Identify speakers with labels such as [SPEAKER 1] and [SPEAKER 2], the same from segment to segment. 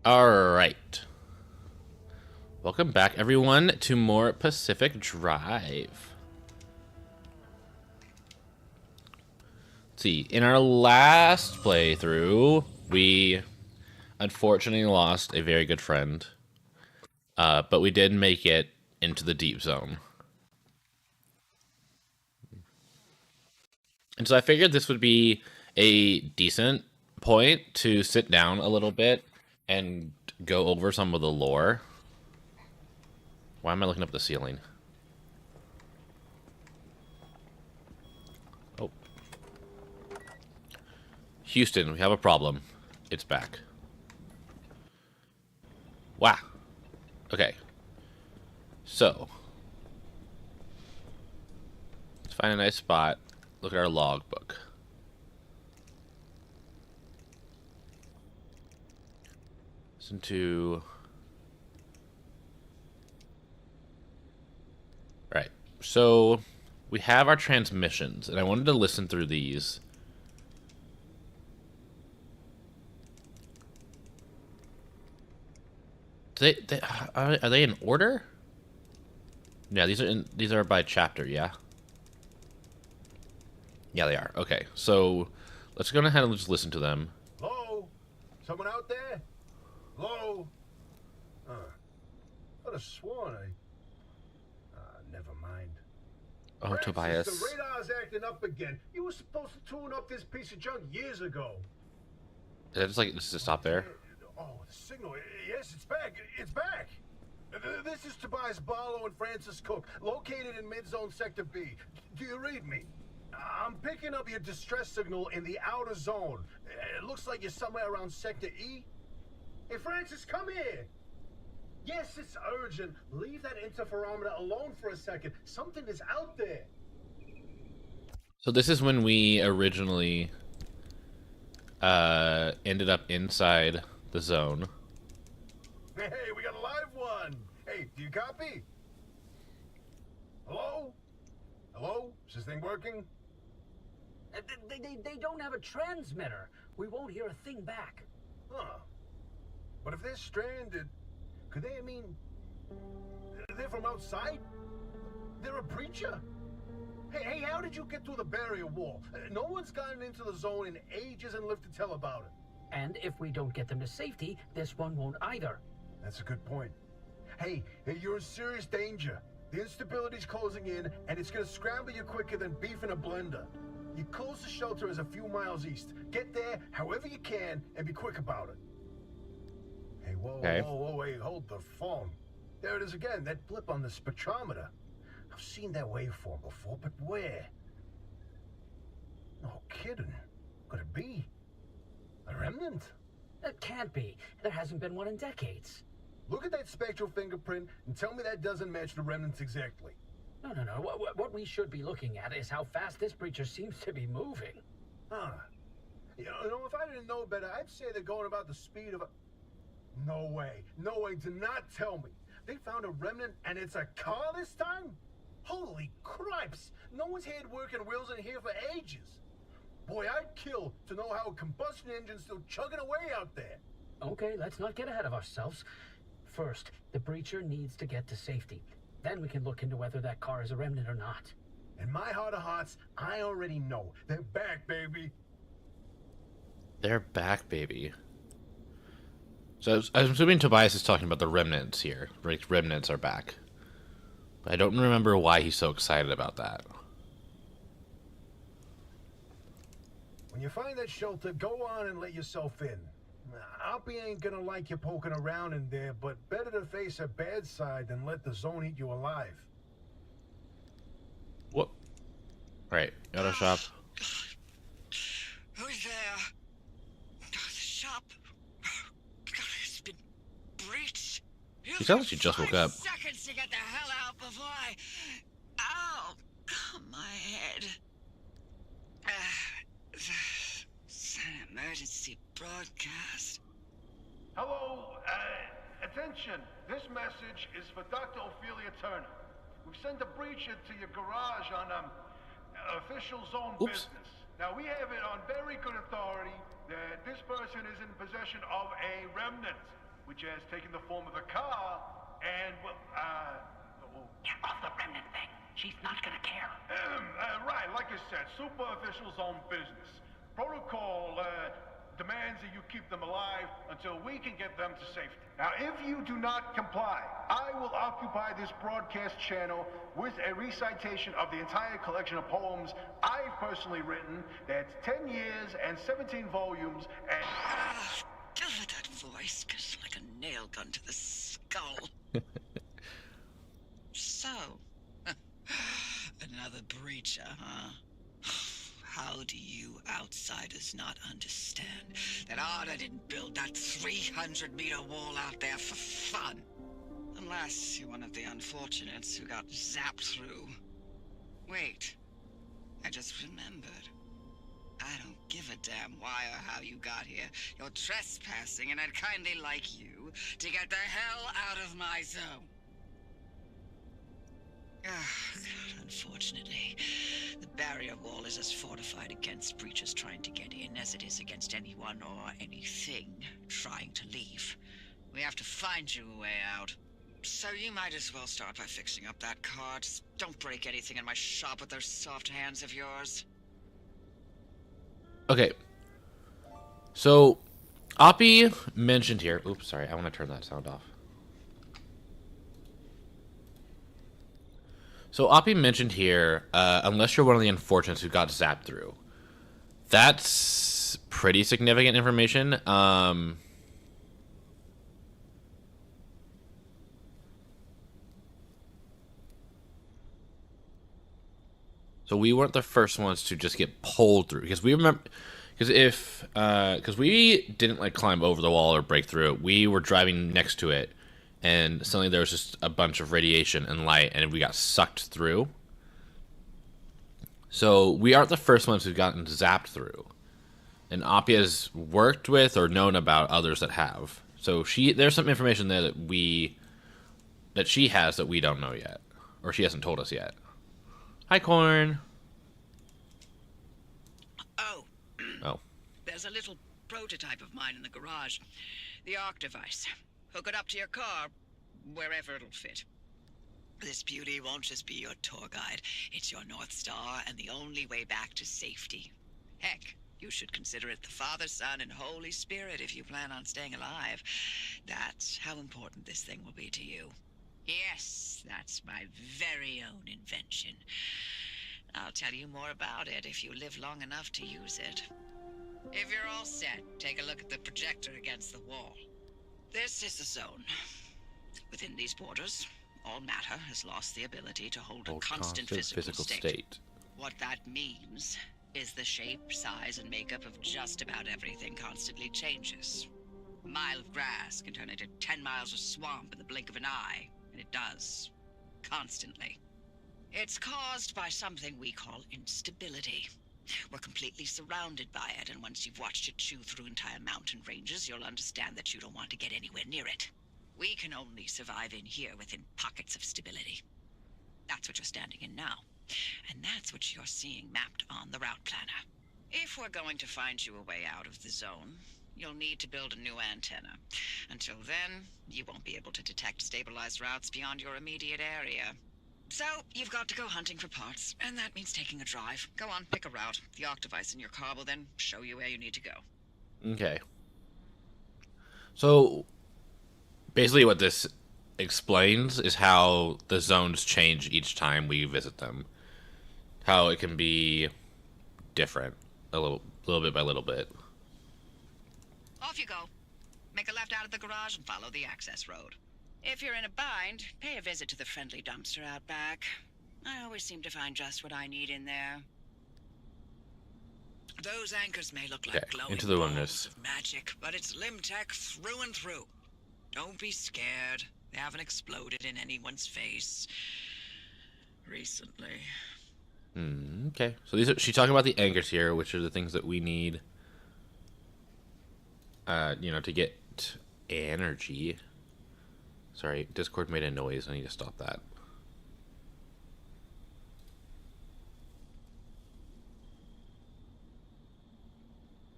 [SPEAKER 1] All right. Welcome back, everyone, to more Pacific Drive. Let's see. In our last playthrough, we unfortunately lost a very good friend, but we did make it into the deep zone. And so I figured this would be a decent point to sit down a little bit and go over some of the lore. Why am I looking up at the ceiling? Oh. Houston, we have a problem. It's back. Wow. Okay. So. Let's find a nice spot. Look at our logbook. Listen to... Right. So, we have our transmissions, and I wanted to listen through these. Are they in order? Yeah, these are by chapter, yeah? Yeah, they are. Okay, so let's go ahead and just listen to them.
[SPEAKER 2] Hello? Someone out there? Hello? I'd have sworn never mind.
[SPEAKER 1] Oh,
[SPEAKER 2] Francis,
[SPEAKER 1] Tobias.
[SPEAKER 2] the radar's acting up again. You were supposed to tune up this piece of junk years ago.
[SPEAKER 1] Is that just like, just to stop there?
[SPEAKER 2] Oh, the signal. Yes, it's back. It's back. This is Tobias Barlow and Francis Cook, located in mid-zone sector B. Do you read me? I'm picking up your distress signal in the outer zone. It looks like you're somewhere around sector E. Hey, Francis, come here. Yes, it's urgent. Leave that interferometer alone for a second. Something is out there.
[SPEAKER 1] So this is when we originally ended up inside the zone.
[SPEAKER 2] Hey, we got a live one. Hey, do you copy? Hello? Hello? Is this thing working?
[SPEAKER 3] They don't have a transmitter. We won't hear a thing back.
[SPEAKER 2] Huh. But if they're stranded, could they, they're from outside? They're a breacher? Hey, how did you get through the barrier wall? No one's gotten into the zone in ages and lived to tell about it.
[SPEAKER 3] And if we don't get them to safety, this one won't either.
[SPEAKER 2] That's a good point. Hey, you're in serious danger. The instability's closing in, and it's gonna scramble you quicker than beef in a blender. Your closest shelter is a few miles east. Get there however you can, and be quick about it. Hey, whoa, wait, hold the phone. There it is again, that blip on the spectrometer. I've seen that waveform before, but where? No kidding. Could it be? A remnant?
[SPEAKER 3] It can't be. There hasn't been one in decades.
[SPEAKER 2] Look at that spectral fingerprint and tell me that doesn't match the remnants exactly.
[SPEAKER 3] No. What we should be looking at is how fast this creature seems to be moving.
[SPEAKER 2] Huh. You know, if I didn't know better, I'd say they're going about the speed of a... No way. No way. Do not tell me. They found a remnant and it's a car this time? Holy cripes. No one's had working wheels in here for ages. Boy, I'd kill to know how a combustion engine's still chugging away out there.
[SPEAKER 3] Okay, let's not get ahead of ourselves. First, the breacher needs to get to safety. Then we can look into whether that car is a remnant or not.
[SPEAKER 2] In my heart of hearts, I already know. They're back, baby.
[SPEAKER 1] They're back, baby. So I'm assuming Tobias is talking about the remnants here. Like, remnants are back. But I don't remember why he's so excited about that.
[SPEAKER 2] When you find that shelter, go on and let yourself in. Alpi ain't gonna like you poking around in there, but better to face a bad side than let the zone eat you alive.
[SPEAKER 1] What? Right, auto shop.
[SPEAKER 4] Who's there? The shop. God, it's been breached.
[SPEAKER 1] She sounds like she just woke up.
[SPEAKER 4] Seconds to get the hell out before I... Ow! My head. It's an emergency broadcast.
[SPEAKER 2] Hello, attention. This message is for Dr. Ophelia Turner. We've sent a breacher to your garage on official zone business. Now, we have it on very good authority that this person is in possession of a remnant. which has taken the form of a car, and, well,
[SPEAKER 5] Get off the remnant thing. She's not gonna care.
[SPEAKER 2] Right, like I said, super officials own business. Protocol, demands that you keep them alive until we can get them to safety. Now, if you do not comply, I will occupy this broadcast channel with a recitation of the entire collection of poems I've personally written. That's 10 years and 17 volumes, and...
[SPEAKER 4] God, that voice goes like a nail gun to the skull. So, another breacher, huh? How do you outsiders not understand that Arda didn't build that 300-meter wall out there for fun? Unless you're one of the unfortunates who got zapped through. Wait, I just remembered. I don't give a damn why or how you got here. You're trespassing, and I'd kindly like you to get the hell out of my zone. God, unfortunately, the barrier wall is as fortified against breaches trying to get in as it is against anyone or anything trying to leave. We have to find you a way out. So you might as well start by fixing up that car. Just don't break anything in my shop with those soft hands of yours.
[SPEAKER 1] Okay. So, Oppie mentioned here... Oops, sorry. I want to turn that sound off. So, Oppie mentioned here, unless you're one of the unfortunates who got zapped through. That's pretty significant information. So we weren't the first ones to just get pulled through, because we remember, because we didn't like climb over the wall or break through it. We were driving next to it, and suddenly there was just a bunch of radiation and light, and we got sucked through. So we aren't the first ones who've gotten zapped through, and Oppie has worked with or known about others that have. So there's some information there that she has that we don't know yet, or she hasn't told us yet. Hi, Corn.
[SPEAKER 4] Oh.
[SPEAKER 1] Oh.
[SPEAKER 4] There's a little prototype of mine in the garage. The Arc device. Hook it up to your car, wherever it'll fit. This beauty won't just be your tour guide. It's your North Star and the only way back to safety. Heck, you should consider it the Father, Son, and Holy Spirit if you plan on staying alive. That's how important this thing will be to you. Yes, that's my very own invention. I'll tell you more about it if you live long enough to use it. If you're all set, take a look at the projector against the wall. This is the zone. Within these borders, all matter has lost the ability to hold a constant physical state. What that means is the shape, size, and makeup of just about everything constantly changes. A mile of grass can turn into 10 miles of swamp in the blink of an eye. And it does. Constantly. It's caused by something we call instability. We're completely surrounded by it, and once you've watched it chew through entire mountain ranges, you'll understand that you don't want to get anywhere near it. We can only survive in here within pockets of stability. That's what you're standing in now. And that's what you're seeing mapped on the route planner. If we're going to find you a way out of the zone, you'll need to build a new antenna. Until then, you won't be able to detect stabilized routes beyond your immediate area. So, you've got to go hunting for parts, and that means taking a drive. Go on, pick a route. The Arc device in your car will then show you where you need to go.
[SPEAKER 1] Okay. So, basically what this explains is how the zones change each time we visit them. How it can be different, a little bit by little bit.
[SPEAKER 4] Off you go. Make a left out of the garage and follow the access road. If you're in a bind, pay a visit to the friendly dumpster out back. I always seem to find just what I need in there. Those anchors may look like glowing
[SPEAKER 1] into the
[SPEAKER 4] balls
[SPEAKER 1] wilderness.
[SPEAKER 4] of magic, but it's Limtech through and through. Don't be scared. They haven't exploded in anyone's face recently.
[SPEAKER 1] Okay. So she's talking about the anchors here, which are the things that we need, to get energy. Sorry, Discord made a noise. I need to stop that.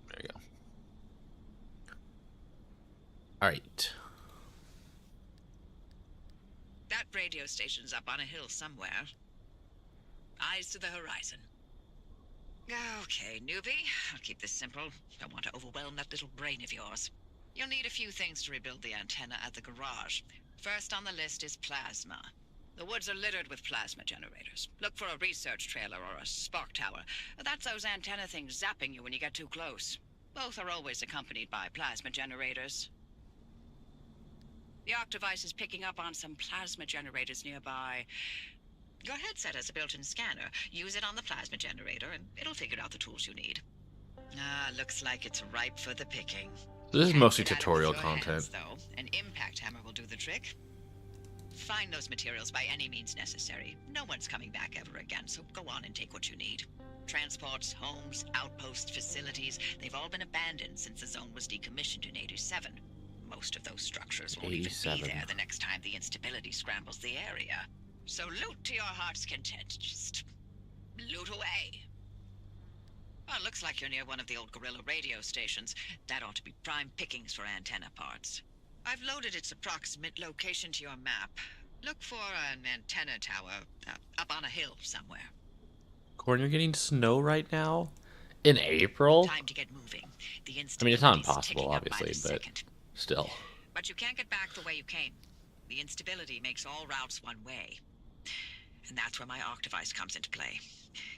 [SPEAKER 1] There you go. All right.
[SPEAKER 4] station's up on a hill somewhere. Eyes to the horizon. Okay, newbie. I'll keep this simple. Don't want to overwhelm that little brain of yours. You'll need a few things to rebuild the antenna at the garage. First on the list is plasma. The woods are littered with plasma generators. Look for a research trailer or a spark tower. That's those antenna things zapping you when you get too close. Both are always accompanied by plasma generators. The Octavice is picking up on some plasma generators nearby. Your headset has a built-in scanner. Use it on the plasma generator, and it'll figure out the tools you need. Looks like it's ripe for the picking.
[SPEAKER 1] This is
[SPEAKER 4] Can't
[SPEAKER 1] mostly
[SPEAKER 4] get at it
[SPEAKER 1] tutorial
[SPEAKER 4] with your
[SPEAKER 1] content.
[SPEAKER 4] hands, though. An impact hammer will do the trick. Find those materials by any means necessary. No one's coming back ever again, so go on and take what you need. Transports, homes, outposts, facilities, they've all been abandoned since the zone was decommissioned in 87. Most of those structures won't even be there the next time the instability scrambles the area. So loot to your heart's content. Just loot away. Well, it looks like you're near one of the old guerrilla radio stations. That ought to be prime pickings for antenna parts. I've loaded its approximate location to your map. Look for an antenna tower up on a hill somewhere.
[SPEAKER 1] Corn, you're getting snow right now? In April?
[SPEAKER 4] Time to get moving. The
[SPEAKER 1] I mean, it's not
[SPEAKER 4] instability's
[SPEAKER 1] impossible,
[SPEAKER 4] ticking up by
[SPEAKER 1] obviously,
[SPEAKER 4] the
[SPEAKER 1] but
[SPEAKER 4] second.
[SPEAKER 1] still.
[SPEAKER 4] But you can't get back the way you came. The instability makes all routes one way. And that's where my Octavice comes into play.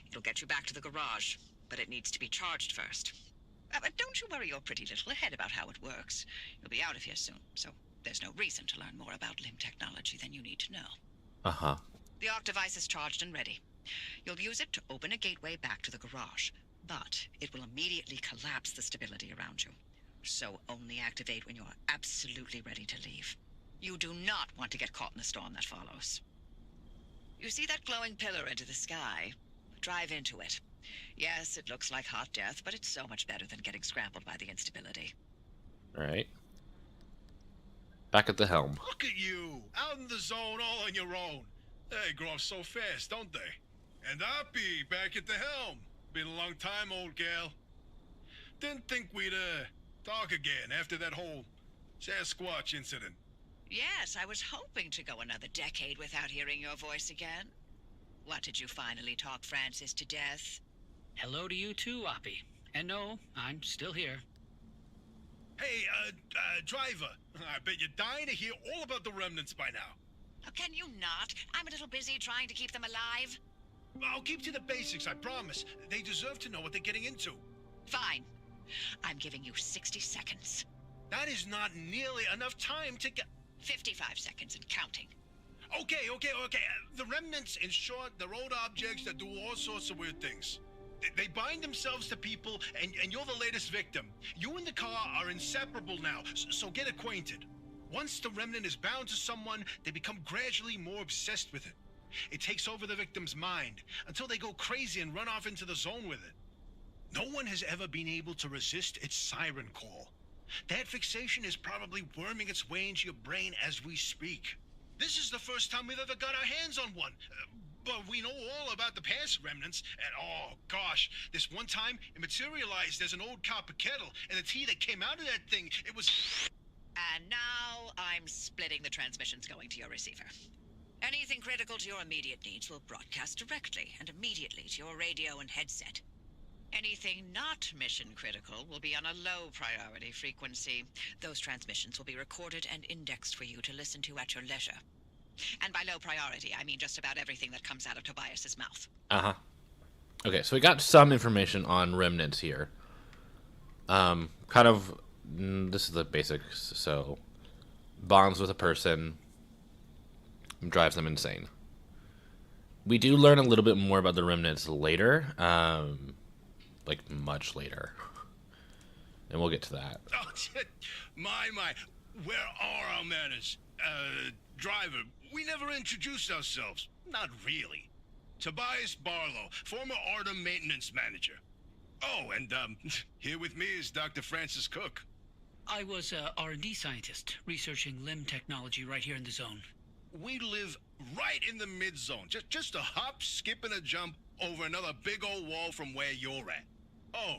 [SPEAKER 4] It'll get you back to the garage, but it needs to be charged first. But don't you worry your pretty little head about how it works. You'll be out of here soon, so there's no reason to learn more about limb technology than you need to know.
[SPEAKER 1] Uh-huh.
[SPEAKER 4] The Octavice is charged and ready. You'll use it to open a gateway back to the garage, but it will immediately collapse the stability around you. So only activate when you're absolutely ready to leave. You do not want to get caught in the storm that follows. You see that glowing pillar into the sky? Drive into it. Yes, it looks like hot death, but it's so much better than getting scrambled by the instability.
[SPEAKER 1] Alright. Back at the helm.
[SPEAKER 2] Look at you, out in the zone all on your own. They grow up so fast, don't they? And Oppie, back at the helm. Been a long time, old gal. Didn't think we'd, talk again after that whole Sasquatch incident.
[SPEAKER 4] Yes, I was hoping to go another decade without hearing your voice again. What, did you finally talk Francis to death?
[SPEAKER 3] Hello to you too, Oppie. And no, I'm still here.
[SPEAKER 2] Hey, driver, I bet you're dying to hear all about the remnants by now.
[SPEAKER 4] Oh, can you not? I'm a little busy trying to keep them alive.
[SPEAKER 2] I'll keep to the basics, I promise. They deserve to know what they're getting into.
[SPEAKER 4] Fine. I'm giving you 60 seconds.
[SPEAKER 2] That is not nearly enough time to get...
[SPEAKER 4] 55 seconds and counting.
[SPEAKER 2] Okay. The remnants, in short, they're old objects that do all sorts of weird things. They bind themselves to people, and you're the latest victim. You and the car are inseparable now, so get acquainted. Once the remnant is bound to someone, they become gradually more obsessed with it. It takes over the victim's mind, until they go crazy and run off into the zone with it. No one has ever been able to resist its siren call. That fixation is probably worming its way into your brain as we speak. This is the first time we've ever got our hands on one. But we know all about the past remnants, and oh gosh, this one time it materialized as an old copper kettle, and the tea that came out of that thing, it was...
[SPEAKER 4] And now I'm splitting the transmissions going to your receiver. Anything critical to your immediate needs will broadcast directly and immediately to your radio and headset. Anything not mission critical will be on a low priority frequency. Those transmissions will be recorded and indexed for you to listen to at your leisure. And by low priority, I mean just about everything that comes out of Tobias's mouth.
[SPEAKER 1] Uh-huh. Okay, so we got some information on remnants here. This is the basics. So, bonds with a person, drives them insane. We do learn a little bit more about the remnants later, like much later. And we'll get to that.
[SPEAKER 2] Oh, my, where are our manners? Driver, we never introduced ourselves. Not really. Tobias Barlow, former Artem maintenance manager. Oh, and, here with me is Dr. Francis Cook.
[SPEAKER 3] I was a R&D scientist researching limb technology right here in the zone.
[SPEAKER 2] We live right in the mid-zone. Just a hop, skip, and a jump over another big old wall from where you're at. Oh,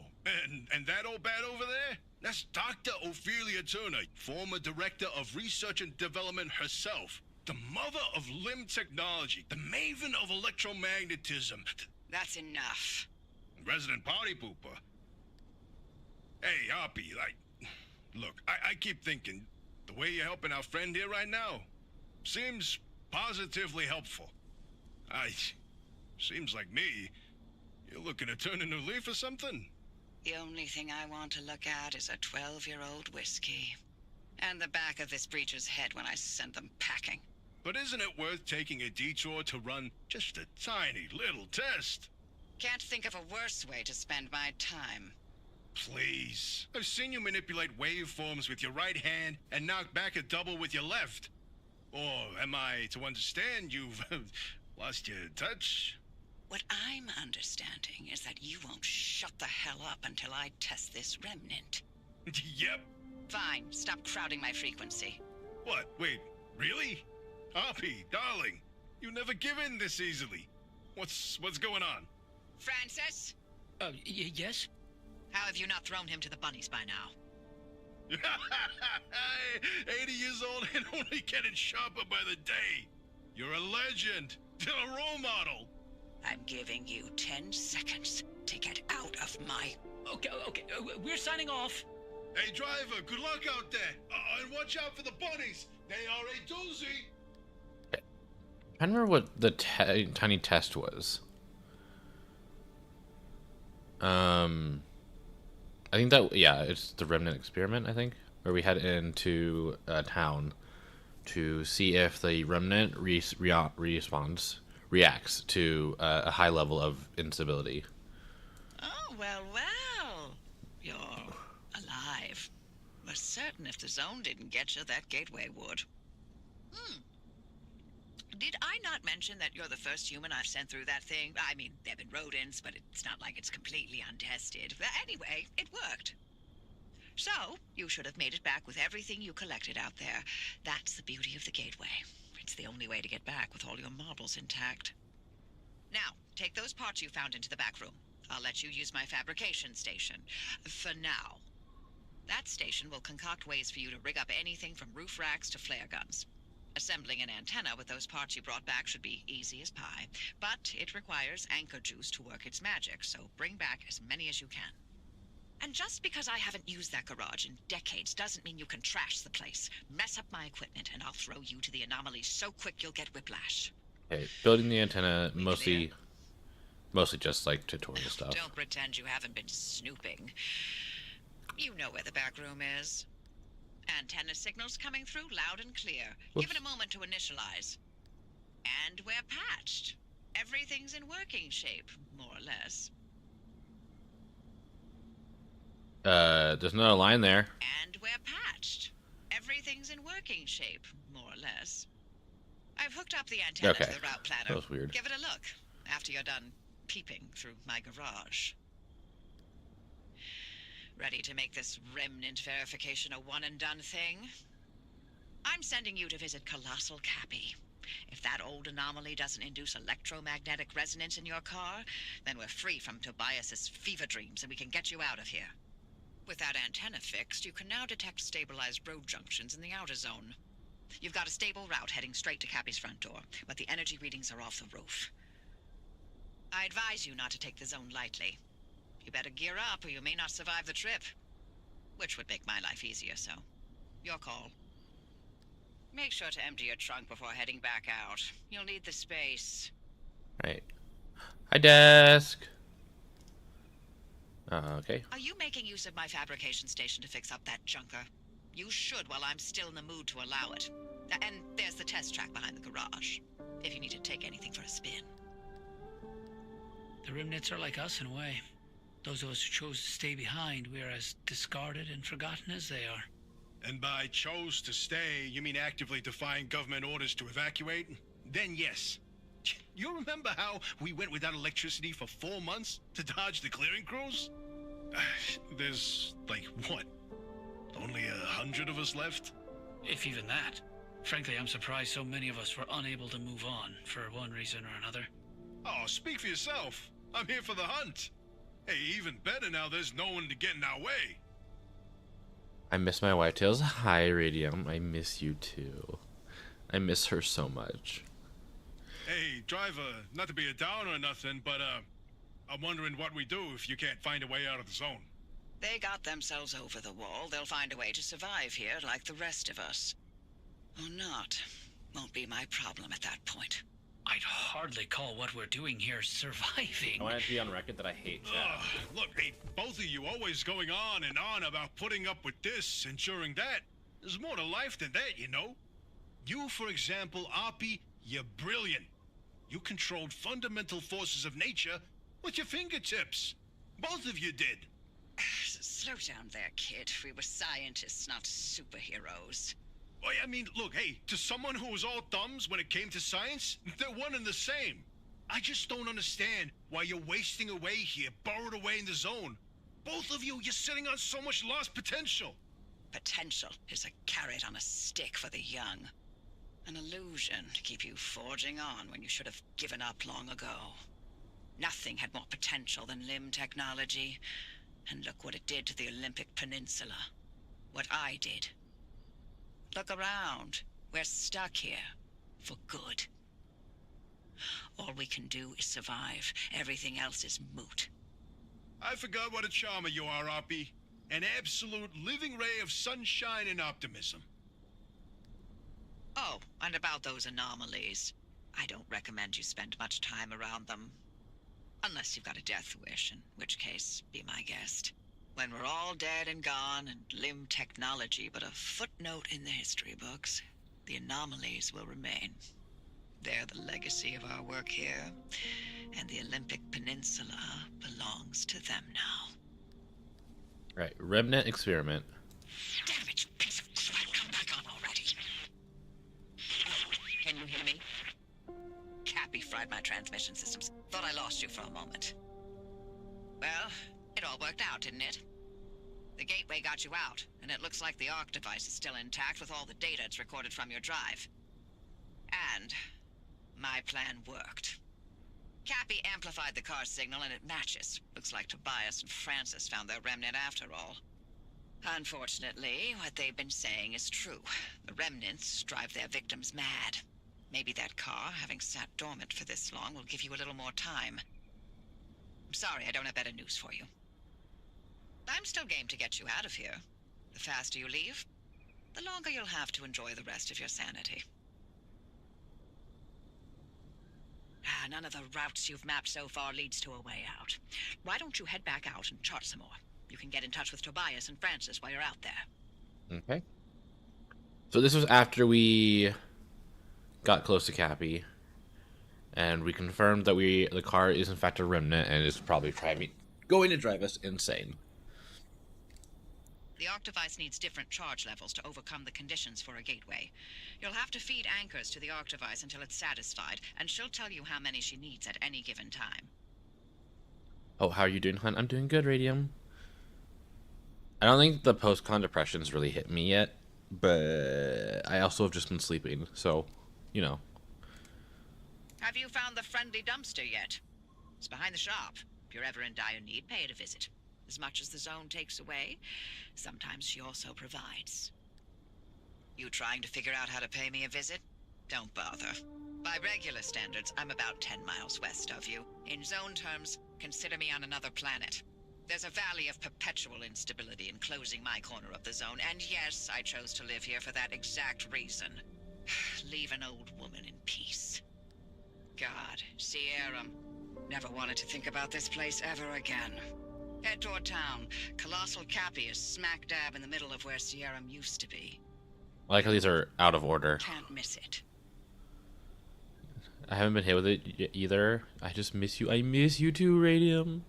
[SPEAKER 2] and that old bat over there? That's Dr. Ophelia Turner, former director of research and development herself. The mother of limb technology, the maven of electromagnetism,
[SPEAKER 4] That's enough.
[SPEAKER 2] resident party pooper. Hey, Hoppy, look, I keep thinking, the way you're helping our friend here right now seems positively helpful. Seems like me, you're looking to turn a new leaf or something?
[SPEAKER 4] The only thing I want to look at is a 12-year-old whiskey. And the back of this breacher's head when I send them packing.
[SPEAKER 2] But isn't it worth taking a detour to run just a tiny little test?
[SPEAKER 4] Can't think of a worse way to spend my time.
[SPEAKER 2] Please. I've seen you manipulate waveforms with your right hand and knock back a double with your left. Or am I to understand you've lost your touch?
[SPEAKER 4] What I'm understanding is that you won't shut the hell up until I test this remnant.
[SPEAKER 2] Yep.
[SPEAKER 4] Fine, stop crowding my frequency.
[SPEAKER 2] What? Wait, really? Hoppy, darling, you never give in this easily. What's going on?
[SPEAKER 4] Francis?
[SPEAKER 3] Yes?
[SPEAKER 4] How have you not thrown him to the bunnies by now?
[SPEAKER 2] 80 years old and only getting sharper by the day. You're a legend. You're a role model.
[SPEAKER 4] I'm giving you 10 seconds to get out of my...
[SPEAKER 3] Okay, we're signing off.
[SPEAKER 2] Hey, driver, good luck out there. And watch out for the bunnies. They are a doozy.
[SPEAKER 1] I don't remember what the tiny test was. I think that, yeah, it's the remnant experiment, I think, where we head into a town to see if the remnant reacts to a high level of instability.
[SPEAKER 4] Oh, well. You're alive. Was certain if the zone didn't get you, that gateway would. Did I not mention that you're the first human I've sent through that thing? I mean, they've been rodents, but it's not like it's completely untested. But anyway, it worked. So, you should have made it back with everything you collected out there. That's the beauty of the gateway. It's the only way to get back with all your marbles intact. Now, take those parts you found into the back room. I'll let you use my fabrication station. For now. That station will concoct ways for you to rig up anything from roof racks to flare guns. Assembling an antenna with those parts you brought back should be easy as pie, but it requires anchor juice to work its magic, so bring back as many as you can. And just because I haven't used that garage in decades doesn't mean you can trash the place. Mess up my equipment and I'll throw you to the anomalies so quick you'll get whiplash.
[SPEAKER 1] Okay, building the antenna, mostly just like tutorial stuff.
[SPEAKER 4] Don't pretend you haven't been snooping. You know where the back room is. Antenna signals coming through loud and clear.
[SPEAKER 1] Whoops.
[SPEAKER 4] Give it a moment to initialize. And we're patched. Everything's in working shape, more or less.
[SPEAKER 1] There's another line there.
[SPEAKER 4] And we're patched. Everything's in working shape, more or less. I've hooked up the antenna
[SPEAKER 1] Okay.
[SPEAKER 4] to the route planner.
[SPEAKER 1] That was weird.
[SPEAKER 4] Give it a look after you're done peeping through my garage. Ready to make this remnant verification a one-and-done thing? I'm sending you to visit Colossal Cappy. If that old anomaly doesn't induce electromagnetic resonance in your car, then we're free from Tobias's fever dreams and we can get you out of here. With that antenna fixed, you can now detect stabilized road junctions in the outer zone. You've got a stable route heading straight to Cappy's front door, but the energy readings are off the roof. I advise you not to take the zone lightly. You better gear up or you may not survive the trip. Which would make my life easier, so your call. Make sure to empty your trunk before heading back out. You'll need the space.
[SPEAKER 1] Right. Hi, desk. Okay.
[SPEAKER 4] Are you making use of my fabrication station to fix up that junker? You should while I'm still in the mood to allow it. And there's the test track behind the garage, if you need to take anything for a spin.
[SPEAKER 3] The remnants are like us in a way. Those of us who chose to stay behind, we are as discarded and forgotten as they are.
[SPEAKER 2] And by chose to stay, you mean actively defying government orders to evacuate? Then yes. You remember how we went without electricity for 4 months to dodge the clearing crews? There's, like, what? Only 100 of us left?
[SPEAKER 3] If even that. Frankly, I'm surprised so many of us were unable to move on for one reason or another.
[SPEAKER 2] Oh, speak for yourself. I'm here for the hunt. Hey, even better now there's no one to get in our way.
[SPEAKER 1] I miss my whitetails. Hi, Radium. I miss you too. I miss her so much.
[SPEAKER 6] Hey, driver, not to be a downer or nothing, but I'm wondering what we do if you can't find a way out of the zone.
[SPEAKER 4] They got themselves over the wall. They'll find a way to survive here like the rest of us. Or not. Won't be my problem at that point.
[SPEAKER 3] I'd hardly call what we're doing here surviving.
[SPEAKER 1] I want it to be on record that I hate chat.
[SPEAKER 6] Look, hey, both of you always going on and on about putting up with this, ensuring that. There's more to life than that, you know? You, for example, Oppie, you're brilliant. You controlled fundamental forces of nature with your fingertips. Both of you did.
[SPEAKER 4] Slow down there, kid. We were scientists, not superheroes.
[SPEAKER 6] Oh, I mean, look, hey, to someone who was all thumbs when it came to science, they're one and the same. I just don't understand why you're wasting away here, burrowed away in the zone. Both of you, you're sitting on so much lost potential.
[SPEAKER 4] Potential is a carrot on a stick for the young. An illusion to keep you forging on when you should have given up long ago. Nothing had more potential than limb technology. And look what it did to the Olympic Peninsula. What I did. Look around. We're stuck here. For good. All we can do is survive. Everything else is moot.
[SPEAKER 6] I forgot what a charmer you are, Oppie. An absolute living ray of sunshine and optimism.
[SPEAKER 4] Oh, and about those anomalies. I don't recommend you spend much time around them. Unless you've got a death wish, in which case, be my guest. When we're all dead and gone, and limb technology but a footnote in the history books, the anomalies will remain. They're the legacy of our work here, and the Olympic Peninsula belongs to them now.
[SPEAKER 1] Right, remnant experiment.
[SPEAKER 4] Damn it, you piece of crap, come back on already. Can you hear me? Cappy fried my transmission systems. Thought I lost you for a moment. Well, it all worked out, didn't it? The gateway got you out, and it looks like the ARC device is still intact with all the data it's recorded from your drive. And my plan worked. Cappy amplified the car signal and it matches. Looks like Tobias and Francis found their remnant after all. Unfortunately, what they've been saying is true. The remnants drive their victims mad. Maybe that car, having sat dormant for this long, will give you a little more time. I'm sorry, I don't have better news for you. I'm still game to get you out of here. The faster you leave, the longer you'll have to enjoy the rest of your sanity. None of the routes you've mapped so far leads to a way out. Why don't you head back out and chart some more? You can get in touch with Tobias and Francis while you're out there.
[SPEAKER 1] Okay. So this was after we got close to Cappy, and we confirmed that the car is in fact a remnant and is probably going to drive us insane.
[SPEAKER 4] The ARC device needs different charge levels to overcome the conditions for a gateway. You'll have to feed anchors to the ARC device until it's satisfied, and she'll tell you how many she needs at any given time.
[SPEAKER 1] Oh, how are you doing, hon? I'm doing good, Radium. I don't think the post-con depression's really hit me yet, but I also have just been sleeping, so, you know.
[SPEAKER 4] Have you found the friendly dumpster yet? It's behind the shop. If you're ever in dire need, pay it a visit. As much as the zone takes away, sometimes she also provides. You trying to figure out how to pay me a visit? Don't bother. By regular standards, I'm about 10 miles west of you. In zone terms, consider me on another planet. There's a valley of perpetual instability enclosing my corner of the zone, and yes, I chose to live here for that exact reason. Leave an old woman in peace. God, Sierra, never wanted to think about this place ever again. Head toward town. Colossal Cappy is smack dab in the middle of where Sierra used to be.
[SPEAKER 1] I like how these are out of order.
[SPEAKER 4] Can't miss it.
[SPEAKER 1] I haven't been hit with it either. I just miss you. I miss you too, Radium.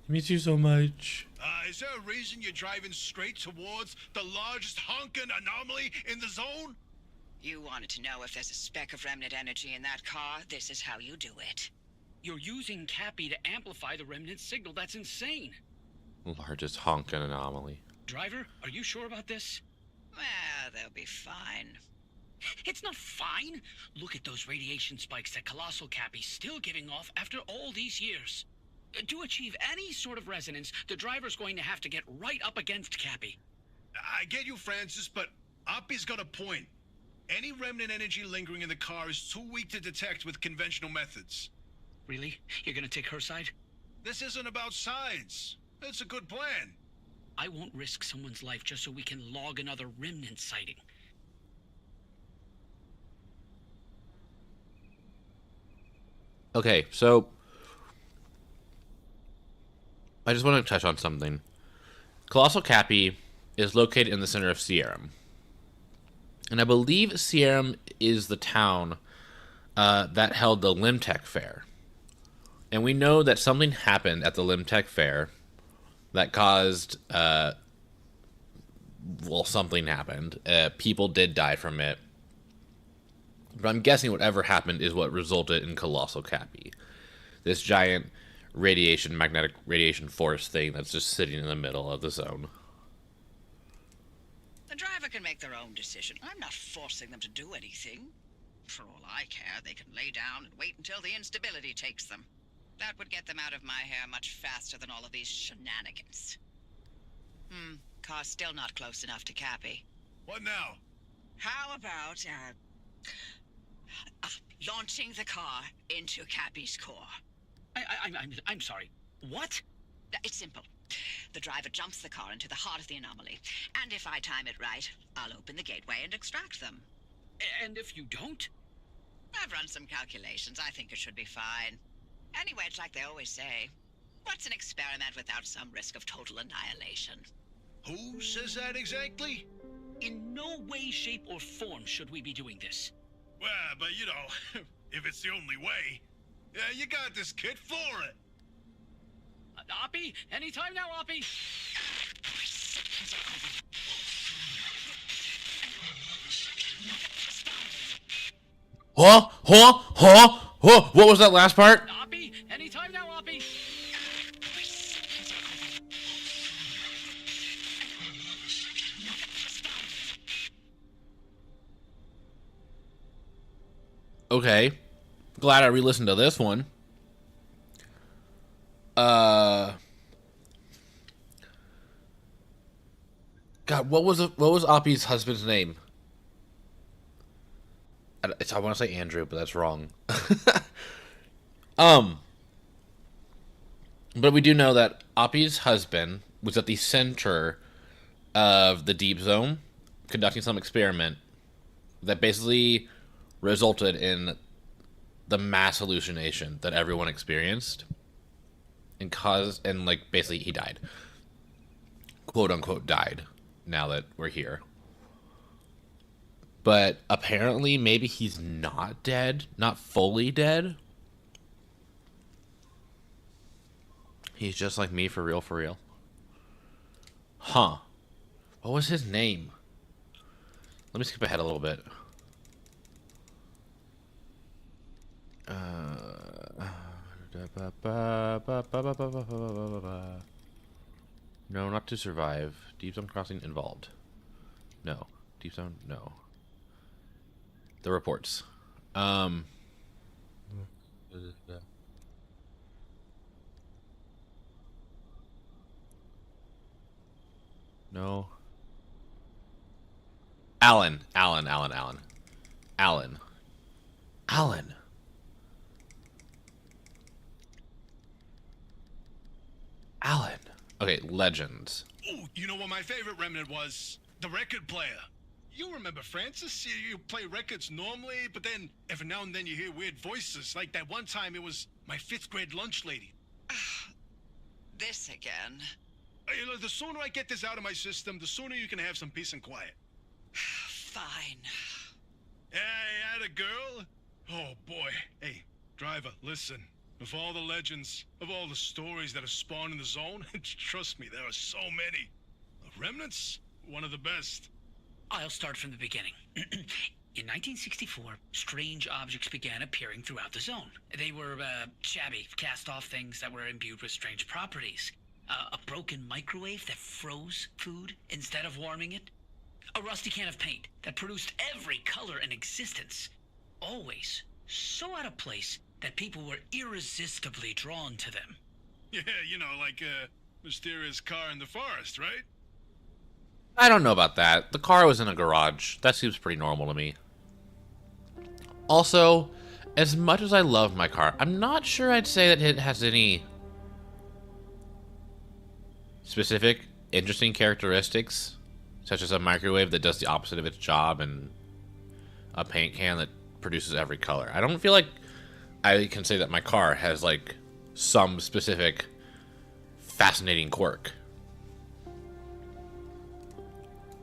[SPEAKER 1] I miss you so much.
[SPEAKER 6] Is there a reason you're driving straight towards the largest honkin' anomaly in the zone?
[SPEAKER 4] You wanted to know if there's a speck of remnant energy in that car? This is how you do it.
[SPEAKER 3] You're using Cappy to amplify the remnant signal. That's insane.
[SPEAKER 1] Largest honkin' anomaly.
[SPEAKER 3] Driver, are you sure about this?
[SPEAKER 4] Well, they'll be fine.
[SPEAKER 3] It's not fine. Look at those radiation spikes that Colossal Cappy's still giving off after all these years. To achieve any sort of resonance, the driver's going to have to get right up against Cappy.
[SPEAKER 6] I get you, Francis, but Oppie's got a point. Any remnant energy lingering in the car is too weak to detect with conventional methods.
[SPEAKER 3] Really? You're gonna take her side?
[SPEAKER 6] This isn't about sides. It's a good plan.
[SPEAKER 3] I won't risk someone's life just so we can log another remnant sighting.
[SPEAKER 1] Okay, so I just want to touch on something. Colossal Cappy is located in the center of Sierram. And I believe Sierram is the town that held the Limtech Fair. And we know that something happened at the Limtech Fair that caused, something happened. People did die from it. But I'm guessing whatever happened is what resulted in Colossal Cappy. This giant magnetic radiation force thing that's just sitting in the middle of the zone.
[SPEAKER 4] The driver can make their own decision. I'm not forcing them to do anything. For all I care, they can lay down and wait until the instability takes them. That would get them out of my hair much faster than all of these shenanigans. Car's still not close enough to Cappy.
[SPEAKER 6] What now?
[SPEAKER 4] How about, launching the car into Cappy's core?
[SPEAKER 3] I'm sorry. What?
[SPEAKER 4] It's simple. The driver jumps the car into the heart of the anomaly, and if I time it right, I'll open the gateway and extract them.
[SPEAKER 3] And if you don't?
[SPEAKER 4] I've run some calculations. I think it should be fine. Anyway, it's like they always say. What's an experiment without some risk of total annihilation?
[SPEAKER 6] Who says that exactly?
[SPEAKER 3] In no way, shape, or form should we be doing this.
[SPEAKER 6] Well, but you know, if it's the only way. Yeah, you got this, kid. Floor it.
[SPEAKER 3] Oppie? Anytime now, Oppie?
[SPEAKER 1] What was that last part?
[SPEAKER 3] Oppie? Anytime now, Oppie?
[SPEAKER 1] Okay. Glad I re-listened to this one. God, what was Oppie's husband's name? I want to say Andrew, but that's wrong. But we do know that Oppie's husband was at the center of the Deep Zone, conducting some experiment that basically resulted in the mass hallucination that everyone experienced, and basically he died, quote unquote died. Now that we're here, but apparently maybe he's not dead, not fully dead. He's just like me, for real, for real. Huh? What was his name? Let me skip ahead a little bit. No, not to survive. Deep Zone crossing involved. No. Deep Zone, no. The reports. No. Alan. Okay, legends.
[SPEAKER 6] Ooh, you know what my favorite remnant was? The record player. You remember Francis? You play records normally, but then every now and then you hear weird voices. Like that one time it was my 5th grade lunch lady.
[SPEAKER 4] This again.
[SPEAKER 6] You know, the sooner I get this out of my system, the sooner you can have some peace and quiet.
[SPEAKER 4] Fine.
[SPEAKER 6] Hey, atta girl. Oh, boy. Hey, driver, listen. Of all the legends, of all the stories that have spawned in the zone, trust me, there are so many. The remnants, one of the best.
[SPEAKER 3] I'll start from the beginning. In 1964, strange objects began appearing throughout the zone. They were shabby, cast-off things that were imbued with strange properties. A broken microwave that froze food instead of warming it. A rusty can of paint that produced every color in existence. Always so out of place that people were irresistibly drawn to them.
[SPEAKER 6] Yeah, you know, like a mysterious car in the forest, right?
[SPEAKER 1] I don't know about that. The car was in a garage. That seems pretty normal to me. Also, as much as I love my car, I'm not sure I'd say that it has any specific interesting characteristics, such as a microwave that does the opposite of its job and a paint can that produces every color. I don't feel like I can say that my car has like some specific fascinating quirk.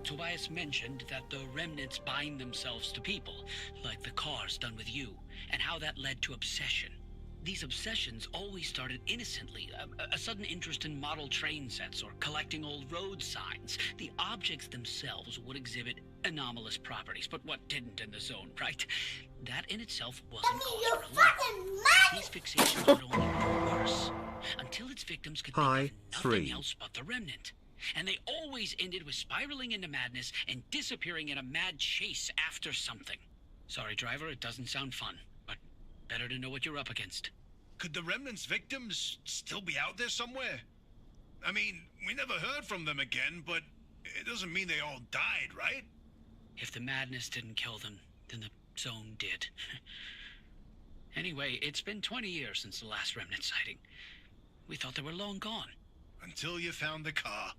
[SPEAKER 3] Tobias mentioned that the remnants bind themselves to people, like the car's done with you, and how that led to obsession. These obsessions always started innocently, a sudden interest in model train sets or collecting old road signs. The objects themselves would exhibit anomalous properties, but what didn't in the zone, right? That in itself wasn't cause for alarm. These fixations would only grow worse, until its victims could think of nothing else but the remnant. And they always ended with spiraling into madness and disappearing in a mad chase after something. Sorry, driver, it doesn't sound fun, but better to know what you're up against.
[SPEAKER 6] Could the remnants' victims still be out there somewhere? I mean, we never heard from them again, but it doesn't mean they all died, right?
[SPEAKER 3] If the madness didn't kill them, then the zone did. Anyway, it's been 20 years since the last remnant sighting. We thought they were long gone.
[SPEAKER 6] Until you found the car.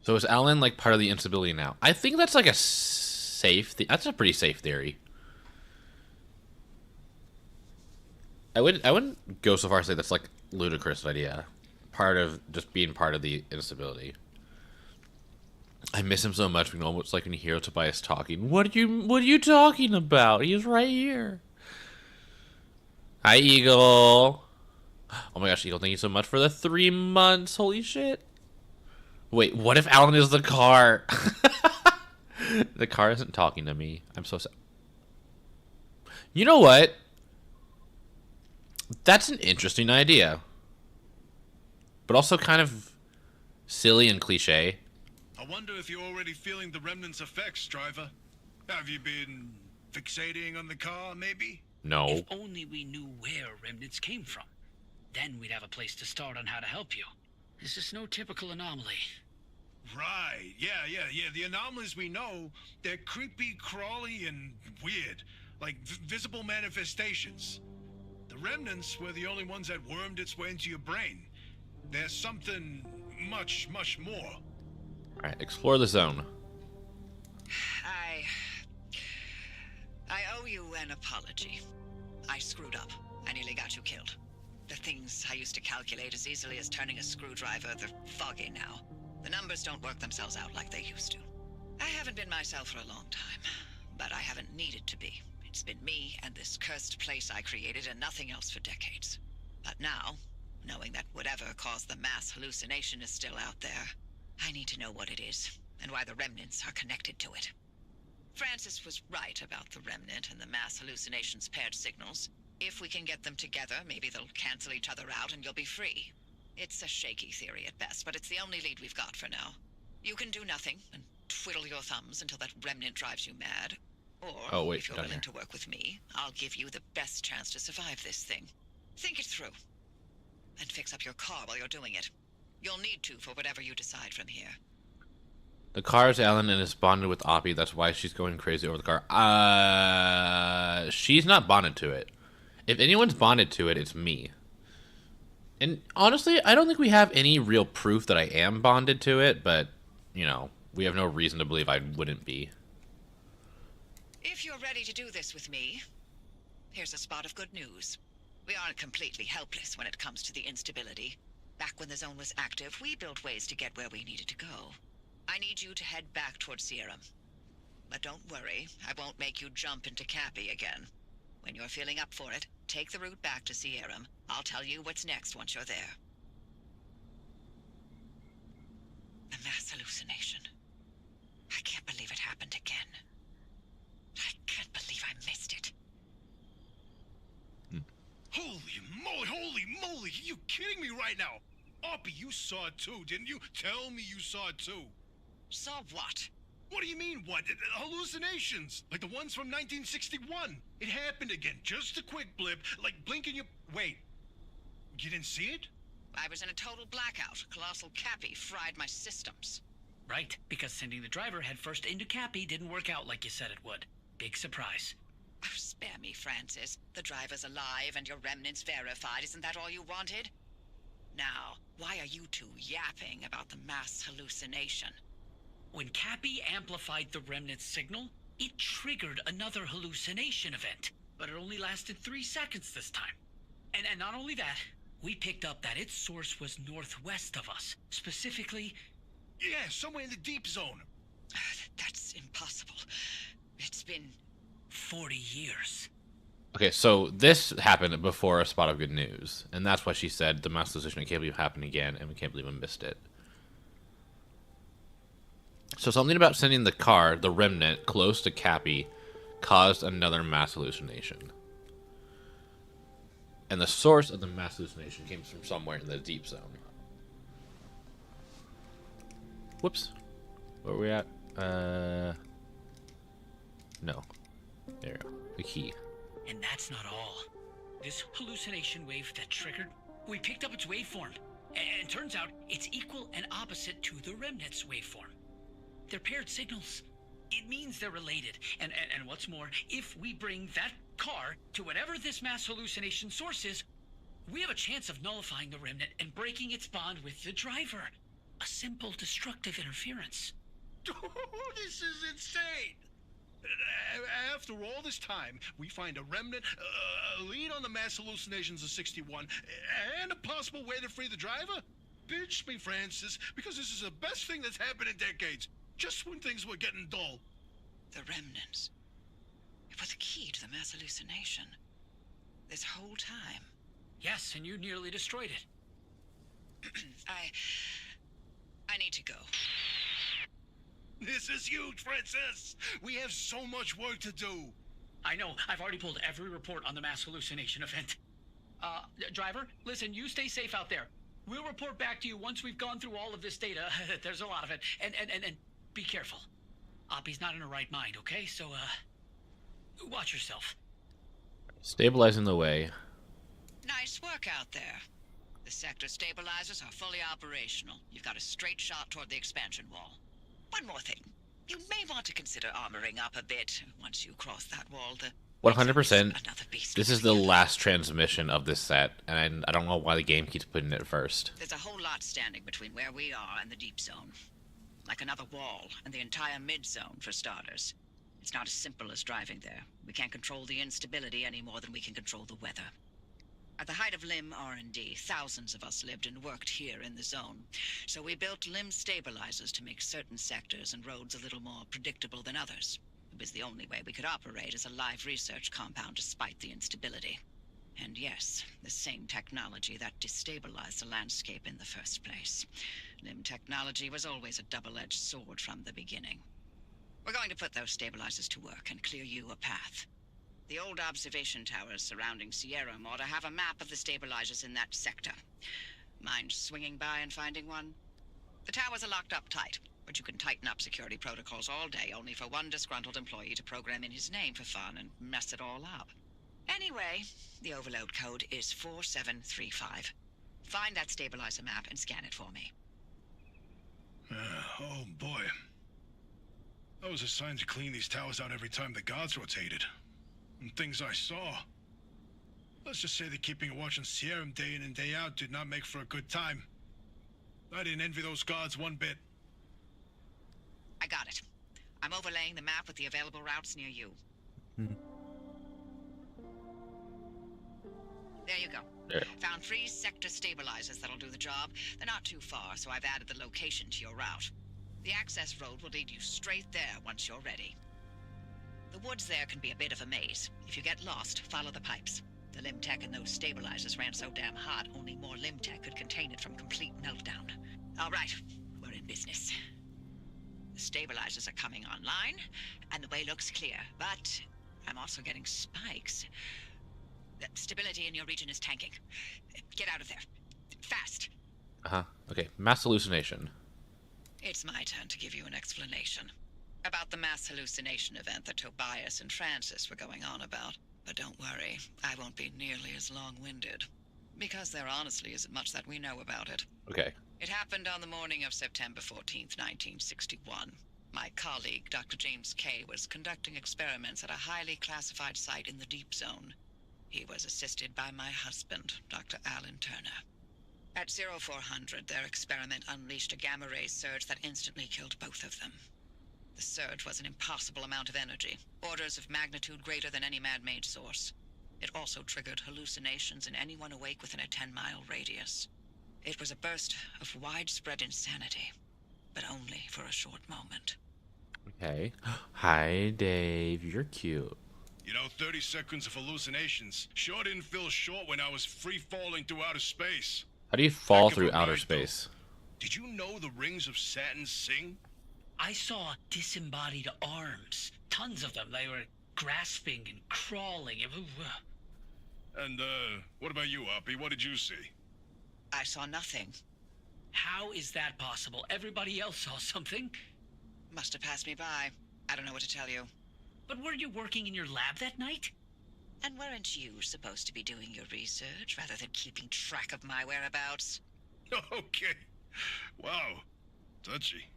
[SPEAKER 1] So is Alan like part of the instability now? I think that's like a safe. That's a pretty safe theory. I wouldn't go so far as to say that's like ludicrous idea. Part of just being part of the instability. I miss him so much. We know it's like when you hear Tobias talking. What are you talking about? He's right here. Hi, Eagle. Oh my gosh, Eagle! Thank you so much for the 3 months. Holy shit. Wait, what if Alan is the car? The car isn't talking to me. I'm so sad. You know what? That's an interesting idea. But also kind of silly and cliche.
[SPEAKER 6] I wonder if you're already feeling the remnants' effects, driver. Have you been fixating on the car, maybe?
[SPEAKER 1] No.
[SPEAKER 3] If only we knew where remnants came from. Then we'd have a place to start on how to help you. This is no typical anomaly.
[SPEAKER 6] Right. Yeah. The anomalies we know, they're creepy, crawly, and weird. Like visible manifestations. The remnants were the only ones that wormed its way into your brain. There's something much, much more.
[SPEAKER 1] Alright, explore the zone.
[SPEAKER 4] I owe you an apology. I screwed up. I nearly got you killed. The things I used to calculate as easily as turning a screwdriver, they're foggy now. The numbers don't work themselves out like they used to. I haven't been myself for a long time, but I haven't needed to be. It's been me and this cursed place I created and nothing else for decades. But now, knowing that whatever caused the mass hallucination is still out there, I need to know what it is and why the remnants are connected to it. Francis was right about the remnant and the mass hallucinations paired signals. If we can get them together, maybe they'll cancel each other out and you'll be free. It's a shaky theory at best, but it's the only lead we've got for now. You can do nothing and twiddle your thumbs until that remnant drives you mad. Or, if you're willing to work with me, I'll give you the best chance to survive this thing. Think it through. And fix up your car while you're doing it. You'll need to for whatever you decide from here.
[SPEAKER 1] The car is Alan and is bonded with Oppie. That's why she's going crazy over the car. She's not bonded to it. If anyone's bonded to it, it's me. And honestly, I don't think we have any real proof that I am bonded to it, but, you know, we have no reason to believe I wouldn't be.
[SPEAKER 4] If you're ready to do this with me, here's a spot of good news. We aren't completely helpless when it comes to the instability. Back when the zone was active, we built ways to get where we needed to go. I need you to head back towards Sierra. But don't worry, I won't make you jump into Cappy again. When you're feeling up for it, take the route back to Sierra. I'll tell you what's next once you're there. The mass hallucination. I can't believe it happened again. I can't believe I missed it.
[SPEAKER 6] Holy moly, are you kidding me right now? Oppie, you saw it too, didn't you? Tell me you saw it too.
[SPEAKER 4] Saw what?
[SPEAKER 6] What do you mean, what? Hallucinations, like the ones from 1961. It happened again, just a quick blip, like blinking your... Wait, you didn't see it?
[SPEAKER 4] I was in a total blackout. Colossal Cappy fried my systems.
[SPEAKER 3] Right, because sending the driver headfirst into Cappy didn't work out like you said it would. Big surprise.
[SPEAKER 4] Oh, spare me, Francis. The driver's alive and your remnants verified. Isn't that all you wanted? Now, why are you two yapping about the mass hallucination?
[SPEAKER 3] When Cappy amplified the remnant's signal, it triggered another hallucination event. But it only lasted 3 seconds this time. And not only that, we picked up that its source was northwest of us. Specifically...
[SPEAKER 6] Yeah, somewhere in the deep zone.
[SPEAKER 4] That's impossible. It's been
[SPEAKER 3] 40 years.
[SPEAKER 1] Okay, so this happened before a spot of good news, and that's why she said the mass hallucination can't believe it happened again, and we can't believe we missed it. So something about sending the car, the remnant, close to Cappy caused another mass hallucination. And the source of the mass hallucination came from somewhere in the deep zone. Whoops. Where are we at? No. There we go. The key.
[SPEAKER 3] And that's not all. This hallucination wave that triggered, we picked up its waveform. And turns out it's equal and opposite to the remnant's waveform. They're paired signals. It means they're related. And what's more, if we bring that car to whatever this mass hallucination source is, we have a chance of nullifying the remnant and breaking its bond with the driver. A simple destructive interference.
[SPEAKER 6] This is insane. After all this time, we find a remnant, a lead on the mass hallucinations of 61, and a possible way to free the driver? Bitch me, Francis, because this is the best thing that's happened in decades. Just when things were getting dull.
[SPEAKER 4] the remnants. It was a key to the mass hallucination. This whole time.
[SPEAKER 3] Yes, and you nearly destroyed it.
[SPEAKER 4] I need to go.
[SPEAKER 6] This is huge, Francis! We have so much work to do.
[SPEAKER 3] I know. I've already pulled every report on the mass hallucination event. Driver, listen, you stay safe out there. We'll report back to you once we've gone through all of this data. There's a lot of it. And be careful. Oppie's not in her right mind, okay? So, watch yourself.
[SPEAKER 1] Stabilizing the way.
[SPEAKER 4] Nice work out there. The sector stabilizers are fully operational. You've got a straight shot toward the expansion wall. One more thing. You may want to consider armoring up a bit once you cross that wall.
[SPEAKER 1] 100%. This is the last transmission of this set, and I don't know why the game keeps putting it first.
[SPEAKER 4] There's a whole lot standing between where we are and the deep zone. Like another wall, and the entire mid-zone, for starters. It's not as simple as driving there. We can't control the instability any more than we can control the weather. At the height of LIM R&D, thousands of us lived and worked here in the zone. So we built LIM stabilizers to make certain sectors and roads a little more predictable than others. It was the only way we could operate as a live research compound despite the instability. And yes, the same technology that destabilized the landscape in the first place. LIM technology was always a double-edged sword from the beginning. We're going to put those stabilizers to work and clear you a path. The old observation towers surrounding Sierra ought to have a map of the stabilizers in that sector. Mind swinging by and finding one? The towers are locked up tight, but you can tighten up security protocols all day only for one disgruntled employee to program in his name for fun and mess it all up. Anyway, the overload code is 4735. Find that stabilizer map and scan it for me.
[SPEAKER 6] Oh boy. I was assigned to clean these towers out every time the guards rotated. And things I saw. Let's just say that keeping a watch on Sierra day in and day out did not make for a good time. I didn't envy those guards one bit.
[SPEAKER 4] I got it. I'm overlaying the map with the available routes near you. There you go.
[SPEAKER 1] There.
[SPEAKER 4] Found 3 sector stabilizers that'll do the job. They're not too far, so I've added the location to your route. The access road will lead you straight there once you're ready. The woods there can be a bit of a maze. If you get lost, follow the pipes. The limb tech in those stabilizers ran so damn hot, only more limb tech could contain it from complete meltdown. All right, we're in business. The stabilizers are coming online, and the way looks clear, but I'm also getting spikes. The stability in your region is tanking. Get out of there. Fast.
[SPEAKER 1] Okay, mass hallucination.
[SPEAKER 4] It's my turn to give you an explanation about the mass hallucination event that Tobias and Francis were going on about. But don't worry, I won't be nearly as long-winded. Because there honestly isn't much that we know about it.
[SPEAKER 1] Okay.
[SPEAKER 4] It happened on the morning of September 14th, 1961. My colleague, Dr. James Kay, was conducting experiments at a highly classified site in the Deep Zone. He was assisted by my husband, Dr. Alan Turner. At 0400, their experiment unleashed a gamma-ray surge that instantly killed both of them. The surge was an impossible amount of energy, orders of magnitude greater than any man-made source. It also triggered hallucinations in anyone awake within a 10-mile radius. It was a burst of widespread insanity, but only for a short moment.
[SPEAKER 1] Okay. Hi, Dave. You're cute.
[SPEAKER 6] You know, 30 seconds of hallucinations sure didn't feel short when I was free-falling through outer space.
[SPEAKER 1] How do you fall
[SPEAKER 6] Heck of
[SPEAKER 1] through
[SPEAKER 6] a
[SPEAKER 1] outer
[SPEAKER 6] ride, though.
[SPEAKER 1] space?
[SPEAKER 6] Did you know the rings of Saturn sing?
[SPEAKER 3] I saw disembodied arms. Tons of them. They were grasping and crawling.
[SPEAKER 6] And, what about you, Oppie? What did you see?
[SPEAKER 4] I saw nothing.
[SPEAKER 3] How is that possible? Everybody else saw something.
[SPEAKER 4] Must have passed me by. I don't know what to tell you.
[SPEAKER 3] But were you working in your lab that night?
[SPEAKER 4] And weren't you supposed to be doing your research rather than keeping track of my whereabouts?
[SPEAKER 6] Okay. Wow. Touchy.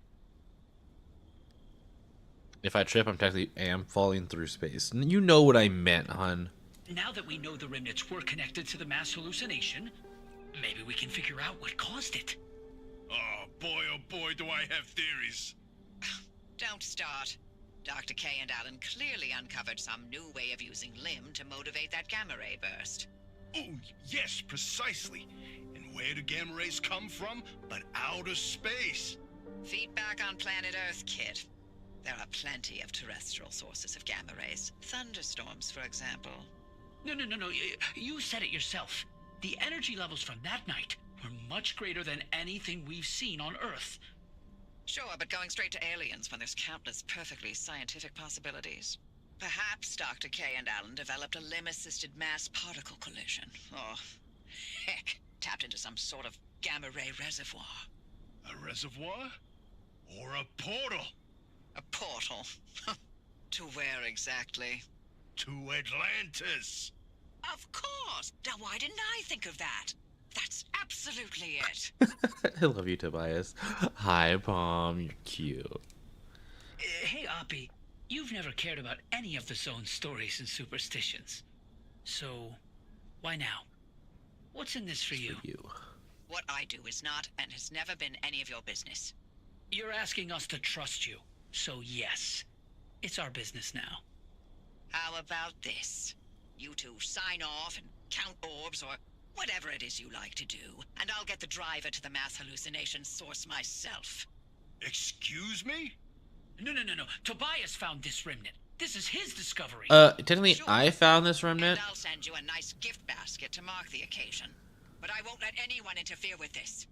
[SPEAKER 1] If I trip, I'm technically am falling through space. You know what I meant, hun.
[SPEAKER 3] Now that we know the remnants were connected to the mass hallucination, maybe we can figure out what caused it.
[SPEAKER 6] Oh boy, do I have theories.
[SPEAKER 4] Don't start. Dr. K and Alan clearly uncovered some new way of using Lim to motivate that gamma ray burst.
[SPEAKER 6] Oh, yes, precisely. And where do gamma rays come from but outer space?
[SPEAKER 4] Feedback on planet Earth, kid. There are plenty of terrestrial sources of gamma rays. Thunderstorms, for example.
[SPEAKER 3] No. You said it yourself. The energy levels from that night were much greater than anything we've seen on Earth.
[SPEAKER 4] Sure, but going straight to aliens when there's countless perfectly scientific possibilities. Perhaps Dr. K and Alan developed a limb-assisted mass particle collision. Or, heck, tapped into some sort of gamma ray reservoir.
[SPEAKER 6] A reservoir? Or a portal?
[SPEAKER 4] A portal? To where exactly?
[SPEAKER 6] To Atlantis.
[SPEAKER 4] Of course! Now why didn't I think of that? That's absolutely it.
[SPEAKER 1] I love you, Tobias. Hi, Palm. You're cute.
[SPEAKER 3] Hey, Oppie, you've never cared about any of the zone's stories and superstitions. So, why now? What's in this for you?
[SPEAKER 4] What I do is not and has never been any of your business.
[SPEAKER 3] You're asking us to trust you. So yes, it's our business now.
[SPEAKER 4] How about this? You two sign off and count orbs or whatever it is you like to do, and I'll get the driver to the mass hallucination source myself.
[SPEAKER 6] Excuse me?
[SPEAKER 3] No. Tobias found this remnant. This is his discovery.
[SPEAKER 1] Technically,
[SPEAKER 4] Sure.
[SPEAKER 1] I found this remnant.
[SPEAKER 4] And I'll send you a nice gift basket to mark the occasion. But I won't let anyone interfere with this.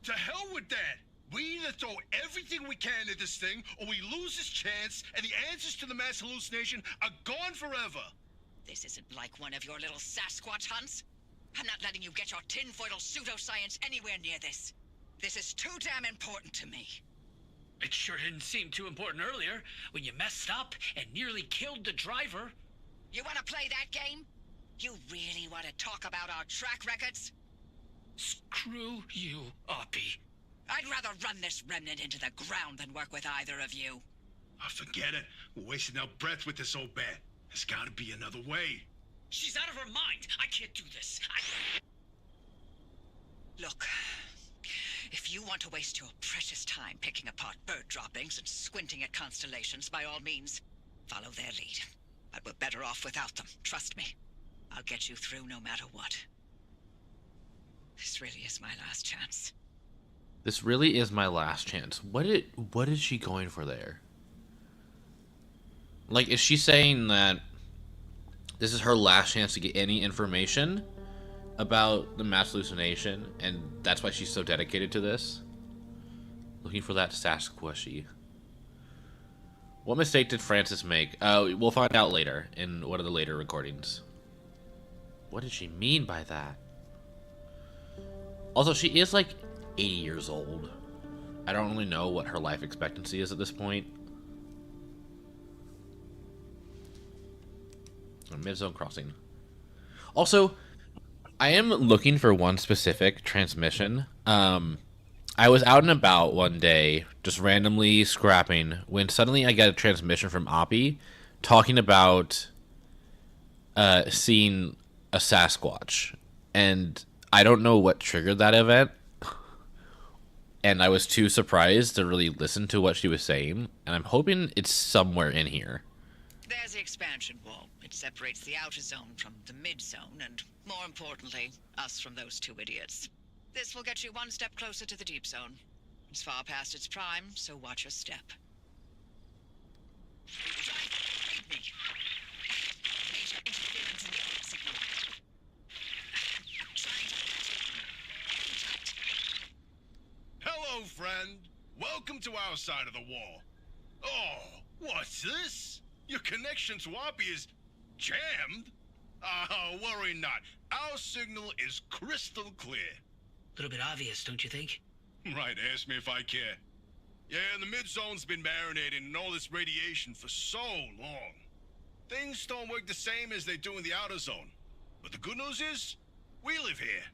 [SPEAKER 6] To hell with that! We either throw everything we can at this thing, or we lose this chance, and the answers to the mass hallucination are gone forever.
[SPEAKER 4] This isn't like one of your little Sasquatch hunts. I'm not letting you get your tinfoil pseudoscience anywhere near this. This is too damn important to me.
[SPEAKER 3] It sure didn't seem too important earlier when you messed up and nearly killed the driver.
[SPEAKER 4] You want to play that game? You really want to talk about our track records?
[SPEAKER 3] Screw you, Oppie.
[SPEAKER 4] I'd rather run this remnant into the ground than work with either of you.
[SPEAKER 6] Oh, forget it. We're wasting our breath with this old bat. There's gotta be another way.
[SPEAKER 3] She's out of her mind. I can't do this.
[SPEAKER 4] Look, if you want to waste your precious time picking apart bird droppings and squinting at constellations, by all means, follow their lead. But we're better off without them, trust me. I'll get you through no matter what. This really is my last chance.
[SPEAKER 1] This really is my last chance. What is she going for there? Like, is she saying that this is her last chance to get any information about the mass hallucination, and that's why she's so dedicated to this? Looking for that Sasquatchy. What mistake did Francis make? We'll find out later in one of the later recordings. What did she mean by that? Also, she is like 80 years old. I don't really know what her life expectancy is at this point. Mid-zone crossing. Also, I am looking for one specific transmission. I was out and about one day, just randomly scrapping, when suddenly I got a transmission from Oppie talking about seeing a Sasquatch. And I don't know what triggered that event. And I was too surprised to really listen to what she was saying. And I'm hoping it's somewhere in here.
[SPEAKER 4] There's the expansion wall. It separates the outer zone from the mid-zone, and more importantly, us from those two idiots. This will get you one step closer to the deep zone. It's far past its prime, so watch your step. Read me. Major interference in the air signal. I'm trying to
[SPEAKER 6] Hello, friend. Welcome to our side of the wall. Oh, what's this? Your connection to Oppie is jammed? Worry not. Our signal is crystal clear.
[SPEAKER 3] A little bit obvious, don't you think?
[SPEAKER 6] Right, ask me if I care. Yeah, the mid-zone's been marinating in all this radiation for so long. Things don't work the same as they do in the outer zone. But the good news is, we live here.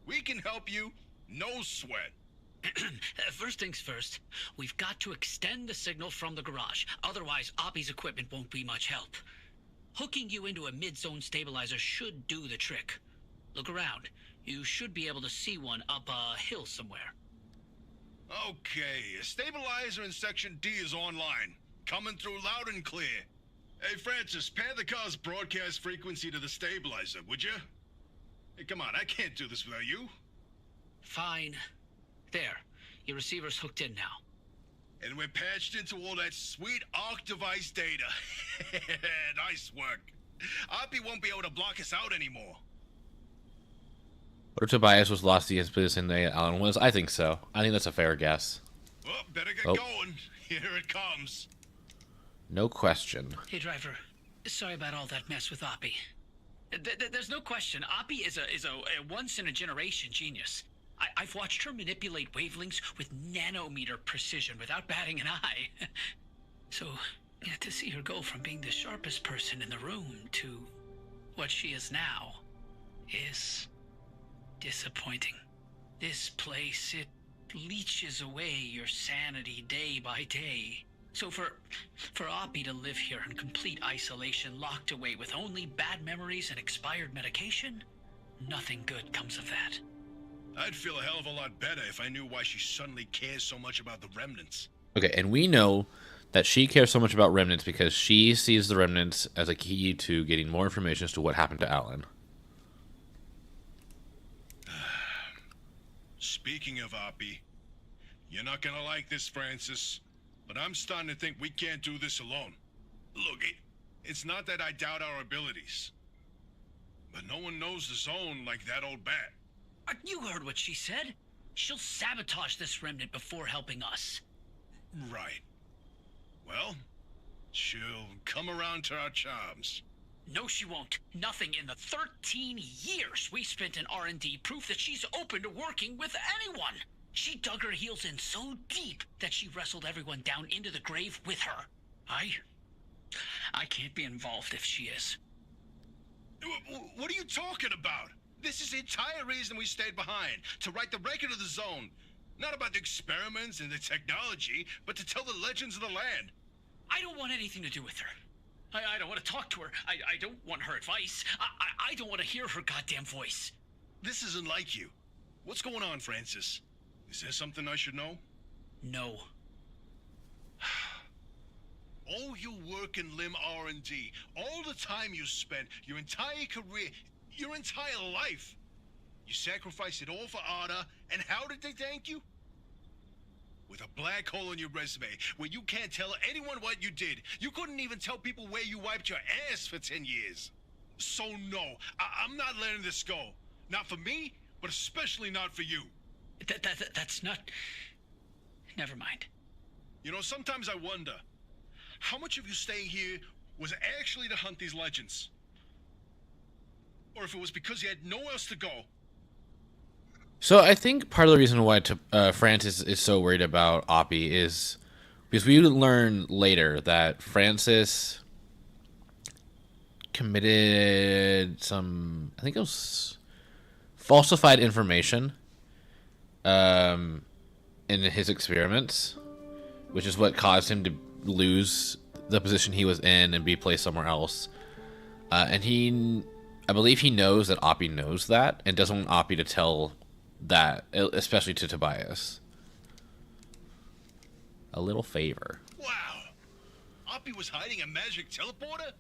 [SPEAKER 6] We can help you, no sweat.
[SPEAKER 3] First things first, we've got to extend the signal from the garage. Otherwise, Oppie's equipment won't be much help. Hooking you into a mid-zone stabilizer should do the trick. Look around. You should be able to see one up a hill somewhere.
[SPEAKER 6] Okay, a stabilizer in Section D is online. Coming through loud and clear. Hey, Francis, pan the car's broadcast frequency to the stabilizer, would you? Hey, come on, I can't do this without you.
[SPEAKER 3] Fine. There. Your receiver's hooked in now.
[SPEAKER 6] And we're patched into all that sweet ARC device data. Nice work. Oppie won't be able to block us out anymore.
[SPEAKER 1] Or Tobias was lost against the same day Alan was? I think so. I think that's a fair guess.
[SPEAKER 6] Well, better get going. Here it comes.
[SPEAKER 1] No question.
[SPEAKER 3] Hey, driver. Sorry about all that mess with Oppie. There's no question. Oppie is a once-in-a-generation genius. I've watched her manipulate wavelengths with nanometer precision without batting an eye. So, yeah, to see her go from being the sharpest person in the room to what she is now is disappointing. This place, it leeches away your sanity day by day. So for Oppie to live here in complete isolation, locked away with only bad memories and expired medication, nothing good comes of that.
[SPEAKER 6] I'd feel a hell of a lot better if I knew why she suddenly cares so much about the remnants.
[SPEAKER 1] Okay, and we know that she cares so much about remnants because she sees the remnants as a key to getting more information as to what happened to Alan.
[SPEAKER 6] Speaking of Oppie, you're not gonna like this, Francis, but I'm starting to think we can't do this alone. Look, it's not that I doubt our abilities, but no one knows the zone like that old bat.
[SPEAKER 3] You heard what she said. She'll sabotage this remnant before helping us.
[SPEAKER 6] Right. Well, she'll come around to our charms.
[SPEAKER 3] No, she won't. Nothing in the 13 years we spent in R&D proof that she's open to working with anyone. She dug her heels in so deep that she wrestled everyone down into the grave with her. I can't be involved if she is.
[SPEAKER 6] What are you talking about? This is the entire reason we stayed behind, to write the record of the zone. Not about the experiments and the technology, but to tell the legends of the land.
[SPEAKER 3] I don't want anything to do with her. I don't want to talk to her. I don't want her advice. I don't want to hear her goddamn voice.
[SPEAKER 6] This isn't like you. What's going on, Francis? Is there something I should know?
[SPEAKER 3] No.
[SPEAKER 6] All your work in limb R&D, all the time you spent, your entire career, your entire life. You sacrificed it all for Ada, and how did they thank you? With a black hole in your resume, where you can't tell anyone what you did. You couldn't even tell people where you wiped your ass for 10 years. So no, I'm not letting this go. Not for me, but especially not for you.
[SPEAKER 3] That's not... Never mind.
[SPEAKER 6] You know, sometimes I wonder, how much of you staying here was actually to hunt these legends? Or if it was because you had nowhere else to go.
[SPEAKER 1] So I think part of the reason why Francis is so worried about Oppie is because we learn later that Francis committed some, I think it was falsified information in his experiments, which is what caused him to lose the position he was in and be placed somewhere else. And I believe he knows that Oppie knows that and doesn't want Oppie to tell that, especially to Tobias. A little favor.
[SPEAKER 6] Wow. Oppie was hiding a magic teleporter?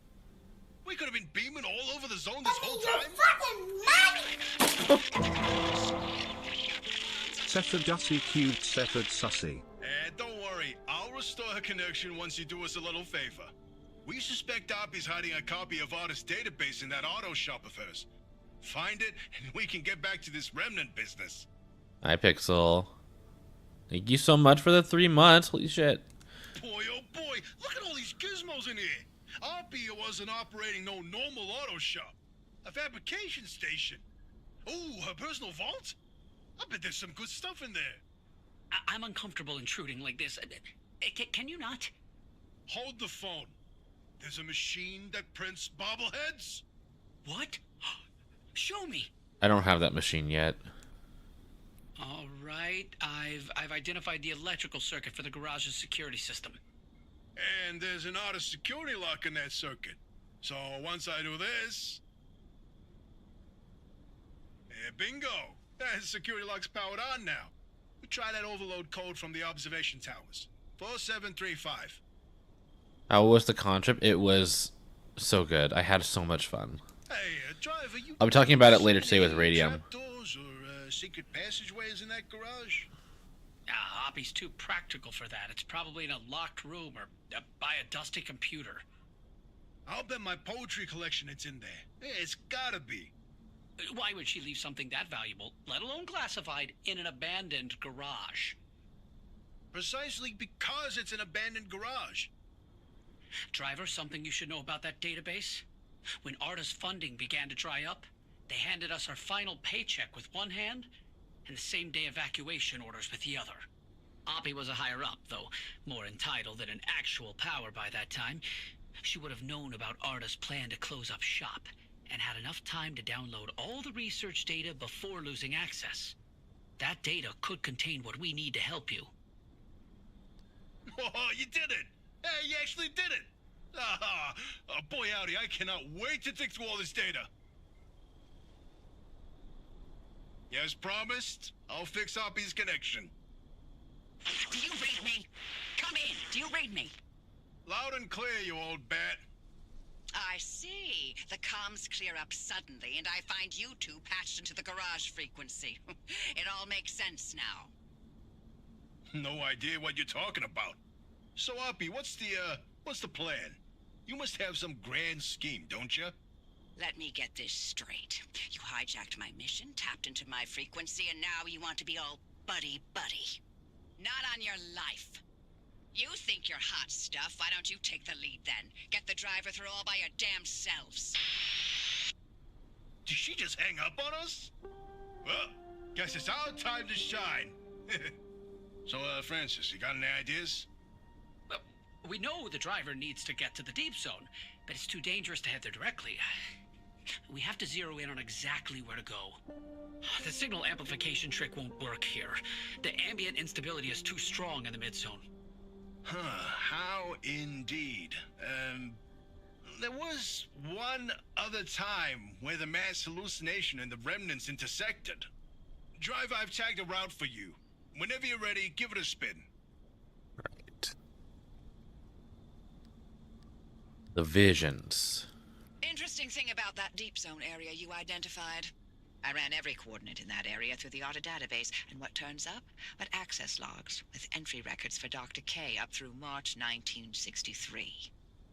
[SPEAKER 6] We could have been beaming all over the zone this whole time?
[SPEAKER 7] Sefford Dussy cubed Sefford Sussy.
[SPEAKER 6] Don't worry. I'll restore her connection once you do us a little favor. We suspect Oppie's hiding a copy of Artist's database in that auto shop of hers. Find it, and we can get back to this remnant business.
[SPEAKER 1] Hi, Pixel. Thank you so much for the 3 months. Holy shit.
[SPEAKER 6] Boy, oh boy, look at all these gizmos in here. Oppie wasn't operating no normal auto shop. A fabrication station. Oh, her personal vault? I bet there's some good stuff in there.
[SPEAKER 3] I'm uncomfortable intruding like this. Can you not?
[SPEAKER 6] Hold the phone. There's a machine that prints bobbleheads.
[SPEAKER 3] What? Show me.
[SPEAKER 1] I don't have that machine yet.
[SPEAKER 3] All right, I've identified the electrical circuit for the garage's security system.
[SPEAKER 6] And there's an auto security lock in that circuit. So once I do this... bingo! That security lock's powered on now. We try that overload code from the observation towers. 4735.
[SPEAKER 1] How was the con trip? It was so good. I had so much fun.
[SPEAKER 6] Hey, driver, you...
[SPEAKER 1] I'll be talking about it later today with Radium.
[SPEAKER 6] Trapdoors or secret passageways in that garage?
[SPEAKER 3] Oppie's too practical for that. It's probably in a locked room or by a dusty computer.
[SPEAKER 6] I'll bet my poetry collection it's in there. It's gotta be.
[SPEAKER 3] Why would she leave something that valuable, let alone classified, in an abandoned garage?
[SPEAKER 6] Precisely because it's an abandoned garage.
[SPEAKER 3] Driver, something you should know about that database? When Artist's funding began to dry up, they handed us our final paycheck with one hand and the same day evacuation orders with the other. Oppie was a higher up, though more entitled than in actual power by that time. She would have known about Artist's plan to close up shop and had enough time to download all the research data before losing access. That data could contain what we need to help you.
[SPEAKER 6] Oh, you did it! Hey, you actually did it! Oh, boy howdy, I cannot wait to dig through all this data. As promised, I'll fix Oppie's connection.
[SPEAKER 4] Do you read me? Come in. Do you read me?
[SPEAKER 6] Loud and clear, you old bat.
[SPEAKER 4] I see. The comms clear up suddenly, and I find you two patched into the garage frequency. It all makes sense now.
[SPEAKER 6] No idea what you're talking about. So, Oppie, what's the plan? You must have some grand scheme, don't you?
[SPEAKER 4] Let me get this straight. You hijacked my mission, tapped into my frequency, and now you want to be all buddy-buddy. Not on your life. You think you're hot stuff. Why don't you take the lead then? Get the driver through all by your damn selves.
[SPEAKER 6] Did she just hang up on us? Well, guess it's our time to shine. So, Francis, you got any ideas?
[SPEAKER 3] Well, we know the driver needs to get to the deep zone, but it's too dangerous to head there directly. We have to zero in on exactly where to go. The signal amplification trick won't work here. The ambient instability is too strong in the mid-zone.
[SPEAKER 6] Huh, how indeed. There was one other time where the mass hallucination and the remnants intersected. Driver, I've tagged a route for you. Whenever you're ready, give it a spin.
[SPEAKER 1] Right. The visions.
[SPEAKER 4] Interesting thing about that deep zone area you identified. I ran every coordinate in that area through the auto database, and what turns up? But access logs with entry records for Dr. K up through March 1963.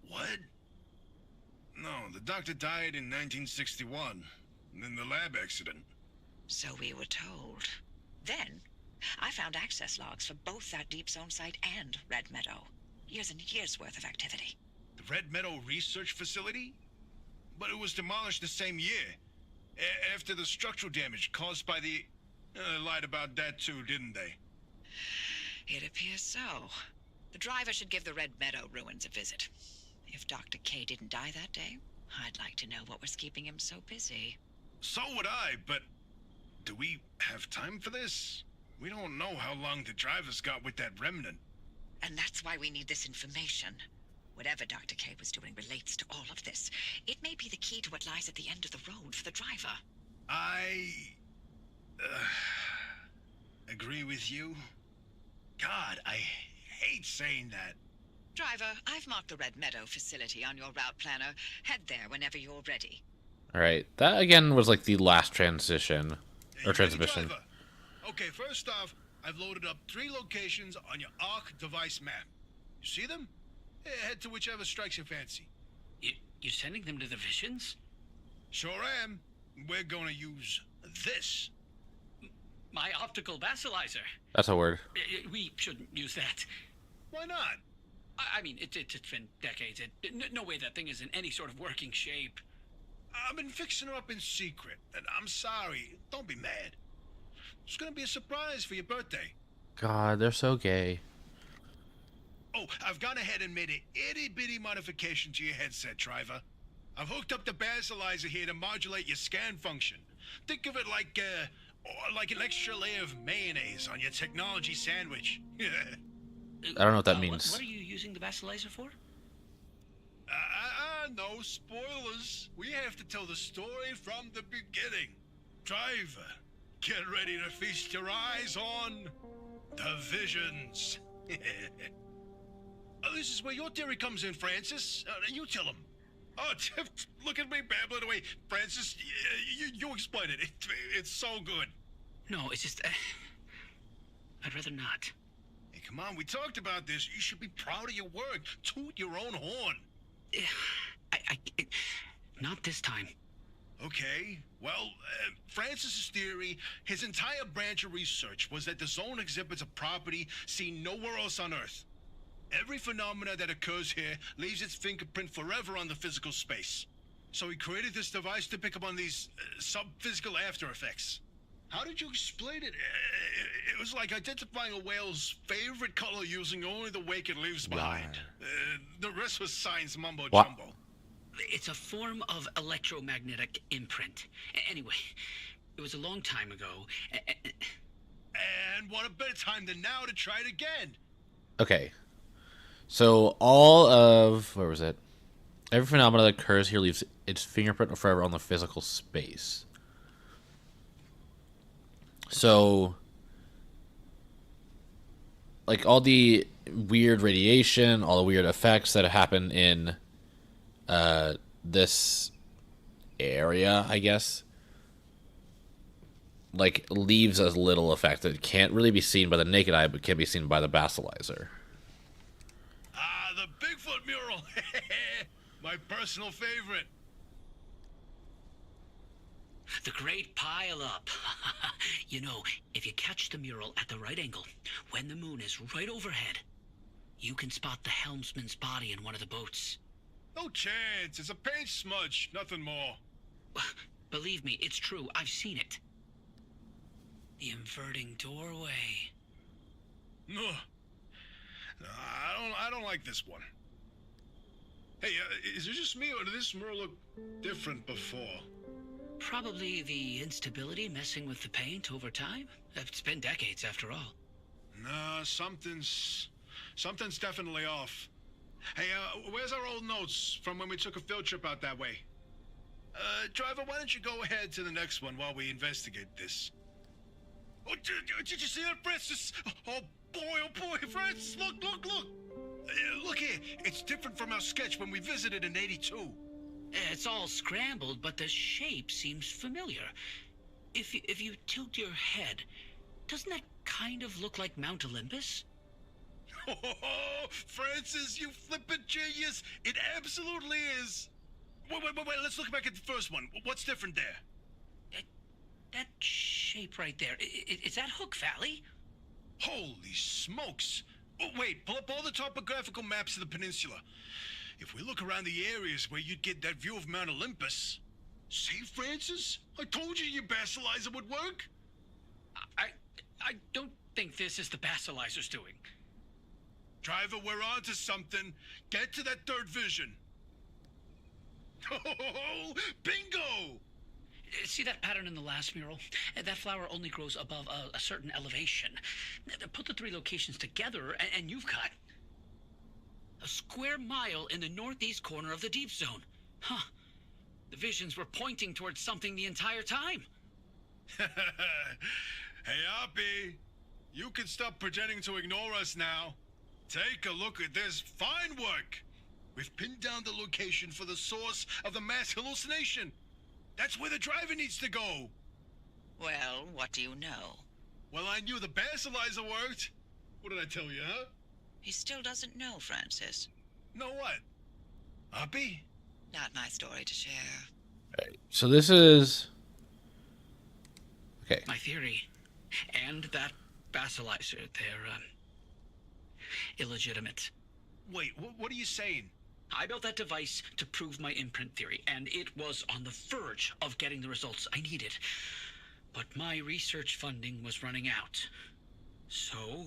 [SPEAKER 6] What? No, the doctor died in 1961, in the lab accident.
[SPEAKER 4] So we were told. Then, I found access logs for both that deep zone site and Red Meadow. Years and years worth of activity.
[SPEAKER 6] The Red Meadow Research Facility? But it was demolished the same year. After the structural damage caused by the... lied about that too, didn't they?
[SPEAKER 4] It appears so. The driver should give the Red Meadow ruins a visit. If Dr. K didn't die that day, I'd like to know what was keeping him so busy.
[SPEAKER 6] So would I, but... Do we have time for this? We don't know how long the driver's got with that remnant.
[SPEAKER 4] And that's why we need this information. Whatever Dr. K was doing relates to all of this. It may be the key to what lies at the end of the road for the driver.
[SPEAKER 6] I... agree with you. God, I hate saying that.
[SPEAKER 4] Driver, I've marked the Red Meadow facility on your route planner. Head there whenever you're ready.
[SPEAKER 1] All right, that again was like the last transition
[SPEAKER 6] Hey,
[SPEAKER 1] or
[SPEAKER 6] you ready,
[SPEAKER 1] transmission.
[SPEAKER 6] driver? Okay, first off, I've loaded up 3 locations on your ARC device map. You see them? Head to whichever strikes your fancy.
[SPEAKER 3] You're sending them to the visions?
[SPEAKER 6] Sure am. We're gonna use this.
[SPEAKER 3] My optical basilizer.
[SPEAKER 1] That's a word.
[SPEAKER 3] We shouldn't use that.
[SPEAKER 6] Why not?
[SPEAKER 3] I mean, it's been decades. No way that thing is in any sort of working shape.
[SPEAKER 6] I've been fixing her up in secret, and I'm sorry. Don't be mad. It's gonna be a surprise for your birthday.
[SPEAKER 1] God, they're so gay.
[SPEAKER 6] Oh, I've gone ahead and made an itty-bitty modification to your headset, driver. I've hooked up the basilizer here to modulate your scan function. Think of it like an extra layer of mayonnaise on your technology sandwich.
[SPEAKER 1] I don't know what that means.
[SPEAKER 3] What are you using the basilizer for?
[SPEAKER 6] No spoilers. We have to tell the story from the beginning. Driver, get ready to feast your eyes on the visions. This is where your theory comes in, Francis. You tell him. Oh, look at me babbling away. Francis, you explain it. It's so good.
[SPEAKER 3] No, it's just... I'd rather not.
[SPEAKER 6] Hey, come on, we talked about this. You should be proud of your work. Toot your own horn.
[SPEAKER 3] Not this time.
[SPEAKER 6] Okay, well, Francis's theory, his entire branch of research was that the zone exhibits a property seen nowhere else on Earth. Every phenomena that occurs here leaves its fingerprint forever on the physical space. So he created this device to pick up on these sub-physical after effects. How did you explain it? It was like identifying a whale's favorite color using only the wake it leaves behind. The rest was science mumbo-jumbo.
[SPEAKER 3] It's a form of electromagnetic imprint. Anyway, it was a long time ago.
[SPEAKER 6] And what a better time than now to try it again.
[SPEAKER 1] Okay. So all of... where was it? Every phenomena that occurs here leaves its fingerprint forever on the physical space. So... like, all the weird radiation, all the weird effects that happen in this area, I guess, like, leaves a little effect that can't really be seen by the naked eye, but can be seen by the basilizer.
[SPEAKER 6] Ah, the Bigfoot mural. My personal favorite.
[SPEAKER 3] The great pile up. You know, if you catch the mural at the right angle, when the moon is right overhead, you can spot the helmsman's body in one of the boats.
[SPEAKER 6] No chance. It's a paint smudge. Nothing more.
[SPEAKER 3] Believe me, it's true. I've seen it. The inverting doorway.
[SPEAKER 6] Ugh. I don't like this one. Hey, is it just me, or did this mural look different before?
[SPEAKER 3] Probably the instability messing with the paint over time. It's been decades after all.
[SPEAKER 6] Nah, something's definitely off. Hey, where's our old notes from when we took a field trip out that way? Driver, why don't you go ahead to the next one while we investigate this? Oh, did you see that, Francis? Oh boy, Francis, look! Look here, it's different from our sketch when we visited in '82.
[SPEAKER 3] It's all scrambled, but the shape seems familiar. If you tilt your head, doesn't that kind of look like Mount Olympus?
[SPEAKER 6] Oh, Francis, you flippin' genius! It absolutely is. Wait, let's look back at the first one. What's different there?
[SPEAKER 3] That shape right there, is that Hook Valley?
[SPEAKER 6] Holy smokes! Oh, wait, pull up all the topographical maps of the peninsula. If we look around the areas where you'd get that view of Mount Olympus... See, Francis? I told you your basilizer would work.
[SPEAKER 3] I don't think this is the basilizer's doing.
[SPEAKER 6] Driver, we're on to something. Get to that third vision. Oh, bingo!
[SPEAKER 3] See that pattern in the last mural? That flower only grows above a certain elevation. Put the 3 locations together, and you've got a square mile in the northeast corner of the deep zone. Huh. The visions were pointing towards something the entire time.
[SPEAKER 6] Hey, Oppie, you can stop pretending to ignore us now. Take a look at this. Fine work. We've pinned down the location for the source of the mass hallucination. That's where the driver needs to go.
[SPEAKER 4] Well, what do you know?
[SPEAKER 6] Well, I knew the basilizer worked. What did I tell you, huh?
[SPEAKER 4] He still doesn't know, Francis.
[SPEAKER 6] Know what? Oppie?
[SPEAKER 4] Not my story to share.
[SPEAKER 1] Right, so this is... Okay.
[SPEAKER 3] My theory. And that basilizer, they're, illegitimate.
[SPEAKER 6] Wait, what are you saying?
[SPEAKER 3] I built that device to prove my imprint theory, and it was on the verge of getting the results I needed. But my research funding was running out. So,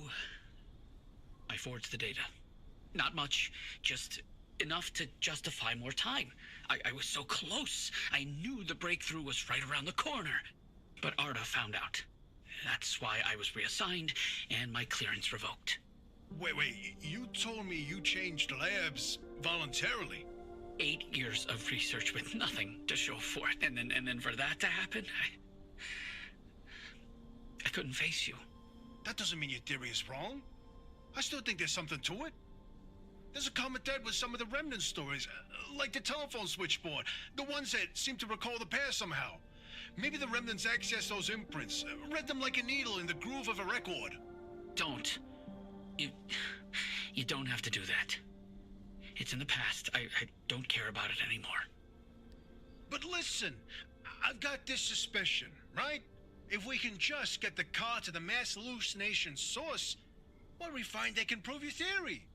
[SPEAKER 3] I forged the data. Not much, just enough to justify more time. I was so close. I knew the breakthrough was right around the corner. But Arda found out. That's why I was reassigned, and my clearance revoked.
[SPEAKER 6] Wait, you told me you changed labs voluntarily.
[SPEAKER 3] 8 years of research with nothing to show for it, and then for that to happen, I couldn't face you.
[SPEAKER 6] That doesn't mean your theory is wrong. I still think there's something to it. There's a common thread with some of the remnant stories, like the telephone switchboard, the ones that seem to recall the past somehow. Maybe the remnants accessed those imprints, read them like a needle in the groove of a record.
[SPEAKER 3] Don't. You don't have to do that. It's in the past. I don't care about it anymore.
[SPEAKER 6] But listen, I've got this suspicion, right? If we can just get the car to the mass hallucination source, what we find they can prove your theory.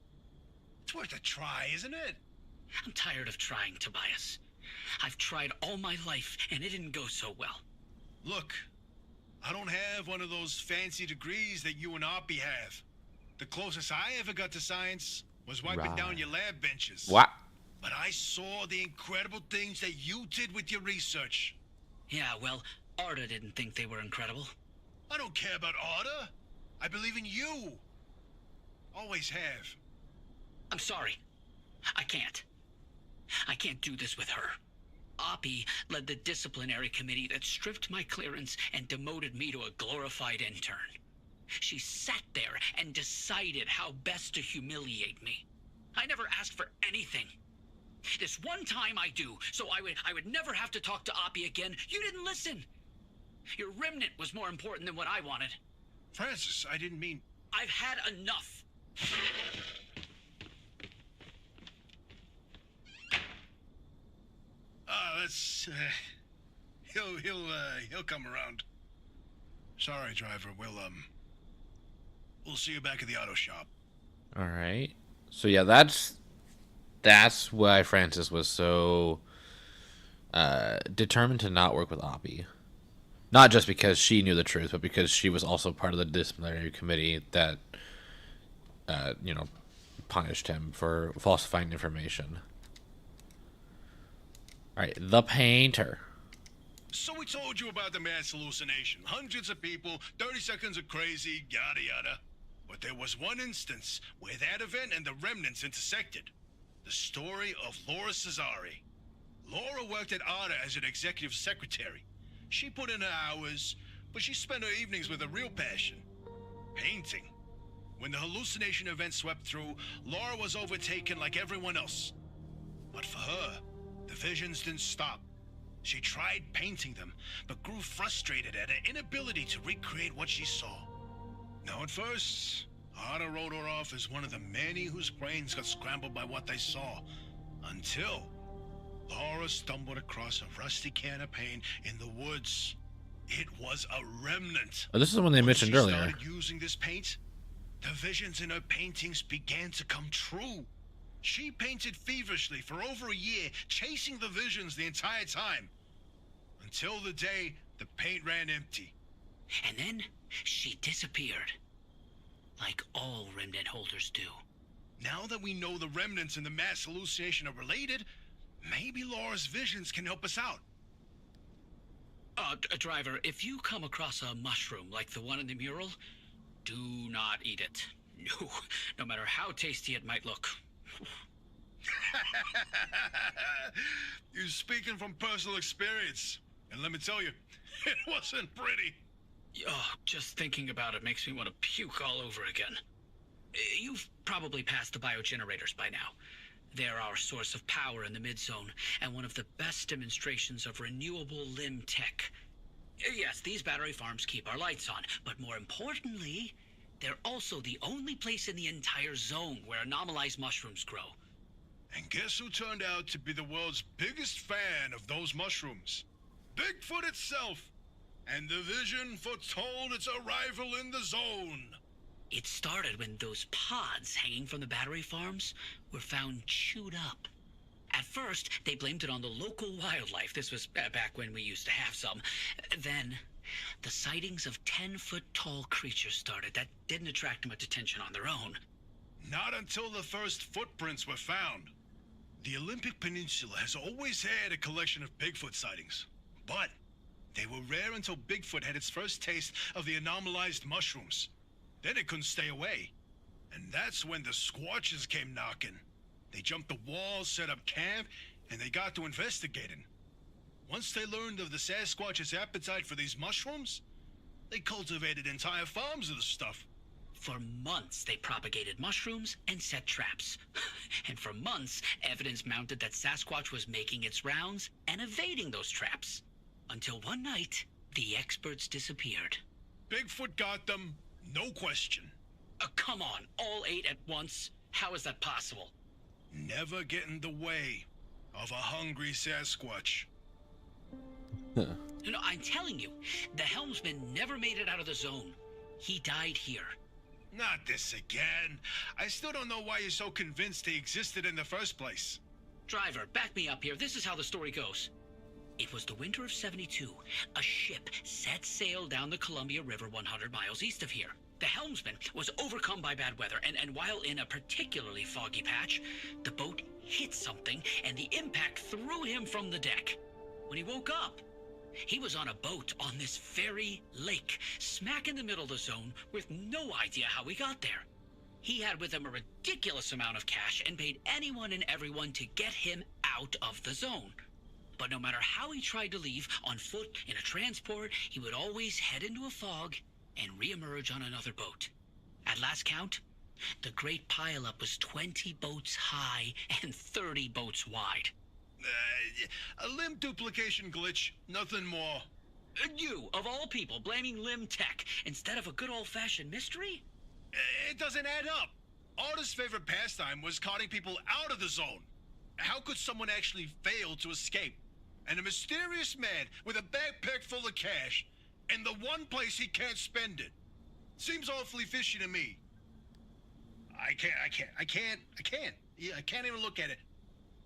[SPEAKER 6] It's worth a try, isn't it?
[SPEAKER 3] I'm tired of trying, Tobias. I've tried all my life, and it didn't go so well.
[SPEAKER 6] Look, I don't have one of those fancy degrees that you and Oppie have. The closest I ever got to science was wiping down your lab benches.
[SPEAKER 1] What?
[SPEAKER 6] But I saw the incredible things that you did with your research.
[SPEAKER 3] Yeah, well, Arda didn't think they were incredible.
[SPEAKER 6] I don't care about Arda. I believe in you. Always have.
[SPEAKER 3] I'm sorry. I can't. I can't do this with her. Oppie led the disciplinary committee that stripped my clearance and demoted me to a glorified intern. She sat there and decided how best to humiliate me. I never asked for anything. This one time I do, so I would never have to talk to Oppie again. You didn't listen. Your remnant was more important than what I wanted.
[SPEAKER 6] Francis, I didn't mean...
[SPEAKER 3] I've had enough.
[SPEAKER 6] That's... He'll come around. Sorry, driver. We'll see you back at the auto shop.
[SPEAKER 1] All right. So yeah, that's why Francis was so determined to not work with Oppie. Not just because she knew the truth, but because she was also part of the disciplinary committee that, punished him for falsifying information. All right, the painter.
[SPEAKER 6] So we told you about the mass hallucination. Hundreds of people, 30 seconds of crazy, yada yada. But there was one instance where that event and the remnants intersected. The story of Laura Cesari. Laura worked at Arda as an executive secretary. She put in her hours, but she spent her evenings with a real passion. Painting. When the hallucination event swept through, Laura was overtaken like everyone else. But for her, the visions didn't stop. She tried painting them, but grew frustrated at her inability to recreate what she saw. Now at first, Arda wrote her off as one of the many whose brains got scrambled by what they saw. Until Laura stumbled across a rusty can of paint in the woods. It was a remnant.
[SPEAKER 1] Oh, this is the one they mentioned earlier.
[SPEAKER 6] When she started using this paint, the visions in her paintings began to come true. She painted feverishly for over a year, chasing the visions the entire time. Until the day the paint ran empty.
[SPEAKER 3] And then she disappeared. Like all remnant holders do.
[SPEAKER 6] Now that we know the remnants and the mass hallucination are related, maybe Laura's visions can help us out.
[SPEAKER 3] Driver, if you come across a mushroom like the one in the mural, do not eat it. No, no matter how tasty it might look.
[SPEAKER 6] You're speaking from personal experience. And let me tell you, it wasn't pretty.
[SPEAKER 3] Oh, just thinking about it makes me want to puke all over again. You've probably passed the biogenerators by now. They're our source of power in the mid-zone, and one of the best demonstrations of renewable limb tech. Yes, these battery farms keep our lights on, but more importantly, they're also the only place in the entire zone where anomalized mushrooms grow.
[SPEAKER 6] And guess who turned out to be the world's biggest fan of those mushrooms? Bigfoot itself! And the vision foretold its arrival in the zone.
[SPEAKER 3] It started when those pods hanging from the battery farms were found chewed up. At first, they blamed it on the local wildlife. This was back when we used to have some. Then, the sightings of 10-foot-tall creatures started that didn't attract much attention on their own.
[SPEAKER 6] Not until the first footprints were found. The Olympic Peninsula has always had a collection of Bigfoot sightings. But they were rare until Bigfoot had its first taste of the anomalized mushrooms. Then it couldn't stay away. And that's when the Squatches came knocking. They jumped the walls, set up camp, and they got to investigating. Once they learned of the Sasquatch's appetite for these mushrooms, they cultivated entire farms of the stuff.
[SPEAKER 3] For months, they propagated mushrooms and set traps. And for months, evidence mounted that Sasquatch was making its rounds and evading those traps. Until one night, the experts disappeared.
[SPEAKER 6] Bigfoot got them, no question.
[SPEAKER 3] Come on, all 8 at once? How is that possible?
[SPEAKER 6] Never get in the way of a hungry Sasquatch.
[SPEAKER 3] No, I'm telling you, the helmsman never made it out of the zone. He died here.
[SPEAKER 6] Not this again. I still don't know why you're so convinced he existed in the first place.
[SPEAKER 3] Driver, back me up here. This is how the story goes. It was the winter of '72. A ship set sail down the Columbia River 100 miles east of here. The helmsman was overcome by bad weather, and while in a particularly foggy patch, the boat hit something, and the impact threw him from the deck. When he woke up, he was on a boat on this very lake, smack in the middle of the zone, with no idea how he got there. He had with him a ridiculous amount of cash and paid anyone and everyone to get him out of the zone. But no matter how he tried to leave, on foot, in a transport, he would always head into a fog and reemerge on another boat. At last count, the great pileup was 20 boats high and 30 boats wide.
[SPEAKER 6] A limb duplication glitch, nothing more.
[SPEAKER 3] You, of all people, blaming limb tech instead of a good old-fashioned mystery?
[SPEAKER 6] It doesn't add up. Artist's favorite pastime was carting people out of the zone. How could someone actually fail to escape? And a mysterious man with a backpack full of cash in the one place he can't spend it. Seems awfully fishy to me. I can't even look at it.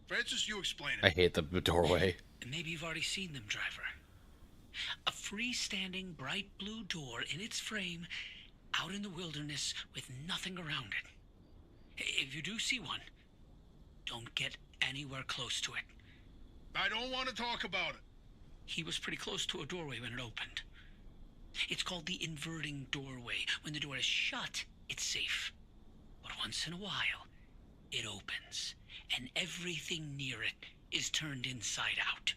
[SPEAKER 6] Francis, you explain it.
[SPEAKER 1] I hate the doorway.
[SPEAKER 3] Maybe you've already seen them, driver. A freestanding bright blue door in its frame out in the wilderness with nothing around it. If you do see one, don't get anywhere close to it.
[SPEAKER 6] I don't want to talk about it.
[SPEAKER 3] He was pretty close to a doorway when it opened. It's called the inverting doorway. When the door is shut, it's safe. But once in a while, it opens, and everything near it is turned inside out.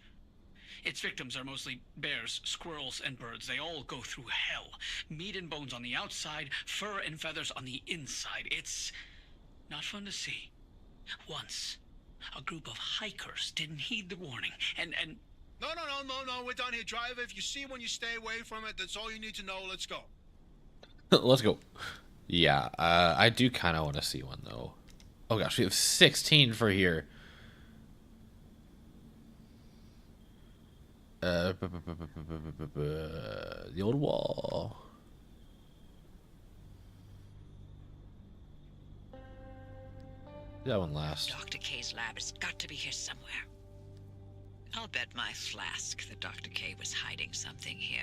[SPEAKER 3] Its victims are mostly bears, squirrels, and birds. They all go through hell. Meat and bones on the outside, fur and feathers on the inside. It's not fun to see. Once, a group of hikers didn't heed the warning, and
[SPEAKER 6] No, we're done here, driver. If you see one, you stay away from it. That's all you need to know. Let's go.
[SPEAKER 1] Let's go. Yeah, I do kind of want to see one, though. Oh, gosh, we have 16 for here. The old wall. That one last.
[SPEAKER 4] Dr. K's lab has got to be here somewhere. I'll bet my flask that Dr. K was hiding something here,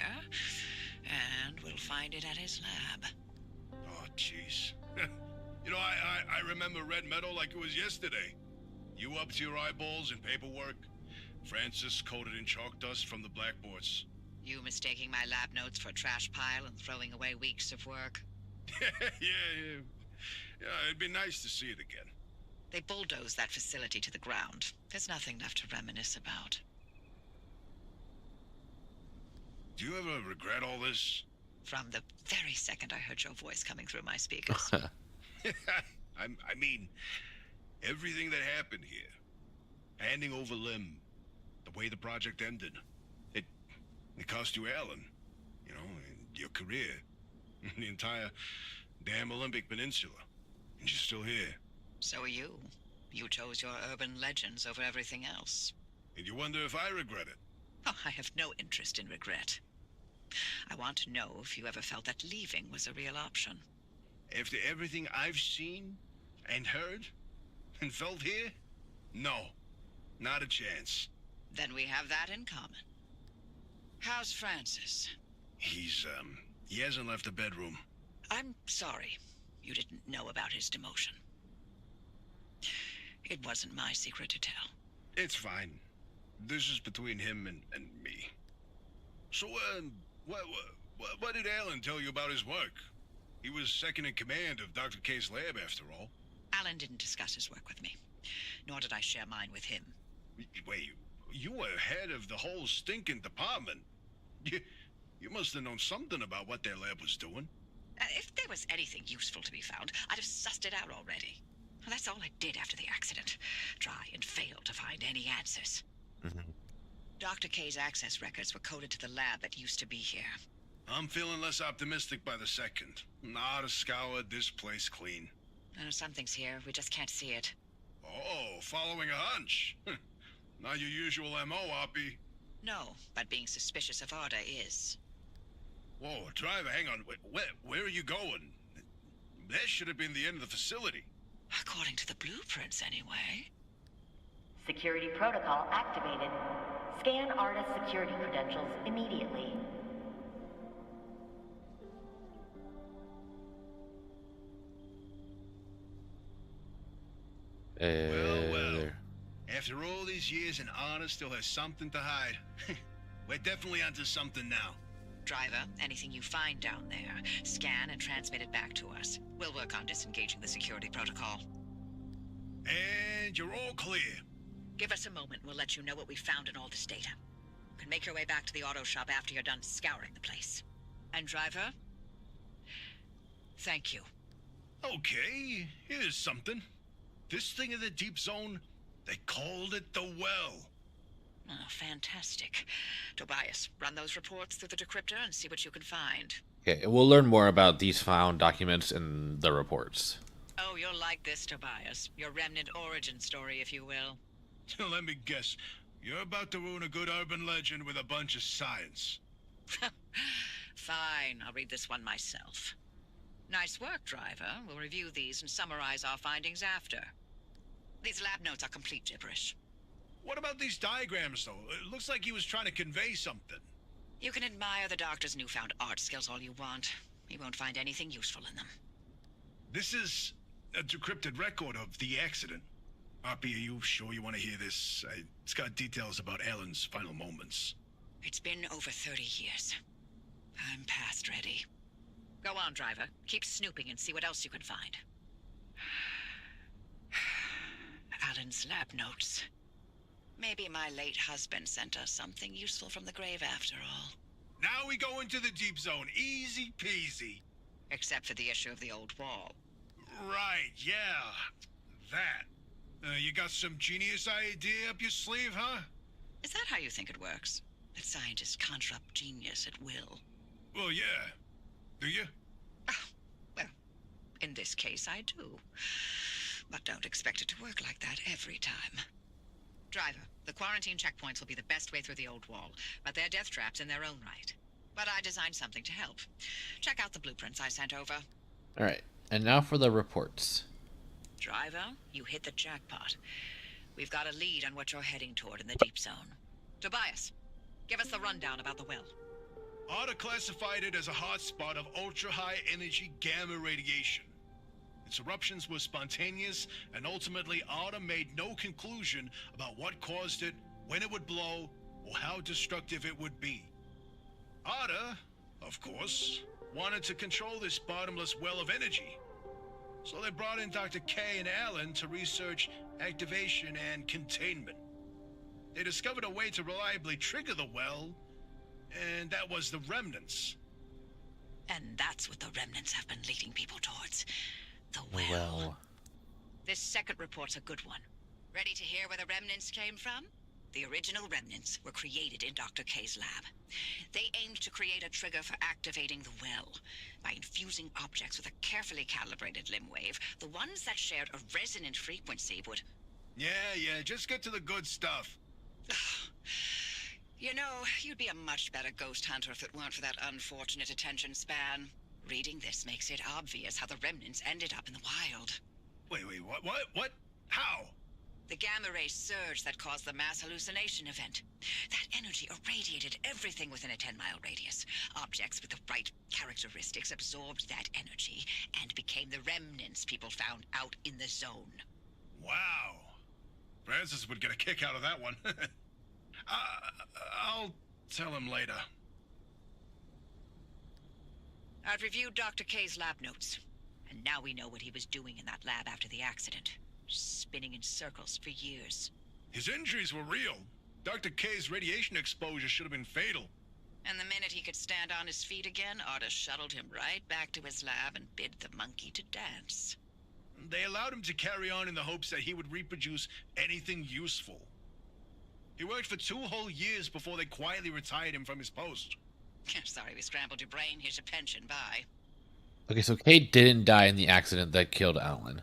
[SPEAKER 4] and we'll find it at his lab.
[SPEAKER 6] Oh, jeez. You know, I remember Red Meadow like it was yesterday. You up to your eyeballs in paperwork. Francis coated in chalk dust from the blackboards.
[SPEAKER 4] You mistaking my lab notes for a trash pile and throwing away weeks of work?
[SPEAKER 6] Yeah, it'd be nice to see it again.
[SPEAKER 4] They bulldozed that facility to the ground. There's nothing left to reminisce about.
[SPEAKER 6] Do you ever regret all this?
[SPEAKER 4] From the very second I heard your voice coming through my speakers.
[SPEAKER 6] I mean, everything that happened here. Handing over Lim. The way the project ended. It cost you Alan. You know, your career. The entire damn Olympic Peninsula. And you're still here.
[SPEAKER 4] So are you. You chose your urban legends over everything else.
[SPEAKER 6] And you wonder if I regret it.
[SPEAKER 4] Oh, I have no interest in regret. I want to know if you ever felt that leaving was a real option.
[SPEAKER 6] After everything I've seen and heard and felt here? No. Not a chance.
[SPEAKER 4] Then we have that in common. How's Francis?
[SPEAKER 6] He hasn't left the bedroom.
[SPEAKER 4] I'm sorry you didn't know about his demotion. It wasn't my secret to tell.
[SPEAKER 6] It's fine. This is between him and me. So, what did Alan tell you about his work? He was second in command of Dr. K's lab, after all.
[SPEAKER 4] Alan didn't discuss his work with me, nor did I share mine with him.
[SPEAKER 6] Wait, you were head of the whole stinking department. You must have known something about what their lab was doing.
[SPEAKER 4] If there was anything useful to be found, I'd have sussed it out already. Well, that's all I did after the accident. Try and fail to find any answers. Dr. K's access records were coded to the lab that used to be here.
[SPEAKER 6] I'm feeling less optimistic by the second. Ought to scour this place clean.
[SPEAKER 4] Something's here. We just can't see it.
[SPEAKER 6] Oh, following a hunch. Not your usual MO, Oppie.
[SPEAKER 4] No, but being suspicious of Arda is.
[SPEAKER 6] Whoa, driver, hang on. Where are you going? That should have been the end of the facility.
[SPEAKER 4] According to the blueprints, anyway.
[SPEAKER 5] Security protocol activated. Scan Arda's security credentials immediately.
[SPEAKER 6] Well. After all these years, and Arda still has something to hide. We're definitely onto something now.
[SPEAKER 4] Driver, anything you find down there, scan and transmit it back to us. We'll work on disengaging the security protocol.
[SPEAKER 6] And you're all clear.
[SPEAKER 4] Give us a moment and we'll let you know what we found in all this data. You can make your way back to the auto shop after you're done scouring the place. And driver, thank you.
[SPEAKER 6] Okay, here's something. This thing in the deep zone, they called it the Well.
[SPEAKER 4] Oh, fantastic. Tobias, run those reports through the decryptor and see what you can find.
[SPEAKER 1] Okay, we'll learn more about these found documents in the reports.
[SPEAKER 4] Oh, you'll like this, Tobias. Your remnant origin story, if you will.
[SPEAKER 6] Let me guess. You're about to ruin a good urban legend with a bunch of science.
[SPEAKER 4] Fine, I'll read this one myself. Nice work, driver. We'll review these and summarize our findings after. These lab notes are complete gibberish.
[SPEAKER 6] What about these diagrams, though? It looks like he was trying to convey something.
[SPEAKER 4] You can admire the doctor's newfound art skills all you want. You won't find anything useful in them.
[SPEAKER 6] This is a decrypted record of the accident. Oppie, are you sure you want to hear this? It's got details about Alan's final moments.
[SPEAKER 4] It's been over 30 years. I'm past ready. Go on, driver. Keep snooping and see what else you can find. Alan's lab notes. Maybe my late husband sent us something useful from the grave after all.
[SPEAKER 6] Now we go into the deep zone. Easy peasy.
[SPEAKER 4] Except for the issue of the old wall.
[SPEAKER 6] Right, yeah. That. You got some genius idea up your sleeve, huh?
[SPEAKER 4] Is that how you think it works? That scientists conjure up genius at will?
[SPEAKER 6] Well, yeah. Do you?
[SPEAKER 4] Well, in this case I do. But don't expect it to work like that every time. Driver, the quarantine checkpoints will be the best way through the old wall, but they're death traps in their own right. But I designed something to help. Check out the blueprints I sent over.
[SPEAKER 1] All right, and now for the reports.
[SPEAKER 4] Driver, you hit the jackpot. We've got a lead on what you're heading toward in the deep zone. Tobias, give us the rundown about the well.
[SPEAKER 6] Arda classified it as a hotspot of ultra-high energy gamma radiation. Its eruptions were spontaneous, and ultimately Arda made no conclusion about what caused it, when it would blow, or how destructive it would be. Ada, of course, wanted to control this bottomless well of energy. So they brought in Dr. K and Alan to research activation and containment. They discovered a way to reliably trigger the well, and that was the remnants.
[SPEAKER 4] And that's what the remnants have been leading people towards. The well.
[SPEAKER 1] Well,
[SPEAKER 4] This second report's a good one. Ready to hear where the remnants came from? The original remnants were created in Dr. K's lab. They aimed to create a trigger for activating the well by infusing objects with a carefully calibrated limb wave. The ones that shared a resonant frequency would...
[SPEAKER 6] Yeah, just get to the good stuff.
[SPEAKER 4] You know, you'd be a much better ghost hunter if it weren't for that unfortunate attention span. Reading this makes it obvious how the remnants ended up in the wild.
[SPEAKER 6] Wait, what? How?
[SPEAKER 4] The gamma ray surge that caused the mass hallucination event. That energy irradiated everything within a 10-mile radius. Objects with the right characteristics absorbed that energy and became the remnants people found out in the zone.
[SPEAKER 6] Wow. Francis would get a kick out of that one. I'll tell him later.
[SPEAKER 4] I've reviewed Dr. K's lab notes, and now we know what he was doing in that lab after the accident. Spinning in circles for years.
[SPEAKER 6] His injuries were real. Dr. K's radiation exposure should have been fatal.
[SPEAKER 4] And the minute he could stand on his feet again, Arda shuttled him right back to his lab and bid the monkey to dance.
[SPEAKER 6] They allowed him to carry on in the hopes that he would reproduce anything useful. He worked for 2 whole years before they quietly retired him from his post.
[SPEAKER 4] Sorry we scrambled your brain. Here's your pension. Bye.
[SPEAKER 1] okay, so Kate didn't die in the accident that killed Alan.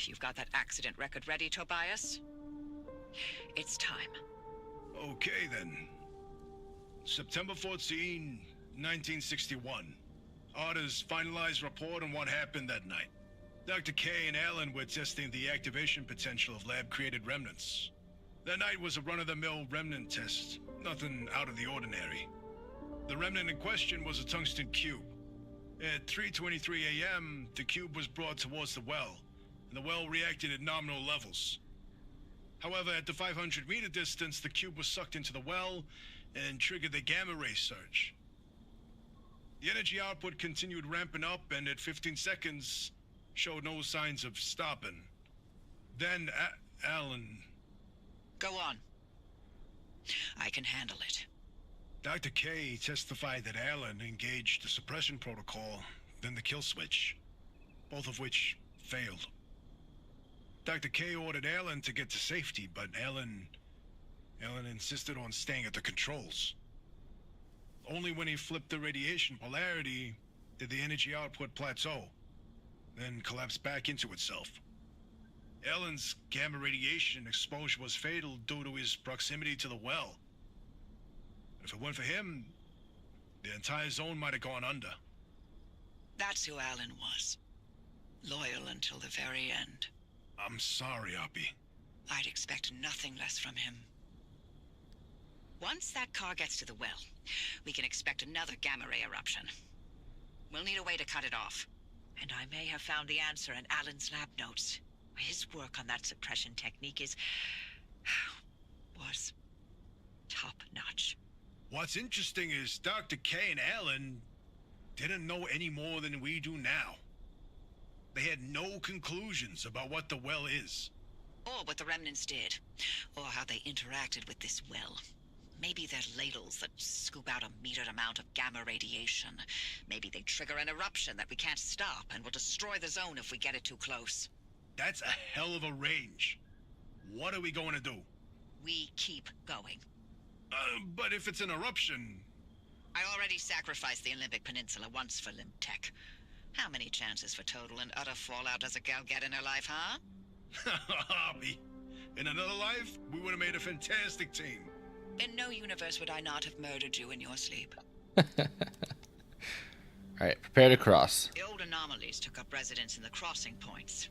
[SPEAKER 4] You've got that accident record ready, Tobias? It's time.
[SPEAKER 6] Okay, then. September 14, 1961. Arda's finalized report on what happened that night. Dr. K and Alan were testing the activation potential of lab-created remnants. That night was a run-of-the-mill remnant test. Nothing out of the ordinary. The remnant in question was a tungsten cube. At 3:23 a.m., the cube was brought towards the well, and the well reacted at nominal levels. However, at the 500-meter distance, the cube was sucked into the well and triggered the gamma ray surge. The energy output continued ramping up, and at 15 seconds, showed no signs of stopping. Then, Alan...
[SPEAKER 4] Go on. I can handle it.
[SPEAKER 6] Dr. K testified that Alan engaged the suppression protocol, then the kill switch, both of which failed. Dr. K ordered Alan to get to safety, but Alan insisted on staying at the controls. Only when he flipped the radiation polarity did the energy output plateau, then collapse back into itself. Alan's gamma radiation exposure was fatal due to his proximity to the well. If it weren't for him, the entire zone might have gone under.
[SPEAKER 4] That's who Alan was. Loyal until the very end.
[SPEAKER 6] I'm sorry, Oppie.
[SPEAKER 4] I'd expect nothing less from him. Once that car gets to the well, we can expect another gamma ray eruption. We'll need a way to cut it off. And I may have found the answer in Alan's lab notes. His work on that suppression technique was top-notch.
[SPEAKER 6] What's interesting is Dr. K and Alan didn't know any more than we do now. They had no conclusions about what the well is.
[SPEAKER 4] Or what the remnants did. Or how they interacted with this well. Maybe they're ladles that scoop out a metered amount of gamma radiation. Maybe they trigger an eruption that we can't stop and will destroy the zone if we get it too close.
[SPEAKER 6] That's a hell of a range. What are we going to do?
[SPEAKER 4] We keep going.
[SPEAKER 6] But if it's an eruption...
[SPEAKER 4] I already sacrificed the Olympic Peninsula once for Limb Tech. How many chances for total and utter fallout does a gal get in her life, huh?
[SPEAKER 6] Hobby. In another life, we would have made a fantastic team.
[SPEAKER 4] In no universe would I not have murdered you in your sleep.
[SPEAKER 1] Alright, prepare to cross.
[SPEAKER 4] The old anomalies took up residence in the crossing points.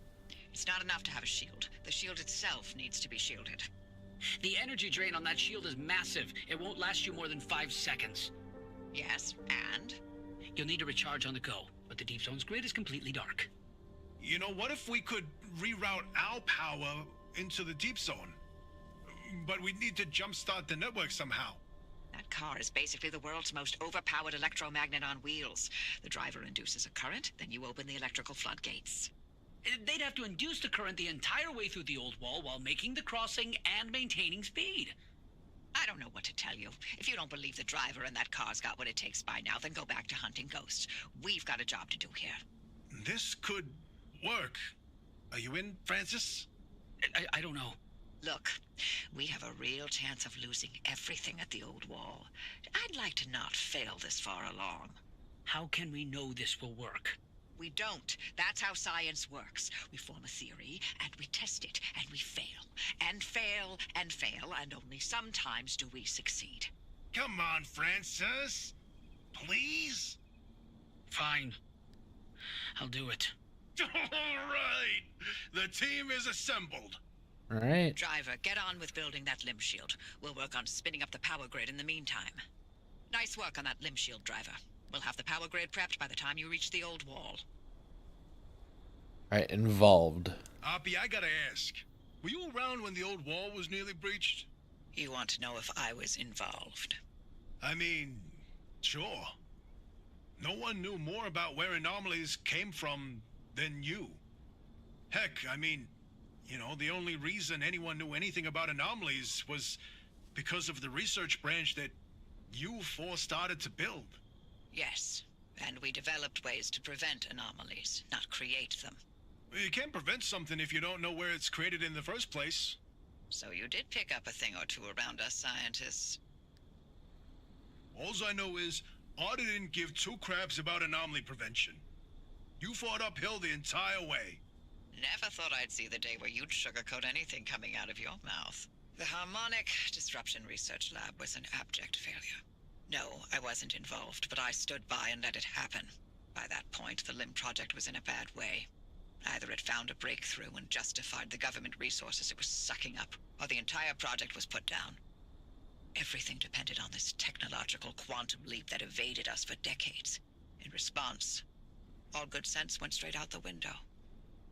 [SPEAKER 4] It's not enough to have a shield. The shield itself needs to be shielded.
[SPEAKER 3] The energy drain on that shield is massive. It won't last you more than 5 seconds.
[SPEAKER 4] Yes, and?
[SPEAKER 3] You'll need to recharge on the go, but the deep zone's grid is completely dark.
[SPEAKER 6] You know, what if we could reroute our power into the deep zone? But we'd need to jumpstart the network somehow.
[SPEAKER 4] That car is basically the world's most overpowered electromagnet on wheels. The driver induces a current, then you open the electrical floodgates.
[SPEAKER 3] They'd have to induce the current the entire way through the old wall while making the crossing and maintaining speed.
[SPEAKER 4] I don't know what to tell you. If you don't believe the driver and that car's got what it takes by now, then go back to hunting ghosts. We've got a job to do here.
[SPEAKER 6] This could work. Are you in, Francis?
[SPEAKER 3] I don't know.
[SPEAKER 4] Look, we have a real chance of losing everything at the old wall. I'd like to not fail this far along.
[SPEAKER 3] How can we know this will work?
[SPEAKER 4] We don't. That's how science works. We form a theory, and we test it, and we fail. And fail, and fail, and only sometimes do we succeed.
[SPEAKER 6] Come on, Francis. Please?
[SPEAKER 3] Fine. I'll do it.
[SPEAKER 6] All right. The team is assembled.
[SPEAKER 1] All right.
[SPEAKER 4] Driver, get on with building that limb shield. We'll work on spinning up the power grid in the meantime. Nice work on that limb shield, driver. We'll have the power grid prepped by the time you reach the old wall.
[SPEAKER 1] All right, involved.
[SPEAKER 6] Oppie, I gotta ask. Were you around when the old wall was nearly breached?
[SPEAKER 4] You want to know if I was involved?
[SPEAKER 6] I mean, sure. No one knew more about where anomalies came from than you. Heck, I mean, you know, the only reason anyone knew anything about anomalies was because of the research branch that you four started to build.
[SPEAKER 4] Yes, and we developed ways to prevent anomalies, not create them.
[SPEAKER 6] You can't prevent something if you don't know where it's created in the first place.
[SPEAKER 4] So you did pick up a thing or two around us scientists.
[SPEAKER 6] Alls I know is, Arda didn't give two craps about anomaly prevention. You fought uphill the entire way.
[SPEAKER 4] Never thought I'd see the day where you'd sugarcoat anything coming out of your mouth. The Harmonic Disruption Research Lab was an abject failure. No, I wasn't involved, but I stood by and let it happen. By that point, the LIM project was in a bad way. Either it found a breakthrough and justified the government resources it was sucking up, or the entire project was put down. Everything depended on this technological quantum leap that evaded us for decades. In response, all good sense went straight out the window.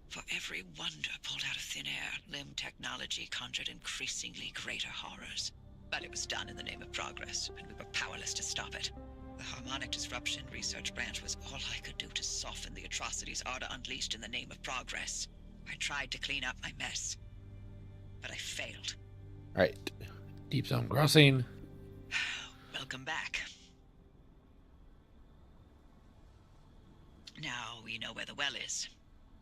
[SPEAKER 4] For every wonder pulled out of thin air, LIM technology conjured increasingly greater horrors. But it was done in the name of progress, and we were powerless to stop it. The Harmonic Disruption Research Branch was all I could do to soften the atrocities Arda unleashed in the name of progress. I tried to clean up my mess, but I failed.
[SPEAKER 1] All right. Deep zone crossing.
[SPEAKER 4] Welcome back. Now we know where the well is,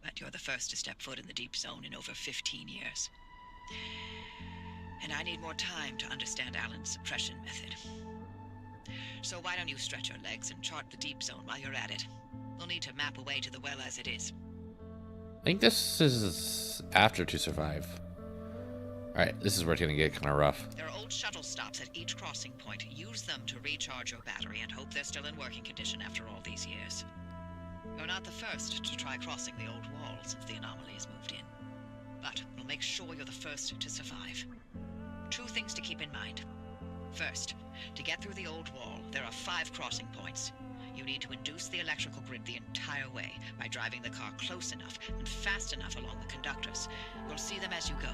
[SPEAKER 4] but you're the first to step foot in the deep zone in over 15 years. And I need more time to understand Alan's suppression method. So why don't you stretch your legs and chart the deep zone while you're at it? We'll need to map a way to the well as it is.
[SPEAKER 1] I think this is after to survive. All right, this is where it's gonna get kind of rough.
[SPEAKER 4] There are old shuttle stops at each crossing point. Use them to recharge your battery and hope they're still in working condition after all these years. You're not the first to try crossing the old wall since the anomaly has moved in. But we'll make sure you're the first to survive. Two things to keep in mind. First, to get through the old wall, there are 5 crossing points. You need to induce the electrical grid the entire way by driving the car close enough and fast enough along the conductors. You'll see them as you go.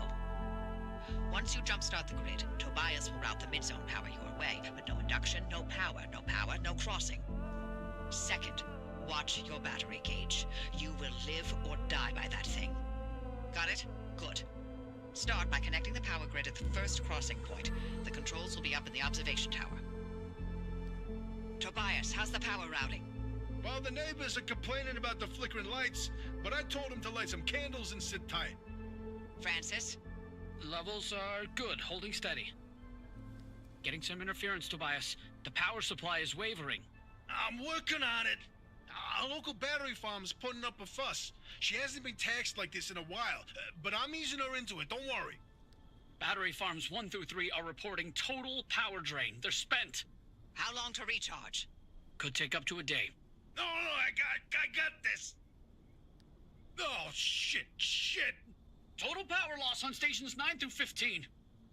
[SPEAKER 4] Once you jumpstart the grid, Tobias will route the mid-zone power your way, but no induction, no power, no crossing. Second, watch your battery gauge. You will live or die by that thing. Got it? Good. Start by connecting the power grid at the first crossing point. The controls will be up in the observation tower. Tobias, how's the power routing?
[SPEAKER 6] Well, the neighbors are complaining about the flickering lights, but I told them to light some candles and sit tight.
[SPEAKER 4] Francis?
[SPEAKER 3] Levels are good, holding steady. Getting some interference, Tobias. The power supply is wavering.
[SPEAKER 6] I'm working on it. Our local battery farm's putting up a fuss. She hasn't been taxed like this in a while, but I'm easing her into it, don't worry.
[SPEAKER 3] Battery farms 1 through 3 are reporting total power drain. They're spent.
[SPEAKER 4] How long to recharge?
[SPEAKER 3] Could take up to a day.
[SPEAKER 6] No, I got this. Oh, shit.
[SPEAKER 3] Total power loss on stations 9 through 15.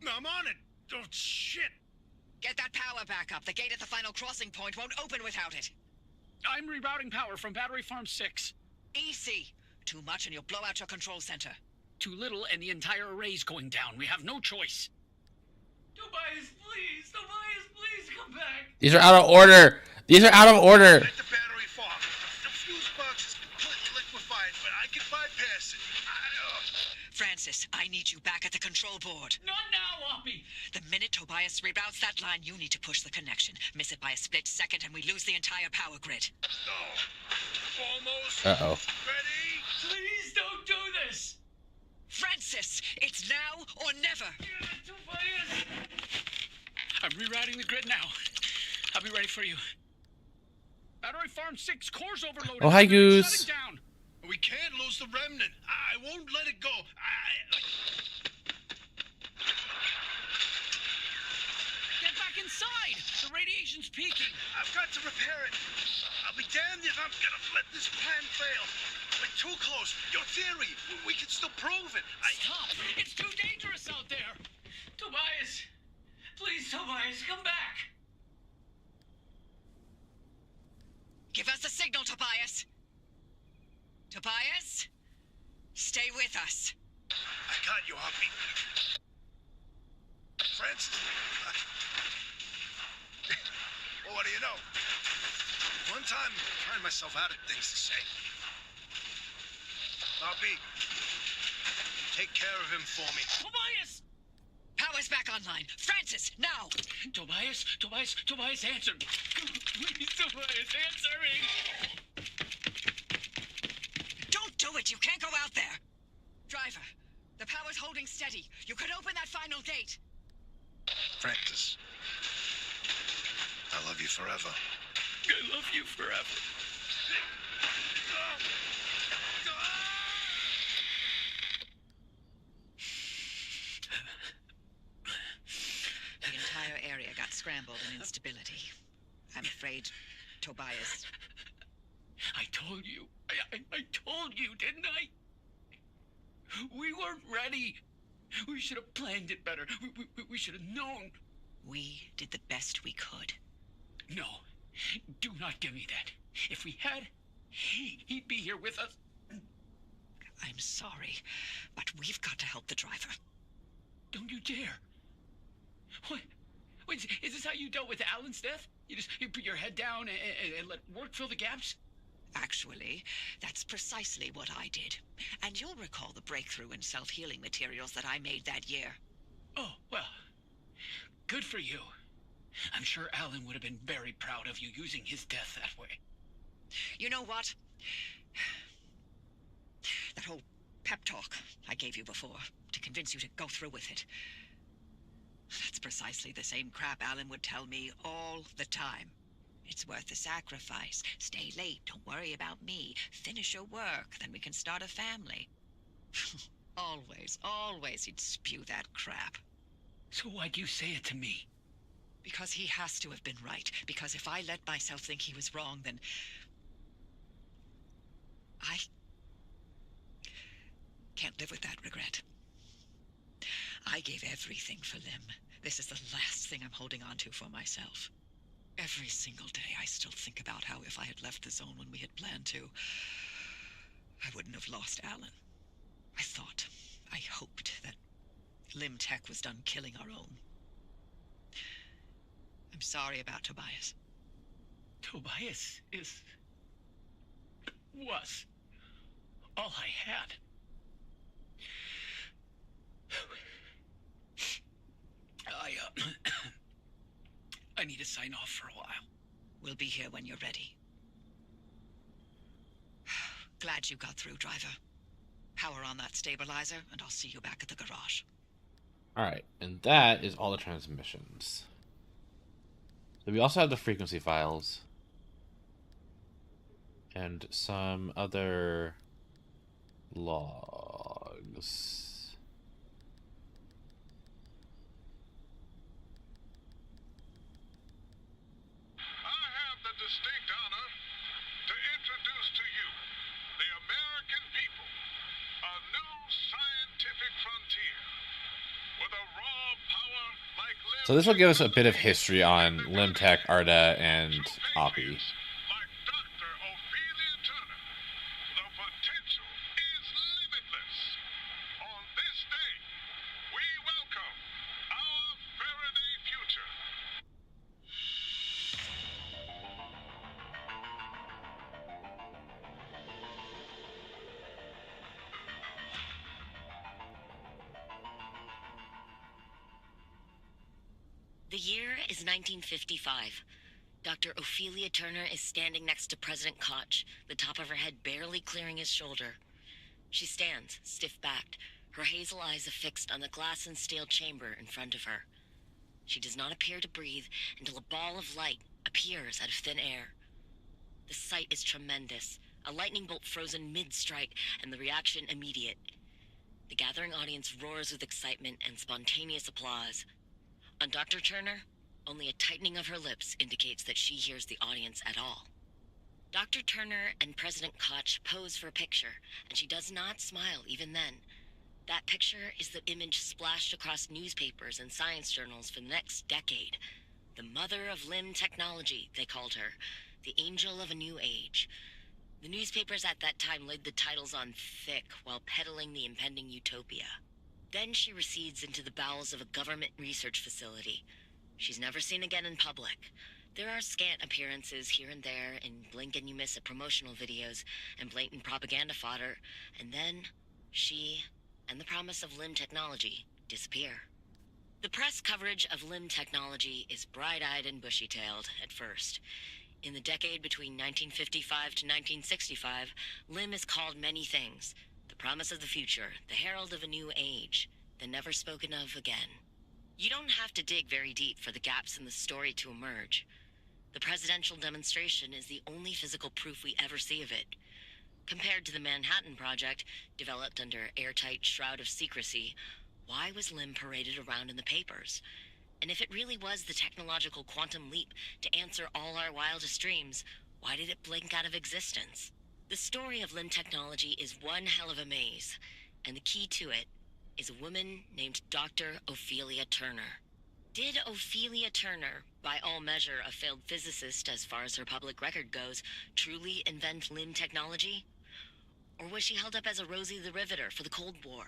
[SPEAKER 6] I'm on it. Oh, shit.
[SPEAKER 4] Get that power back up. The gate at the final crossing point won't open without it.
[SPEAKER 3] I'm rerouting power from Battery Farm 6.
[SPEAKER 4] Easy. Too much and you'll blow out your control center.
[SPEAKER 3] Too little and the entire array's going down. We have no choice. Tobias, please come back.
[SPEAKER 1] These are out of order. These are out of order.
[SPEAKER 6] Let the battery fall. The fuse box is completely liquefied, but I can bypass it.
[SPEAKER 4] Francis, I need you back at the control board.
[SPEAKER 3] Not now, Oppie.
[SPEAKER 4] The minute Tobias reroutes that line, you need to push the connection. Miss it by a split second and we lose the entire power grid.
[SPEAKER 6] No. Almost.
[SPEAKER 1] Uh-oh.
[SPEAKER 6] Ready?
[SPEAKER 3] Please don't do this.
[SPEAKER 4] Francis, it's now or never.
[SPEAKER 3] Tobias. I'm rerouting the grid now. I'll be ready for you. Battery farm 6, cores overloaded.
[SPEAKER 1] Oh, hi, Goose.
[SPEAKER 3] Shutting down.
[SPEAKER 6] We can't lose the remnant. I won't let it go.
[SPEAKER 3] Get back inside. The radiation's peaking.
[SPEAKER 6] I've got to repair it. I'll be damned if I'm gonna let this plan fail. We're too close. Your theory, we can still prove it.
[SPEAKER 3] Stop. It's too dangerous out there. Tobias. Please, Tobias, come back.
[SPEAKER 4] Give us a signal, Tobias. Tobias, stay with us.
[SPEAKER 6] I got you, Hoppy. Francis. Well, what do you know? One time, I find myself out of things to say. Hoppy, take care of him for me.
[SPEAKER 3] Tobias.
[SPEAKER 4] Power's back online. Francis, now.
[SPEAKER 3] Tobias, answer. Please, Tobias, answer me.
[SPEAKER 4] Don't do it. You can't go out there. Driver, the power's holding steady. You could open that final gate.
[SPEAKER 6] Francis, I love you forever.
[SPEAKER 3] I love you forever.
[SPEAKER 4] The entire area got scrambled in instability. I'm afraid Tobias...
[SPEAKER 3] I told you. I told you, didn't I? We weren't ready. We should have planned it better. We should have known.
[SPEAKER 4] We did the best we could.
[SPEAKER 3] No, do not give me that. If we had, he'd be here with us.
[SPEAKER 4] I'm sorry, but we've got to help the driver.
[SPEAKER 3] Don't you dare. What? Wait, is this how you dealt with Alan's death? You put your head down and let work fill the gaps?
[SPEAKER 4] Actually, that's precisely what I did. And you'll recall the breakthrough in self-healing materials that I made that year.
[SPEAKER 3] Oh, well, good for you. I'm sure Alan would have been very proud of you using his death that way.
[SPEAKER 4] You know what? That whole pep talk I gave you before to convince you to go through with it. That's precisely the same crap Alan would tell me all the time. It's worth the sacrifice. Stay late. Don't worry about me. Finish your work. Then we can start a family. Always he'd spew that crap.
[SPEAKER 3] So why'd you say it to me?
[SPEAKER 4] Because he has to have been right. Because if I let myself think he was wrong, then... I can't live with that regret. I gave everything for Lim. This is the last thing I'm holding on to for myself. Every single day I still think about how if I had left the zone when we had planned to, I wouldn't have lost Alan. I hoped that Lim Tech was done killing our own. I'm sorry about Tobias.
[SPEAKER 3] Tobias was all I had. I need to sign off for a while.
[SPEAKER 4] We'll be here when you're ready. Glad you got through, driver. Power on that stabilizer, and I'll see you back at the garage.
[SPEAKER 1] Alright, and that is all the transmissions. So we also have the frequency files. And some other logs.
[SPEAKER 6] Distinct honor to introduce to you the American people, a new scientific frontier with a raw power like Lim.
[SPEAKER 1] So this will give us a bit of history on Limtech, Arda, and Oppie.
[SPEAKER 6] Like Dr. Ophelia Turner, the potential is limitless. On this day, we welcome our very
[SPEAKER 8] The year is 1955. Dr. Ophelia Turner is standing next to President Koch, the top of her head barely clearing his shoulder. She stands, stiff-backed, her hazel eyes affixed on the glass and steel chamber in front of her. She does not appear to breathe until a ball of light appears out of thin air. The sight is tremendous, a lightning bolt frozen mid-strike, and the reaction immediate. The gathering audience roars with excitement and spontaneous applause. On Dr. Turner, only a tightening of her lips indicates that she hears the audience at all. Dr. Turner and President Koch pose for a picture, and she does not smile even then. That picture is the image splashed across newspapers and science journals for the next decade. The mother of limb technology, they called her. The angel of a new age. The newspapers at that time laid the titles on thick while peddling the impending utopia. Then she recedes into the bowels of a government research facility. She's never seen again in public. There are scant appearances here and there in blink-and-you-miss-it promotional videos and blatant propaganda fodder, and then she and the promise of limb technology disappear. The press coverage of limb technology is bright-eyed and bushy-tailed at first. In the decade between 1955 to 1965, limb is called many things. The promise of the future, the herald of a new age, the never spoken of again. You don't have to dig very deep for the gaps in the story to emerge. The presidential demonstration is the only physical proof we ever see of it. Compared to the Manhattan Project, developed under airtight shroud of secrecy, why was limb paraded around in the papers? And if it really was the technological quantum leap to answer all our wildest dreams, why did it blink out of existence? The story of limb technology is one hell of a maze, and the key to it is a woman named Dr. Ophelia Turner. Did Ophelia Turner, by all measure a failed physicist as far as her public record goes, truly invent limb technology? Or was she held up as a Rosie the Riveter for the Cold War?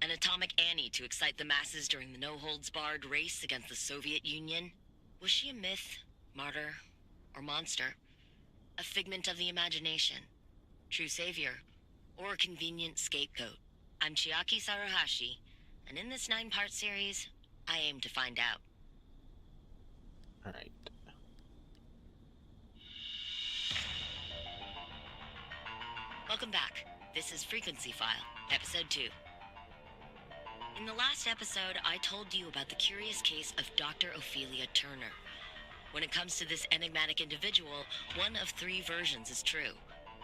[SPEAKER 8] An atomic Annie to excite the masses during the no-holds-barred race against the Soviet Union? Was she a myth, martyr, or monster? A figment of the imagination? True savior? Or a convenient scapegoat? I'm Chiaki Saruhashi, and in this 9-part series, I aim to find out.
[SPEAKER 1] All right.
[SPEAKER 8] Welcome back. This is Frequency File, Episode 2. In the last episode, I told you about the curious case of Dr. Ophelia Turner. When it comes to this enigmatic individual, one of 3 versions is true: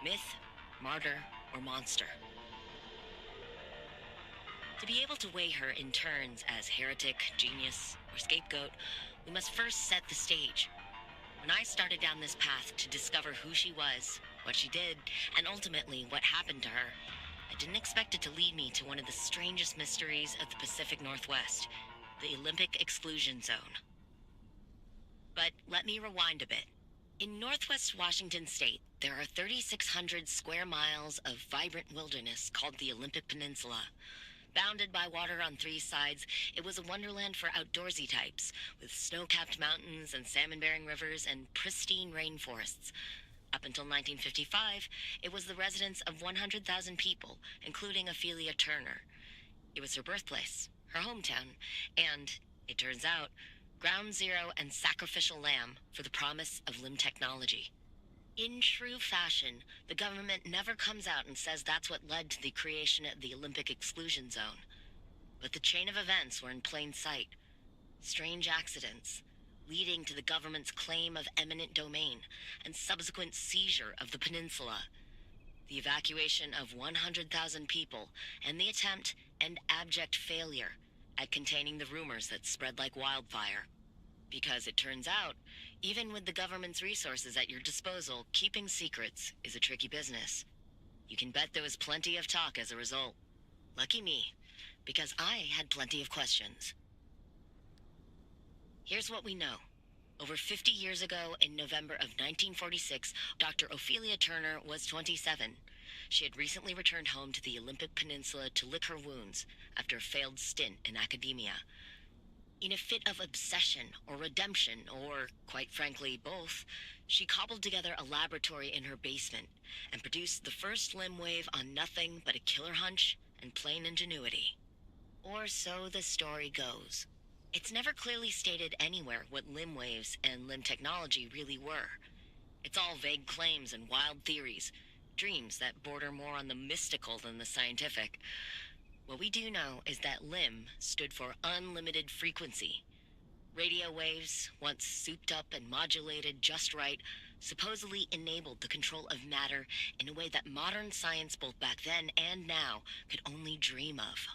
[SPEAKER 8] myth, martyr, or monster. To be able to weigh her in turns as heretic, genius, or scapegoat, we must first set the stage. When I started down this path to discover who she was, what she did, and ultimately what happened to her, I didn't expect it to lead me to one of the strangest mysteries of the Pacific Northwest, the Olympic Exclusion Zone. But let me rewind a bit. In Northwest Washington State, there are 3,600 square miles of vibrant wilderness called the Olympic Peninsula. Bounded by water on 3 sides, it was a wonderland for outdoorsy types, with snow-capped mountains and salmon-bearing rivers and pristine rainforests. Up until 1955, it was the residence of 100,000 people, including Ophelia Turner. It was her birthplace, her hometown, and, it turns out, ground zero and sacrificial lamb for the promise of limb technology. In true fashion, the government never comes out and says that's what led to the creation of the Olympic Exclusion Zone. But the chain of events were in plain sight. Strange accidents, leading to the government's claim of eminent domain and subsequent seizure of the peninsula. The evacuation of 100,000 people and the attempt and abject failure at containing the rumors that spread like wildfire. Because it turns out, even with the government's resources at your disposal, keeping secrets is a tricky business. You can bet there was plenty of talk as a result. Lucky me, because I had plenty of questions. Here's what we know. Over 50 years ago, in November of 1946, Dr. Ophelia Turner was 27. She had recently returned home to the Olympic Peninsula to lick her wounds after a failed stint in academia. In a fit of obsession or redemption, or, quite frankly, both, she cobbled together a laboratory in her basement and produced the first limb wave on nothing but a killer hunch and plain ingenuity. Or so the story goes. It's never clearly stated anywhere what limb waves and limb technology really were. It's all vague claims and wild theories, dreams that border more on the mystical than the scientific. What we do know is that limb stood for unlimited frequency. Radio waves, once souped up and modulated just right, supposedly enabled the control of matter in a way that modern science both back then and now could only dream of.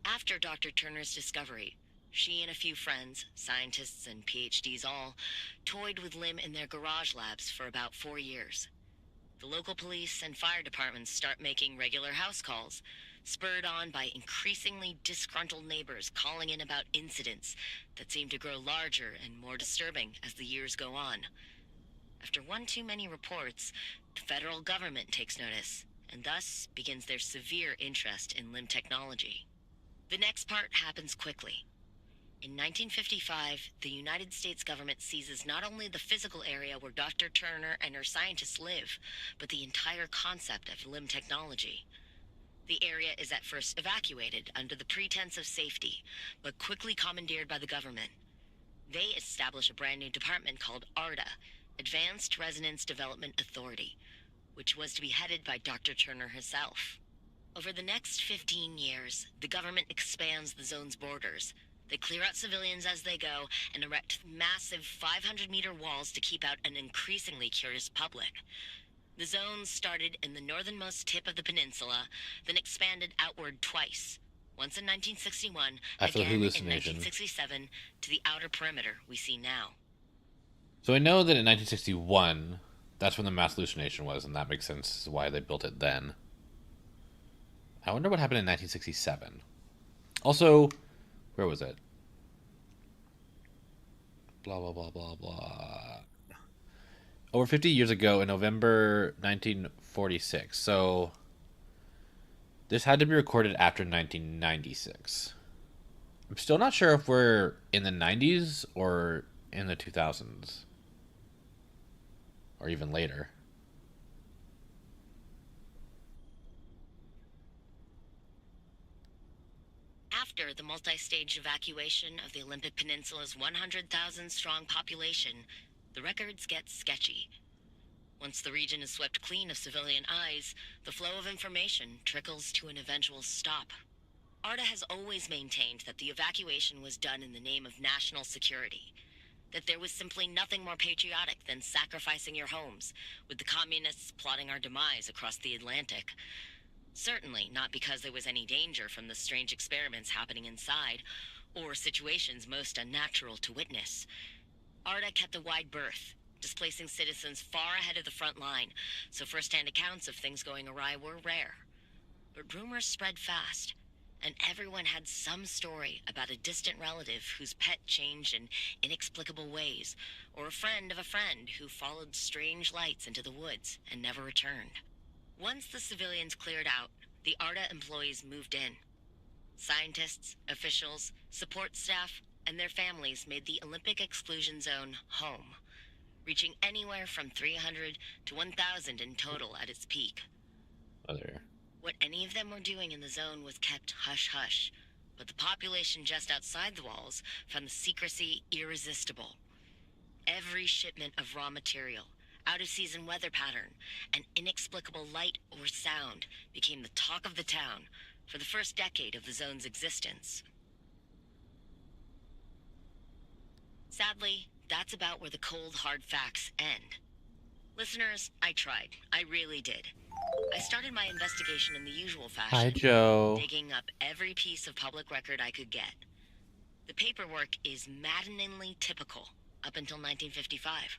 [SPEAKER 8] After Dr. Turner's discovery, she and a few friends, scientists and PhDs all, toyed with limb in their garage labs for about 4 years. The local police and fire departments start making regular house calls, spurred on by increasingly disgruntled neighbors calling in about incidents that seem to grow larger and more disturbing as the years go on. After one too many reports, the federal government takes notice, and thus begins their severe interest in limb technology. The next part happens quickly. In 1955, the United States government seizes not only the physical area where Dr. Turner and her scientists live, but the entire concept of limb technology. The area is at first evacuated under the pretense of safety, but quickly commandeered by the government. They establish a brand new department called ARDA, Advanced Resonance Development Authority, which was to be headed by Dr. Turner herself. Over the next 15 years, the government expands the zone's borders. They clear out civilians as they go and erect massive 500-meter walls to keep out an increasingly curious public. The zone started in the northernmost tip of the peninsula, then expanded outward twice. Once in 1961,
[SPEAKER 1] After the
[SPEAKER 8] again in
[SPEAKER 1] hallucination.
[SPEAKER 8] 1967, to the outer perimeter we see now.
[SPEAKER 1] So I know that in 1961, that's when the mass hallucination was, and that makes sense why they built it then. I wonder what happened in 1967. Also, where was it? Blah, blah, blah, blah, blah. Over 50 years ago in November 1946. So this had to be recorded after 1996. I'm still not sure if we're in the 90s or in the 2000s. Or even later.
[SPEAKER 8] After the multi-stage evacuation of the Olympic Peninsula's 100,000-strong population, the records get sketchy. Once the region is swept clean of civilian eyes, the flow of information trickles to an eventual stop. ARDA has always maintained that the evacuation was done in the name of national security, that there was simply nothing more patriotic than sacrificing your homes, with the communists plotting our demise across the Atlantic. Certainly not because there was any danger from the strange experiments happening inside, or situations most unnatural to witness. ARDA kept a wide berth, displacing citizens far ahead of the front line, so first-hand accounts of things going awry were rare. But rumors spread fast, and everyone had some story about a distant relative whose pet changed in inexplicable ways, or a friend of a friend who followed strange lights into the woods and never returned. Once the civilians cleared out, the ARDA employees moved in. Scientists, officials, support staff, and their families made the Olympic Exclusion Zone home, reaching anywhere from 300 to 1,000 in total at its peak.
[SPEAKER 1] Other.
[SPEAKER 8] What any of them were doing in the zone was kept hush-hush, but the population just outside the walls found the secrecy irresistible. Every shipment of raw material, out-of-season weather pattern, and inexplicable light or sound became the talk of the town for the first decade of the zone's existence. Sadly, that's about where the cold, hard facts end. Listeners, I tried. I really did. I started my investigation in the usual fashion.
[SPEAKER 1] Hi, Joe.
[SPEAKER 8] Digging up every piece of public record I could get. The paperwork is maddeningly typical up until 1955.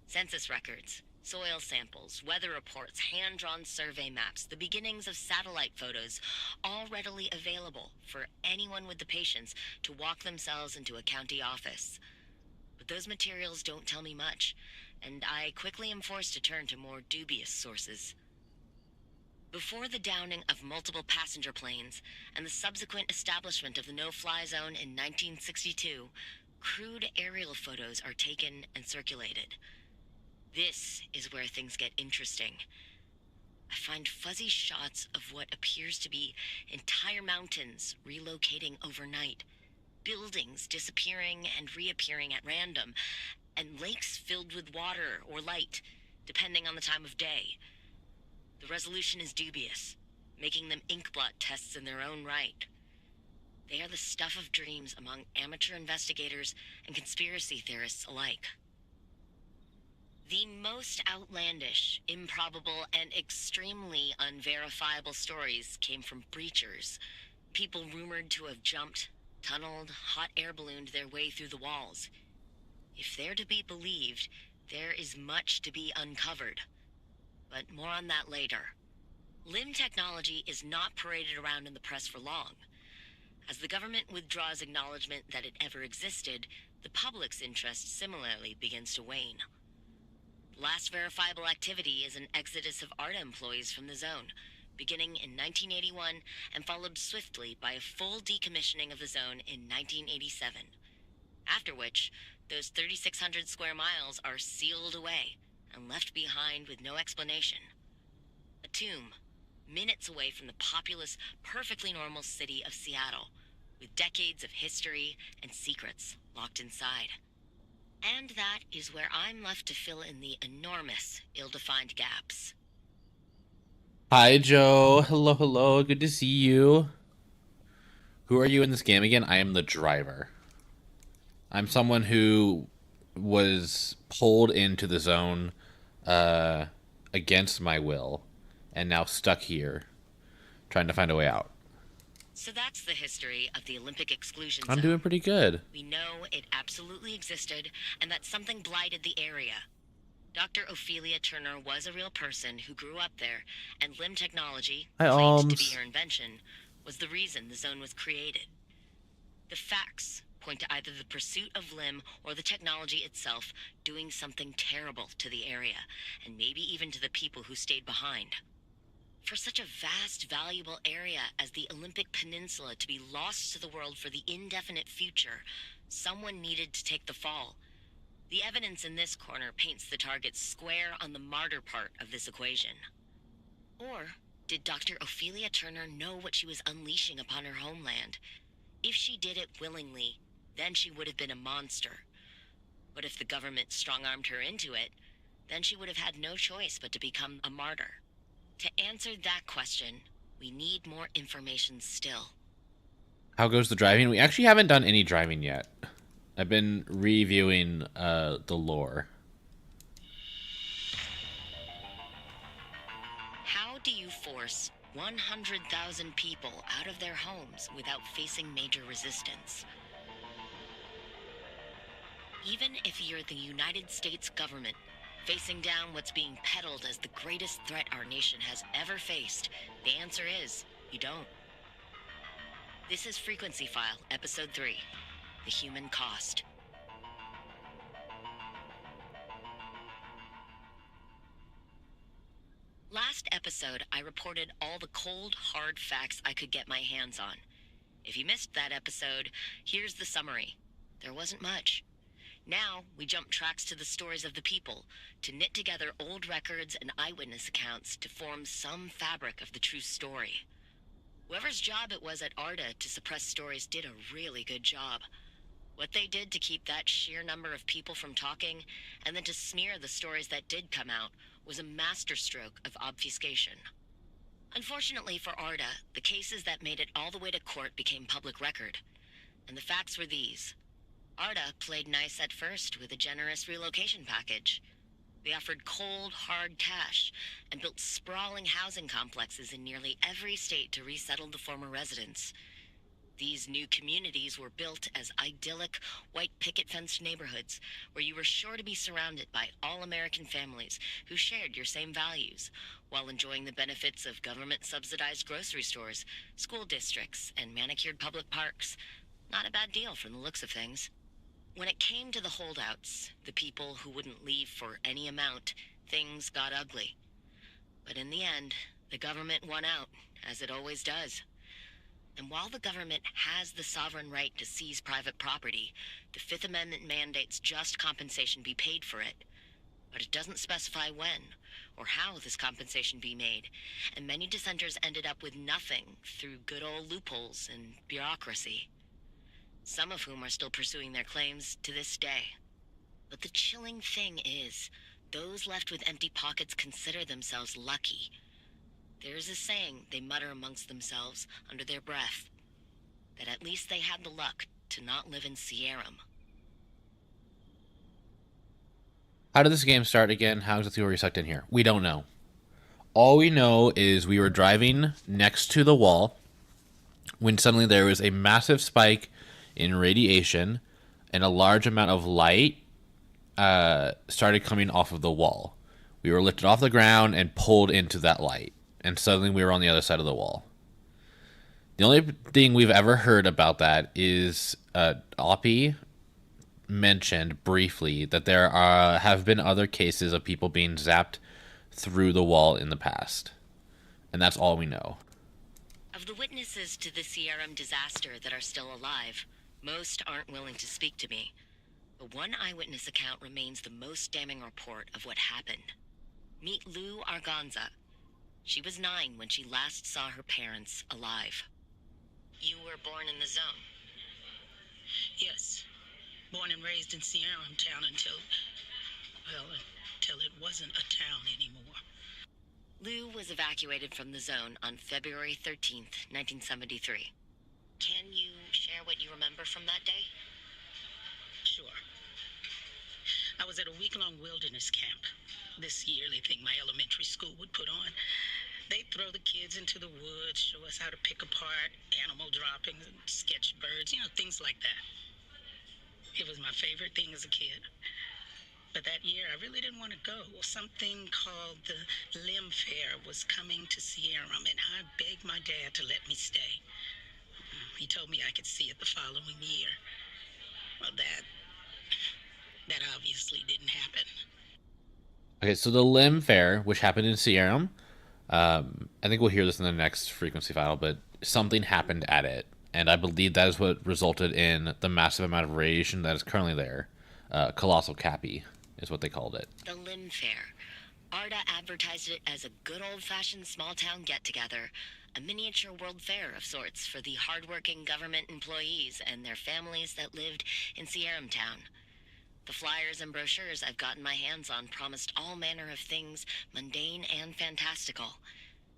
[SPEAKER 8] Census records, soil samples, weather reports, hand-drawn survey maps, the beginnings of satellite photos, all readily available for anyone with the patience to walk themselves into a county office. But those materials don't tell me much, and I quickly am forced to turn to more dubious sources. Before the downing of multiple passenger planes and the subsequent establishment of the no-fly zone in 1962, crude aerial photos are taken and circulated. This is where things get interesting. I find fuzzy shots of what appears to be entire mountains relocating overnight, buildings disappearing and reappearing at random, and lakes filled with water or light, depending on the time of day. The resolution is dubious, making them inkblot tests in their own right. They are the stuff of dreams among amateur investigators and conspiracy theorists alike. The most outlandish, improbable, and extremely unverifiable stories came from breachers, people rumored to have jumped, tunneled, hot air ballooned their way through the walls. If they're to be believed, there is much to be uncovered. But more on that later. Limb technology is not paraded around in the press for long. As the government withdraws acknowledgement that it ever existed, the public's interest similarly begins to wane. The last verifiable activity is an exodus of ARDA employees from the zone, beginning in 1981 and followed swiftly by a full decommissioning of the zone in 1987. After which, those 3,600 square miles are sealed away and left behind with no explanation. A tomb, minutes away from the populous, perfectly normal city of Seattle, with decades of history and secrets locked inside. And that is where I'm left to fill in the enormous, ill-defined gaps.
[SPEAKER 1] Hi, Joe. Hello, hello. Good to see you. Who are you in this game again? I am the driver. I'm someone who was pulled into the zone against my will and now stuck here trying to find a way out.
[SPEAKER 8] So that's the history of the Olympic Exclusion Zone.
[SPEAKER 1] I'm doing pretty good.
[SPEAKER 8] We know it absolutely existed and that something blighted the area. Dr. Ophelia Turner was a real person who grew up there, and limb technology, claimed to be her invention, was the reason the zone was created. The facts point to either the pursuit of limb or the technology itself doing something terrible to the area, and maybe even to the people who stayed behind. For such a vast, valuable area as the Olympic Peninsula to be lost to the world for the indefinite future, someone needed to take the fall. The evidence in this corner paints the target square on the martyr part of this equation. Or did Dr. Ophelia Turner know what she was unleashing upon her homeland? If she did it willingly, then she would have been a monster. But if the government strong-armed her into it, then she would have had no choice but to become a martyr. To answer that question, we need more information still.
[SPEAKER 1] How goes the driving? We actually haven't done any driving yet. I've been reviewing the lore.
[SPEAKER 8] How do you force 100,000 people out of their homes without facing major resistance? Even if you're the United States government, facing down what's being peddled as the greatest threat our nation has ever faced, the answer is, you don't. This is Frequency File, Episode 3, The Human Cost. Last episode, I reported all the cold, hard facts I could get my hands on. If you missed that episode, here's the summary. There wasn't much. Now, we jump tracks to the stories of the people, to knit together old records and eyewitness accounts to form some fabric of the true story. Whoever's job it was at ARDA to suppress stories did a really good job. What they did to keep that sheer number of people from talking, and then to smear the stories that did come out, was a masterstroke of obfuscation. Unfortunately for ARDA, the cases that made it all the way to court became public record. And the facts were these. ARDA played nice at first with a generous relocation package. They offered cold, hard cash and built sprawling housing complexes in nearly every state to resettle the former residents. These new communities were built as idyllic, white picket-fenced neighborhoods where you were sure to be surrounded by all-American families who shared your same values, while enjoying the benefits of government-subsidized grocery stores, school districts, and manicured public parks. Not a bad deal from the looks of things. When it came to the holdouts, the people who wouldn't leave for any amount, things got ugly. But in the end, the government won out, as it always does. And while the government has the sovereign right to seize private property, the Fifth Amendment mandates just compensation be paid for it. But it doesn't specify when or how this compensation be made, and many dissenters ended up with nothing through good old loopholes and bureaucracy. some of whom are still pursuing their claims to this day. But the chilling thing is, those left with empty pockets consider themselves lucky. There is a saying they mutter amongst themselves under their breath, that at least they had the luck to not live in Sierram.
[SPEAKER 1] How did this game start again? How exactly were we sucked in here? We don't know. All we know is we were driving next to the wall when suddenly there was a massive spike in radiation and a large amount of light started coming off of the wall. We were lifted off the ground and pulled into that light, and suddenly we were on the other side of the wall. The only thing we've ever heard about that is Oppie mentioned briefly that there have been other cases of people being zapped through the wall in the past. And that's all we know.
[SPEAKER 8] Of the witnesses to the Sierram disaster that are still alive, most aren't willing to speak to me. But one eyewitness account remains the most damning report of what happened. Meet Lou Arganza. She was 9 when she last saw her parents alive. You were born in the zone?
[SPEAKER 5] Yes. Born and raised in Sierram Town until it wasn't a town anymore.
[SPEAKER 8] Lou was evacuated from the zone on February 13th, 1973. Can you share what you remember from that day?
[SPEAKER 5] Sure. I was at a week-long wilderness camp. This yearly thing my elementary school would put on. They'd throw the kids into the woods, show us how to pick apart animal droppings and sketch birds, things like that. It was my favorite thing as a kid. But that year, I really didn't want to go. Something called the Limb Fair was coming to Sierram, and I begged my dad to let me stay. He told me I could see it the following year. Well, that obviously didn't happen.
[SPEAKER 1] Okay, so the Limb Fair, which happened in Sierram, I think we'll hear this in the next frequency file, but something happened at it. And I believe that is what resulted in the massive amount of radiation that is currently there. Colossal Cappy is what they called it.
[SPEAKER 8] The Limb Fair. Arda advertised it as a good old-fashioned small-town get-together, a miniature world fair of sorts for the hardworking government employees and their families that lived in Sierram Town. The flyers and brochures I've gotten my hands on promised all manner of things, mundane and fantastical.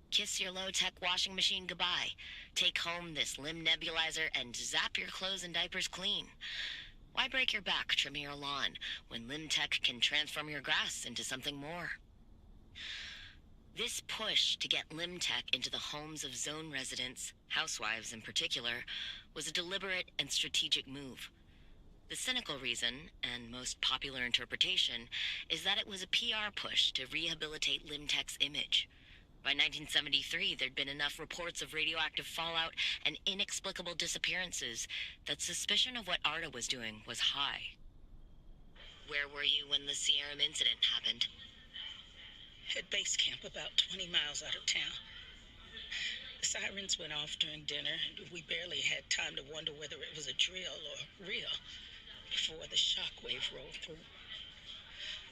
[SPEAKER 8] Kiss your low-tech washing machine goodbye. Take home this limb nebulizer and zap your clothes and diapers clean. Why break your back trimming your lawn when Limb Tech can transform your grass into something more? This push to get Limb Tech into the homes of zone residents, housewives in particular, was a deliberate and strategic move. The cynical reason, and most popular interpretation, is that it was a PR push to rehabilitate Limb Tech's image. By 1973, there'd been enough reports of radioactive fallout and inexplicable disappearances that suspicion of what Arda was doing was high. Where were you when the Sierram incident happened?
[SPEAKER 5] At base camp about 20 miles out of town. The sirens went off during dinner, and we barely had time to wonder whether it was a drill or real before the shockwave rolled through.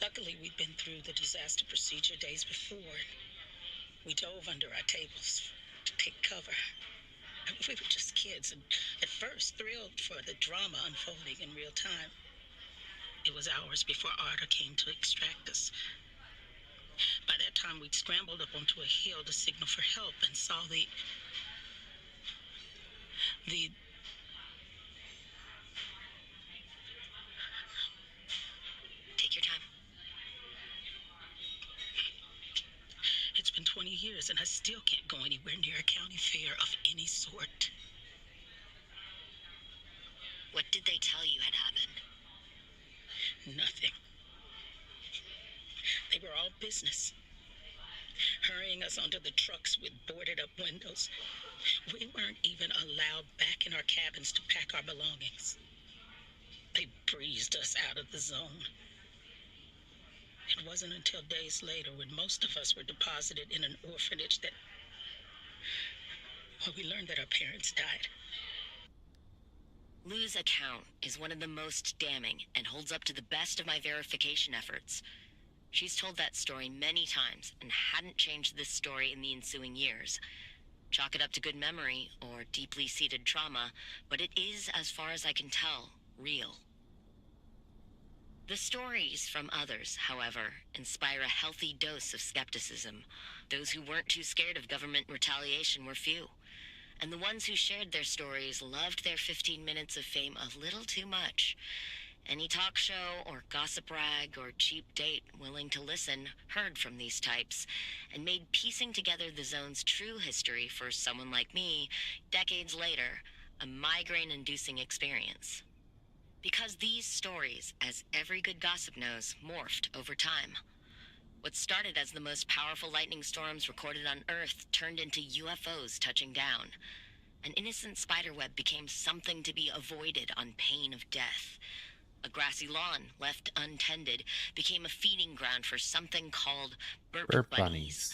[SPEAKER 5] Luckily, we'd been through the disaster procedure days before. We dove under our tables to take cover. We were just kids, and at first thrilled for the drama unfolding in real time. It was hours before Arda came to extract us. By that time, we'd scrambled up onto a hill to signal for help and saw the
[SPEAKER 8] Take your time.
[SPEAKER 5] It's been 20 years, and I still can't go anywhere near a county fair of any sort.
[SPEAKER 8] What did they tell you had happened?
[SPEAKER 5] Nothing. They were all business, hurrying us onto the trucks with boarded-up windows. We weren't even allowed back in our cabins to pack our belongings. They breezed us out of the zone. It wasn't until days later, when most of us were deposited in an orphanage, that we learned that our parents died.
[SPEAKER 8] Lou's account is one of the most damning and holds up to the best of my verification efforts. She's told that story many times and hadn't changed this story in the ensuing years. Chalk it up to good memory or deeply seated trauma, but it is, as far as I can tell, real. The stories from others, however, inspire a healthy dose of skepticism. Those who weren't too scared of government retaliation were few, and the ones who shared their stories loved their 15 minutes of fame a little too much. Any talk show or gossip rag or cheap date willing to listen heard from these types and made piecing together the zone's true history for someone like me, decades later, a migraine-inducing experience. Because these stories, as every good gossip knows, morphed over time. What started as the most powerful lightning storms recorded on Earth turned into UFOs touching down. An innocent spiderweb became something to be avoided on pain of death. A grassy lawn, left untended, became a feeding ground for something called burp bunnies.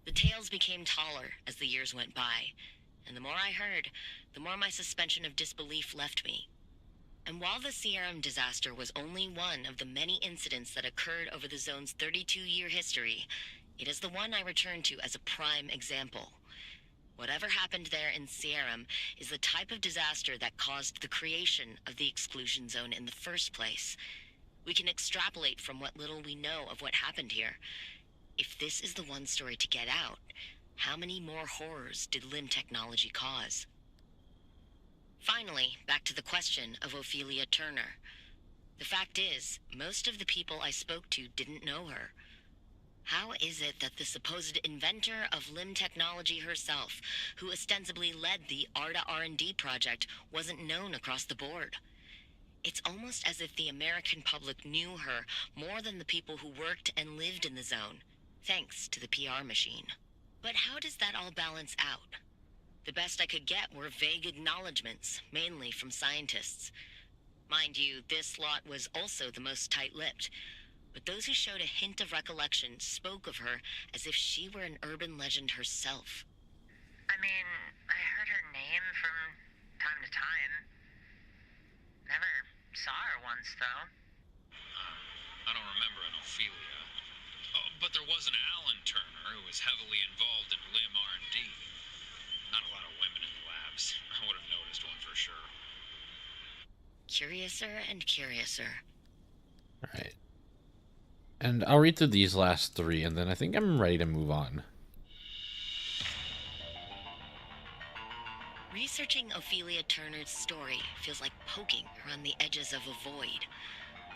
[SPEAKER 8] The tales became taller as the years went by, and the more I heard, the more my suspension of disbelief left me. And while the Sierram disaster was only one of the many incidents that occurred over the zone's 32-year history, it is the one I return to as a prime example. Whatever happened there in Sierram is the type of disaster that caused the creation of the exclusion zone in the first place. We can extrapolate from what little we know of what happened here. If this is the one story to get out, how many more horrors did limb technology cause? Finally, back to the question of Ophelia Turner. The fact is, most of the people I spoke to didn't know her. How is it that the supposed inventor of limb technology herself, who ostensibly led the ARDA R&D project, wasn't known across the board? It's almost as if the American public knew her more than the people who worked and lived in the zone, thanks to the PR machine. But how does that all balance out? The best I could get were vague acknowledgments, mainly from scientists. Mind you, this lot was also the most tight-lipped, but those who showed a hint of recollection spoke of her as if she were an urban legend herself.
[SPEAKER 9] I mean, I heard her name from time to time. Never saw her once, though.
[SPEAKER 10] I don't remember an Ophelia. But there was an Alan Turner who was heavily involved in limb R&D. Not a lot of women in the labs. I would have noticed one for sure.
[SPEAKER 8] Curiouser and curiouser.
[SPEAKER 1] All right. And I'll read through these last three, and then I think I'm ready to move on.
[SPEAKER 8] Researching Ophelia Turner's story feels like poking around the edges of a void.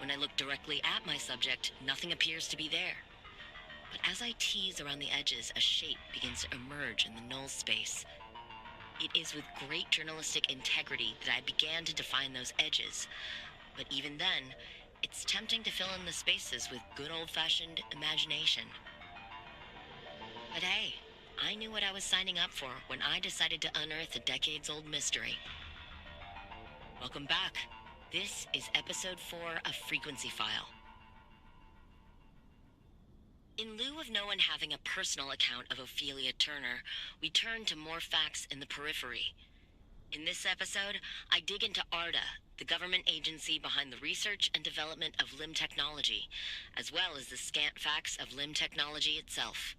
[SPEAKER 8] When I look directly at my subject, nothing appears to be there. But as I tease around the edges, a shape begins to emerge in the null space. It is with great journalistic integrity that I began to define those edges. But even then, it's tempting to fill in the spaces with good old-fashioned imagination. But hey, I knew what I was signing up for when I decided to unearth a decades-old mystery. Welcome back. This is episode 4 of Frequency File. In lieu of no one having a personal account of Ophelia Turner, we turn to more facts in the periphery. In this episode, I dig into ARDA, the government agency behind the research and development of limb technology, as well as the scant facts of limb technology itself.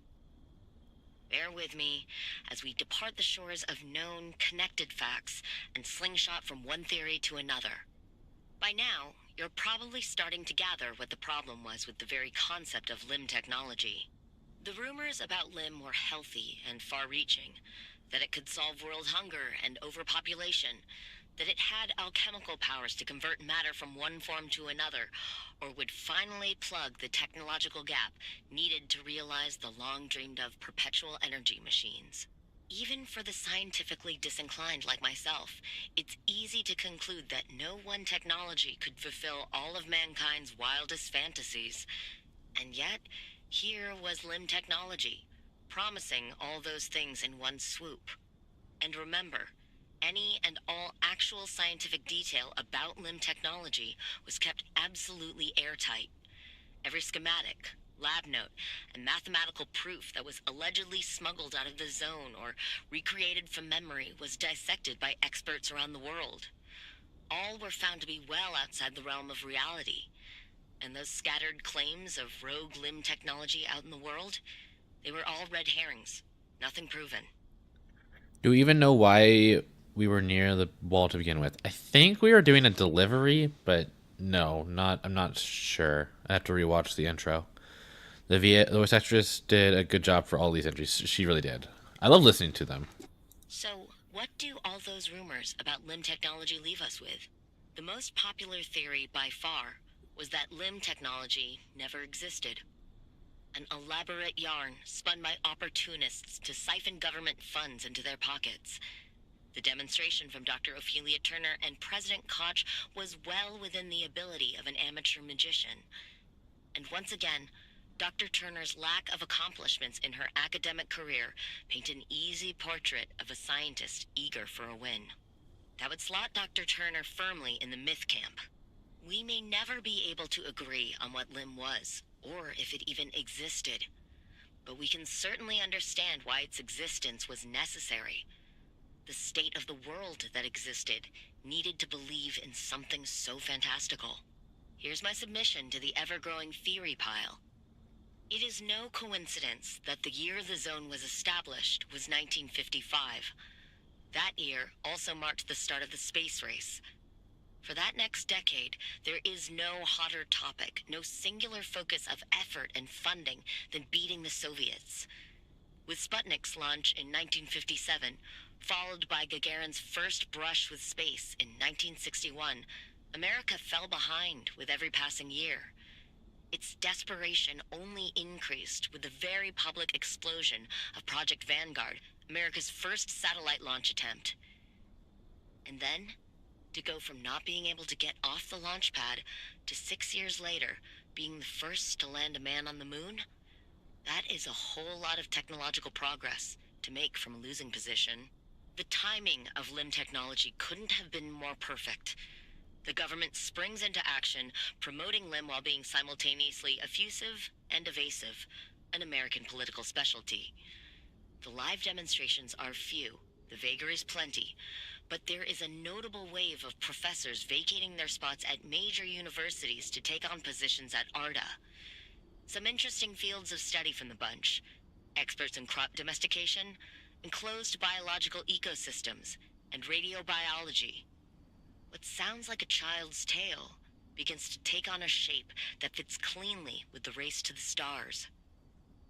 [SPEAKER 8] Bear with me as we depart the shores of known, connected facts and slingshot from one theory to another. By now, you're probably starting to gather what the problem was with the very concept of limb technology. The rumors about limb were healthy and far-reaching, that it could solve world hunger and overpopulation, that it had alchemical powers to convert matter from one form to another, or would finally plug the technological gap needed to realize the long-dreamed-of perpetual energy machines. Even for the scientifically disinclined like myself, it's easy to conclude that no one technology could fulfill all of mankind's wildest fantasies. And yet, here was limb technology, promising all those things in one swoop. And remember, any and all actual scientific detail about limb technology was kept absolutely airtight. Every schematic, lab note, and mathematical proof that was allegedly smuggled out of the zone or recreated from memory was dissected by experts around the world. All were found to be well outside the realm of reality. And those scattered claims of rogue limb technology out in the world, they were all red herrings, nothing proven.
[SPEAKER 1] Do we even know why we were near the wall to begin with? I think we were doing a delivery, but no, not. I'm not sure. I have to rewatch the intro. The voice actress did a good job for all these entries. She really did. I love listening to them.
[SPEAKER 8] So, what do all those rumors about limb technology leave us with? The most popular theory by far was that limb technology never existed. An elaborate yarn spun by opportunists to siphon government funds into their pockets. The demonstration from Dr. Ophelia Turner and President Koch was well within the ability of an amateur magician. And once again, Dr. Turner's lack of accomplishments in her academic career paint an easy portrait of a scientist eager for a win. That would slot Dr. Turner firmly in the myth camp. We may never be able to agree on what limb was, or if it even existed. But we can certainly understand why its existence was necessary. The state of the world that existed needed to believe in something so fantastical. Here's my submission to the ever-growing theory pile. It is no coincidence that the year the zone was established was 1955. That year also marked the start of the space race. For that next decade, there is no hotter topic, no singular focus of effort and funding than beating the Soviets. With Sputnik's launch in 1957, followed by Gagarin's first brush with space in 1961, America fell behind with every passing year. Its desperation only increased with the very public explosion of Project Vanguard, America's first satellite launch attempt. And then, to go from not being able to get off the launch pad to 6 years later being the first to land a man on the moon, that is a whole lot of technological progress to make from a losing position. The timing of limb technology couldn't have been more perfect. The government springs into action, promoting limb while being simultaneously effusive and evasive, an American political specialty. The live demonstrations are few, the vagaries plenty, but there is a notable wave of professors vacating their spots at major universities to take on positions at ARDA. Some interesting fields of study from the bunch: experts in crop domestication, enclosed biological ecosystems, and radiobiology. What sounds like a child's tale begins to take on a shape that fits cleanly with the race to the stars.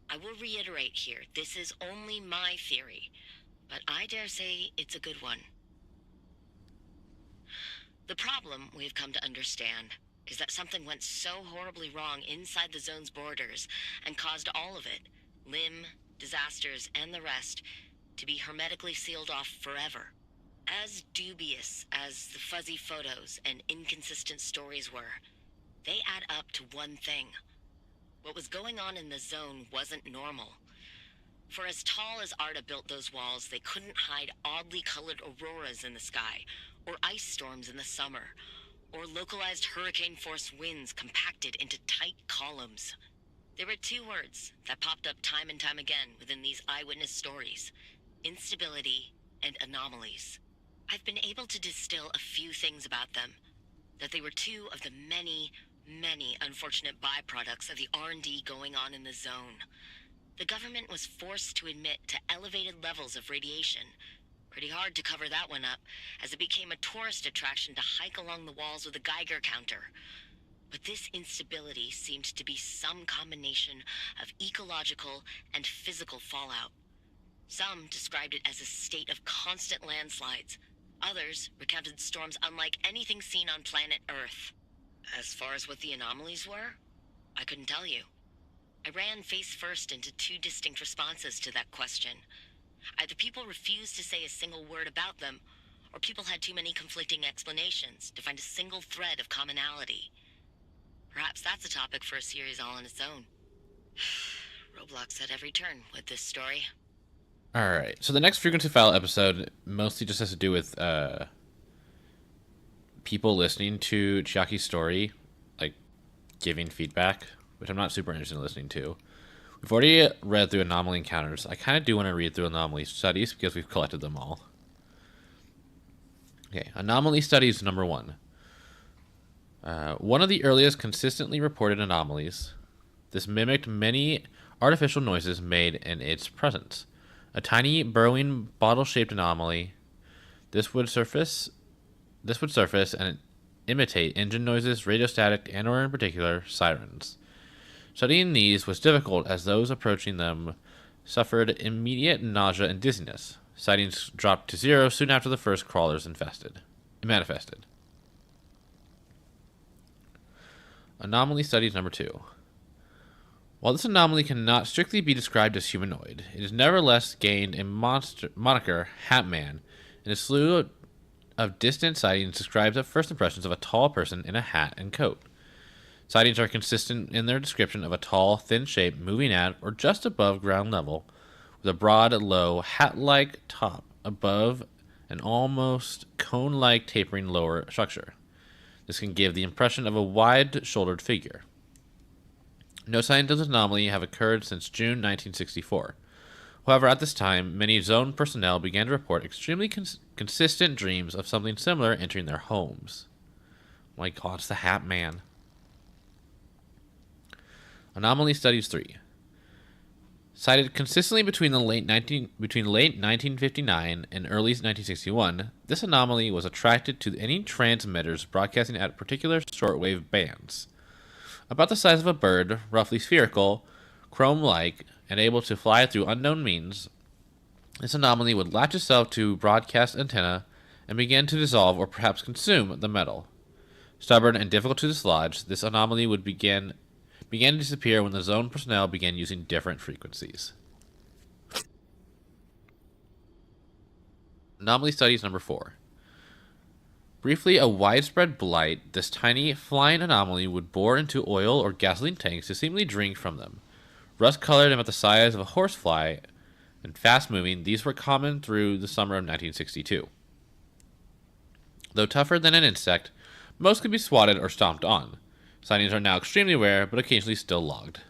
[SPEAKER 8] I will reiterate here, this is only my theory, but I dare say it's a good one. The problem we've come to understand is that something went so horribly wrong inside the zone's borders and caused all of it, limb, disasters, and the rest, to be hermetically sealed off forever. As dubious as the fuzzy photos and inconsistent stories were, they add up to one thing. What was going on in the zone wasn't normal. For as tall as Arda built those walls, they couldn't hide oddly colored auroras in the sky, or ice storms in the summer, or localized hurricane-force winds compacted into tight columns. There were two words that popped up time and time again within these eyewitness stories: instability and anomalies. I've been able to distill a few things about them: that they were two of the many, many unfortunate byproducts of the R&D going on in the zone. The government was forced to admit to elevated levels of radiation. Pretty hard to cover that one up, as it became a tourist attraction to hike along the walls with a Geiger counter. But this instability seemed to be some combination of ecological and physical fallout. Some described it as a state of constant landslides. Others recounted storms unlike anything seen on planet Earth. As far as what the anomalies were, I couldn't tell you. I ran face first into two distinct responses to that question. Either people refused to say a single word about them, or people had too many conflicting explanations to find a single thread of commonality. Perhaps that's a topic for a series all on its own. Roblox at every turn with this story.
[SPEAKER 1] All right. So the next frequency file episode mostly just has to do with people listening to Chiaki's story, like giving feedback, which I'm not super interested in listening to. We've already read through anomaly encounters. I kind of do want to read through anomaly studies because we've collected them all. Okay, anomaly studies number 1. One of the earliest consistently reported anomalies. This mimicked many artificial noises made in its presence. A tiny burrowing bottle-shaped anomaly. This would surface and imitate engine noises, radiostatic, and/or in particular sirens. Studying these was difficult as those approaching them suffered immediate nausea and dizziness. Sightings dropped to 0 soon after the first crawlers manifested. Anomaly studies number 2. While this anomaly cannot strictly be described as humanoid, it has nevertheless gained a moniker, Hat Man, and a slew of distant sightings describes at first impressions of a tall person in a hat and coat. Sightings are consistent in their description of a tall, thin shape moving at or just above ground level, with a broad, low, hat-like top above an almost cone-like tapering lower structure. This can give the impression of a wide-shouldered figure. No signs of this anomaly have occurred since June 1964. However, at this time, many zone personnel began to report extremely consistent dreams of something similar entering their homes. Oh my God, it's the Hat Man. Anomaly Studies 3. Cited consistently between late 1959 and early 1961, this anomaly was attracted to any transmitters broadcasting at particular shortwave bands. About the size of a bird, roughly spherical, chrome-like, and able to fly through unknown means, this anomaly would latch itself to broadcast antenna and begin to dissolve or perhaps consume the metal. Stubborn and difficult to dislodge, this anomaly would began to disappear when the zone personnel began using different frequencies. Anomaly studies number 4. Briefly a widespread blight, this tiny flying anomaly would bore into oil or gasoline tanks to seemingly drink from them. Rust-colored and about the size of a horsefly and fast-moving, these were common through the summer of 1962. Though tougher than an insect, most could be swatted or stomped on. Sightings are now extremely rare, but occasionally still logged.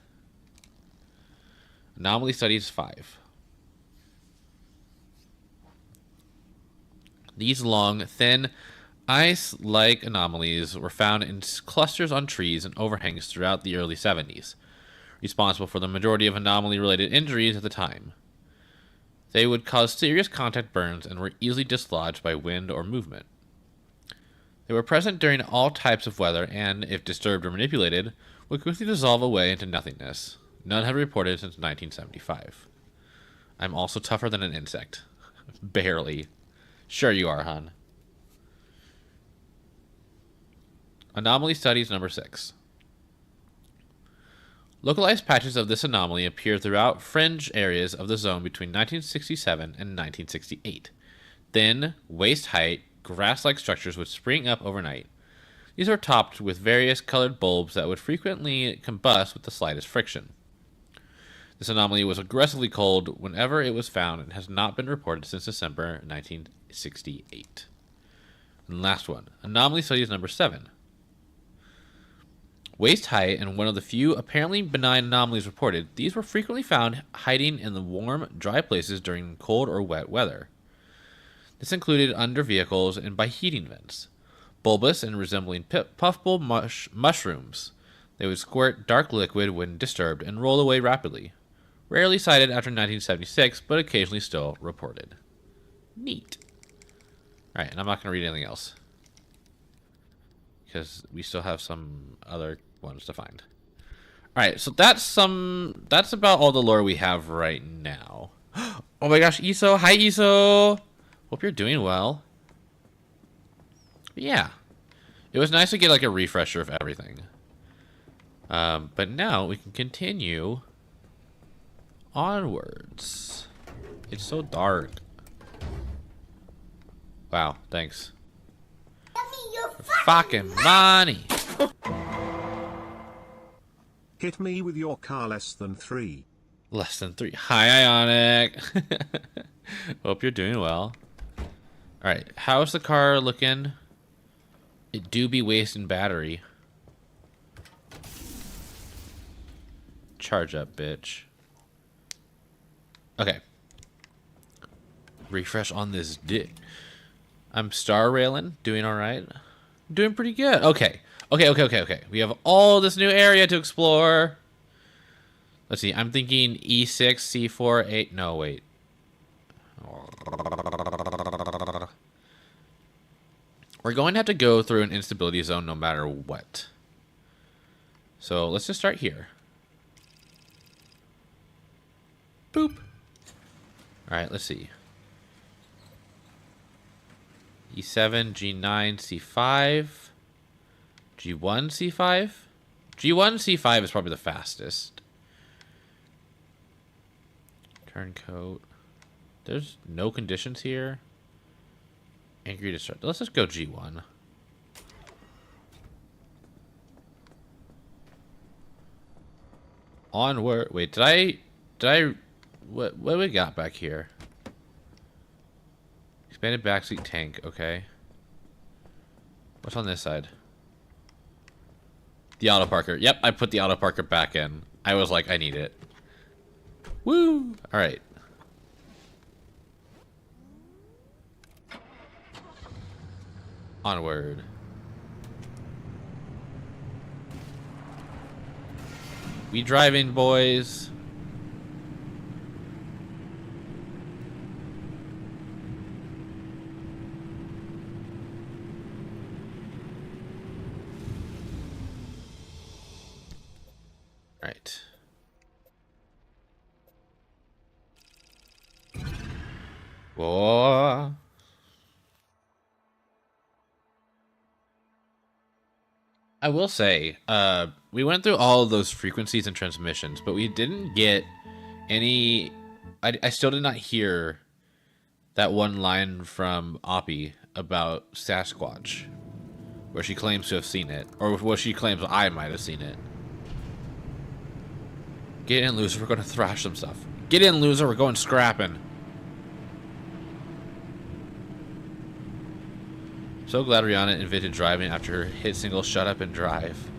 [SPEAKER 1] Anomaly Studies 5. These long, thin, ice-like anomalies were found in clusters on trees and overhangs throughout the early 70s, responsible for the majority of anomaly-related injuries at the time. They would cause serious contact burns and were easily dislodged by wind or movement. They were present during all types of weather and, if disturbed or manipulated, would quickly dissolve away into nothingness. None have reported since 1975. I'm also tougher than an insect. Barely. Sure you are, hon. Anomaly Studies number 6. Localized patches of this anomaly appear throughout fringe areas of the zone between 1967 and 1968. Thin, waist-height, grass-like structures would spring up overnight. These are topped with various colored bulbs that would frequently combust with the slightest friction. This anomaly was aggressively cold whenever it was found and has not been reported since December 1968. And last one, Anomaly Studies number 7. Waist height and one of the few apparently benign anomalies reported, these were frequently found hiding in the warm, dry places during cold or wet weather. This included under vehicles and by heating vents. Bulbous and resembling puffball mushrooms, they would squirt dark liquid when disturbed and roll away rapidly. Rarely sighted after 1976, but occasionally still reported. Neat. Alright, and I'm not going to read anything else, because we still have some other ones to find. Alright, so that's about all the lore we have right now. Oh my gosh, Iso! Hi, Iso! Hope you're doing well. Yeah. It was nice to get like a refresher of everything. But now we can continue onwards. It's so dark. Wow, thanks. Fucking money.
[SPEAKER 7] Hit me with your car less than 3.
[SPEAKER 1] Less than 3. Hi, Ionic. Hope you're doing well. Alright, how's the car looking? It do be wasting battery. Charge up, bitch. Okay. Refresh on this dick. I'm star railing, doing alright. Doing pretty good. Okay. Okay. We have all this new area to explore. Let's see, I'm thinking E6, C4, 8. No, wait. We're going to have to go through an instability zone no matter what. So let's just start here. Boop. Alright, let's see. E7, G9, C5, G1, C5. G1, C5 is probably the fastest. Turncoat. There's no conditions here. Angry to start. Let's just go G1. Onward. Wait, did I what do we got back here? Expanded backseat tank, okay. What's on this side? The auto parker. Yep, I put the auto parker back in. I was like, I need it. Woo! Alright. Onward. We driving, boys. Right. Whoa. I will say, we went through all of those frequencies and transmissions, but we didn't get any... I still did not hear that one line from Oppie about Sasquatch, where she claims to have seen it, or where she claims I might have seen it. Get in, loser, we're going to thrash some stuff. Get in, loser, we're going scrapping. So glad Rihanna invented driving after her hit single Shut Up and Drive.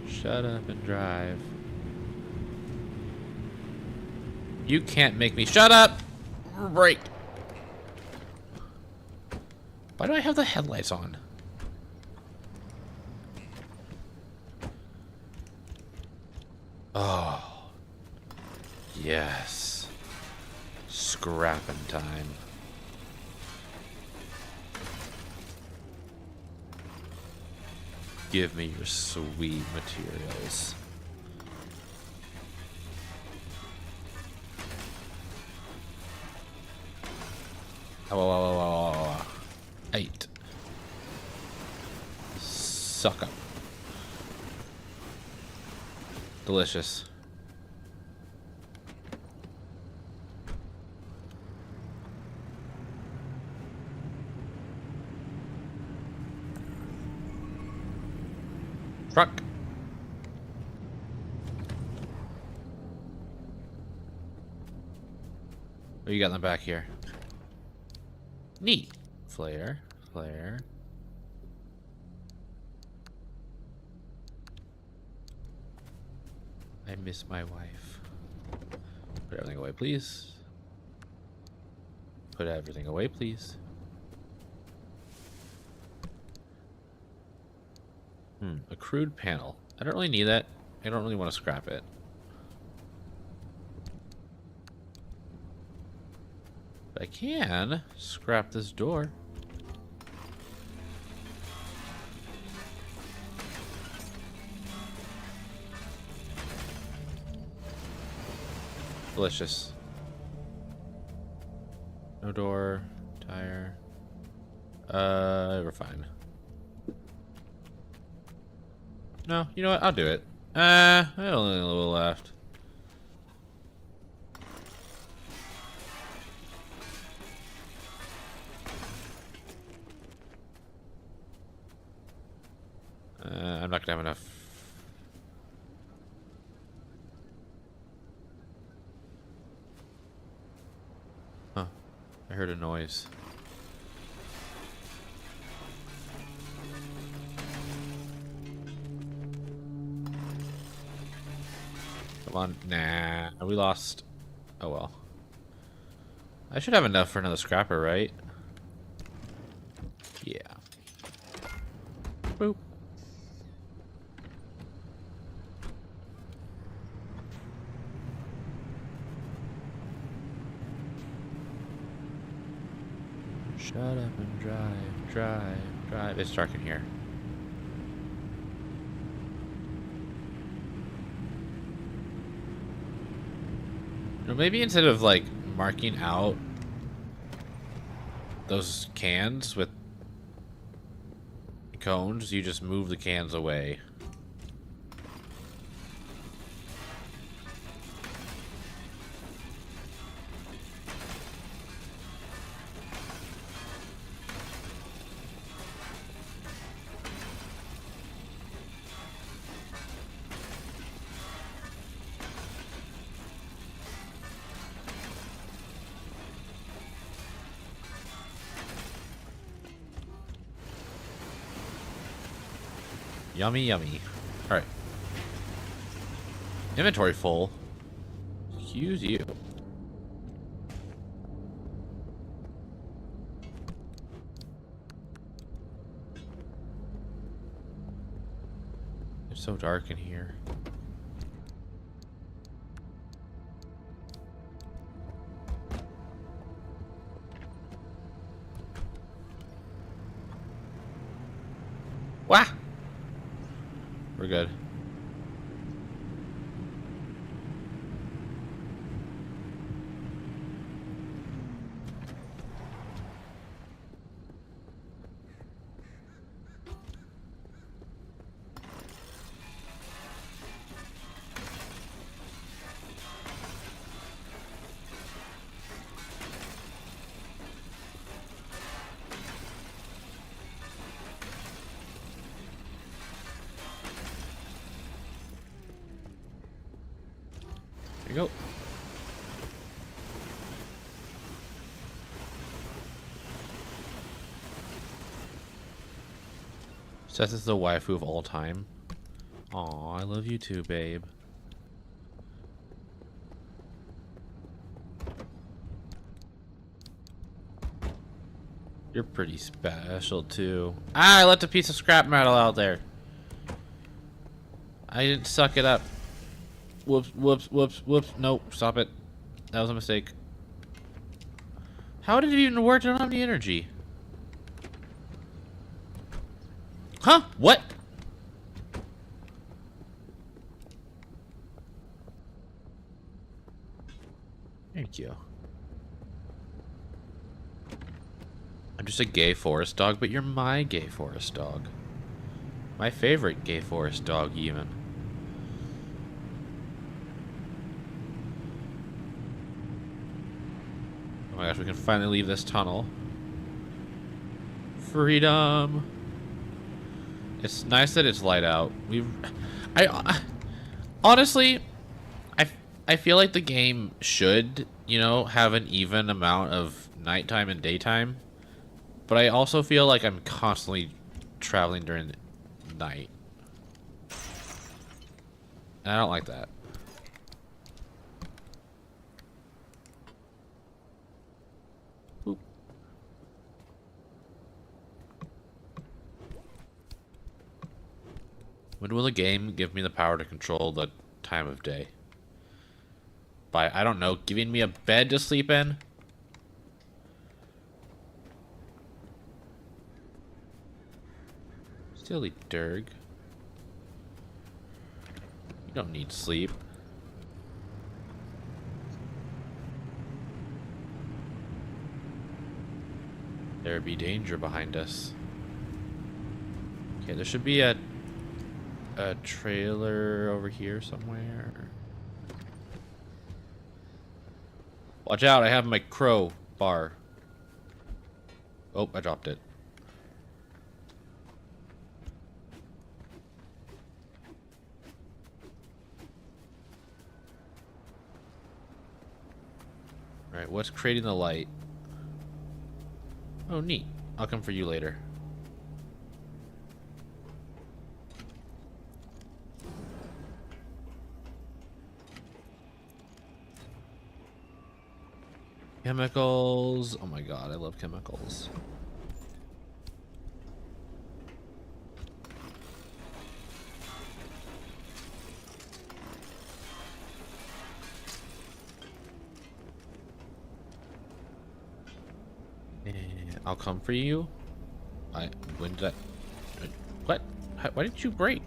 [SPEAKER 1] Shut up and drive. You can't make me shut up! Break! Why do I have the headlights on? Oh. Yes. Scrapping time. Give me your sweet materials. Oh, 8. Suck up. Delicious. Truck. What you got in the back here? Neat. Flare. Flare. I miss my wife. Put everything away, please. Put everything away, please. A crude panel. I don't really need that. I don't really want to scrap it. But I can scrap this door. Delicious. No door. Tire. We're fine. No, you know what? I'll do it. I only have a little left. I'm not gonna have enough. Huh. I heard a noise. Come on. Nah. We lost. Oh well. I should have enough for another scrapper, right? Yeah. Boop. Shut up and drive, drive, drive. It's dark in here. Or maybe instead of like marking out those cans with cones, you just move the cans away. Yummy, yummy. Alright. Inventory full. Excuse you. It's so dark in here. Wah! We're good. There you go. Seth is the waifu of all time. Aw, I love you too, babe. You're pretty special too. Ah, I left a piece of scrap metal out there. I didn't suck it up. Whoops, whoops, whoops, whoops. Nope, stop it. That was a mistake. How did it even work? I don't have any energy. Huh? What? Thank you. I'm just a gay forest dog, but you're my gay forest dog. My favorite gay forest dog, even. Oh my gosh, we can finally leave this tunnel. Freedom! It's nice that it's light out. Honestly, I feel like the game should, you know, have an even amount of nighttime and daytime. But I also feel like I'm constantly traveling during the night. And I don't like that. Boop. When will the game give me the power to control the time of day? By, I don't know, giving me a bed to sleep in? Silly Durg. You don't need sleep. There be danger behind us. Okay, there should be a trailer over here somewhere. Watch out, I have my crow bar. Oh, I dropped it. Alright, what's creating the light? Oh, neat. I'll come for you later. Chemicals. Oh my god, I love chemicals. I'll come for you. When did I? What? Why did you break?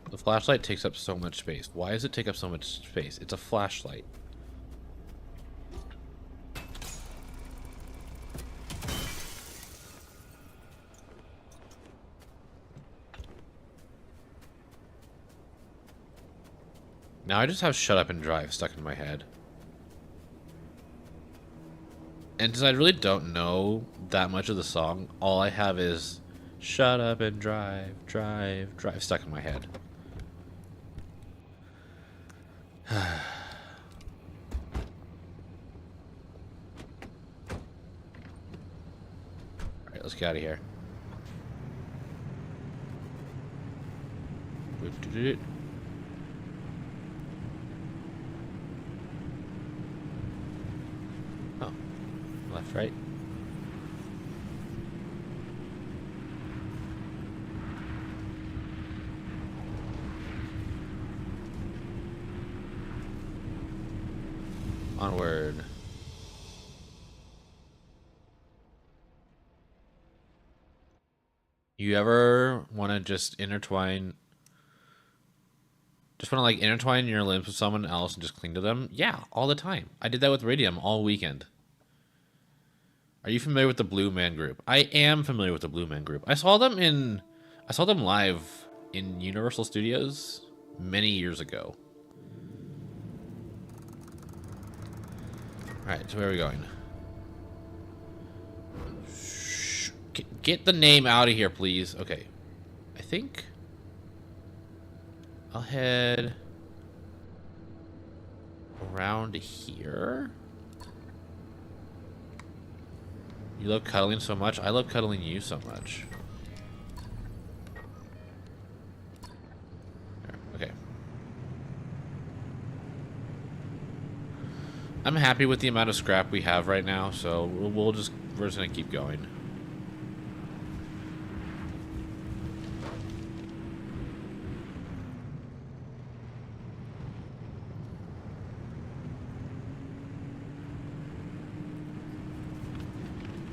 [SPEAKER 1] The flashlight takes up so much space. Why does it take up so much space? It's a flashlight. Now I just have Shut Up and Drive stuck in my head. And since I really don't know that much of the song, all I have is Shut Up and Drive, Drive, Drive stuck in my head. Alright, let's get out of here. Oh, left, right. Onward. You ever want to just intertwine? Just want to like intertwine your limbs with someone else and just cling to them? Yeah, all the time. I did that with Radium all weekend. Are you familiar with the Blue Man Group? I am familiar with the Blue Man Group. I saw them live in Universal Studios many years ago. Alright, so where are we going? Shh. Get the name out of here, please. Okay. I think I'll head around here. You love cuddling so much? I love cuddling you so much. Okay. I'm happy with the amount of scrap we have right now, so we're just gonna keep going.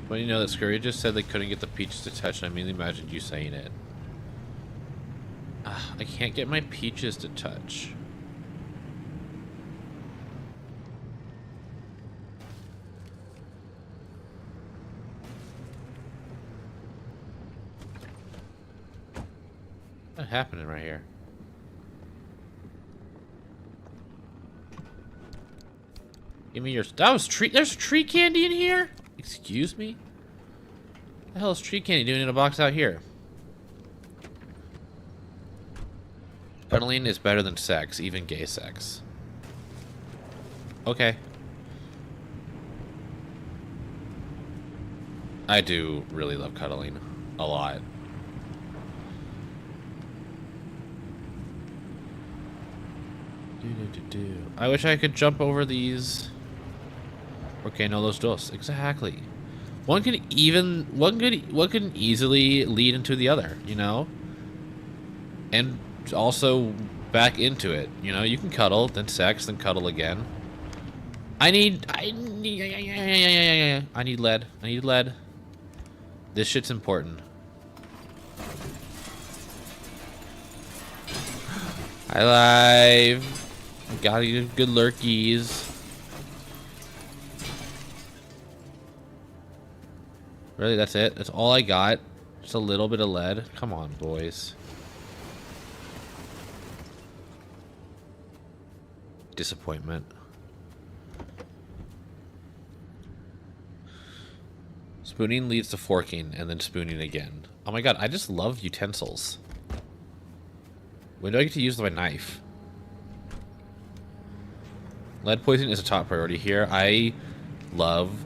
[SPEAKER 1] But you know that Scurry just said they couldn't get the peaches to touch, and I immediately imagined you saying it. I can't get my peaches to touch. What's happening right here? Give me your. That was tree. There's tree candy in here. Excuse me. What the hell is tree candy doing in a box out here? Cuddling is better than sex, even gay sex. Okay. I do really love cuddling. A lot. I wish I could jump over these. Okay, no, los dos. Exactly. One can easily lead into the other, you know? And also back into it, you know? You can cuddle, then sex, then cuddle again. I need lead. I need lead. This shit's important. Hi, live. Gotta get good lurkies. Really, that's it? That's all I got? Just a little bit of lead? Come on, boys. Disappointment. Spooning leads to forking, and then spooning again. Oh my god, I just love utensils. When do I get to use my knife? Lead poisoning is a top priority here. I love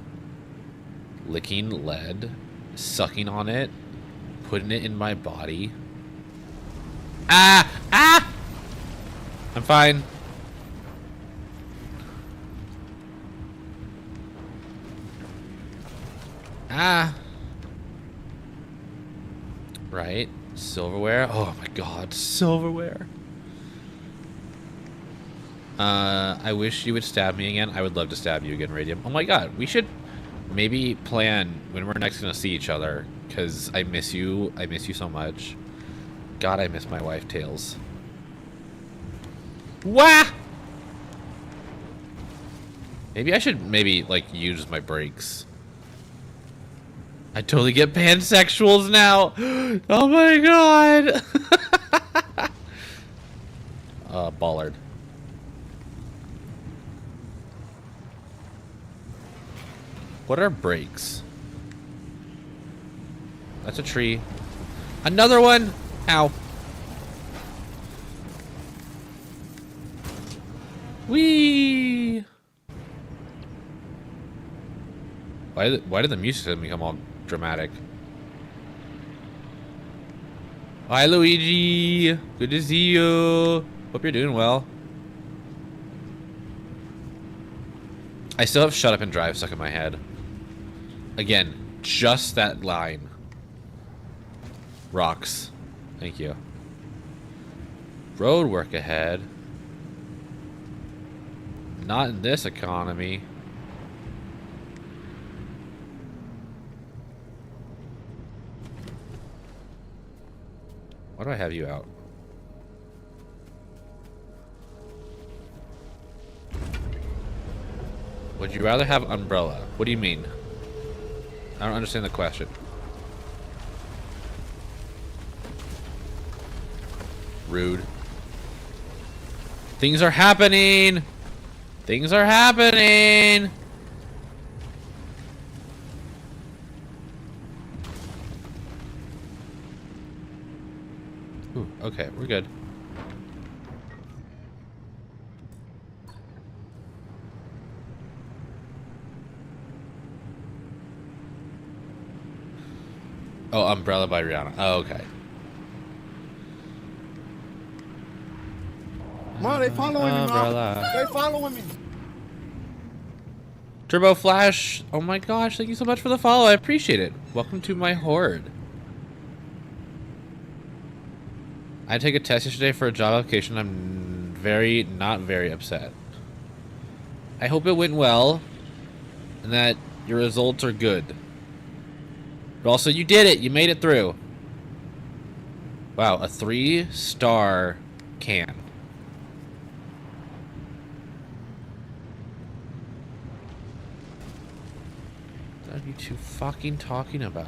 [SPEAKER 1] licking lead, sucking on it, putting it in my body. Ah! Ah! I'm fine. Ah! Right. Silverware. Oh my god, silverware. I wish you would stab me again. I would love to stab you again, Radium. Oh my god, we should maybe plan when we're next gonna see each other, because I miss you. I miss you so much. God, I miss my wife, Tails. Wah! Maybe I should like use my brakes. I totally get pansexuals now. Oh my god. Bollard. What are brakes? That's a tree. Another one. Ow. Whee! Why did the music suddenly become all dramatic? Hi, Luigi. Good to see you. Hope you're doing well. I still have "shut up and drive" stuck in my head. Again, just that line. Rocks. Thank you. Road work ahead. Not in this economy. Why do I have you out? Would you rather have umbrella? What do you mean? I don't understand the question. Rude. Things are happening! Things are happening! Ooh, okay, we're good. Oh, Umbrella by Rihanna. Oh, okay.
[SPEAKER 11] Mom, they following me,
[SPEAKER 1] Umbrella.
[SPEAKER 11] Mom. They following me.
[SPEAKER 1] Turbo Flash. Oh my gosh, thank you so much for the follow. I appreciate it. Welcome to my horde. I took a test yesterday for a job application. I'm not very upset. I hope it went well and that your results are good. But also, you did it. You made it through. Wow, a 3-star can. What are you two fucking talking about?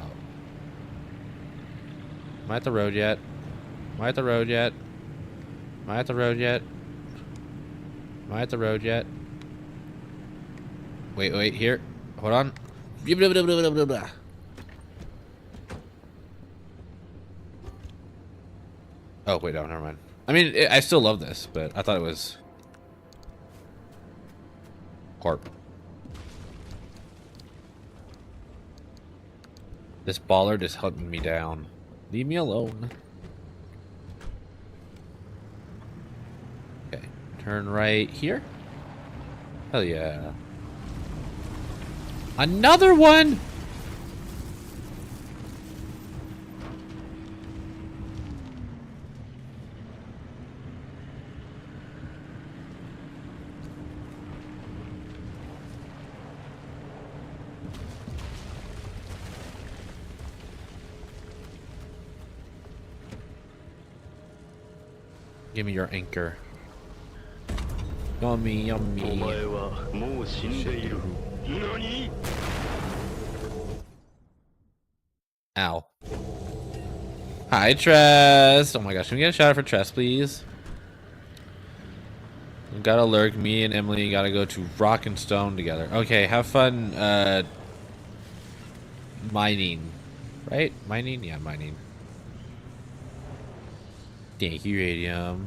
[SPEAKER 1] Am I at the road yet? Am I at the road yet? Am I at the road yet? Am I at the road yet? Wait, here. Hold on. Blah, blah, blah, blah, blah, blah. Oh, wait, no, never mind. I mean, I still love this, but I thought it was... Corp. This bollard is hunting me down. Leave me alone. Okay, turn right here. Hell yeah. Another one! Give me your anchor. Yummy, yummy. Ow. Hi, Tress. Oh my gosh, can we get a shout out for Tress, please? We gotta lurk. Me and Emily gotta go to Rock and Stone together. Okay, have fun, mining. Right? Mining? Yeah, mining. Thank you, Radium.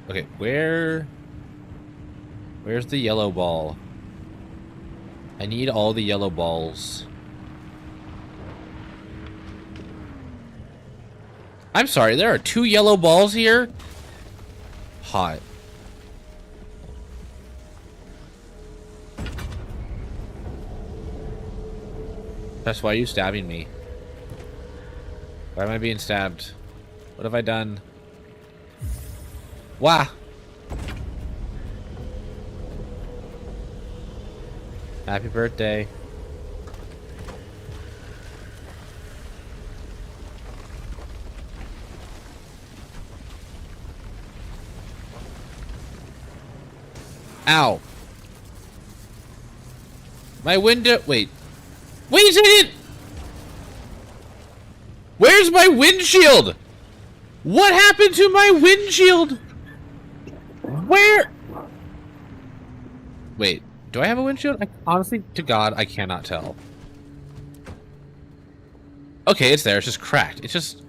[SPEAKER 1] Okay, where's the yellow ball? I need all the yellow balls. I'm sorry, there are 2 yellow balls here? Hot. That's why you stabbing me. Why am I being stabbed? What have I done? Wah. Happy birthday. Ow. My window. Wait. Wait a second. Where's my windshield? What happened to my windshield? Where? Wait. Do I have a windshield? Honestly, to God, I cannot tell. Okay, it's there. It's just cracked. It's just...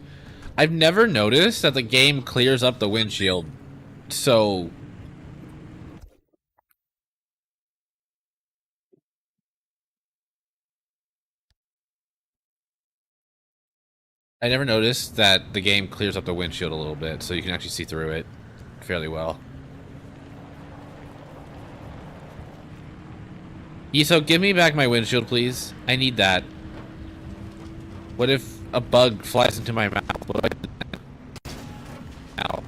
[SPEAKER 1] I've never noticed that the game clears up the windshield. So... I never noticed that the game clears up the windshield a little bit, so you can actually see through it fairly well. Iso, give me back my windshield, please. I need that. What if a bug flies into my mouth? What do I do then? Ow.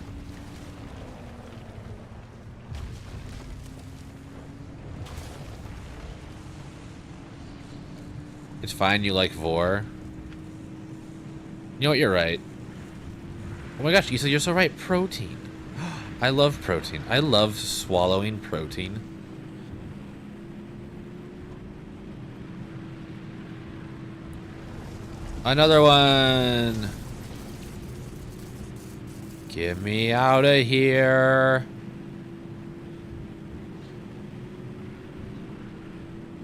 [SPEAKER 1] It's fine, you like Vor. You know what, you're right. Oh my gosh, Iso, you're so right. Protein. I love protein. I love swallowing protein. Another one. Get me out of here.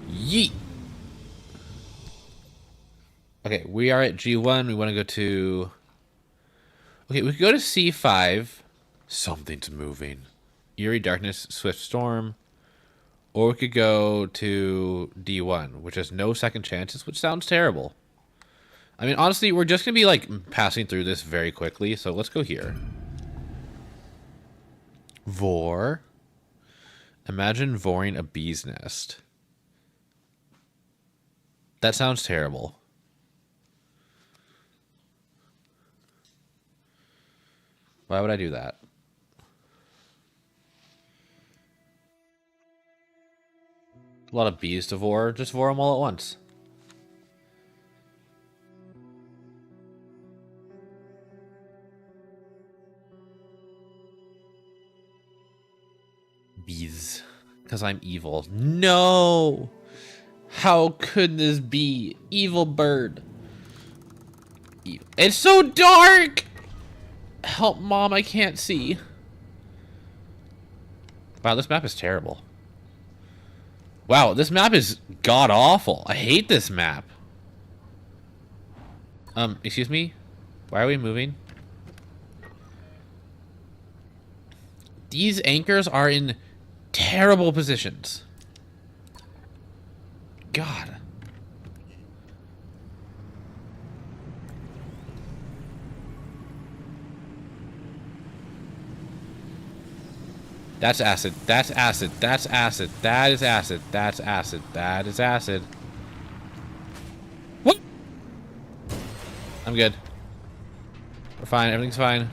[SPEAKER 1] Yeet. Okay, we are at G1. We want to go to... Okay, we could go to C5. Something's moving. Eerie Darkness, Swift Storm. Or we could go to D1, which has no second chances, which sounds terrible. I mean, honestly, we're just going to be, like, passing through this very quickly, so let's go here. Vor. Imagine voring a bee's nest. That sounds terrible. Why would I do that? A lot of bees to vor. Just vor them all at once. Bees. Because I'm evil. No! How could this be? Evil bird. It's so dark! Help, Mom, I can't see. Wow, this map is terrible. Wow, this map is god-awful. I hate this map. Excuse me? Why are we moving? These anchors are in terrible positions. God. That's acid. That's acid. That's acid. That is acid. That's acid. That is acid. What? I'm good. We're fine. Everything's fine.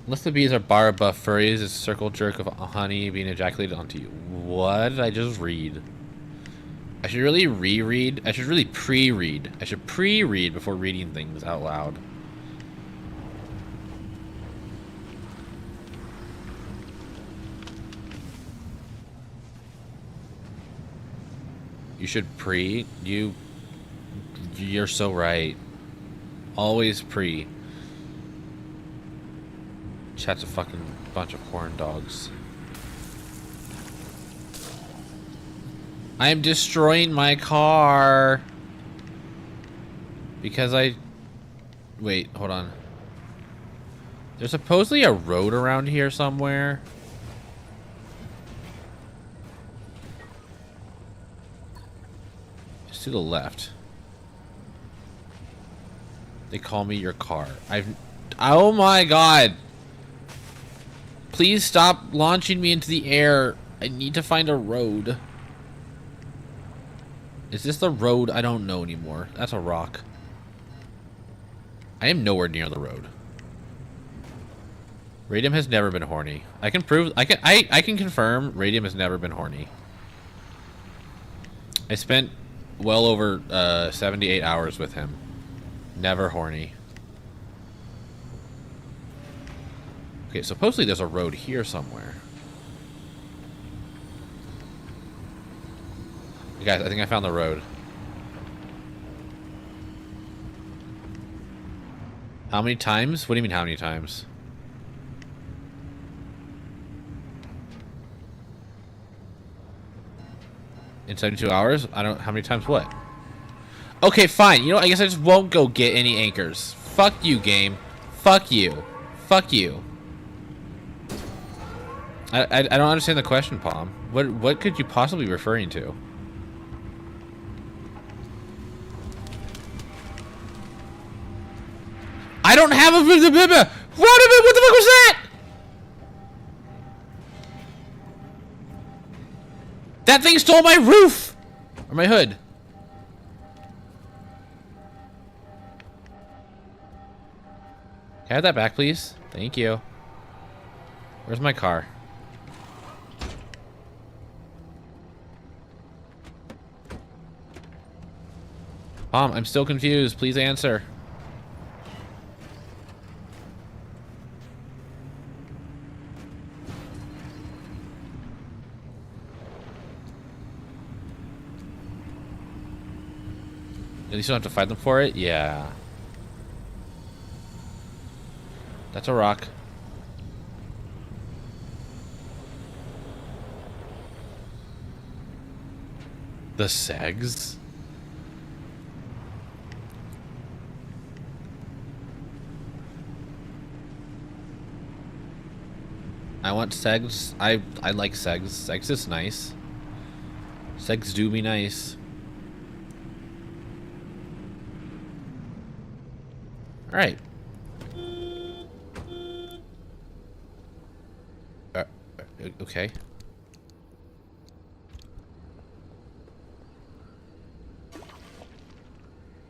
[SPEAKER 1] Unless the bees are bar buff furries, it's a circle jerk of honey being ejaculated onto you. What did I just read? I should really reread. I should really pre-read. I should pre-read before reading things out loud. You should pre. You're so right. Always pre. Chat's a fucking bunch of corn dogs. I am destroying my car. Because I... Wait, hold on. There's supposedly a road around here somewhere. It's to the left. They call me your car. Oh my god! Please stop launching me into the air. I need to find a road. Is this the road? I don't know anymore. That's a rock. I am nowhere near the road. Radium has never been horny. I can prove. I can confirm. Radium has never been horny. I spent well over 78 hours with him. Never horny. Okay, supposedly there's a road here somewhere. Hey guys, I think I found the road. How many times? What do you mean how many times? In 72 hours? I don't... How many times what? Okay, fine. You know, I guess I just won't go get any anchors. Fuck you, game. Fuck you. Fuck you. I don't understand the question, Palm. What could you possibly be referring to? I don't have a... What the fuck was that? That thing stole my roof! Or my hood. Can I have that back, please? Thank you. Where's my car? Mom, I'm still confused. Please answer. At least you don't have to fight them for it? Yeah. That's a rock. The segs? I want segs. I like segs. Segs is nice. Segs do be nice. Alright. Okay.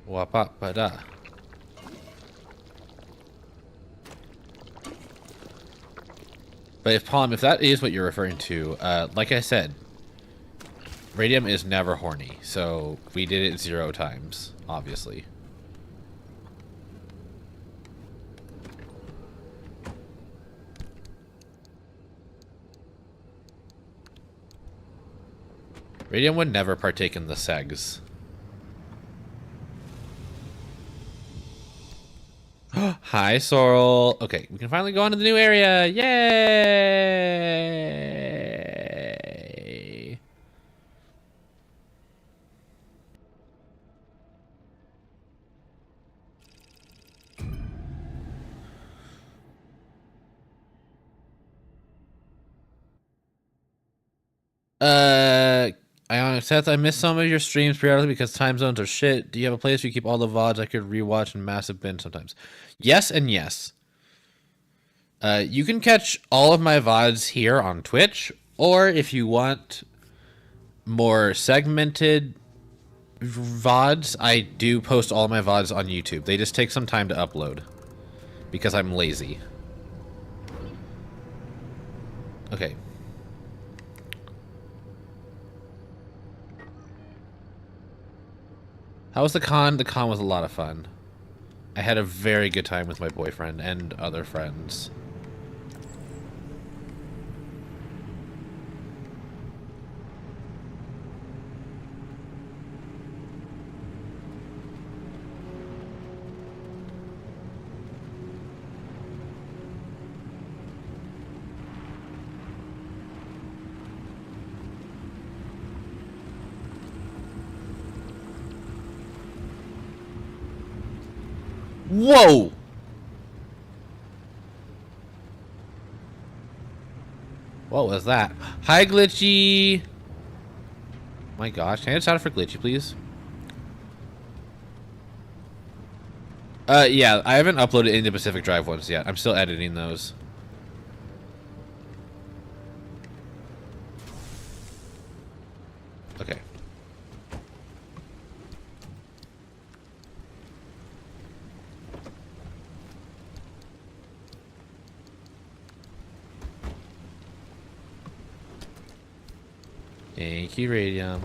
[SPEAKER 1] Wapa-pa-da. But if that is what you're referring to, like I said, Radium is never horny, so we did it 0 times, obviously. Radium would never partake in the segs. Hi, Sorrel. Okay, we can finally go on to the new area. Yay! Ionic Seth, I miss some of your streams periodically because time zones are shit. Do you have a place where you keep all the VODs I could rewatch in massive bin sometimes? Yes and yes. You can catch all of my VODs here on Twitch, or if you want more segmented VODs, I do post all my VODs on YouTube. They just take some time to upload because I'm lazy. Okay. How was the con? The con was a lot of fun. I had a very good time with my boyfriend and other friends. Whoa! What was that? Hi, Glitchy! My gosh, can I just shout out for Glitchy, please? Yeah, I haven't uploaded any of the Pacific Drive ones yet. I'm still editing those. Okay. Thank you, Radium.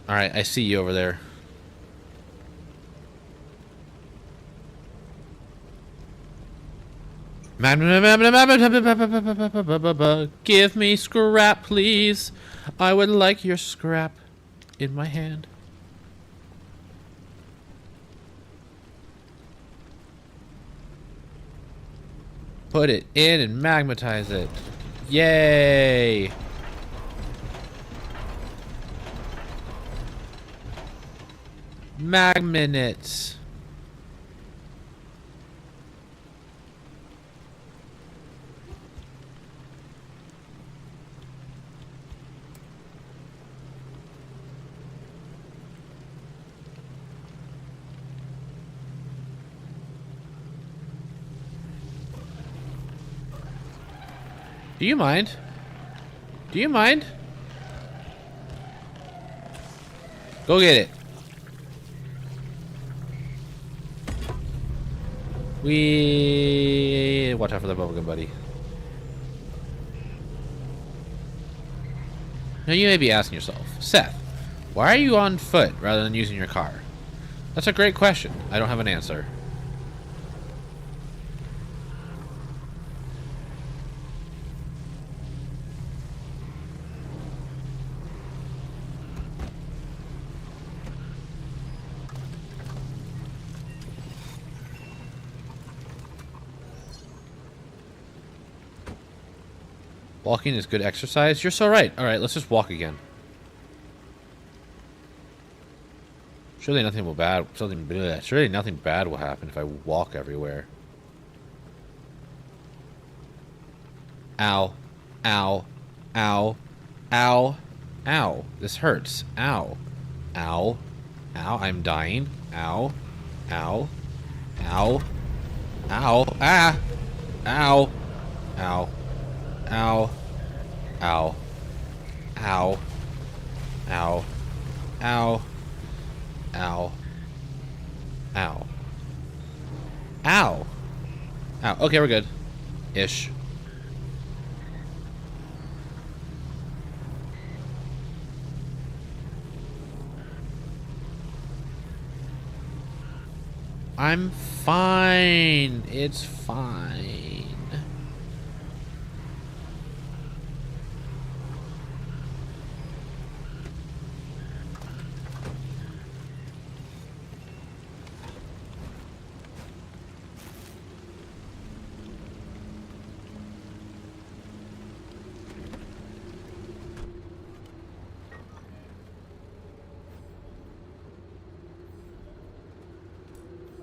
[SPEAKER 1] Alright, I see you over there. Give me scrap, please. I would like your scrap in my hand. Put it in and magnetize it. Yay! Magminutes. Do you mind? Do you mind? Go get it. Watch out for the bubblegum buddy. Now you may be asking yourself, Seth, why are you on foot rather than using your car? That's a great question. I don't have an answer. Walking is good exercise. You're so right. All right, let's just walk again. Surely nothing will bad. Surely nothing bad will happen if I walk everywhere. Ow, ow, ow, ow, ow. This hurts. Ow, ow, ow. I'm dying. Ow, ow, ow, ow, ah, ow, ow. Ow. Ow. Ow. Ow. Ow. Ow. Ow. Ow. Ow. Okay, we're good. Ish. I'm fine. It's fine.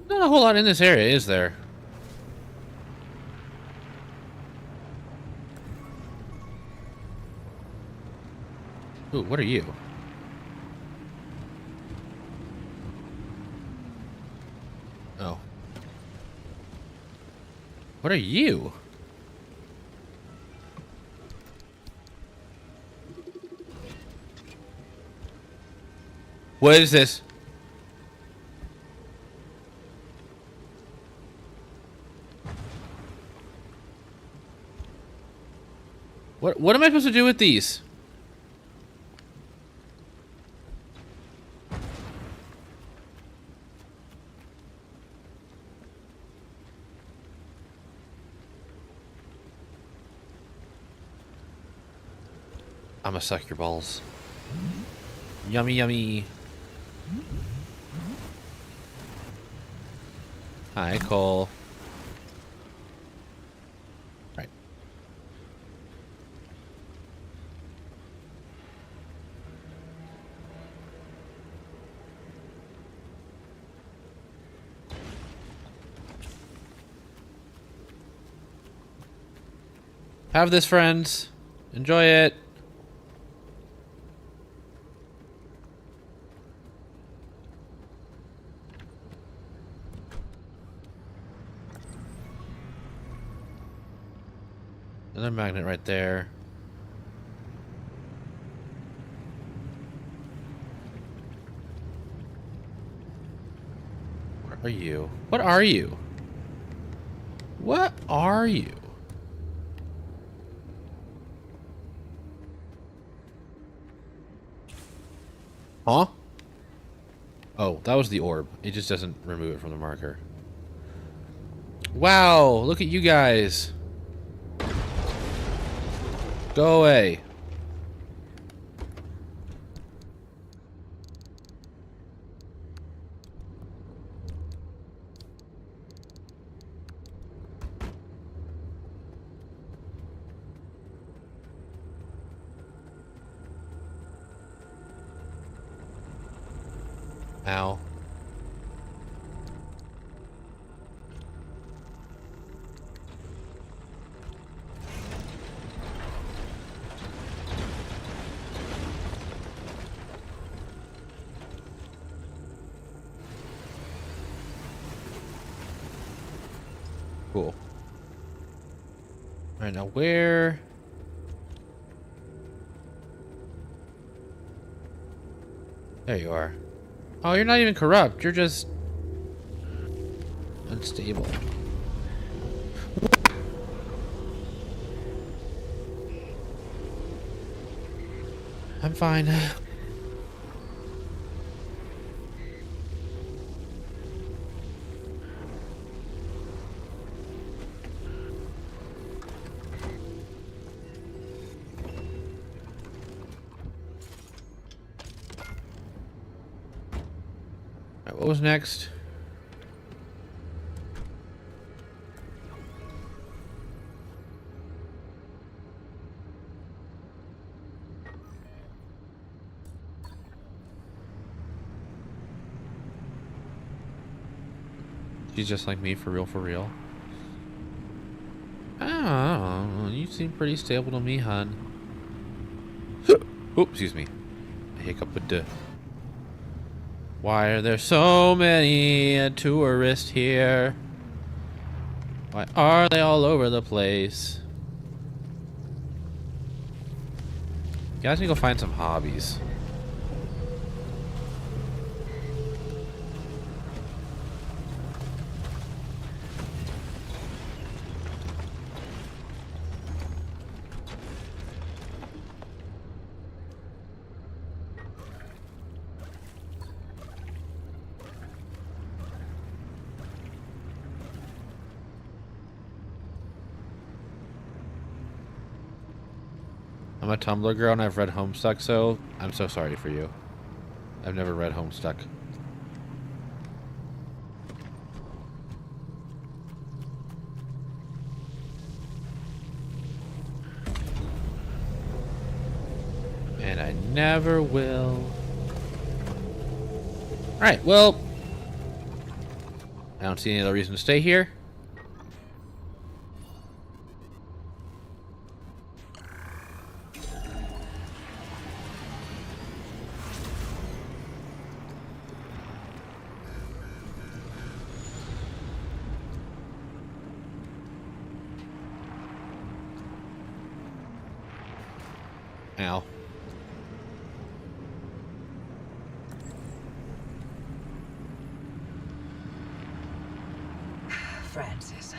[SPEAKER 1] Not a whole lot in this area, is there? Ooh, what are you? Oh. What are you? What is this? What am I supposed to do with these? I'ma suck your balls. Yummy, yummy. Hi, Cole. Right. Have this, friends. Enjoy it. Another magnet right there. Where are you? What are you? What are you? Huh? Oh, that was the orb. It just doesn't remove it from the marker. Wow, look at you guys. Go away. Ow. Cool. Alright, now where? There you are. Oh, you're not even corrupt. You're just unstable. I'm fine. Alright, what was next? She's just like me, for real, for real. Oh, you seem pretty stable to me, hun. Oops, excuse me. I hiccup with the... Why are there so many tourists here? Why are they all over the place? You guys need to go find some hobbies. I'm a Tumblr girl and I've read Homestuck, so I'm so sorry for you. I've never read Homestuck. And I never will. Alright, well, I don't see any other reason to stay here. Ow.
[SPEAKER 12] Francis,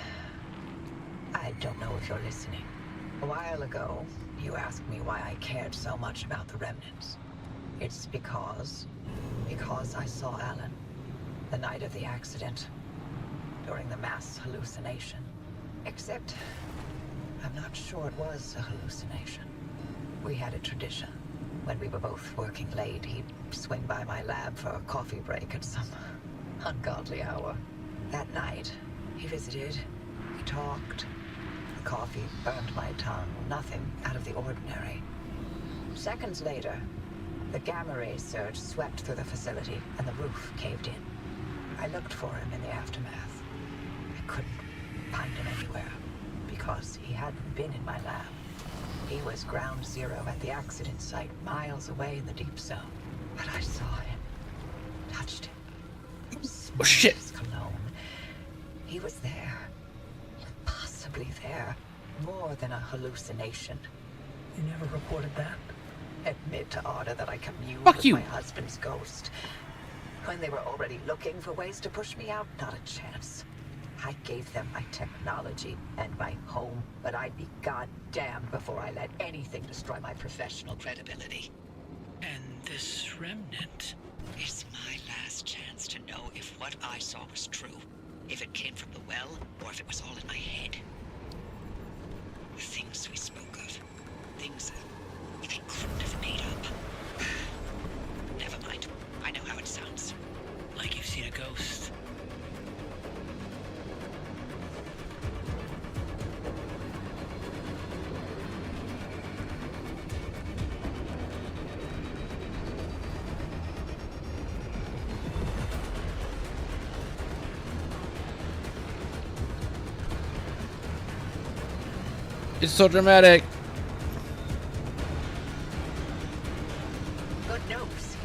[SPEAKER 12] I don't know if you're listening. A while ago, you asked me why I cared so much about the remnants. It's because I saw Alan the night of the accident, during the mass hallucination. Except, I'm not sure it was a hallucination. We had a tradition. When we were both working late, he'd swing by my lab for a coffee break at some ungodly hour. That night, he visited, we talked. The coffee burned my tongue, nothing out of the ordinary. Seconds later, the gamma ray surge swept through the facility and the roof caved in. I looked for him in the aftermath. I couldn't find him anywhere because he hadn't been in my lab. He was ground zero at the accident site, miles away in the deep zone. But I saw him, touched him.
[SPEAKER 1] Oh shit!
[SPEAKER 12] His cologne. He was there, impossibly there, more than a hallucination.
[SPEAKER 3] You never reported that?
[SPEAKER 12] Admit to Arda that I communed
[SPEAKER 1] Fuck
[SPEAKER 12] with
[SPEAKER 1] you.
[SPEAKER 12] my husband's ghost. When they were already looking for ways to push me out, not a chance. I gave them my technology and my home, but I'd be goddamned before I let anything destroy my professional credibility.
[SPEAKER 3] And this remnant?
[SPEAKER 4] It's my last chance to know if what I saw was true. If it came from the well, or if it was all in my head. The things we spoke of. Things they couldn't have made up. Never mind. I know how it sounds.
[SPEAKER 3] Like you've seen a ghost.
[SPEAKER 1] It's so dramatic.
[SPEAKER 12] Good news.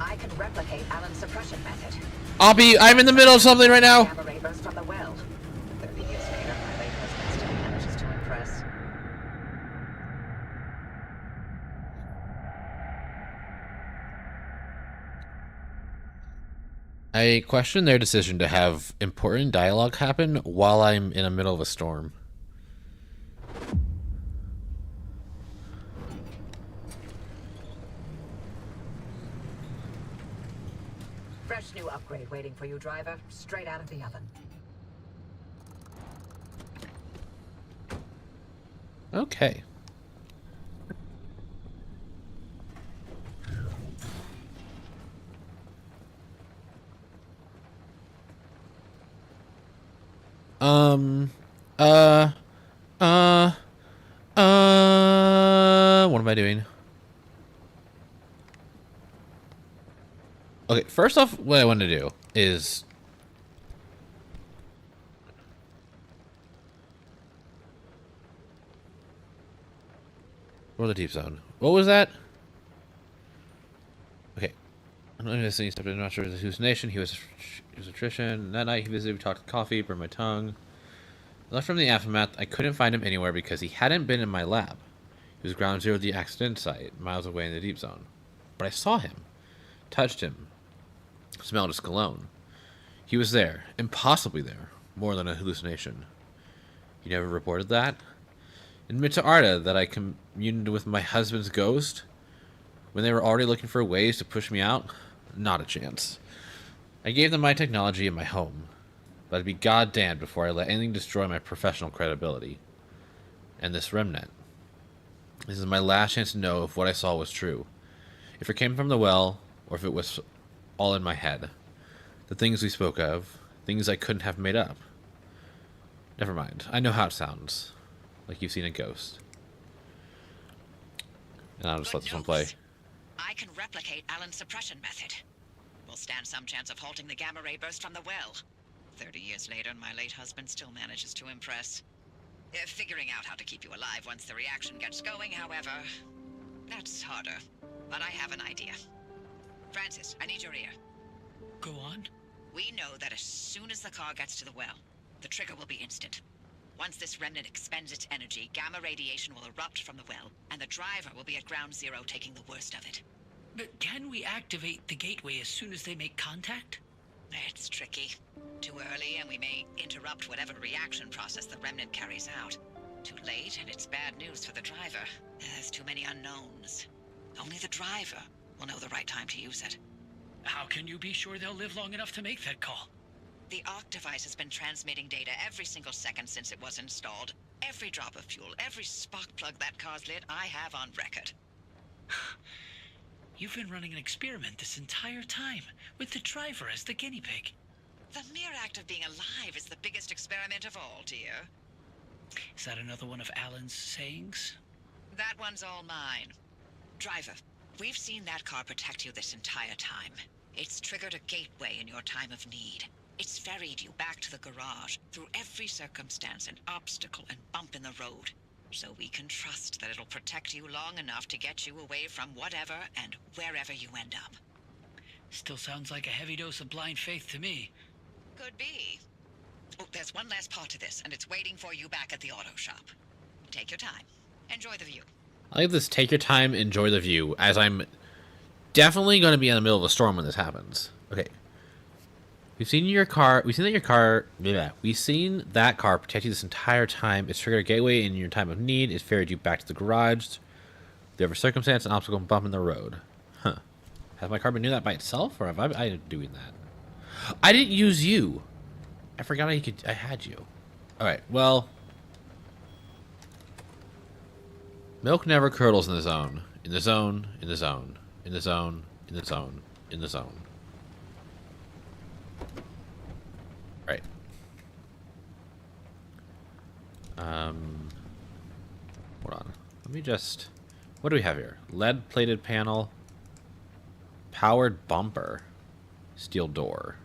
[SPEAKER 12] I can replicate Alan's suppression method.
[SPEAKER 1] I'm in the middle of something right now.
[SPEAKER 12] Gamma ray burst from the well. 30 years later, my late husband still manages to impress.
[SPEAKER 1] I question their decision to have important dialogue happen while I'm in the middle of a storm.
[SPEAKER 12] Fresh new upgrade waiting for you, driver. Straight out of the oven.
[SPEAKER 1] Okay. What am I doing? Okay, first off, what I want to do is or the deep zone. What was that? Okay. I'm not missing. Stepped in. I'm not sure it was a hallucination. He was attrition. That night he visited. We talked coffee. Burned my tongue. Left from the aftermath. I couldn't find him anywhere because he hadn't been in my lab. He was ground zero at the accident site, miles away in the deep zone. But I saw him, touched him, smelled his cologne. He was there, impossibly there, more than a hallucination. You never reported that? Admit to Arda that I communed with my husband's ghost when they were already looking for ways to push me out? Not a chance. I gave them my technology and my home, but I'd be goddamned before I let anything destroy my professional credibility. And this remnant. This is my last chance to know if what I saw was true. If it came from the well, or if it was all in my head. The things we spoke of, things I couldn't have made up. Never mind. I know how it sounds. Like you've seen a ghost. And I'll just let this one play.
[SPEAKER 4] I can replicate Alan's suppression method. We'll stand some chance of halting the gamma ray burst from the well. 30 years later, my late husband still manages to impress. Figuring out how to keep you alive once the reaction gets going, however, that's harder. But I have an idea. Francis, I need your ear.
[SPEAKER 3] Go on.
[SPEAKER 4] We know that as soon as the car gets to the well, the trigger will be instant. Once this remnant expends its energy, gamma radiation will erupt from the well, and the driver will be at ground zero taking the worst of it.
[SPEAKER 3] But can we activate the gateway as soon as they make contact?
[SPEAKER 4] It's tricky. Too early, and we may interrupt whatever reaction process the remnant carries out. Too late, and it's bad news for the driver. There's too many unknowns. Only the driver will know the right time to use it.
[SPEAKER 3] How can you be sure they'll live long enough to make that call?
[SPEAKER 4] The ARC device has been transmitting data every single second since it was installed. Every drop of fuel, every spark plug that car's lit, I have on record.
[SPEAKER 3] You've been running an experiment this entire time, with the driver as the guinea pig.
[SPEAKER 4] The mere act of being alive is the biggest experiment of all, dear.
[SPEAKER 3] Is that another one of Alan's sayings?
[SPEAKER 4] That one's all mine. Driver, we've seen that car protect you this entire time. It's triggered a gateway in your time of need. It's ferried you back to the garage, through every circumstance and obstacle and bump in the road. So we can trust that it'll protect you long enough to get you away from whatever and wherever you end up.
[SPEAKER 3] Still sounds like a heavy dose of blind faith to me.
[SPEAKER 4] Could be. Oh, there's one last part to this, and it's waiting for you back at the auto shop. Take your time. Enjoy the view.
[SPEAKER 1] I like this. Take your time, enjoy the view, as I'm definitely going to be in the middle of a storm when this happens. Okay. We've seen your car. We've seen that your car. Yeah, we've seen that car protect you this entire time. It's triggered a gateway in your time of need. It's ferried you back to the garage. The other circumstance, an obstacle, bump in the road. Huh. Has my car been doing that by itself, or have I been doing that? I didn't use you. I forgot I had you. All right. Well, milk never curdles in the zone. In the zone. In the zone. In the zone. In the zone. In the zone. Right. Hold on. Let me just... What do we have here? Lead-plated panel. Powered bumper. Steel door.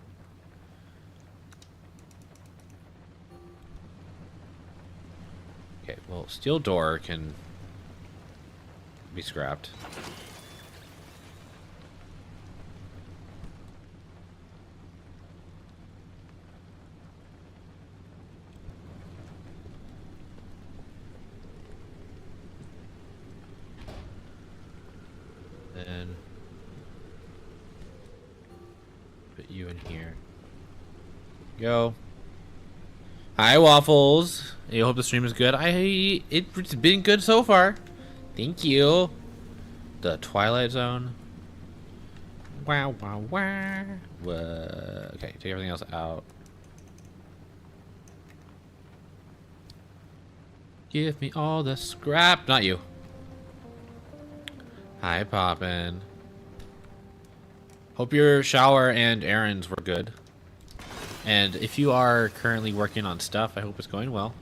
[SPEAKER 1] Okay, well, steel door can be scrapped. Then put you in here. Go. Hi, Waffles. I hope the stream is good. It's been good so far. Thank you. The Twilight Zone. Wow, wow, wow. Okay, take everything else out. Give me all the scrap. Not you. Hi, Poppin'. Hope your shower and errands were good. And if you are currently working on stuff, I hope it's going well.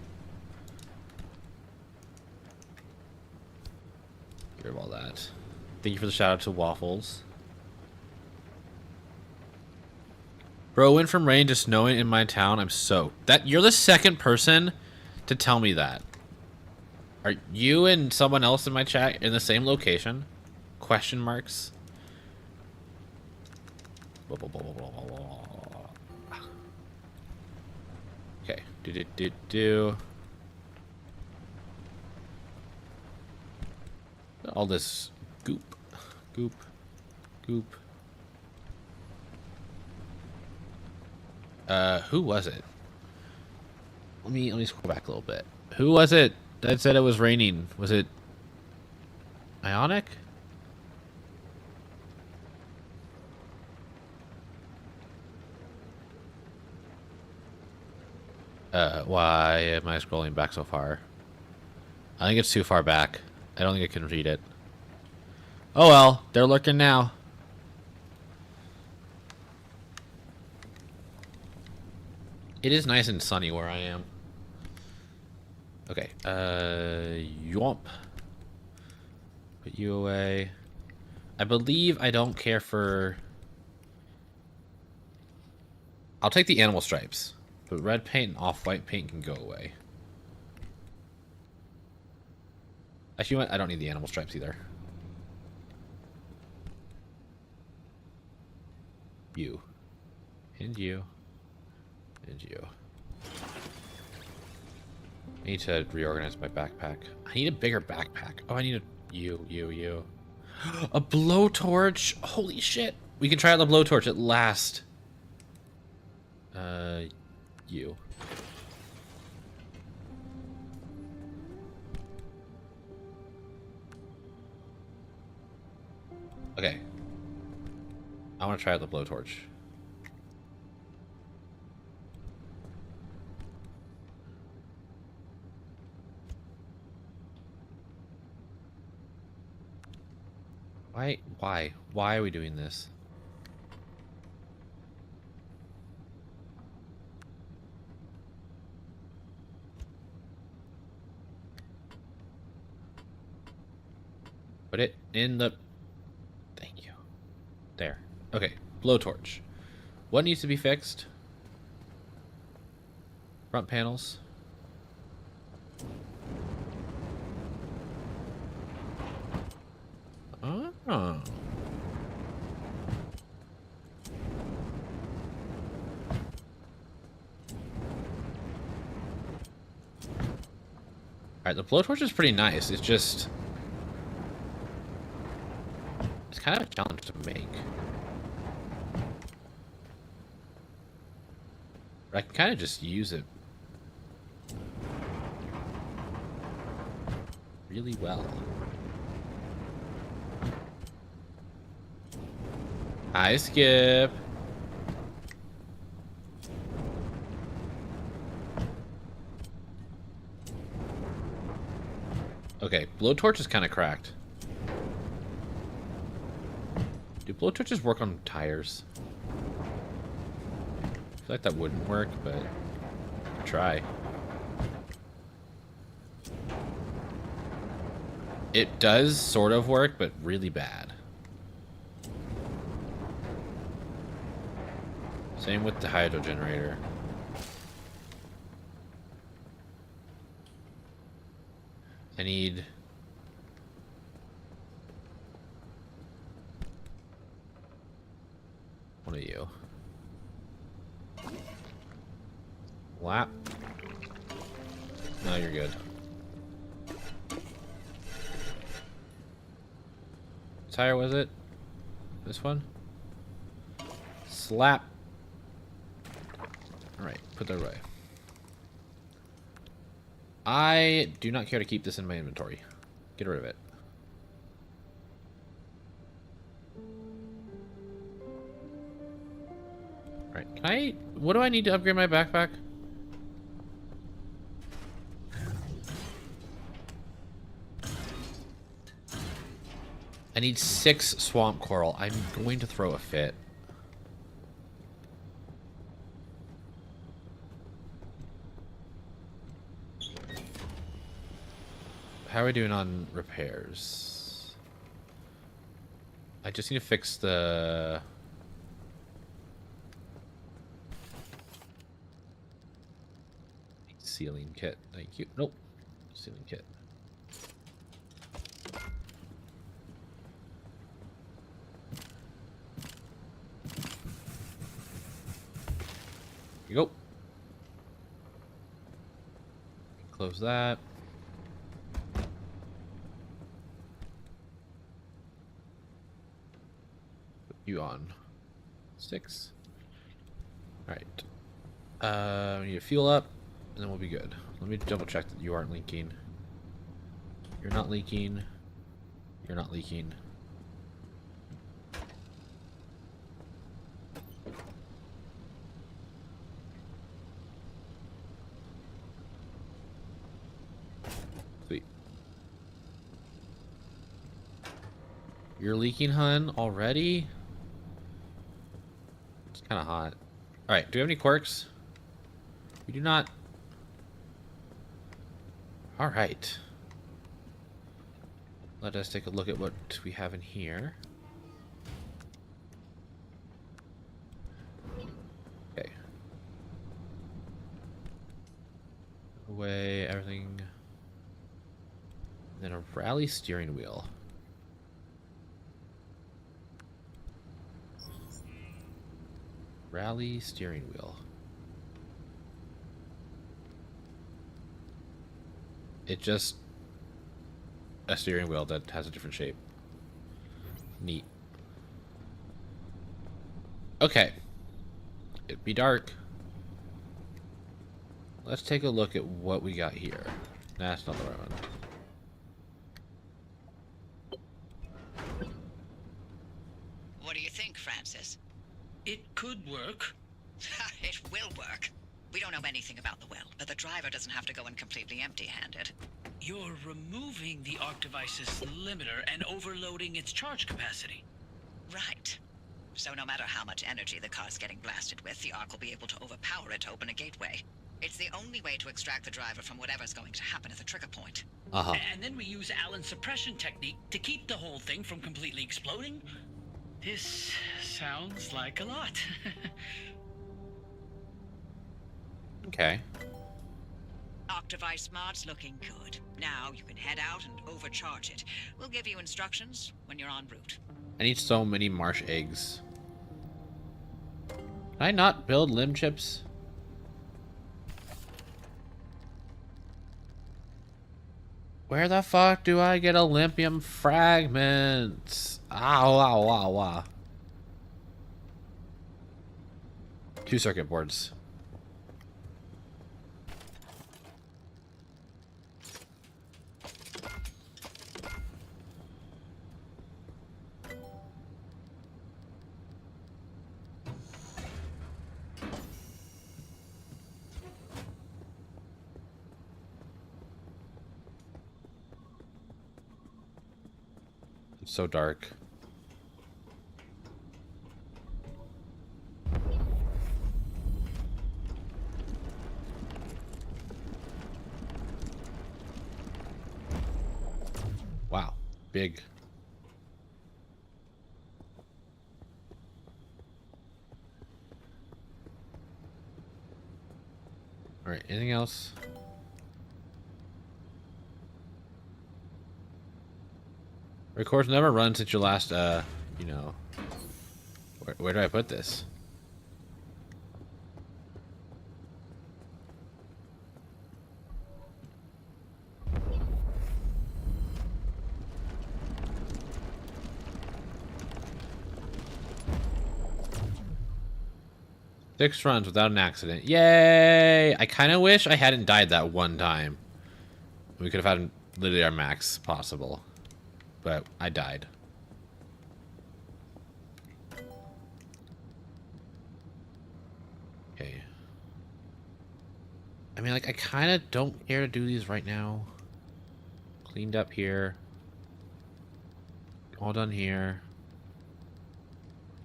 [SPEAKER 1] Get rid of all that. Thank you for the shout out to Waffles. Bro, went from rain to snowing in my town. I'm soaked. You're the second person to tell me that. Are you and someone else in my chat in the same location? Question marks. Okay. Do. All this goop. Who was it? Let me scroll back a little bit. Who was it that said it was raining? Was it Ionic? Why am I scrolling back so far? I think it's too far back. I don't think I can read it. Oh well, they're lurking now. It is nice and sunny where I am. Okay, yomp. Put you away. I believe I don't care for... I'll take the animal stripes. But red paint and off-white paint can go away. Actually, you know what? I don't need the animal stripes either. You. And you. And you. I need to reorganize my backpack. I need a bigger backpack. Oh, I need a... You. A blowtorch? Holy shit. We can try out the blowtorch at last. You. Okay. I want to try out the blowtorch. Why are we doing this? Put it in the... Thank you. There. Okay. Blowtorch. What needs to be fixed? Front panels. Oh. Alright, the blowtorch is pretty nice. It's just... It's kind of a challenge to make. I can kind of just use it really well. Hi, Skip. Okay, blowtorch is kind of cracked. Do blowtorches work on tires? I feel like that wouldn't work, but try. It does sort of work, but really bad. Same with the hydro generator. I need... one of you. Lap. No, you're good. What tire was it? This one? Slap. Alright, put that away. I do not care to keep this in my inventory. Get rid of it. Alright, can I... what do I need to upgrade my backpack? I need 6 swamp coral. I'm going to throw a fit. How are we doing on repairs? I just need to fix the... sealing kit. Thank you. Nope. Sealing kit. Here you go. Close that. Put you on 6. Alright. We need to fuel up, and then we'll be good. Let me double check that you aren't leaking. You're not leaking. You're not leaking. Sweet. You're leaking, hun, already? It's kind of hot. Alright, do we have any quirks? We do not. Alright. Let us take a look at what we have in here. Okay. Away, everything. Then a rally steering wheel. Rally steering wheel. It just a steering wheel that has a different shape. Neat. Okay. It'd be dark. Let's take a look at what we got here. Nah, that's not the right one.
[SPEAKER 4] What do you think, Francis?
[SPEAKER 3] It could work.
[SPEAKER 4] It will work. We don't know anything about the well, but the driver doesn't have to go in completely empty-handed.
[SPEAKER 3] You're removing the arc device's limiter and overloading its charge capacity.
[SPEAKER 4] Right. So no matter how much energy the car's getting blasted with, the arc will be able to overpower it to open a gateway. It's the only way to extract the driver from whatever's going to happen at the trigger point.
[SPEAKER 1] Uh-huh.
[SPEAKER 3] And then we use Allen's suppression technique to keep the whole thing from completely exploding. This sounds like a lot.
[SPEAKER 1] Okay.
[SPEAKER 4] Arc device smart's looking good. Now you can head out and overcharge it. We'll give you instructions when you're en route.
[SPEAKER 1] I need so many marsh eggs. Can I not build limb chips? Where the fuck do I get Olympium fragments? Ow, ow, ow, ow. 2 circuit boards. so dark. Wow, big. All right, anything else? Record's never run since your last, you know. Where do I put this? Six runs without an accident. Yay! I kind of wish I hadn't died that one time. We could have had literally our max possible. But I died. Okay. I mean, like, I kind of don't care to do these right now. Cleaned up here. All done here.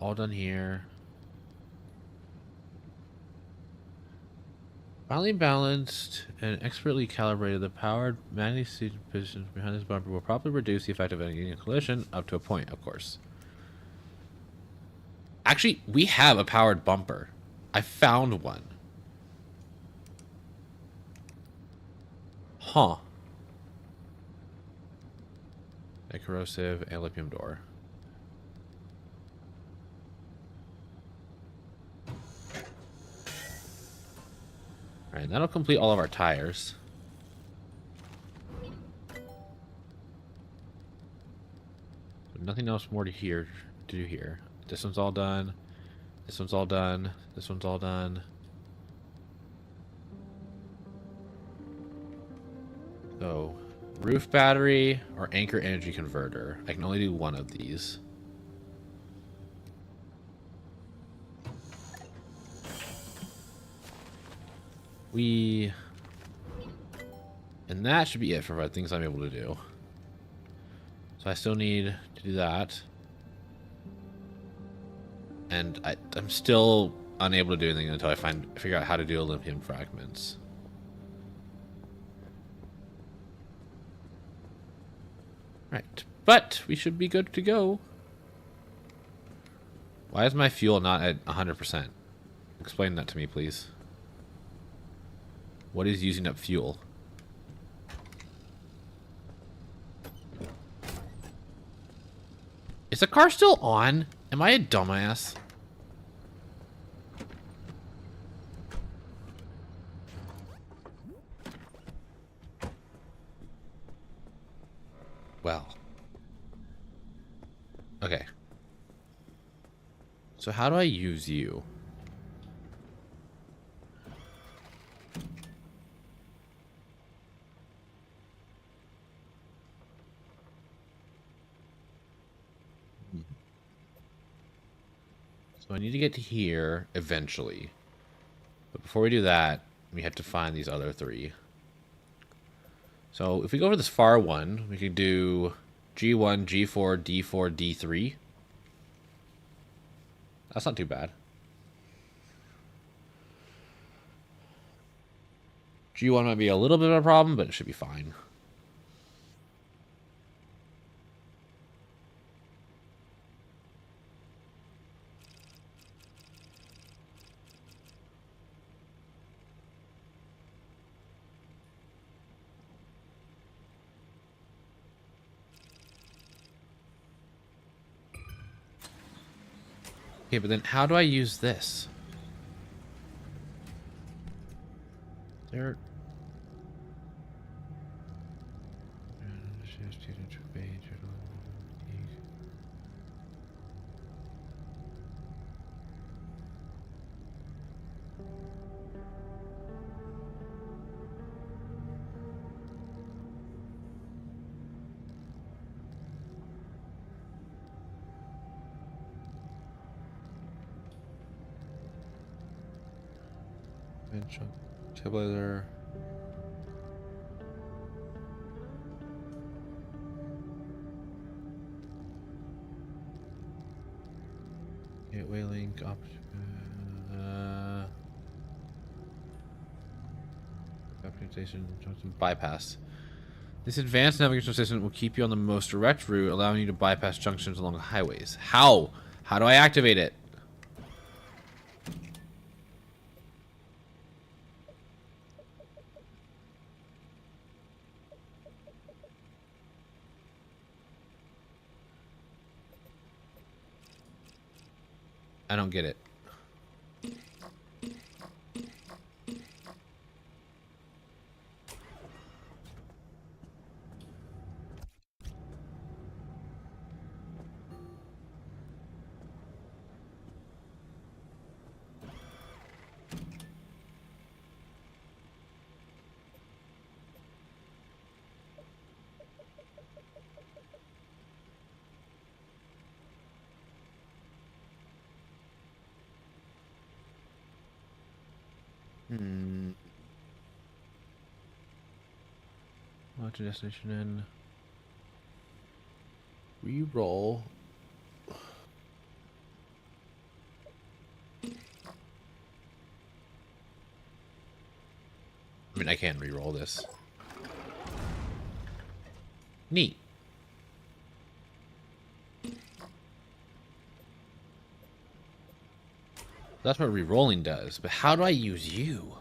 [SPEAKER 1] All done here. Finely balanced and expertly calibrated, the powered manually seated positions behind this bumper will probably reduce the effect of any collision up to a point, of course. Actually, we have a powered bumper. I found one. Huh. A corrosive and lithium door. Alright, that'll complete all of our tires. Nothing else more to do here. This one's all done. This one's all done. This one's all done. So, roof battery or anchor energy converter. I can only do one of these. And that should be it for what things I'm able to do. So I still need to do that. And I'm still unable to do anything until I figure out how to do Olympian fragments. Right, but we should be good to go. Why is my fuel not at 100%? Explain that to me, please. What is using up fuel? Is the car still on? Am I a dumbass? Well. Okay. So how do I use you? So I need to get to here eventually. But before we do that, we have to find these other three. So if we go over this far one, we could do G1, G4, D4, D3. That's not too bad. G1 might be a little bit of a problem, but it should be fine. Okay, but then how do I use this? There. Tabular. Gateway link optimization bypass. This advanced navigation system will keep you on the most direct route, allowing you to bypass junctions along highways. How? How do I activate it? I don't get it. Launch a destination in. Reroll. I mean, I can re-roll this. Neat. That's what re-rolling does, but how do I use you?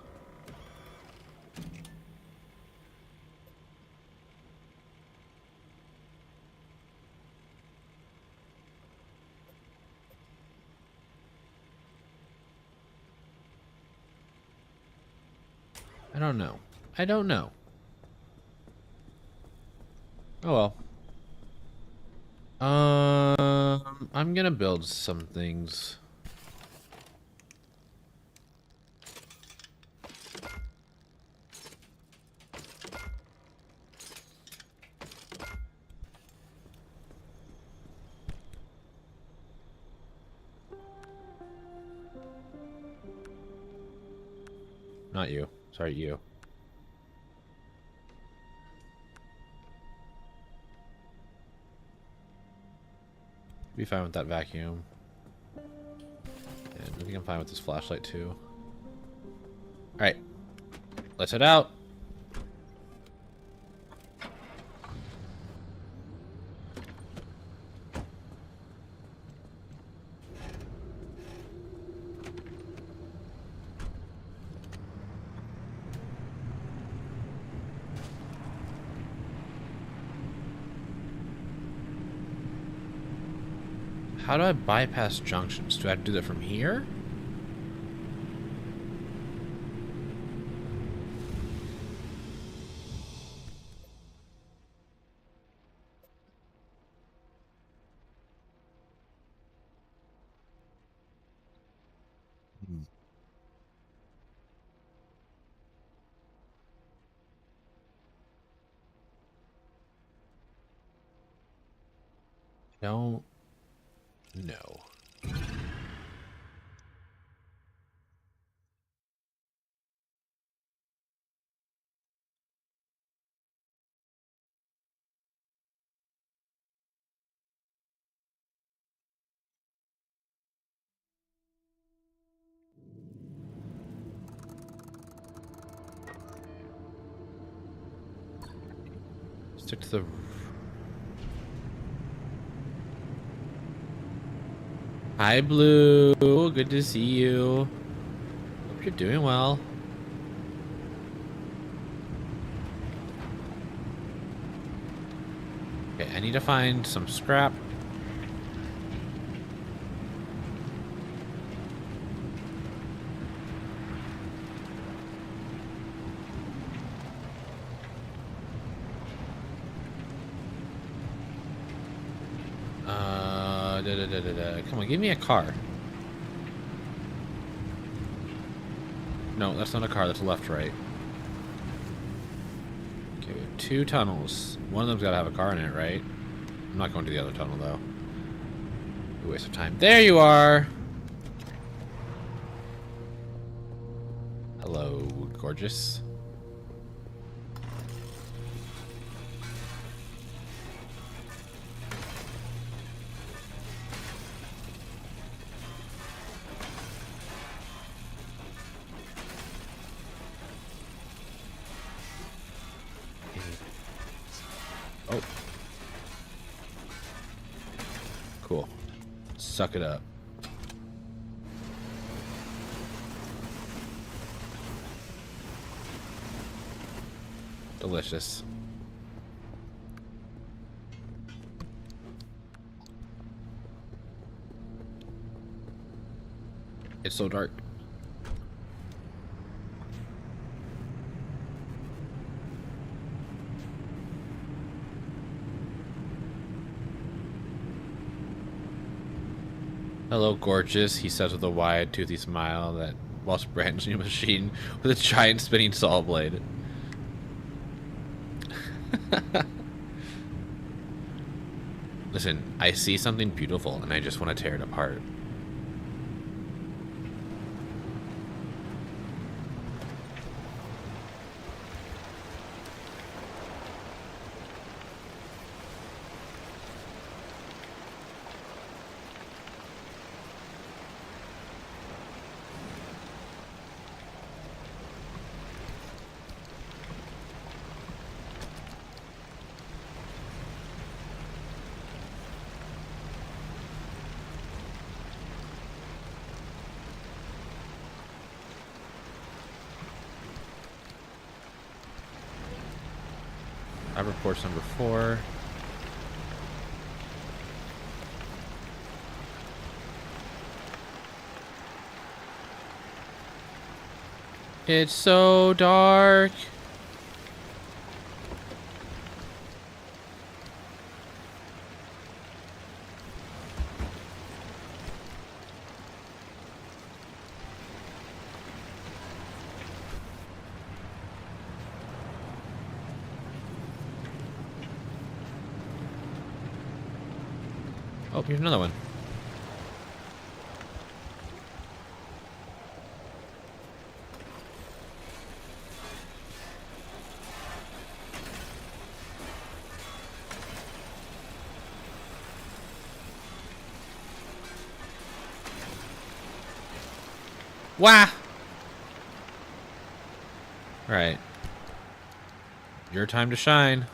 [SPEAKER 1] I don't know. I don't know. Oh well. I'm gonna build some things. Not you. Sorry, you. Be fine with that vacuum. And I think I'm fine with this flashlight too. Alright. Let's head out. How do I bypass junctions? Do I have to do that from here? Don't know. Stick to the... Hi, Blue. Good to see you. Hope you're doing well. Okay, I need to find some scrap. Come on, give me a car. No, that's not a car. That's left, right. Okay, we have 2 tunnels. One of them's got to have a car in it, right? I'm not going to the other tunnel, though. A waste of time. There you are! Hello, gorgeous. Suck it up. Delicious. It's so dark. Hello, gorgeous, he says with a wide, toothy smile that whilst brandishing a machine with a giant spinning saw blade. Listen, I see something beautiful and I just want to tear it apart. Lab reports number 4. It's so dark. Oh, here's another one. Wah! Alright. Your time to shine.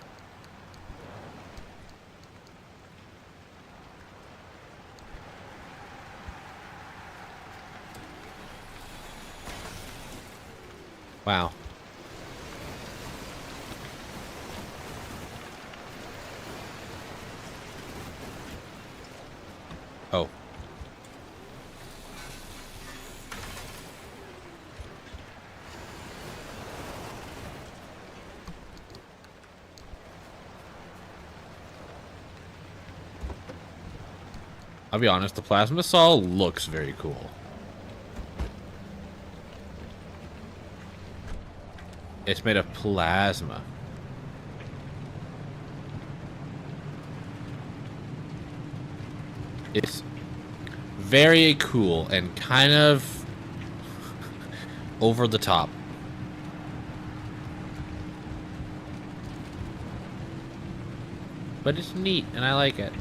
[SPEAKER 1] Wow. Oh. I'll be honest, the plasma saw looks very cool. It's made of plasma. It's very cool and kind of over the top. But it's neat and I like it.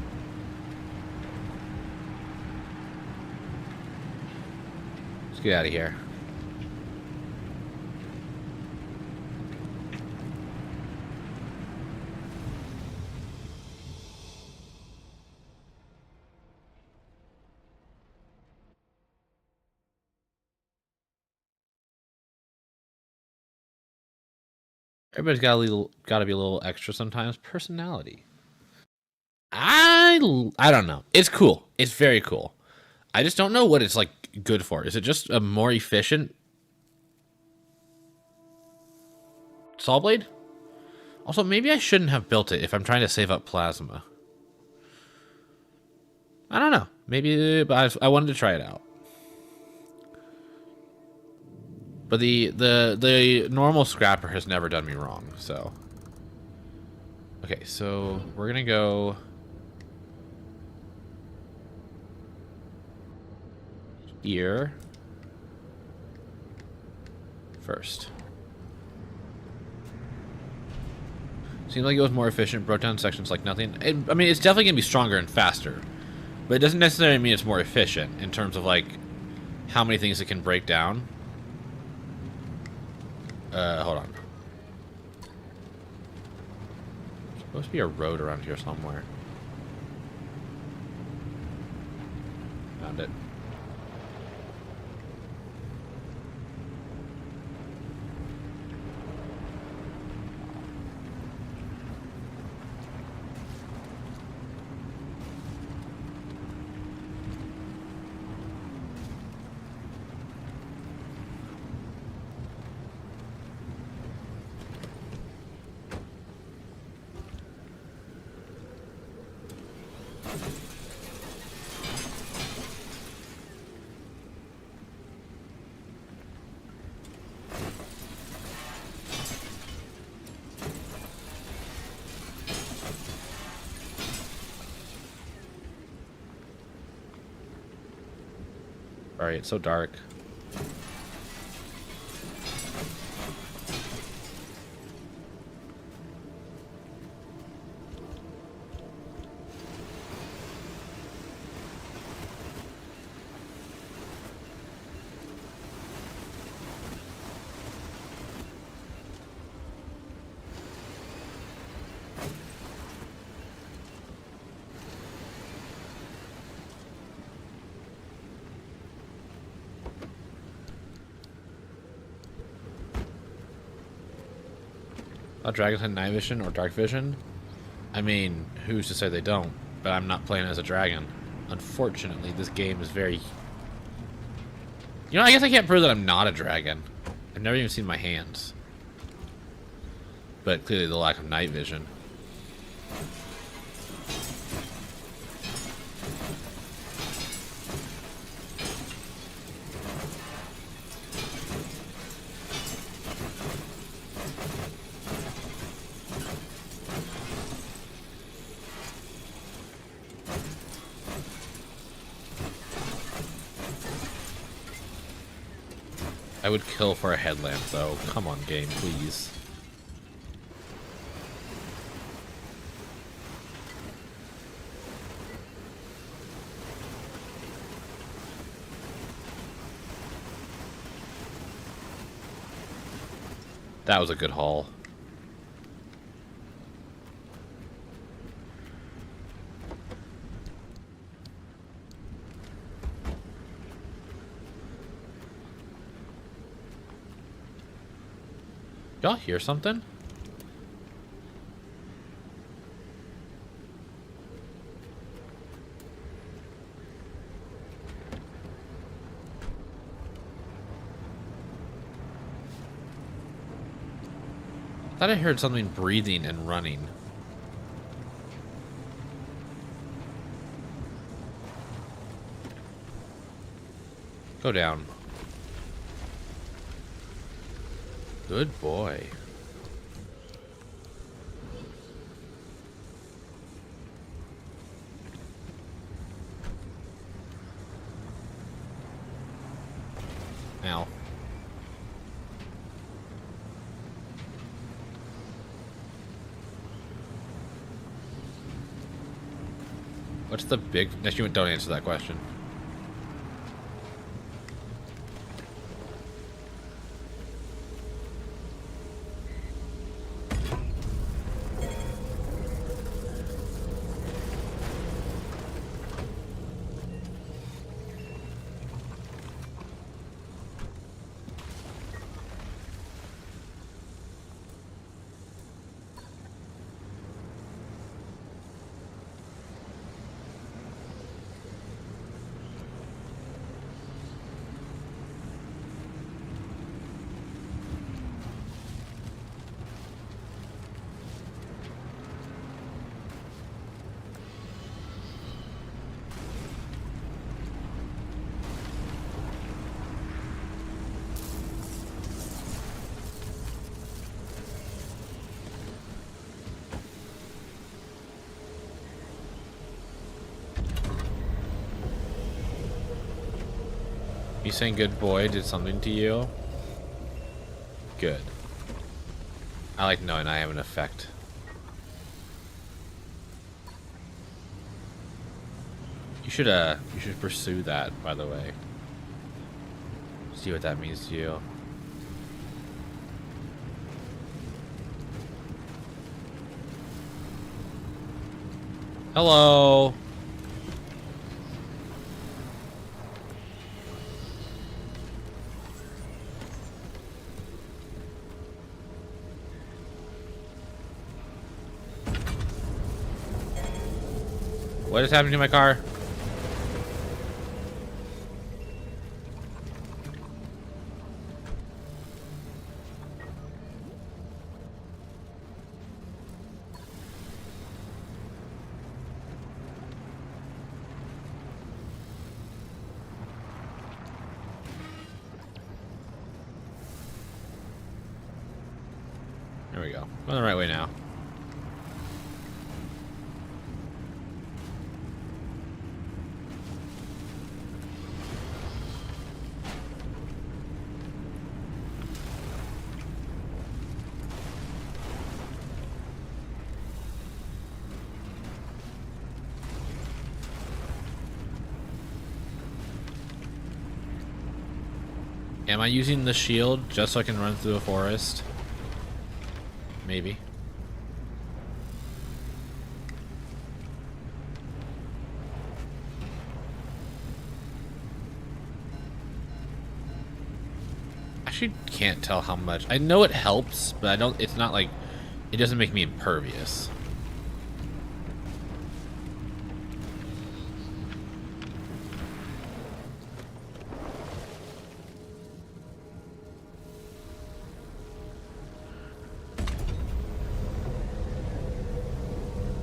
[SPEAKER 1] Let's get out of here. Everybody's got to be a little extra sometimes. Personality. I don't know. It's cool. It's very cool. I just don't know what it's like good for. Is it just a more efficient saw blade? Also, maybe I shouldn't have built it if I'm trying to save up plasma. I don't know. Maybe, but I wanted to try it out. But the normal scrapper has never done me wrong, so. Okay, so we're gonna go here first. Seems like it was more efficient, broke down sections like nothing. I mean, it's definitely gonna be stronger and faster, but it doesn't necessarily mean it's more efficient in terms of like how many things it can break down. Hold on. There's supposed to be a road around here somewhere. around it. Sorry, it's so dark. Dragons have night vision or dark vision? I mean, who's to say they don't? But I'm not playing as a dragon. Unfortunately, this game is very... You know, I guess I can't prove that I'm not a dragon. I've never even seen my hands. But clearly the lack of night vision. I would kill for a headlamp, though. Come on, game, please. That was a good haul. Y'all hear something? Thought I heard something breathing and running. Go down. Good boy. Ow. What's the big... No, don't answer that question. You saying good boy did something to you? Good. I like knowing I have an effect. You should pursue that, by the way. See what that means to you. Hello. What is happening to my car? There we go. Going the right way now. Am I using the shield just so I can run through a forest? Maybe. Actually, can't tell how much. I know it helps, but I don't. It's not like it doesn't make me impervious.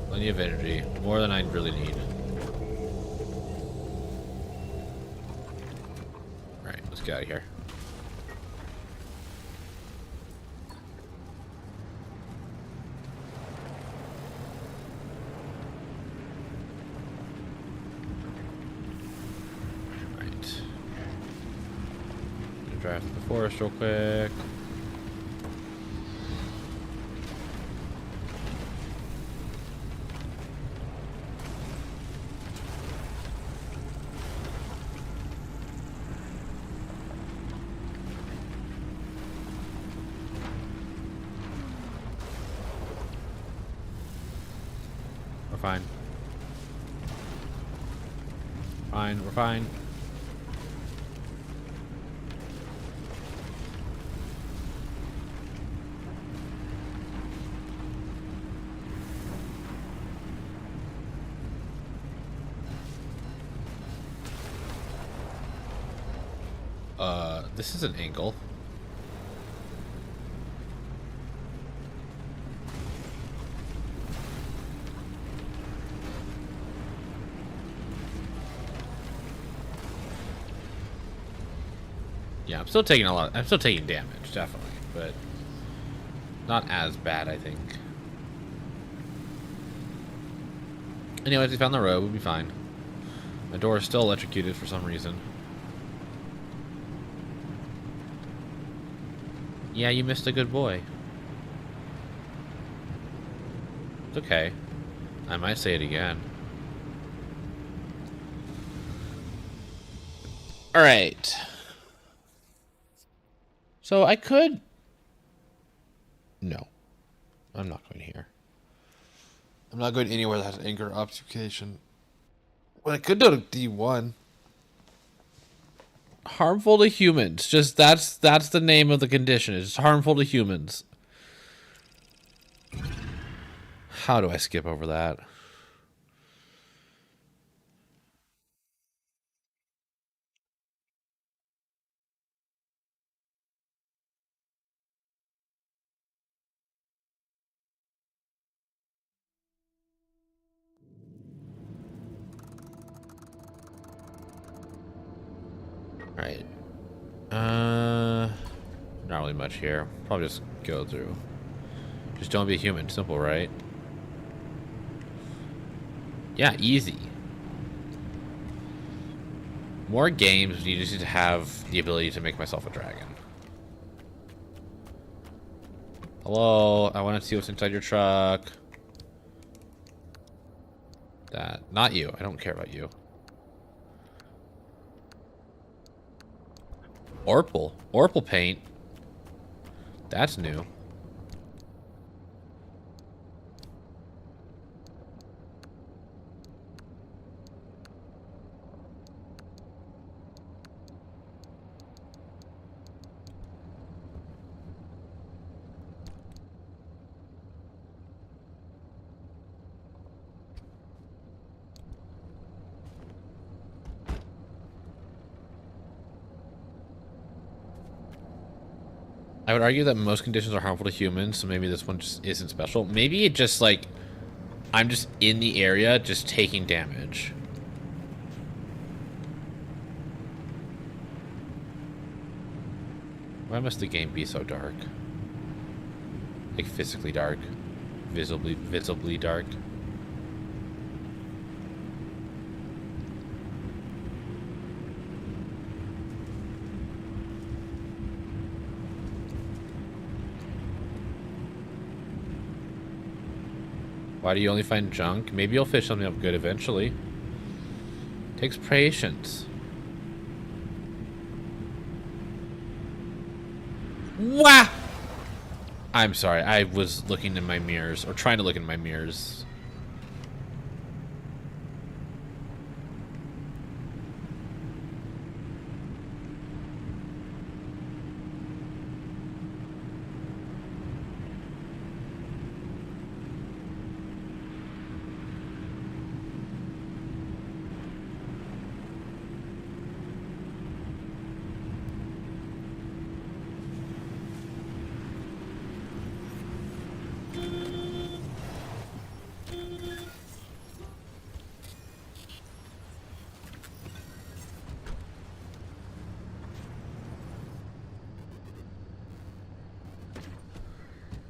[SPEAKER 1] Plenty of energy, more than I really need. Alright, let's get out of here. Alright. Drive through the forest real quick. We're fine. Fine, we're fine. This is an angle. Yeah, I'm still taking a lot. I'm still taking damage, definitely, but not as bad, I think. Anyways, we found the road. We'll be fine. My door is still electrocuted for some reason. Yeah, you missed a good boy. It's okay. I might say it again. Alright. So I could... No. I'm not going here. I'm not going anywhere that has anger obfuscation. Well, I could do a D1. Harmful to humans. Just that's the name of the condition. It's harmful to humans. How do I skip over that? Right. Not really much here. Probably just go through. Just don't be a human. Simple, right? Yeah, easy. More games, you just need to have the ability to make myself a dragon. Hello, I want to see what's inside your truck. That. Not you. I don't care about you. Orpal. Orpal paint. That's new. I would argue that most conditions are harmful to humans, so maybe this one just isn't special. Maybe it just, like, I'm just in the area, just taking damage. Why must the game be so dark? Like, physically dark. Visibly dark. Why do you only find junk? Maybe you'll fish something up good eventually. Takes patience. Wah! I'm sorry, I was looking in my mirrors, or trying to look in my mirrors.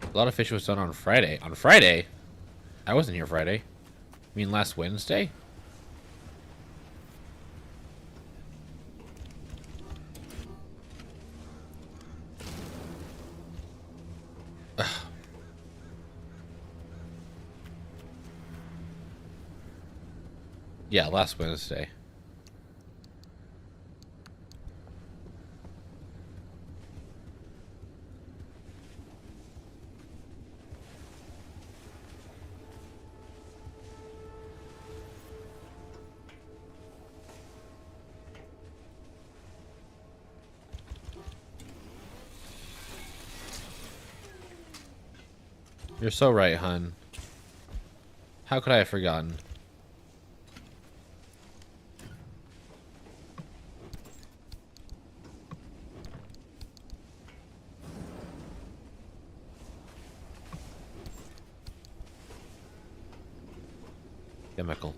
[SPEAKER 1] A lot of fishing was done on Friday. On Friday? I wasn't here Friday. You mean last Wednesday? Ugh. Yeah, last Wednesday. You're so right, hun. How could I have forgotten? Chemical.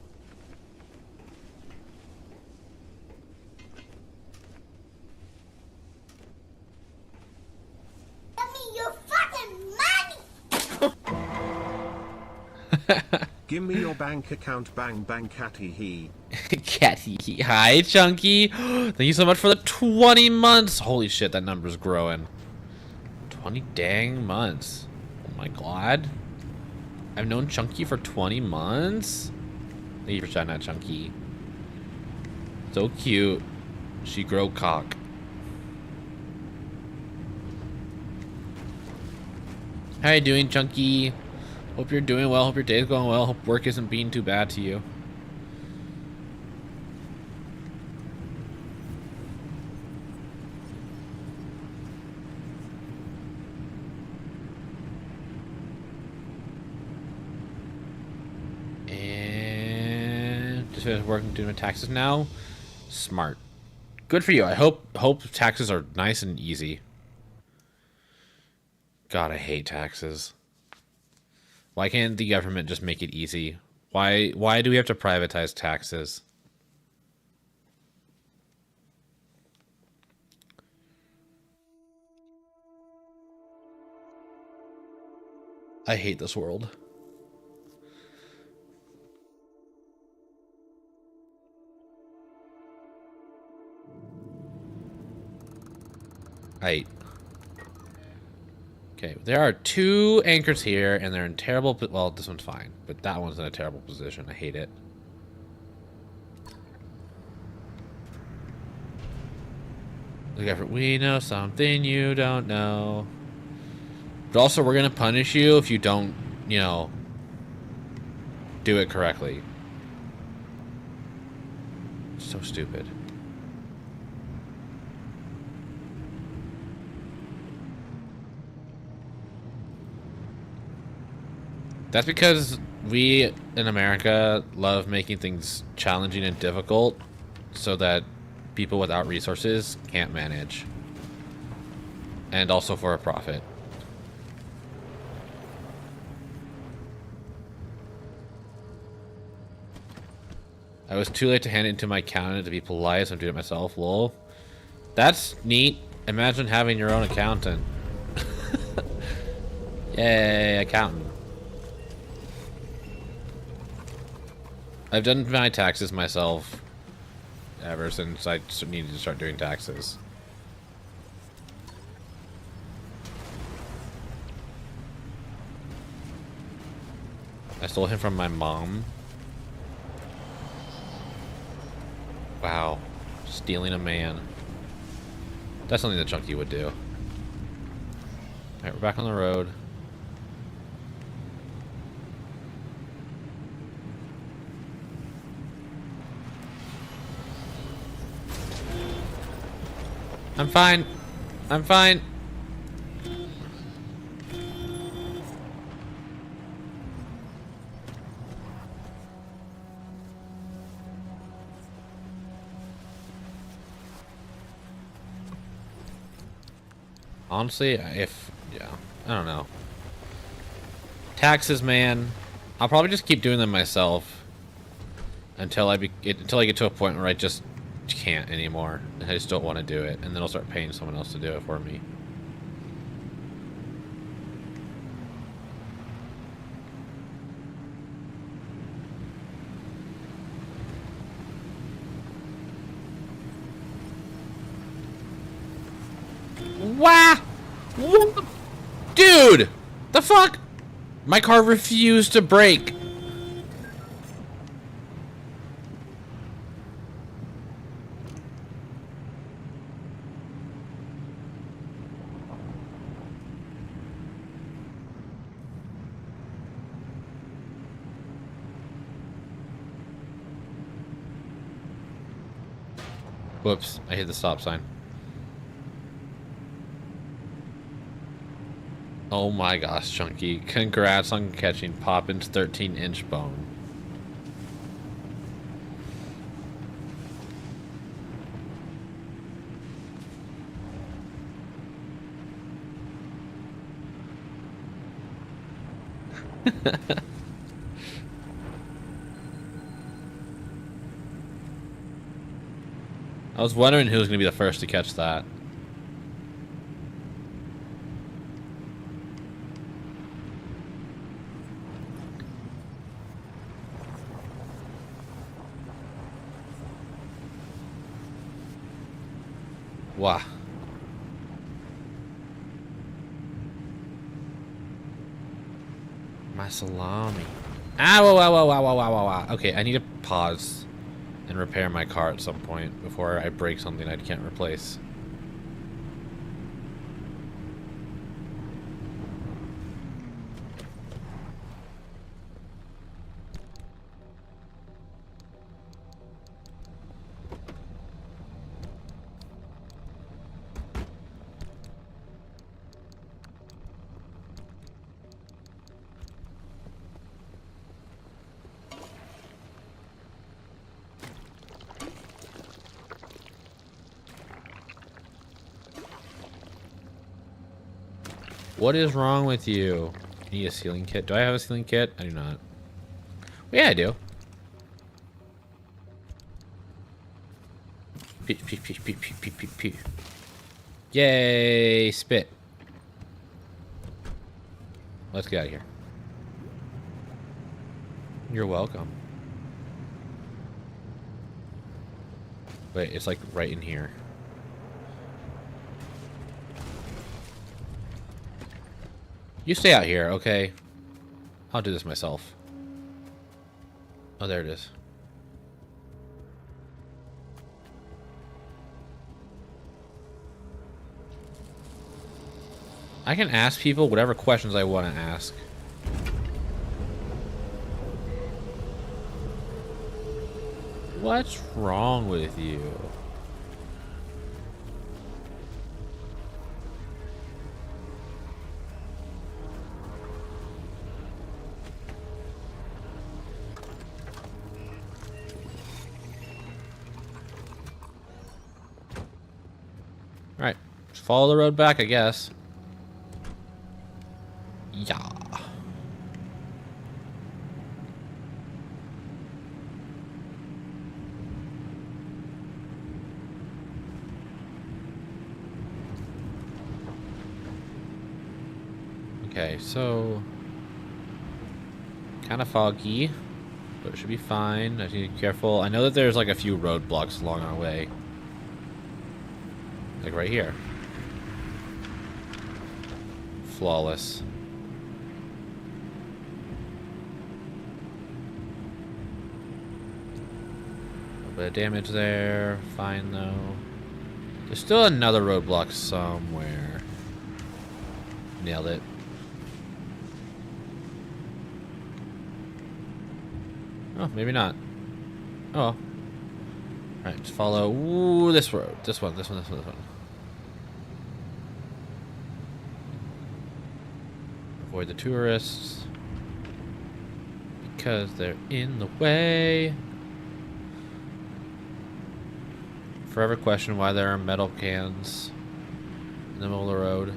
[SPEAKER 7] Give me your bank account, bang bang catty he.
[SPEAKER 1] Catty he. Hi, Chunky. Thank you so much for the 20 months. Holy shit, that number's growing. 20 dang months. Oh my god. I've known Chunky for 20 months? Thank you for shouting out Chunky. So cute. She grow cock. How you doing, Chunky? Hope you're doing well. Hope your day's going well. Hope work isn't being too bad to you. And just finished working doing my taxes now. Smart. Good for you. I hope taxes are nice and easy. God, I hate taxes. Why can't the government just make it easy? Why do we have to privatize taxes? I hate this world. Okay, there are 2 anchors here, and they're in terrible... Well, this one's fine, but that one's in a terrible position. I hate it. We know something you don't know. But also, we're going to punish you if you don't, you know, do it correctly. So stupid. That's because we in America love making things challenging and difficult so that people without resources can't manage. And also for a profit. I was too late to hand it into my accountant to be polite, so I'm doing it myself. Lol. That's neat. Imagine having your own accountant. Yay, accountant. I've done my taxes myself ever since I needed to start doing taxes. I stole him from my mom. Wow. Stealing a man. That's something that Chunky would do. Alright, we're back on the road. I'm fine. I'm fine. Honestly, yeah, I don't know. Taxes, man. I'll probably just keep doing them myself until I get to a point where I just can't anymore. I just don't want to do it, and then I'll start paying someone else to do it for me. Wah! Dude! The fuck? My car refused to brake. Whoops, I hit the stop sign. Oh my gosh, Chunky. Congrats on catching Poppin's 13-inch bone. I was wondering who was going to be the first to catch that. Wow. My salami. Ah, wow. Okay, I need to pause and repair my car at some point before I break something I can't replace. What is wrong with you? You need a sealing kit. Do I have a sealing kit? I do not. Yeah, I do. Pee. Yay, spit. Let's get out of here. You're welcome. Wait, it's like right in here. You stay out here, okay? I'll do this myself. Oh, there it is. I can ask people whatever questions I want to ask. What's wrong with you? Just follow the road back, I guess. Yeah. Okay, so kind of foggy, but it should be fine. I need to be careful. I know that there's like a few roadblocks along our way. Like right here. Flawless. A little bit of damage there. Fine though. There's still another roadblock somewhere. Nailed it. Oh, maybe not. Oh. Alright, just follow this road. This one. Avoid the tourists. Because they're in the way. Forever question why there are metal cans in the middle of the road.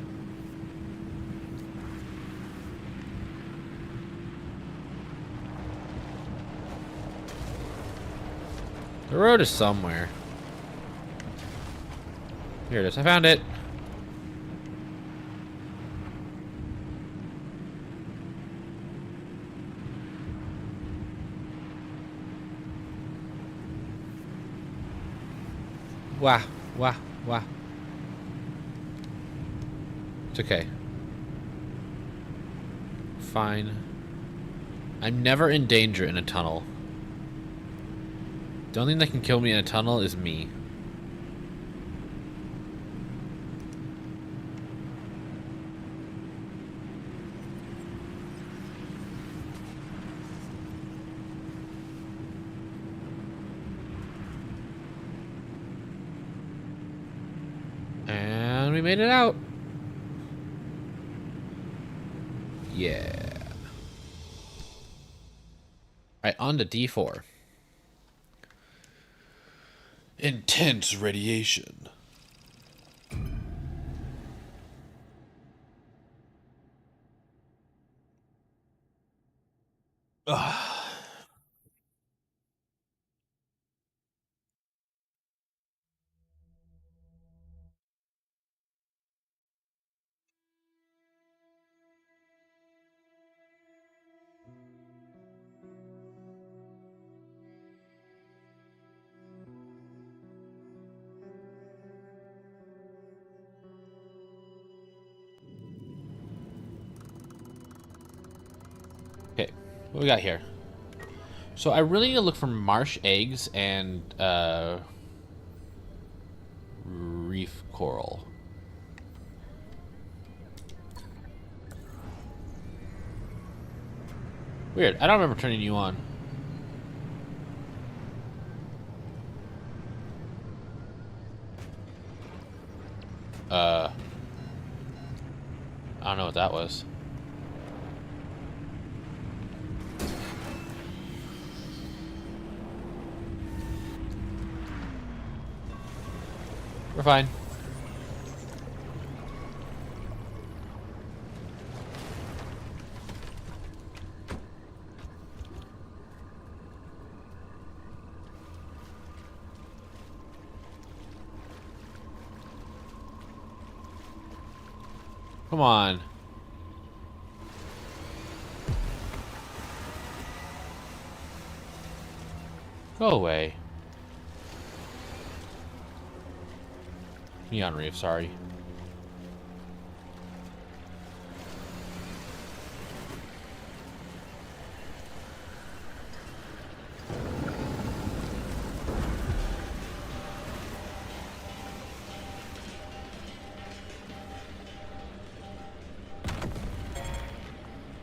[SPEAKER 1] The road is somewhere. Here it is. I found it. Wah, wah, wah. It's okay. Fine. I'm never in danger in a tunnel. The only thing that can kill me in a tunnel is me. And we made it out. Yeah. Alright, on to D4. Intense radiation. Ugh. Okay, what we got here? So I really need to look for marsh eggs and reef coral. Weird, I don't remember turning you on. I don't know what that was. We're fine. Come on. Go away. Neon Reef, sorry.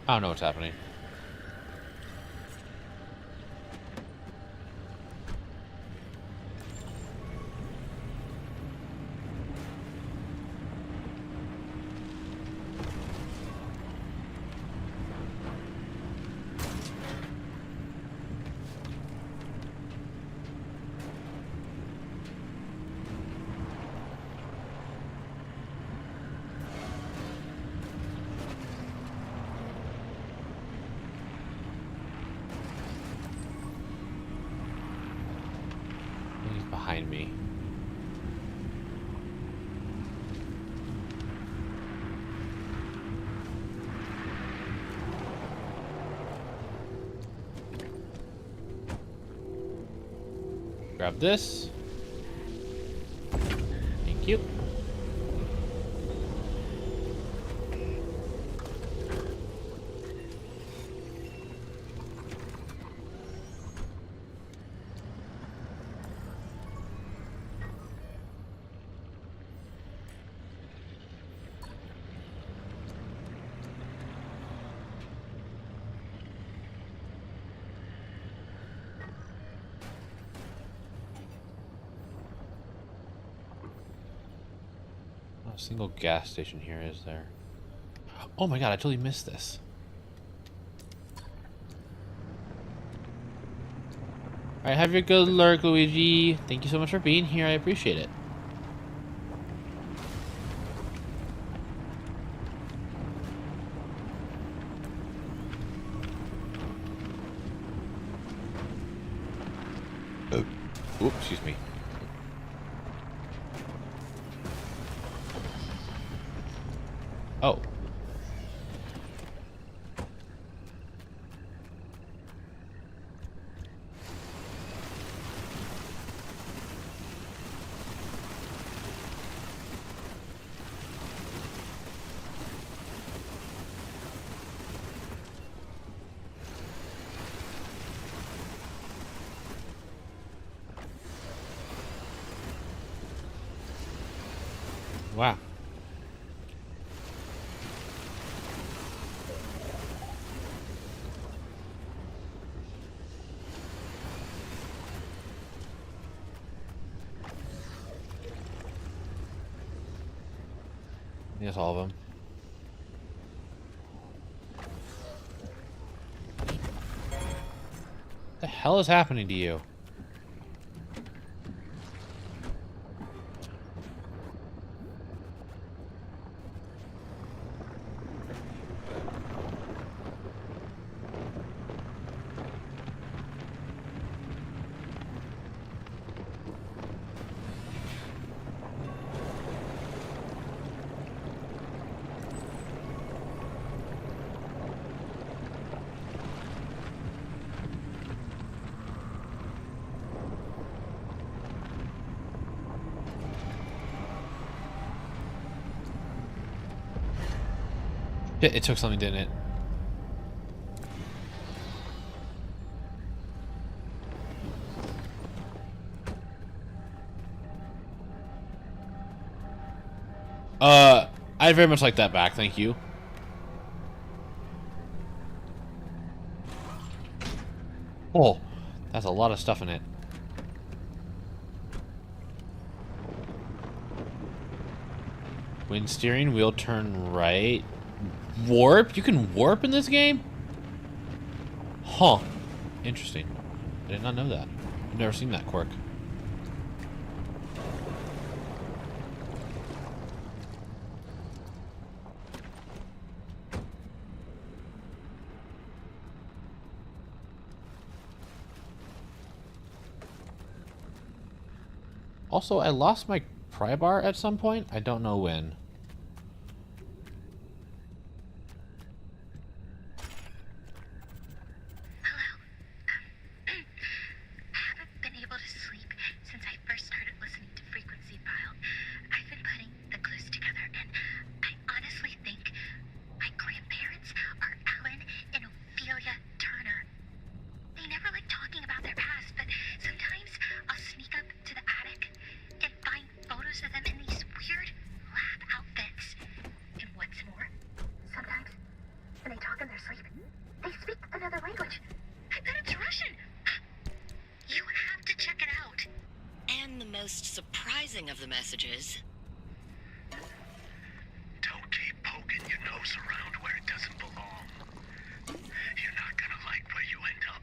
[SPEAKER 1] I don't know what's happening. Grab this. Thank you. Not a single gas station here, is there? Oh my god, I totally missed this. Alright, have your good luck, Luigi. Thank you so much for being here. I appreciate it. Oops, excuse me. Oh. Wow. That's all of them. What the hell is happening to you? It took something, didn't it? I'd very much like that back, thank you. Oh, that's a lot of stuff in it. Wind steering, wheel turn right. Warp? You can warp in this game? Huh. Interesting. I did not know that. I've never seen that quirk. Also, I lost my pry bar at some point. I don't know when.
[SPEAKER 8] Surprising of the messages.
[SPEAKER 2] Don't keep poking your nose around where it doesn't belong. You're not gonna like where you end up.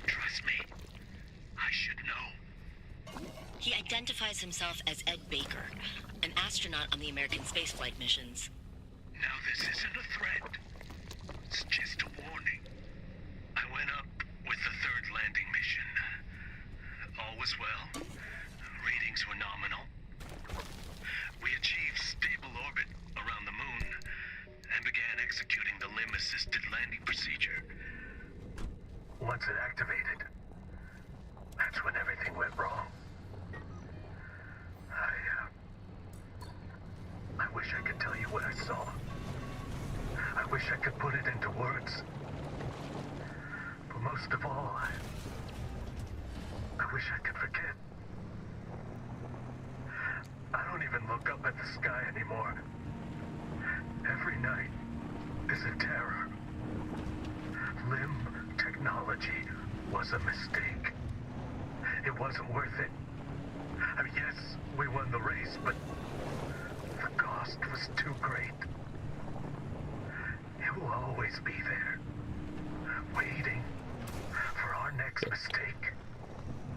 [SPEAKER 2] Trust me, I should know.
[SPEAKER 8] He identifies himself as Ed Baker, an astronaut on the American spaceflight missions.
[SPEAKER 2] Now this isn't a threat. It's just a warning. I went up with the third landing mission. All was well. Readings were nominal. We achieved stable orbit around the moon and began executing the limb-assisted landing procedure. Once it activated, that's when everything wish I could put it into words. But most of all, I wish I could forget. I don't even look up at the sky anymore. Every night is a terror. Limb technology was a mistake. It wasn't worth it. I mean, yes, we won the race, but the cost was too great. It will always be there, waiting for our next mistake.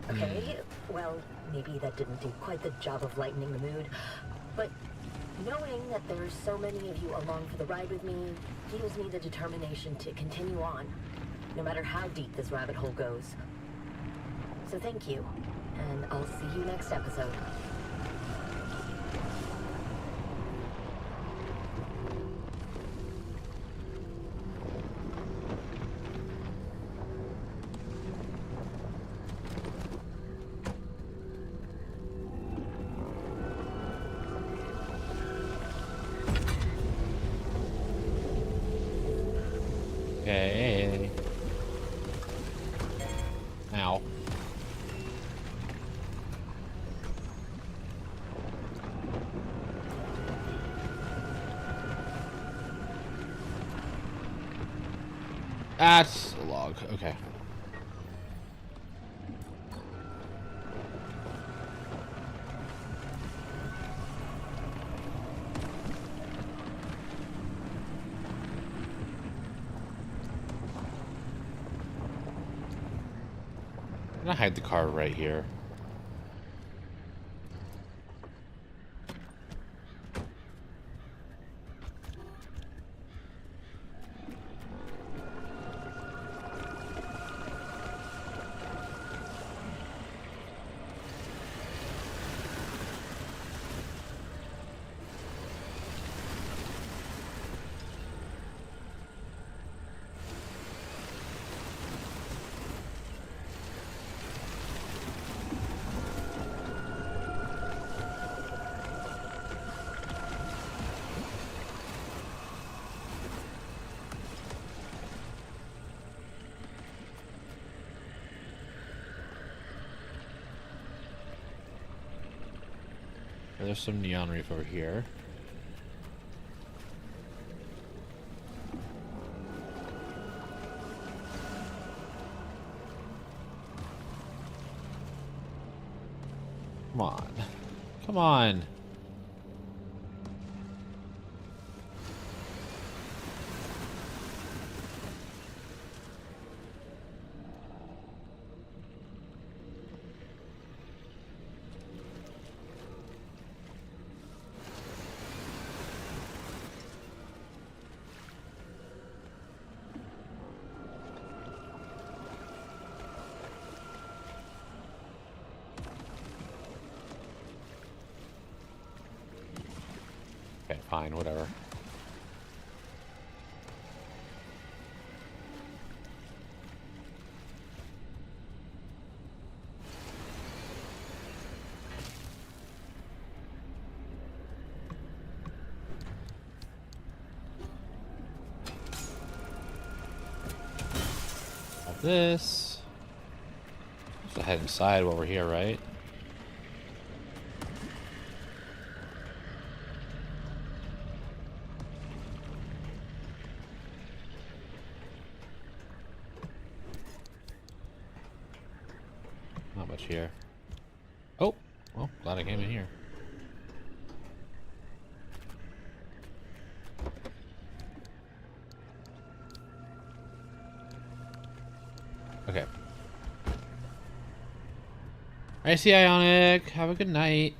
[SPEAKER 12] Okay, well, maybe that didn't do quite the job of lightening the mood, but knowing that there's so many of you along for the ride with me gives me the determination to continue on, no matter how deep this rabbit hole goes. So thank you, and I'll see you next episode.
[SPEAKER 1] Okay. Ow. That's a log. Okay. I'm gonna hide the car right here. There's some neon reef over here. Come on. Come on. Okay, fine, whatever. Got this. Let's head inside while we're here, right? Not much here. Oh, well, glad I came in here. Okay. I see Ionic. Have a good night.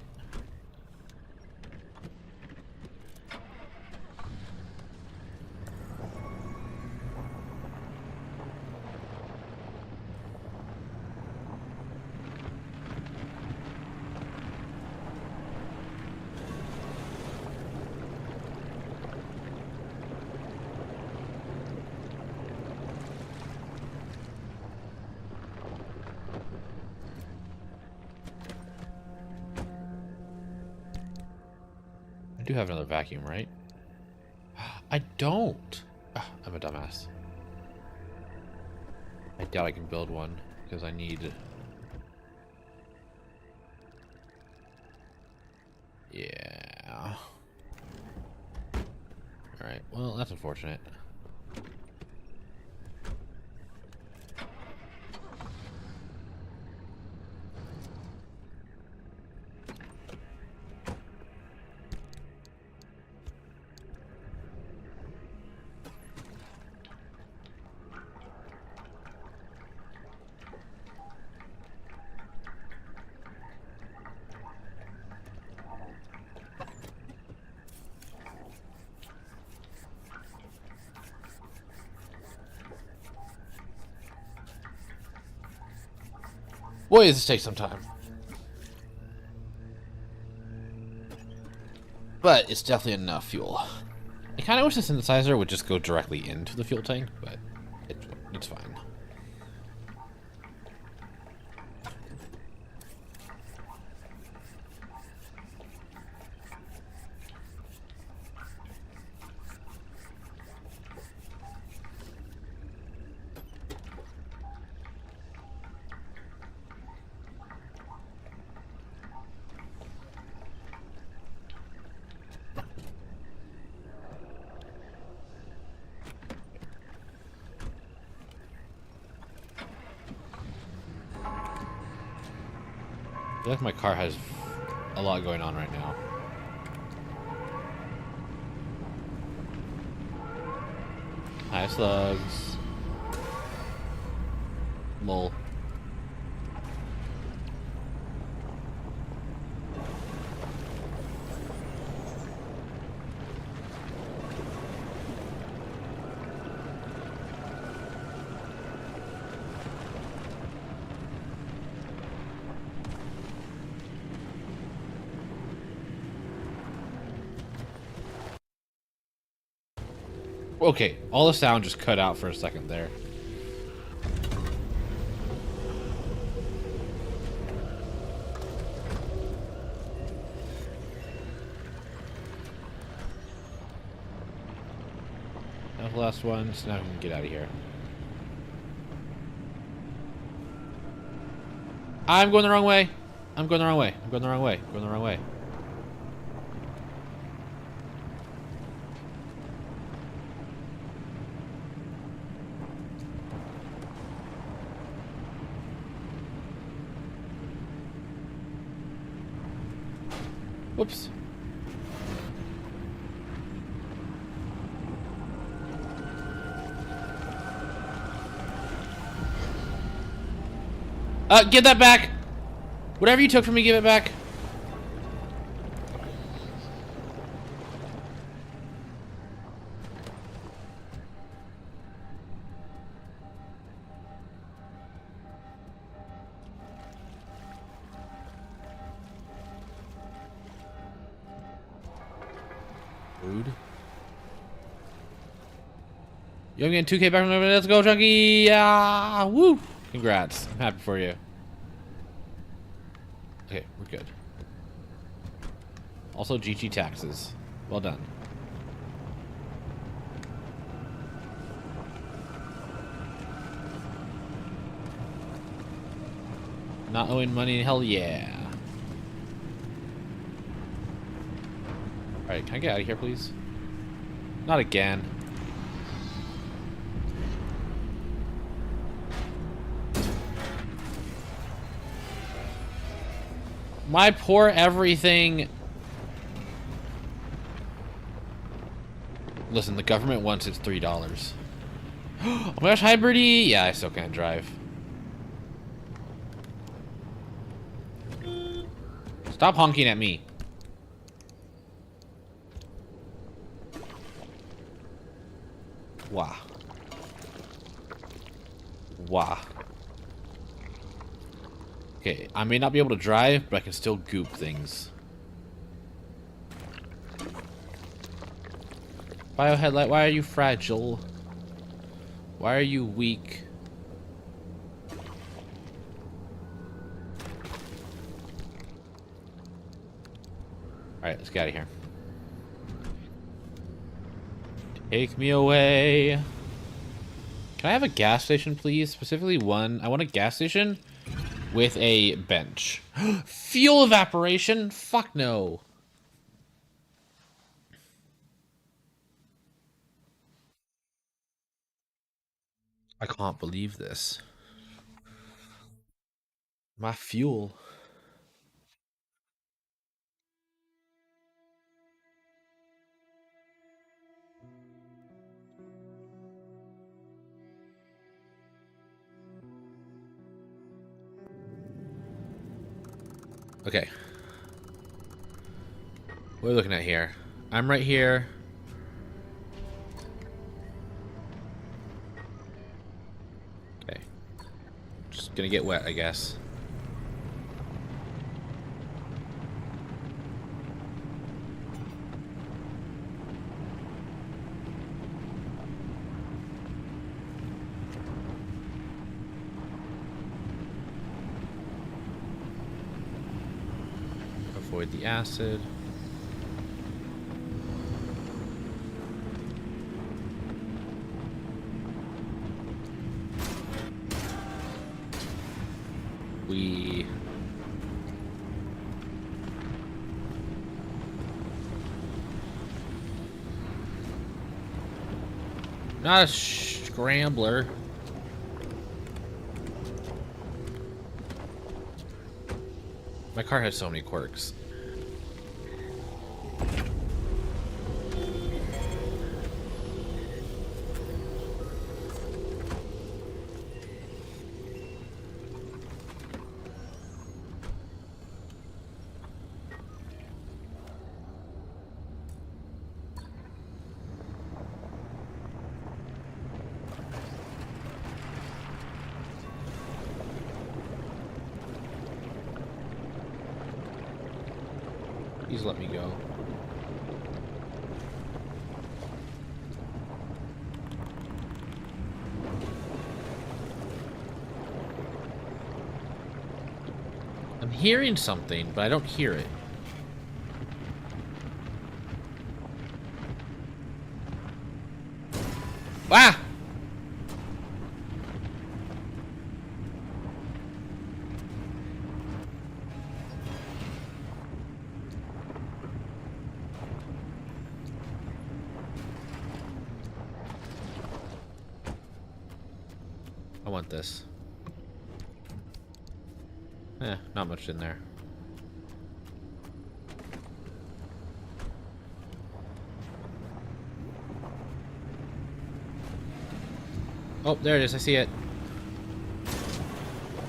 [SPEAKER 1] I do have another vacuum, right? I don't. Ugh. I'm a dumbass. I doubt I can build one because I need. Yeah. Alright, well, that's unfortunate. Boy, does this take some time. But it's definitely enough fuel. I kind of wish the synthesizer would just go directly into the fuel tank, but it's fine. I feel like my car has a lot going on right now. Hi, slugs. Mole. Okay, all the sound just cut out for a second there. That was the last one, so now we can get out of here. I'm going the wrong way. I'm going the wrong way. I'm going the wrong way. I'm going the wrong way. Whoops. Give that back! Whatever you took from me, give it back. Rude. Yo, I'm getting 2K back from over. Let's go, Chunky! Yeah! Woo! Congrats. I'm happy for you. Okay, we're good. Also, GG taxes. Well done. Not owing money? Hell yeah. Alright, can I get out of here, please? Not again. My poor everything. Listen, the government wants its $3. Oh my gosh, hi Birdie! Yeah, I still can't drive. Stop honking at me. Wow. Wow. Okay, I may not be able to drive, but I can still goop things. Bioheadlight, why are you fragile? Why are you weak? Alright, let's get out of here. Take me away. Can I have a gas station, please? Specifically one. I want a gas station with a bench. Fuel evaporation? Fuck no. I can't believe this. My fuel. Okay. What are we looking at here? I'm right here. Okay. Just gonna get wet, I guess. Avoid the acid. We not a scrambler. My car has so many quirks. Please let me go. I'm hearing something, but I don't hear it. Ah! I want this. Not much in there. Oh, there it is. I see it.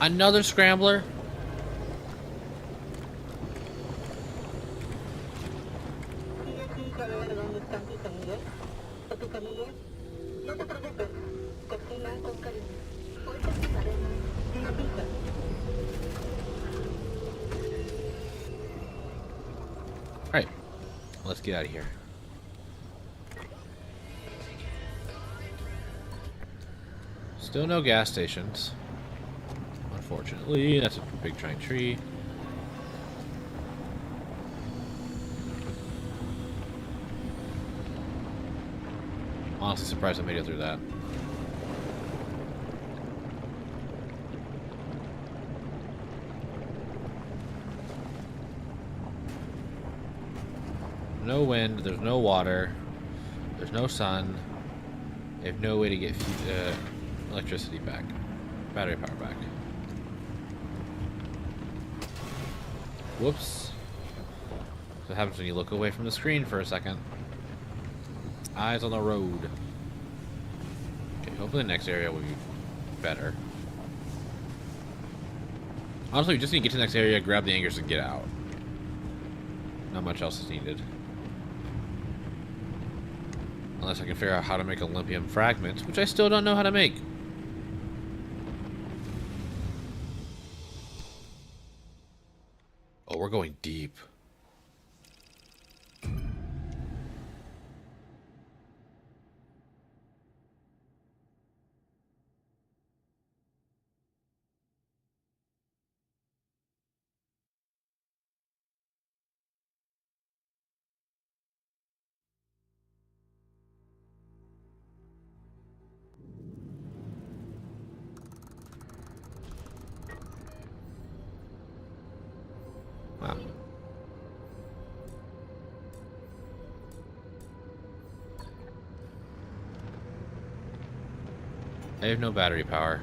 [SPEAKER 1] Another scrambler. Alright, let's get out of here. Still no gas stations. Unfortunately, that's a big giant tree. Honestly surprised I made it through that. No wind, there's no water, there's no sun. I have no way to get electricity back, battery power back. Whoops. What happens when you look away from the screen for a second? Eyes on the road. Okay, hopefully the next area will be better. Honestly, we just need to get to the next area, grab the anchors, and get out. Not much else is needed. Unless I can figure out how to make Olympium fragments, which I still don't know how to make. Oh, we're going deep. I have no battery power.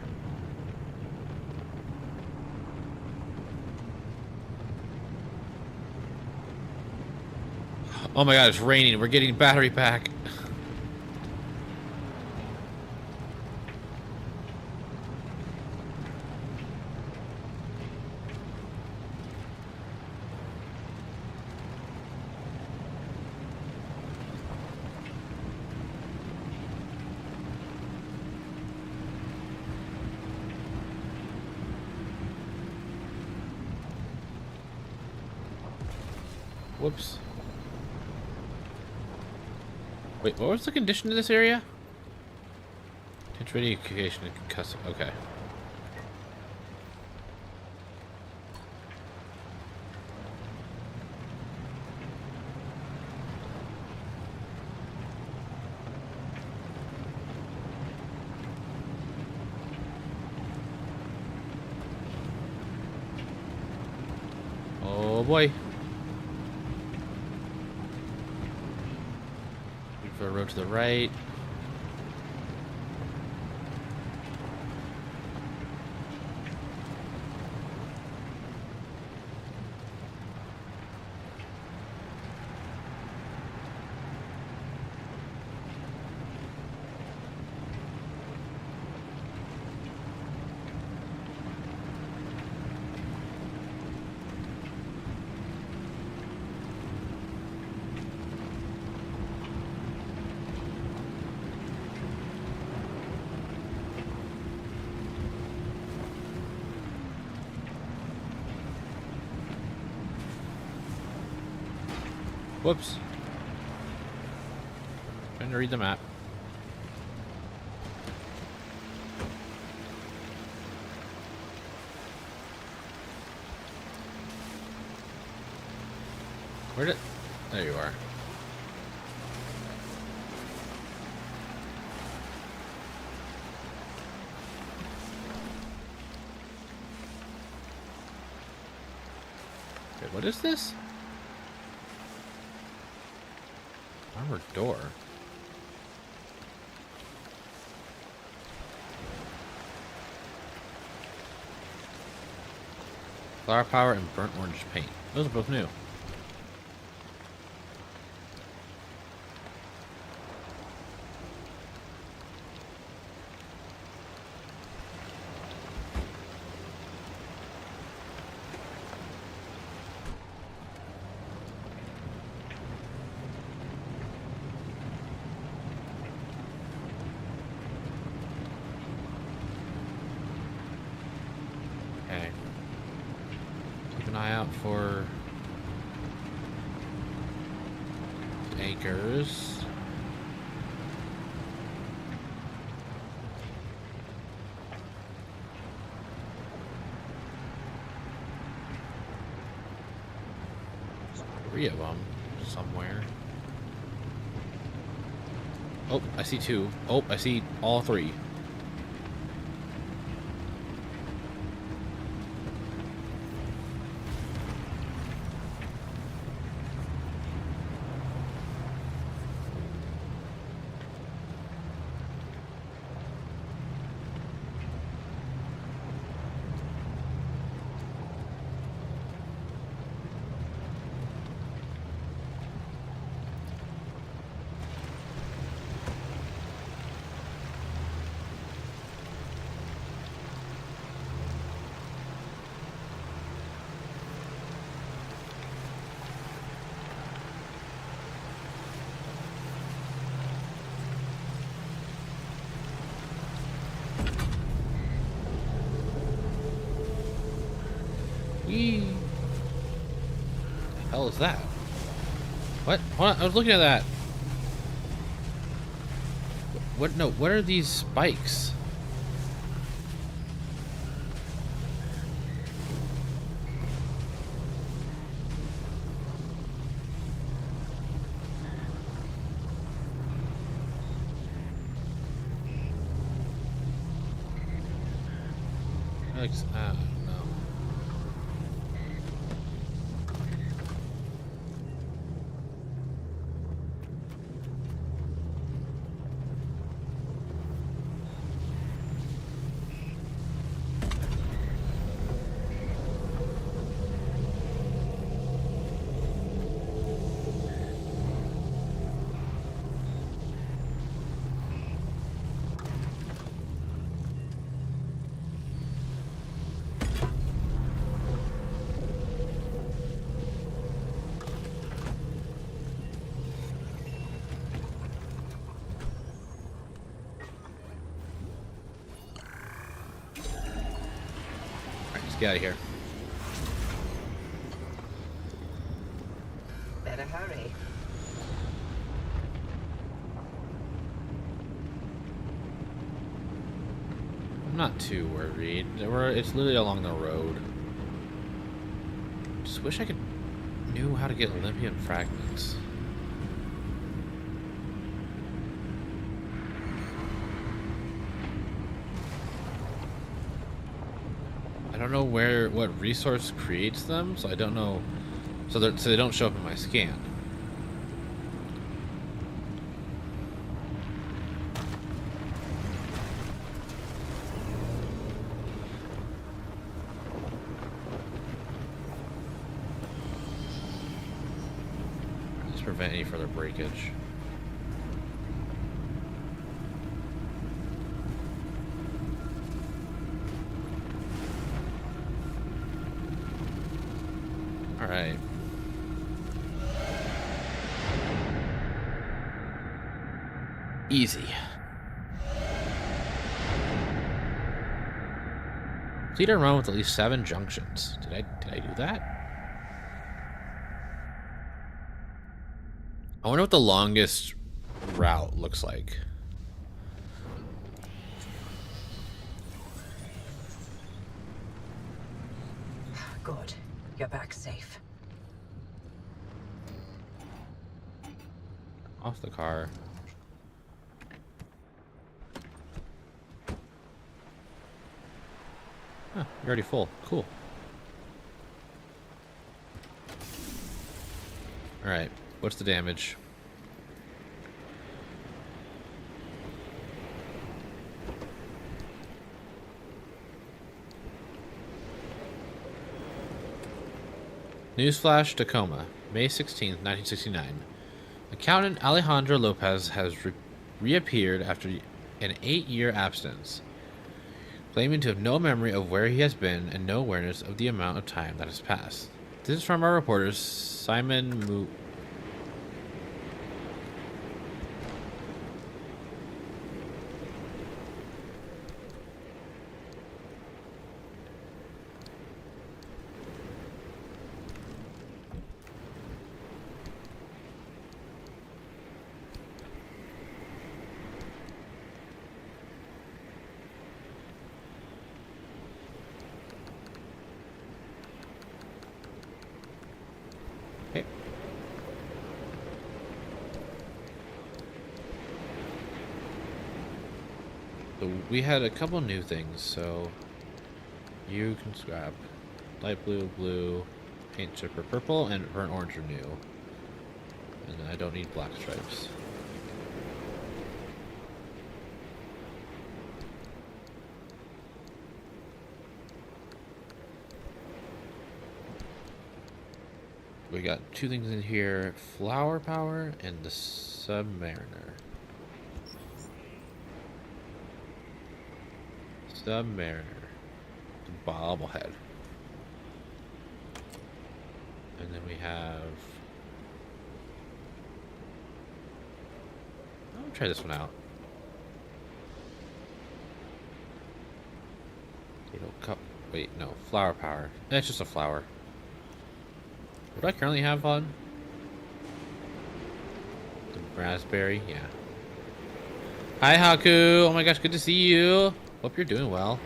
[SPEAKER 1] Oh my god, it's raining. We're getting battery pack. Whoops. Wait, what was the condition of this area? It's radiation and concussive. Okay. Oh boy. For a road to the right. Whoops. Trying to read the map. Where did... There you are. Wait, what is this? Armored door. Flower power and burnt orange paint. Those are both new. An eye out for anchors. Three of them somewhere. Oh, I see two. Oh, I see all three. Whee! The hell is that? What? Hold on, I was looking at that. What? No, what are these spikes? Alex, I don't know. get out of here.
[SPEAKER 12] Better hurry.
[SPEAKER 1] I'm not too worried. It's literally along the road. Just wish I knew how to get Olympian fragments. I don't know what resource creates them, so I don't know. So they don't show up in my scan. Just prevent any further breakage. All right. Easy. Complete a run with at least 7 junctions. Did I do that? I wonder what the longest route looks like.
[SPEAKER 12] Good. You're back safe.
[SPEAKER 1] Off the car. Huh, you're already full. Cool. Alright, what's the damage? Newsflash, Tacoma, May 16th, 1969. Accountant Alejandro Lopez has reappeared after an 8-year absence, claiming to have no memory of where he has been and no awareness of the amount of time that has passed. This is from our reporters, Simon Okay. So we had a couple new things, so you can scrap light blue, blue, paint chipper purple, and burnt orange are new. And then I don't need black stripes. We got 2 things in here, flower power and the submariner. Submariner. The bobblehead. And then we have... I'll try this one out. Potato cup. Wait, no. Flower power. That's just a flower. What do I currently have on? The raspberry, yeah. Hi Haku! Oh my gosh, good to see you! Hope you're doing well.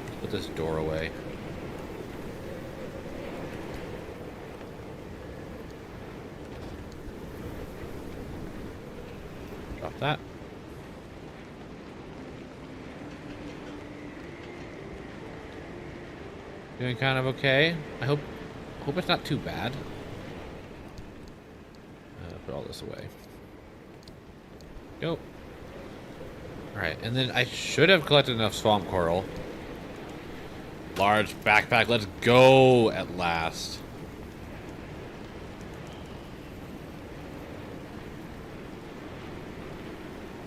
[SPEAKER 1] Let's put this door away. Drop that. Doing kind of okay. I hope it's not too bad. Put all this away. Go. Alright, and then I should have collected enough swamp coral. Large backpack, let's go at last.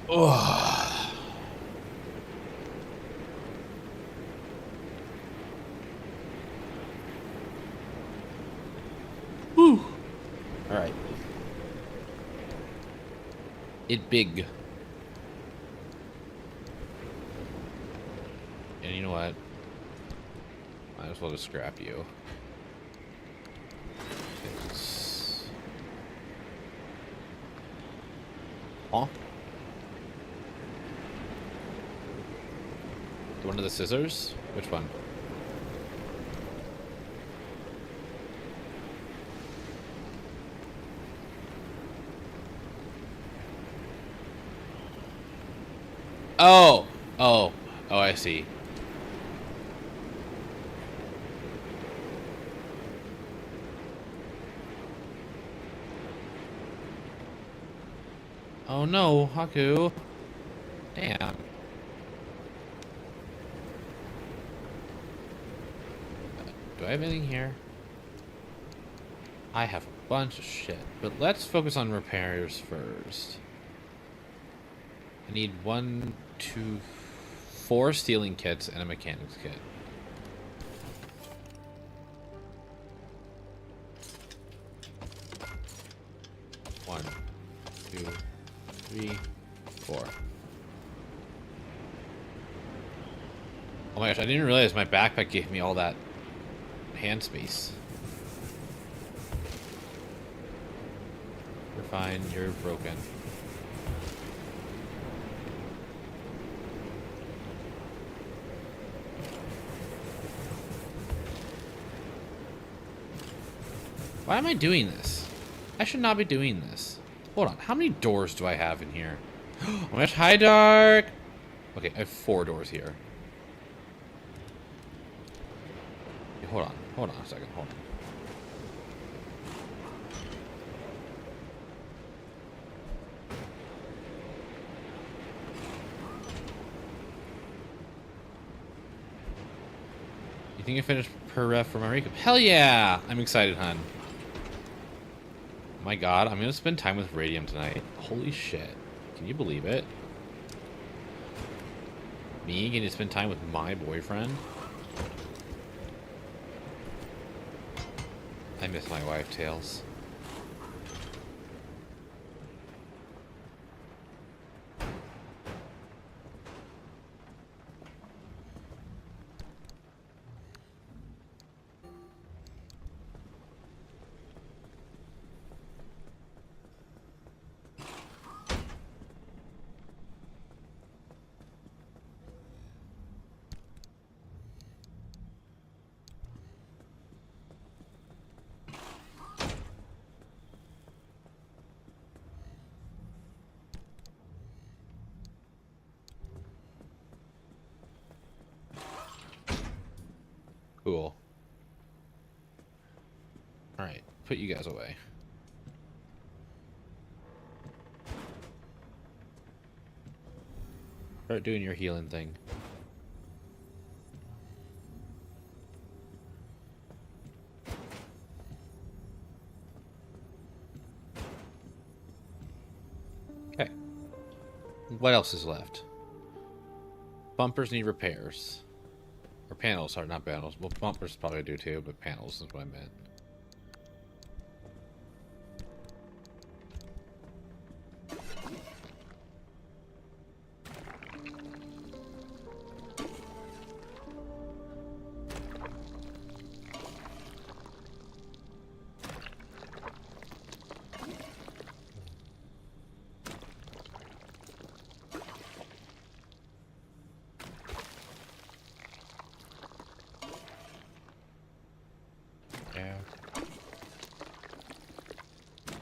[SPEAKER 1] Oh. Whew. Alright. It big. And you know what? Might as well just scrap you. Huh? One of the scissors? Which one? Oh! Oh. Oh, I see. Oh no, Haku. Damn. Do I have anything here? I have a bunch of shit. But let's focus on repairs first. I need 1, 2, 4 stealing kits and a mechanics kit. One, 2, 3, 4. Oh my gosh, I didn't realize my backpack gave me all that hand space. You're fine, you're broken. Why am I doing this? I should not be doing this. Hold on, how many doors do I have in here? Oh my gosh, hi Dark! Okay, I have 4 doors here. Okay, hold on a second, hold on. You think I finished per ref for my recap? Hell yeah! I'm excited, hun. My god, I'm gonna spend time with Radium tonight. Holy shit. Can you believe it? Me getting to spend time with my boyfriend? I miss my wife, Tails. Cool. Alright, put you guys away. Start doing your healing thing. Okay. What else is left? Bumpers need repairs. Or panels, sorry, not panels. Well, bumpers probably do too, but panels is what I meant.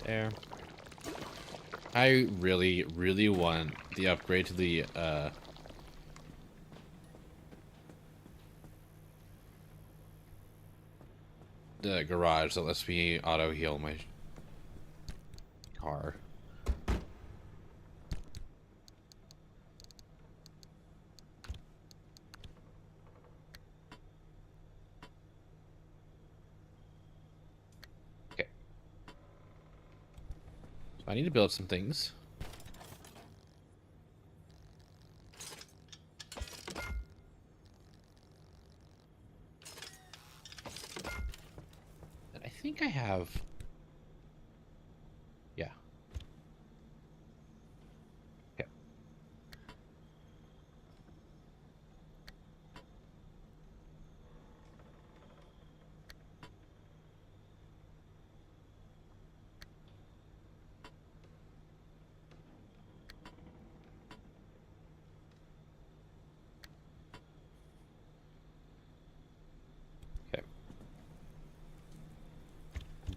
[SPEAKER 1] There. I really, really want the upgrade to the garage that lets me auto heal my car. Okay. So I need to build some things. I think I have. Yeah. Okay.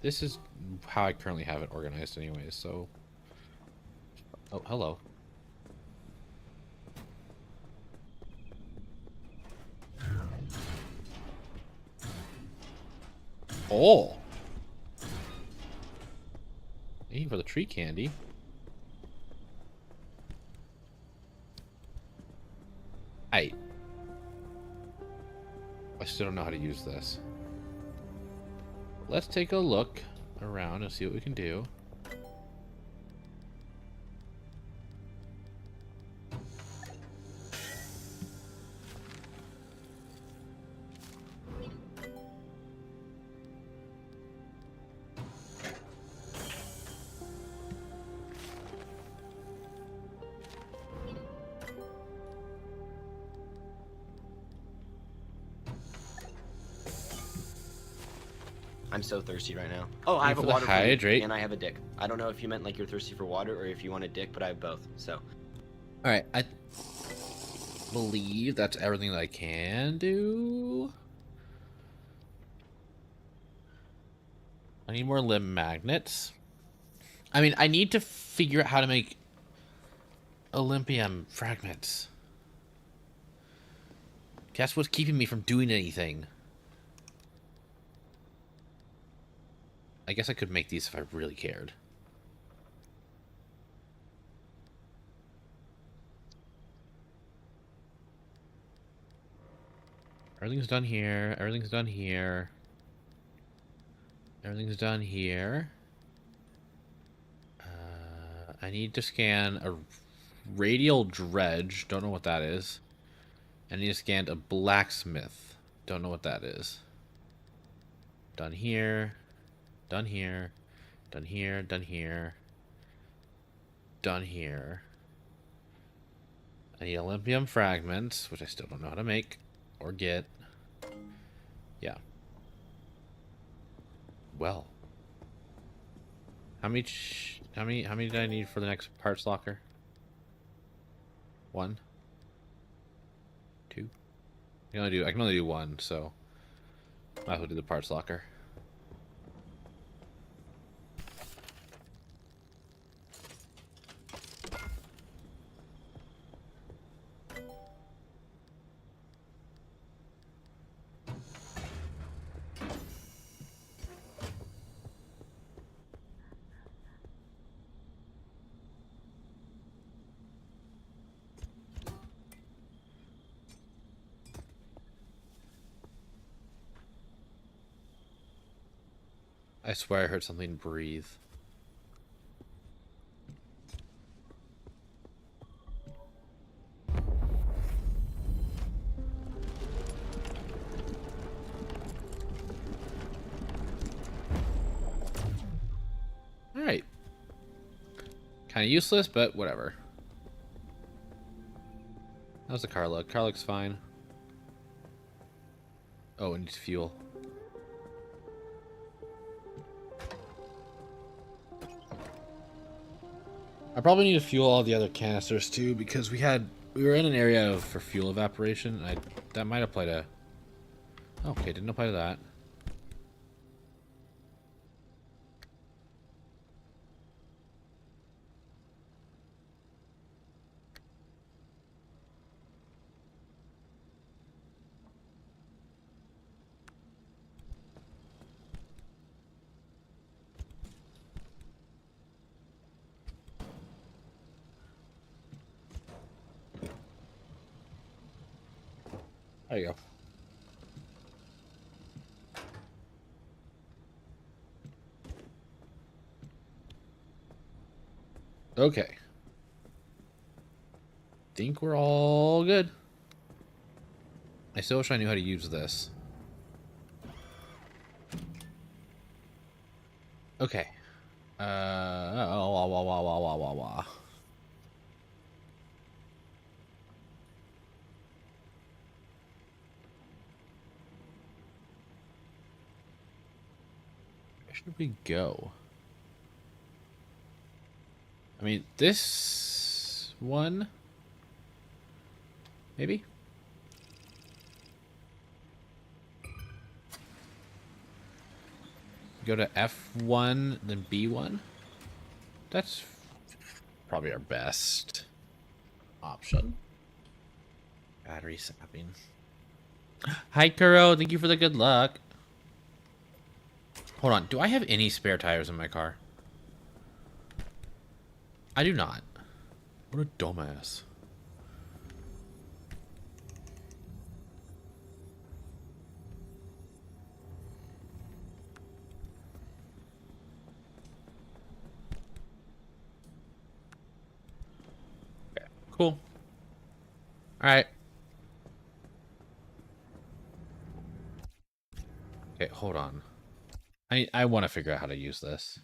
[SPEAKER 1] This is how I currently have it organized anyways, so... Oh, hello. Oh! Thank you for the tree candy. I still don't know how to use this. Let's take a look around and see what we can do.
[SPEAKER 13] I'm so thirsty right now. Oh, I have a
[SPEAKER 1] for the
[SPEAKER 13] water
[SPEAKER 1] hydrate.
[SPEAKER 13] and I have a dick. I don't know if you meant like you're thirsty for water or if you want a dick, but I have both. So.
[SPEAKER 1] All right, I believe that's everything that I can do. I need more limb magnets. I mean, I need to figure out how to make Olympium fragments. That's what's keeping me from doing anything. I guess I could make these if I really cared. Everything's done here. Everything's done here. Everything's done here. I need to scan a radial dredge. Don't know what that is. I need to scan a blacksmith. Don't know what that is. Done here. Done here. Done here. Done here. Done here. I need Olympium fragments, which I still don't know how to make or get. Yeah. Well. How many did I need for the next parts locker? 1, 2. I can only do 1, so might as well do the parts locker. I swear I heard something breathe. Alright. Kind of useless, but whatever. How's the car look? Car looks fine. Oh, it needs fuel. I probably need to fuel all the other canisters too, because we were in an area for fuel evaporation. That might apply to. Okay, didn't apply to that. There you go. Okay. Think we're all good. I still wish I knew how to use this. Okay. Where should we go? I mean, this one, maybe? go to F1, then B1. That's probably our best option. Battery sapping. Hi, Kuro. Thank you for the good luck. Hold on. Do I have any spare tires in my car? I do not. What a dumbass. Okay, cool. All right. Okay, hold on. I want to figure out how to use this.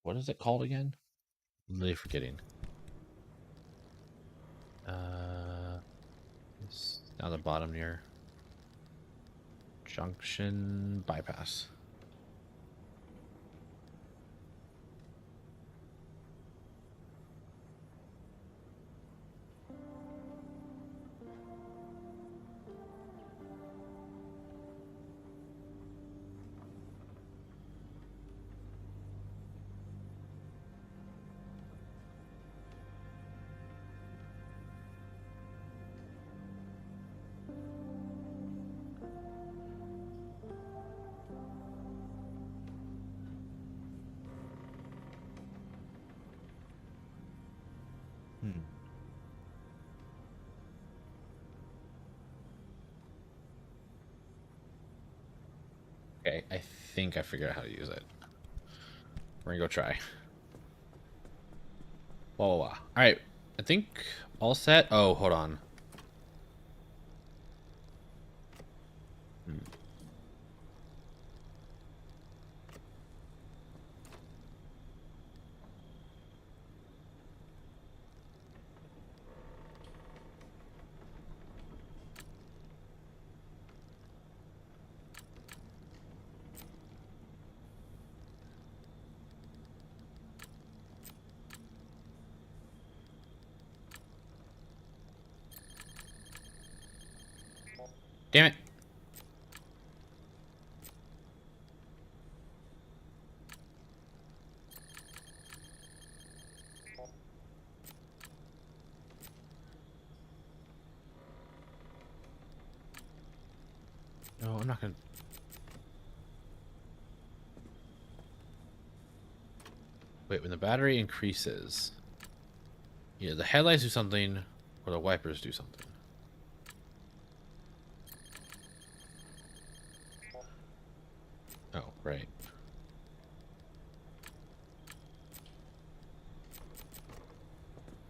[SPEAKER 1] What is it called again? I'm really forgetting. It's down the bottom near junction bypass. Okay, I think I figured out how to use it. We're gonna go try. Whoa. All right, I think all set. Oh, hold on. Damn it. No, I'm not gonna. Wait, when the battery increases, either the headlights do something or the wipers do something. Oh, right.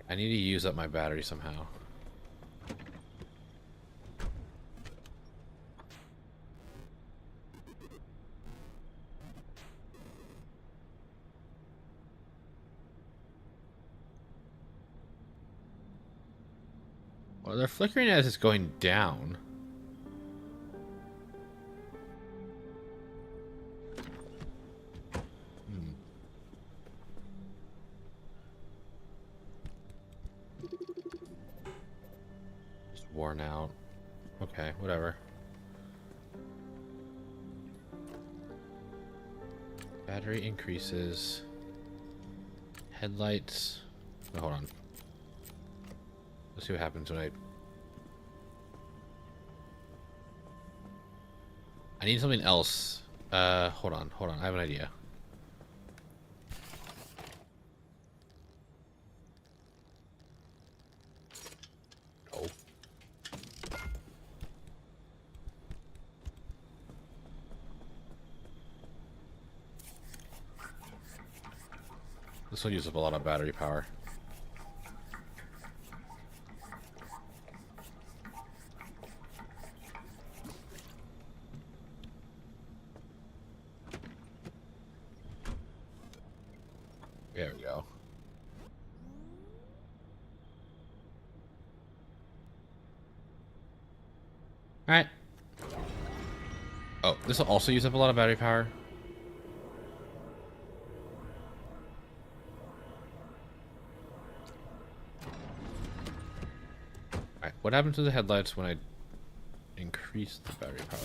[SPEAKER 1] I need to use up my battery somehow. Well, they're flickering as it's going down. Just worn out. Okay, whatever. Battery increases. Headlights. Oh, hold on. Let's see what happens when I need something else. Hold on. I have an idea. Oh. This will use up a lot of battery power. There we go. Alright. Oh, this will also use up a lot of battery power. Alright, what happens to the headlights when I increase the battery power?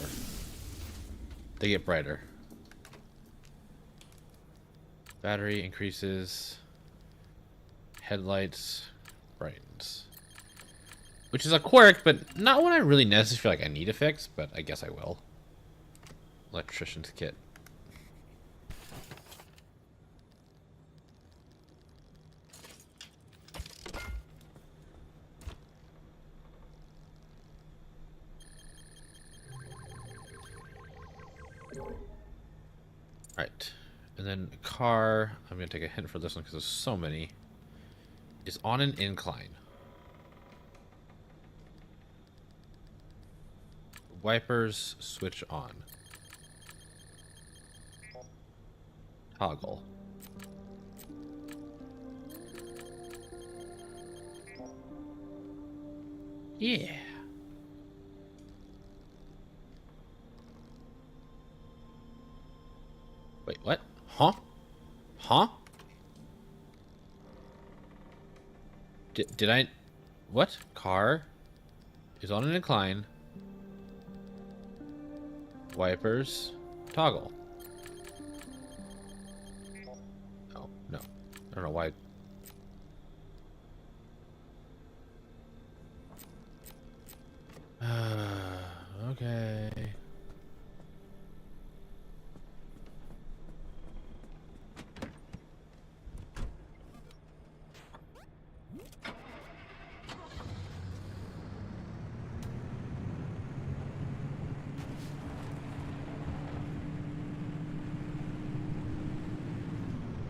[SPEAKER 1] They get brighter. Battery increases. Headlights brightens. Which is a quirk, but not one I really necessarily feel like I need to fix, but I guess I will. Electrician's kit. Alright. And then car, I'm going to take a hint for this one because there's so many, is on an incline. Wipers switch on. Toggle. Yeah. Wait, what? Huh? Huh? Did I... What? Car is on an incline. Wipers. Toggle. Oh, no. I don't know why. Okay.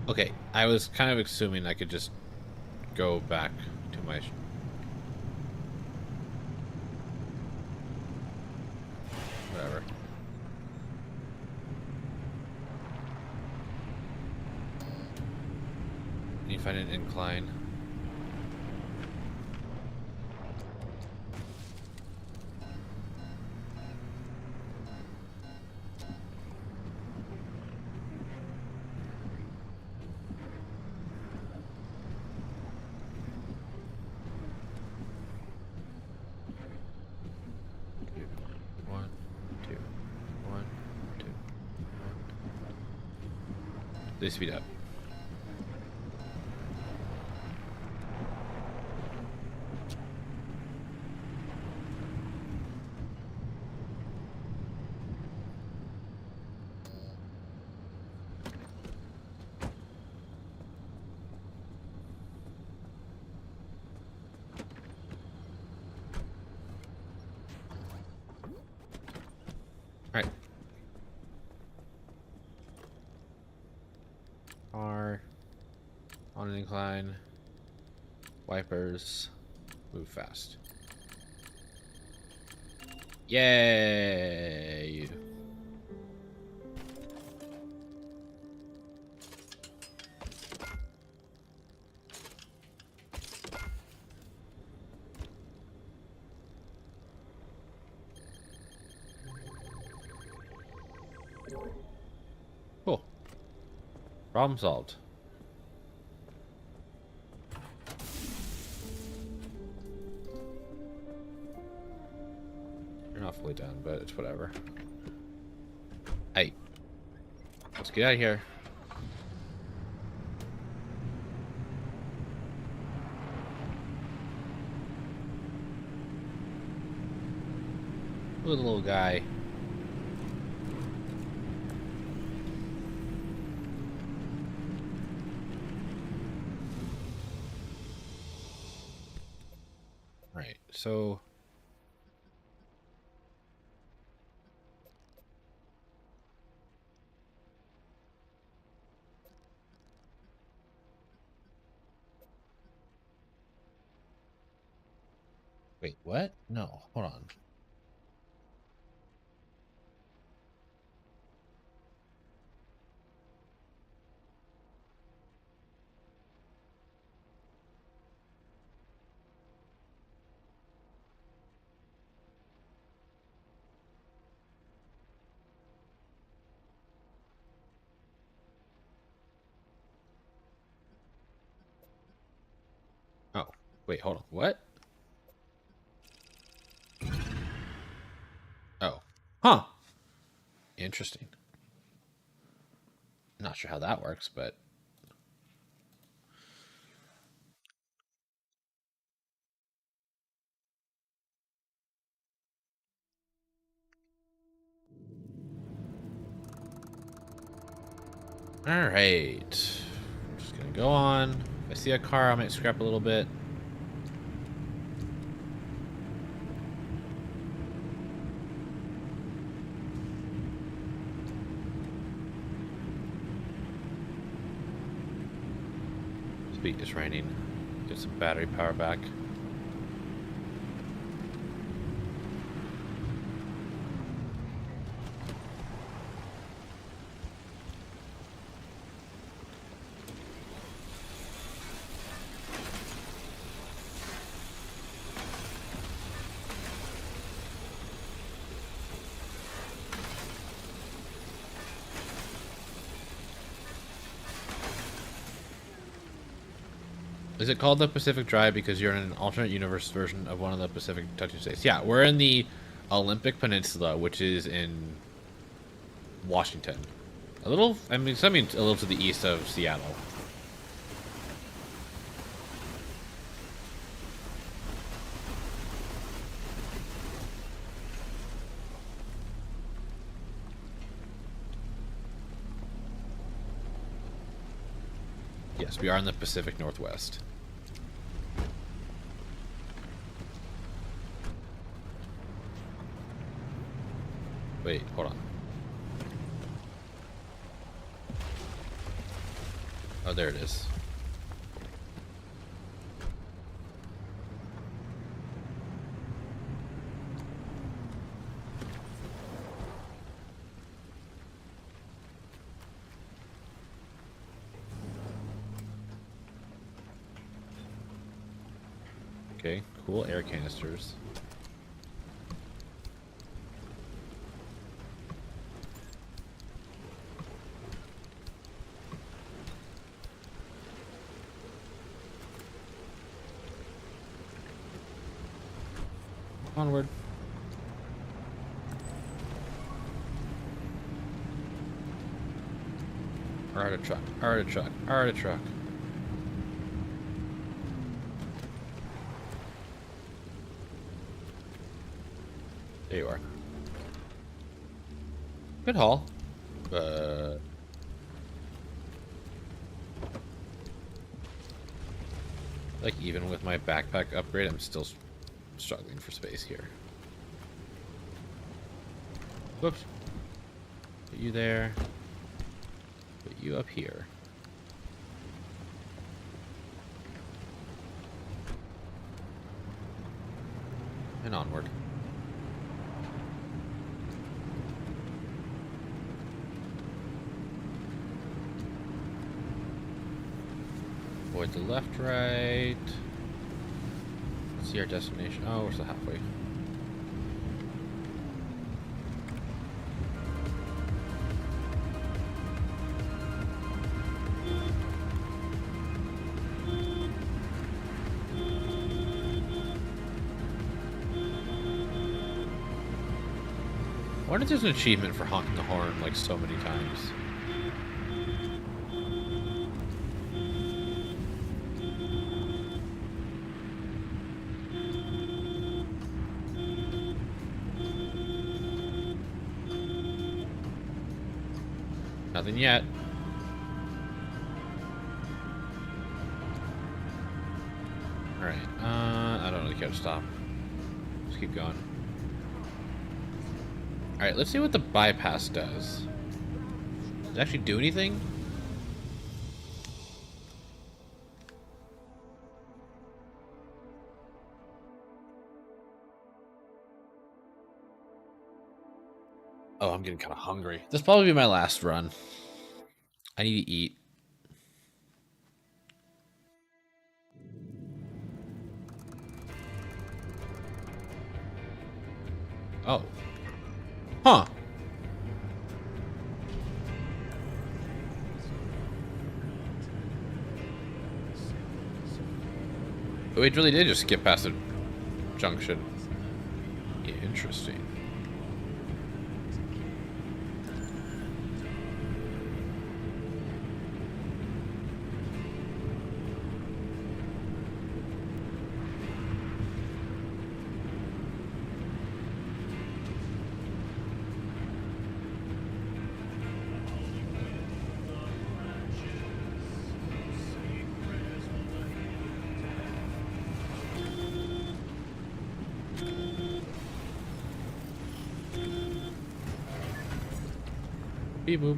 [SPEAKER 1] Okay, I was kind of assuming I could just go back to my... Whatever. Need to find an incline. They speed up. All right. Car on an incline. Wipers. Move fast. Yay! Cool. Problem solved. You're not fully done, but it's whatever. Hey. Let's get out of here. Look at the little guy. Right, so... Wait, what? No, hold on. Oh, wait, hold on. What? Oh. Huh. Interesting. Not sure how that works, but... Alright. Just gonna go on. If I see a car, I might scrap a little bit. Sweet, it's raining. Get some battery power back. Is it called the Pacific Drive because you're in an alternate universe version of one of the Pacific touching states? Yeah, we're in the Olympic Peninsula, which is in Washington. A little, I mean a little to the east of Seattle. Yes, we are in the Pacific Northwest. Wait, hold on. Oh, there it is. Okay, cool air canisters. Onward. Artichoke, artichoke, artichoke. There you are. Good haul. Like, even with my backpack upgrade, I'm still struggling for space here. Whoops. Put you there. Put you up here. And onward. Avoid the left, right. See our destination. Oh, we're still halfway. I wonder if there's an achievement for honking the horn like so many times. Nothing yet. Alright, I don't really care to stop. Just keep going. Alright, let's see what the bypass does. Does it actually do anything? Oh, I'm getting kind of hungry. This will probably be my last run. I need to eat. Oh. Huh. we really did just skip past the junction. Interesting. Beep boop.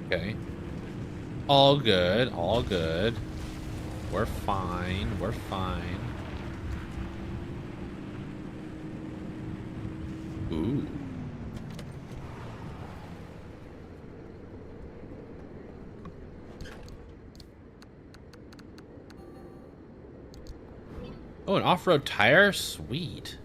[SPEAKER 1] Okay. All good, all good. We're fine, we're fine. Ooh. Oh, an off-road tire? Sweet.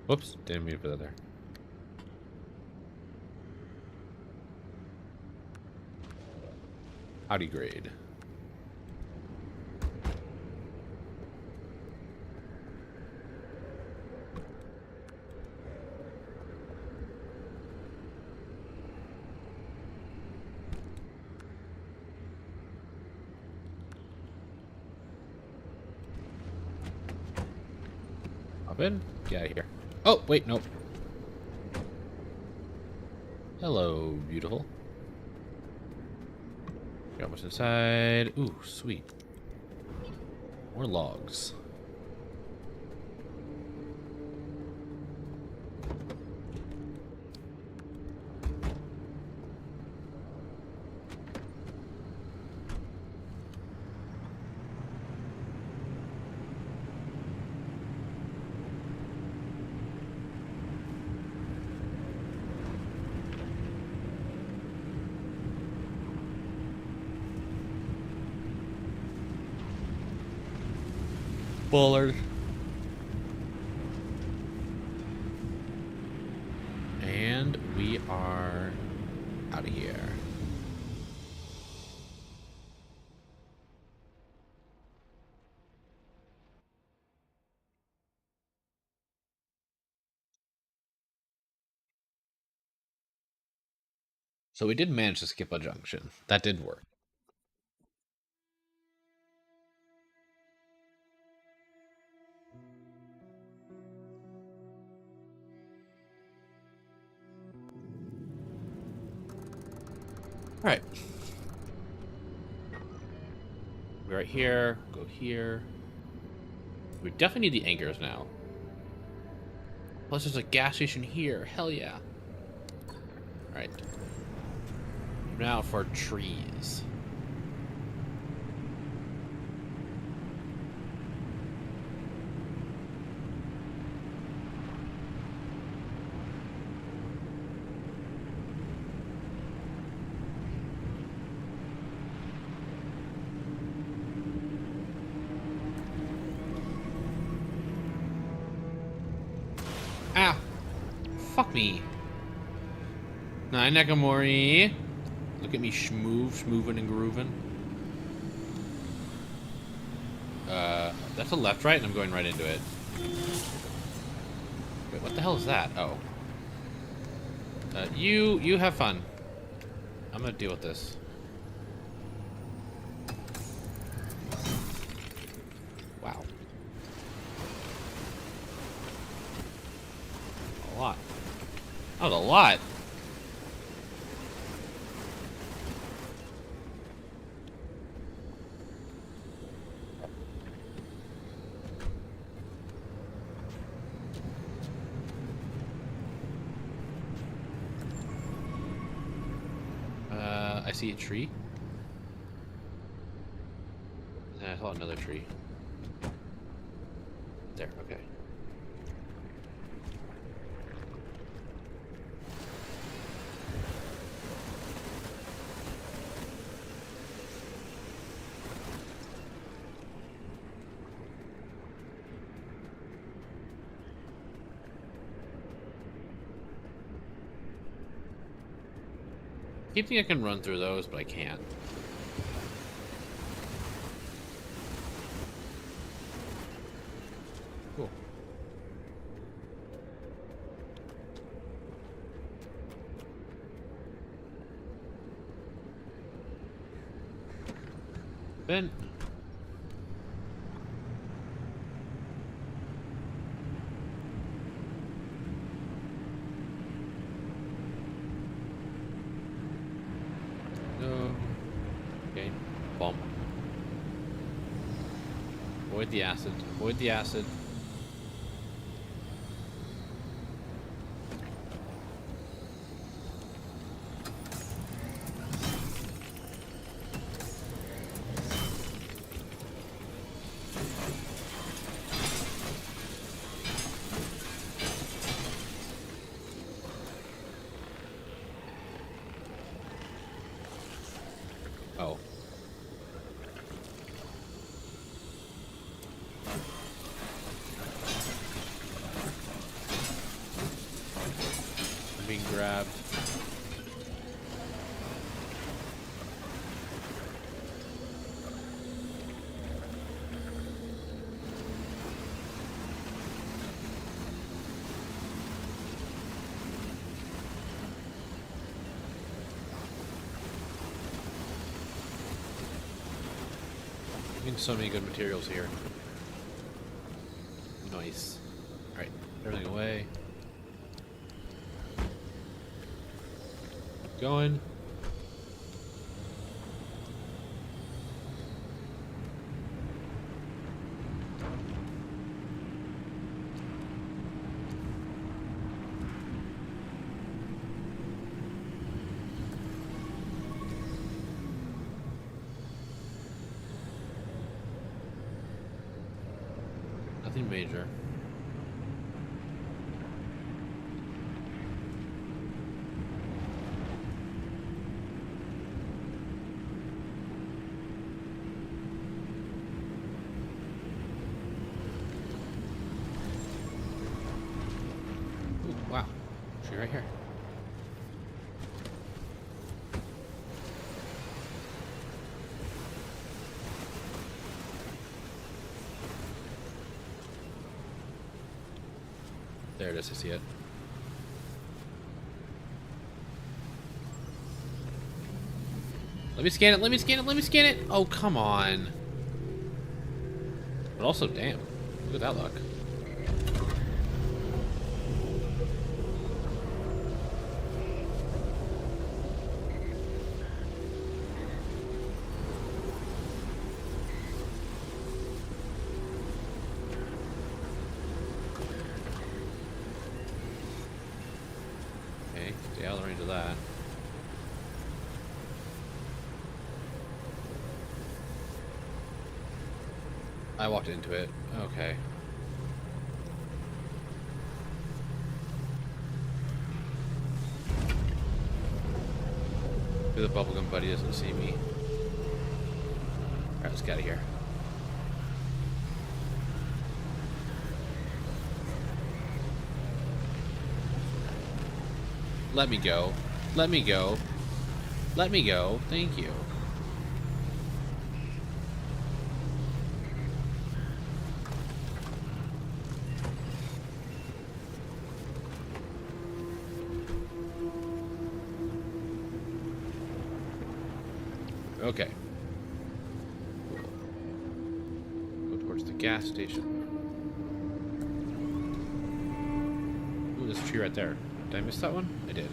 [SPEAKER 1] Whoops, didn't mean to put that there. Howdy grade. Hop in. Get out of here. Oh, wait, nope. Hello, beautiful. Got what's inside. Ooh, sweet. More logs. Bullard. And we are out of here. So we did manage to skip a junction. That did work. All right. We're right here. Go here. We definitely need the anchors now. Plus, there's a gas station here. Hell yeah. All right. Now for trees. Ah! Fuck me. Nine Nakamori. Look at me schmooving and grooving. That's a left, right, and I'm going right into it. Wait, what the hell is that? Oh. You have fun. I'm gonna deal with this. Wow. A lot. That was a lot. I see a tree. And I saw another tree. There, okay. keep thinking I can run through those, but I can't. Cool. Ben. No. Okay. Bump. Avoid the acid. Avoid the acid. Oh. I'm being grabbed. So many good materials here. Nice. Alright, everything away. Going. Nothing major. Ooh, wow. Tree right here. There it is, I see it. Let me scan it, let me scan it, let me scan it! Oh, come on. But also, damn. Look at that luck. Stay out of the range of that. I walked into it. Okay. The bubblegum buddy doesn't see me. Alright, let's get out of here. Let me go. Let me go. Let me go. Thank you. Okay. Go towards the gas station. Ooh, there's a tree right there. Did I miss that one? I did.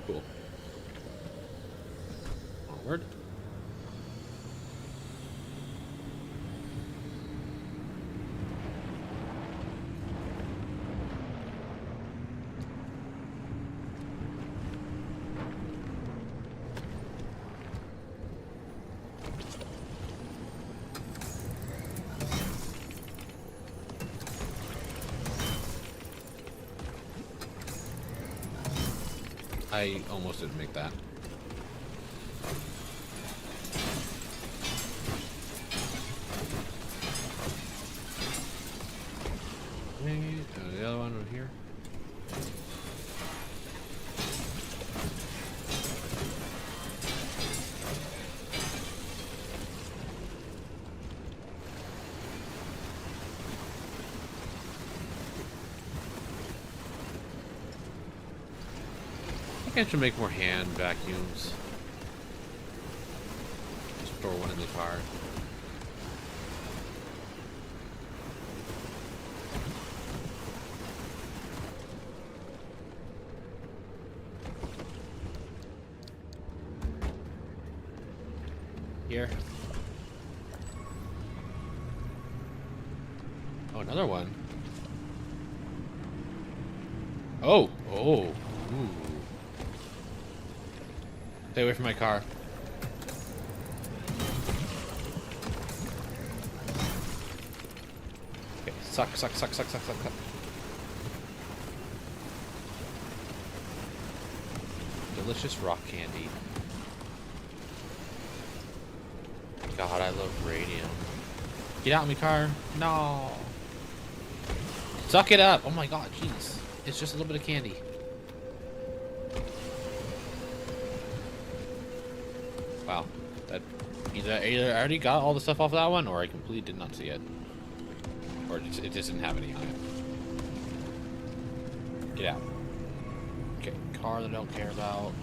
[SPEAKER 1] Cool. Onward. I almost didn't make that. other one over here? I think I should make more hand vacuums. Store one in the car. Here. Oh, another one. Oh, oh, ooh. Stay away from my car. Okay, suck. Delicious rock candy. God, I love radium. Get out of my car. No. Suck it up. Oh my god, jeez. It's just a little bit of candy. Wow. That either I already got all the stuff off that one, or I completely did not see it. Or it just didn't have any on it. Get out. Okay, car that I don't care about.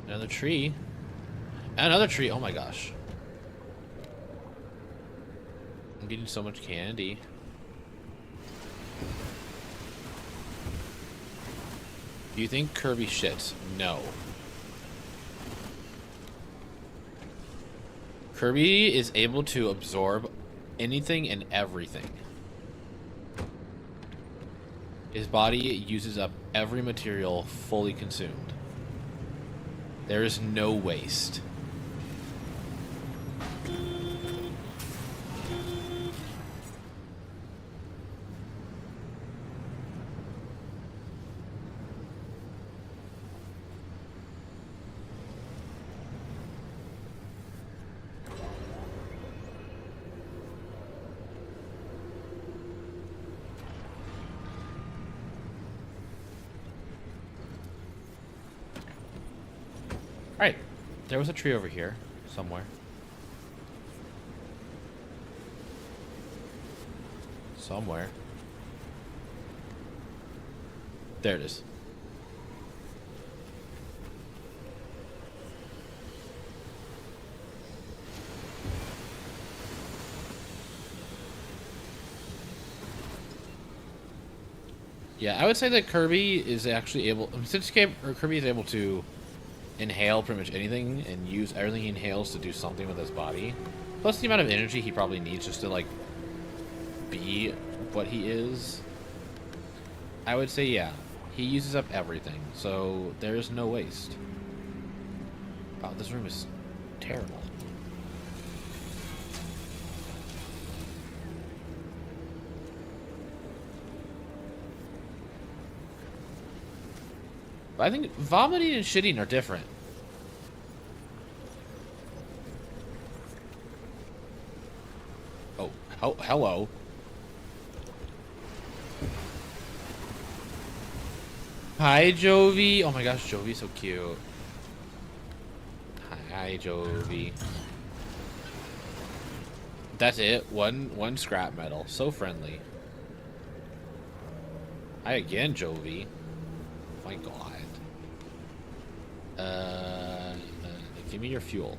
[SPEAKER 1] Another tree. Another tree. Oh my gosh. I'm getting so much candy. Do you think Kirby shits? No. Kirby is able to absorb anything and everything. His body uses up every material fully consumed. There is no waste. Alright, there was a tree over here, somewhere. Somewhere. There it is. Yeah, I would say that Kirby is actually able, Kirby is able to inhale pretty much anything and use everything he inhales to do something with his body. Plus the amount of energy he probably needs just to, like, be what he is. I would say, yeah, he uses up everything, so there is no waste. Wow, this room is terrible. But I think vomiting and shitting are different. Oh, hello. Hi, Jovi. Oh my gosh, Jovi's so cute. Hi, Jovi. That's it. One scrap metal. So friendly. Hi again, Jovi. My god. Give me your fuel.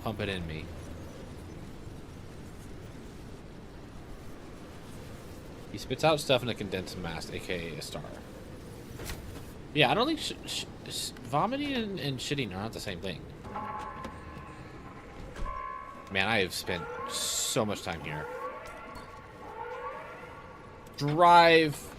[SPEAKER 1] Pump it in me. He spits out stuff in a condensed mass, aka a star. Yeah, I don't think vomiting and shitting are not the same thing. Man, I have spent so much time here. Drive.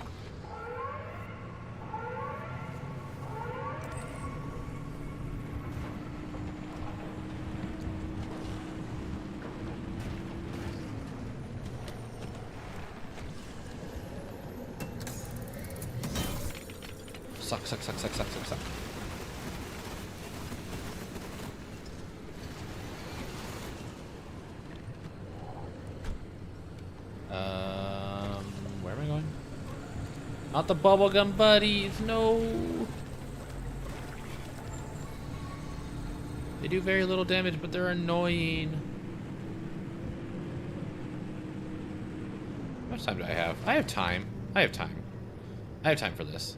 [SPEAKER 1] Suck. Not the bubblegum buddies, no. They do very little damage, but they're annoying. How much time do I have? I have time. I have time. I have time for this.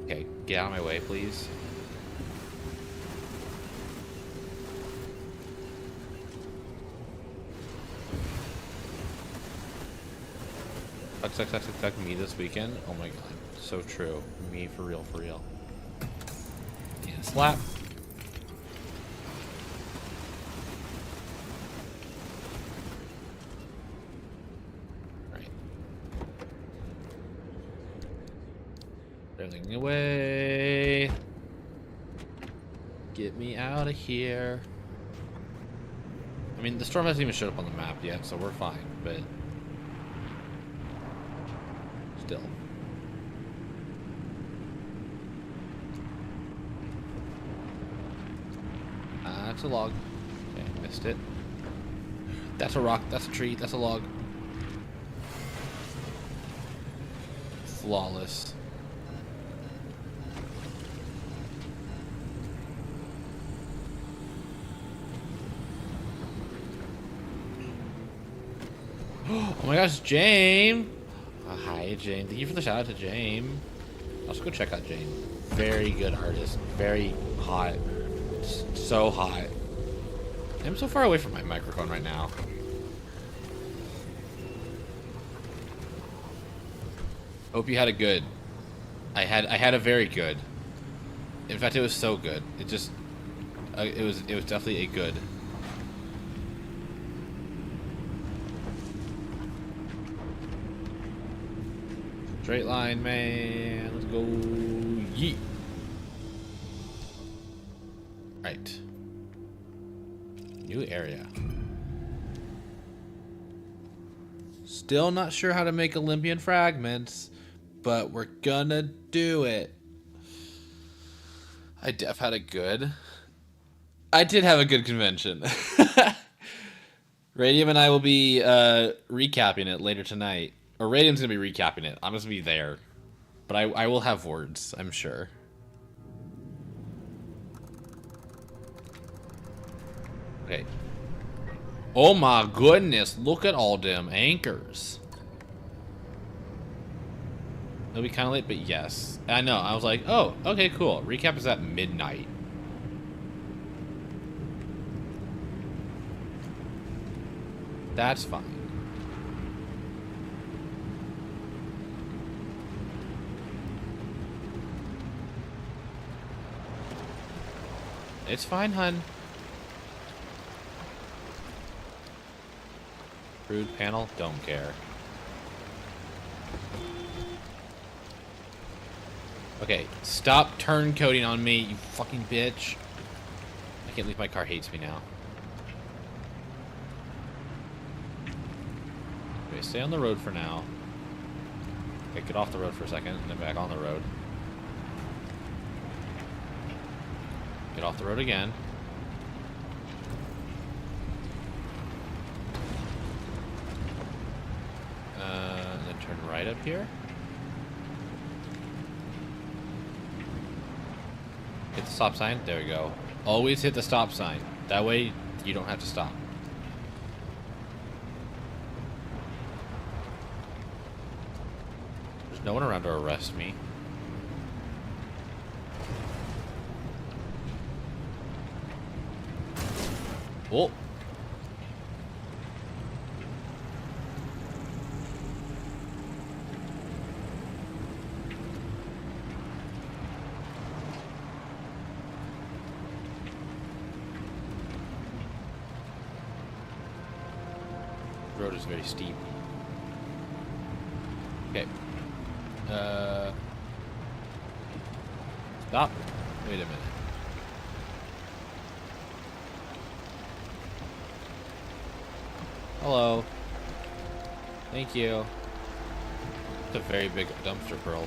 [SPEAKER 1] Okay, get out of my way, please. Suck, me this weekend. Oh my god. So true. Me for real, for real. And a slap. Right. Everything away. Get me out of here. I mean, the storm hasn't even showed up on the map yet, so we're fine, but still. That's a log. Okay, missed it. That's a rock. That's a tree. That's a log. Flawless. Oh my gosh, James! Oh, hi, Jane. Thank you for the shout out to Jane. Also, go check out Jane. Very good artist. Very hot. So hot. I'm so far away from my microphone right now. Hope you had a good. I had a very good. In fact, it was so good. It just. It was definitely a good. Straight line, man. Let's go. Yeet. Right. New area. Still not sure how to make Olympian fragments, but we're gonna do it. I did have a good convention. Radium and I will be recapping it later tonight. Or Radium's gonna be recapping it. I'm just gonna be there. But I will have words, I'm sure. Okay. Oh my goodness, look at all them anchors. It'll be kind of late, but yes. I know, I was like, oh, okay, cool. Recap is at midnight. That's fine. It's fine, hun. Crude panel, don't care. Okay, stop turncoating on me, you fucking bitch. I can't believe my car hates me now. Okay, stay on the road for now. Okay, get off the road for a second, and then back on the road. Get off the road again. And then turn right up here. Hit the stop sign. There we go. Always hit the stop sign. That way you don't have to stop. There's no one around to arrest me. Oh. The road is very steep. Okay. Stop. Wait a minute. Hello. Thank you. It's a very big dumpster pearl.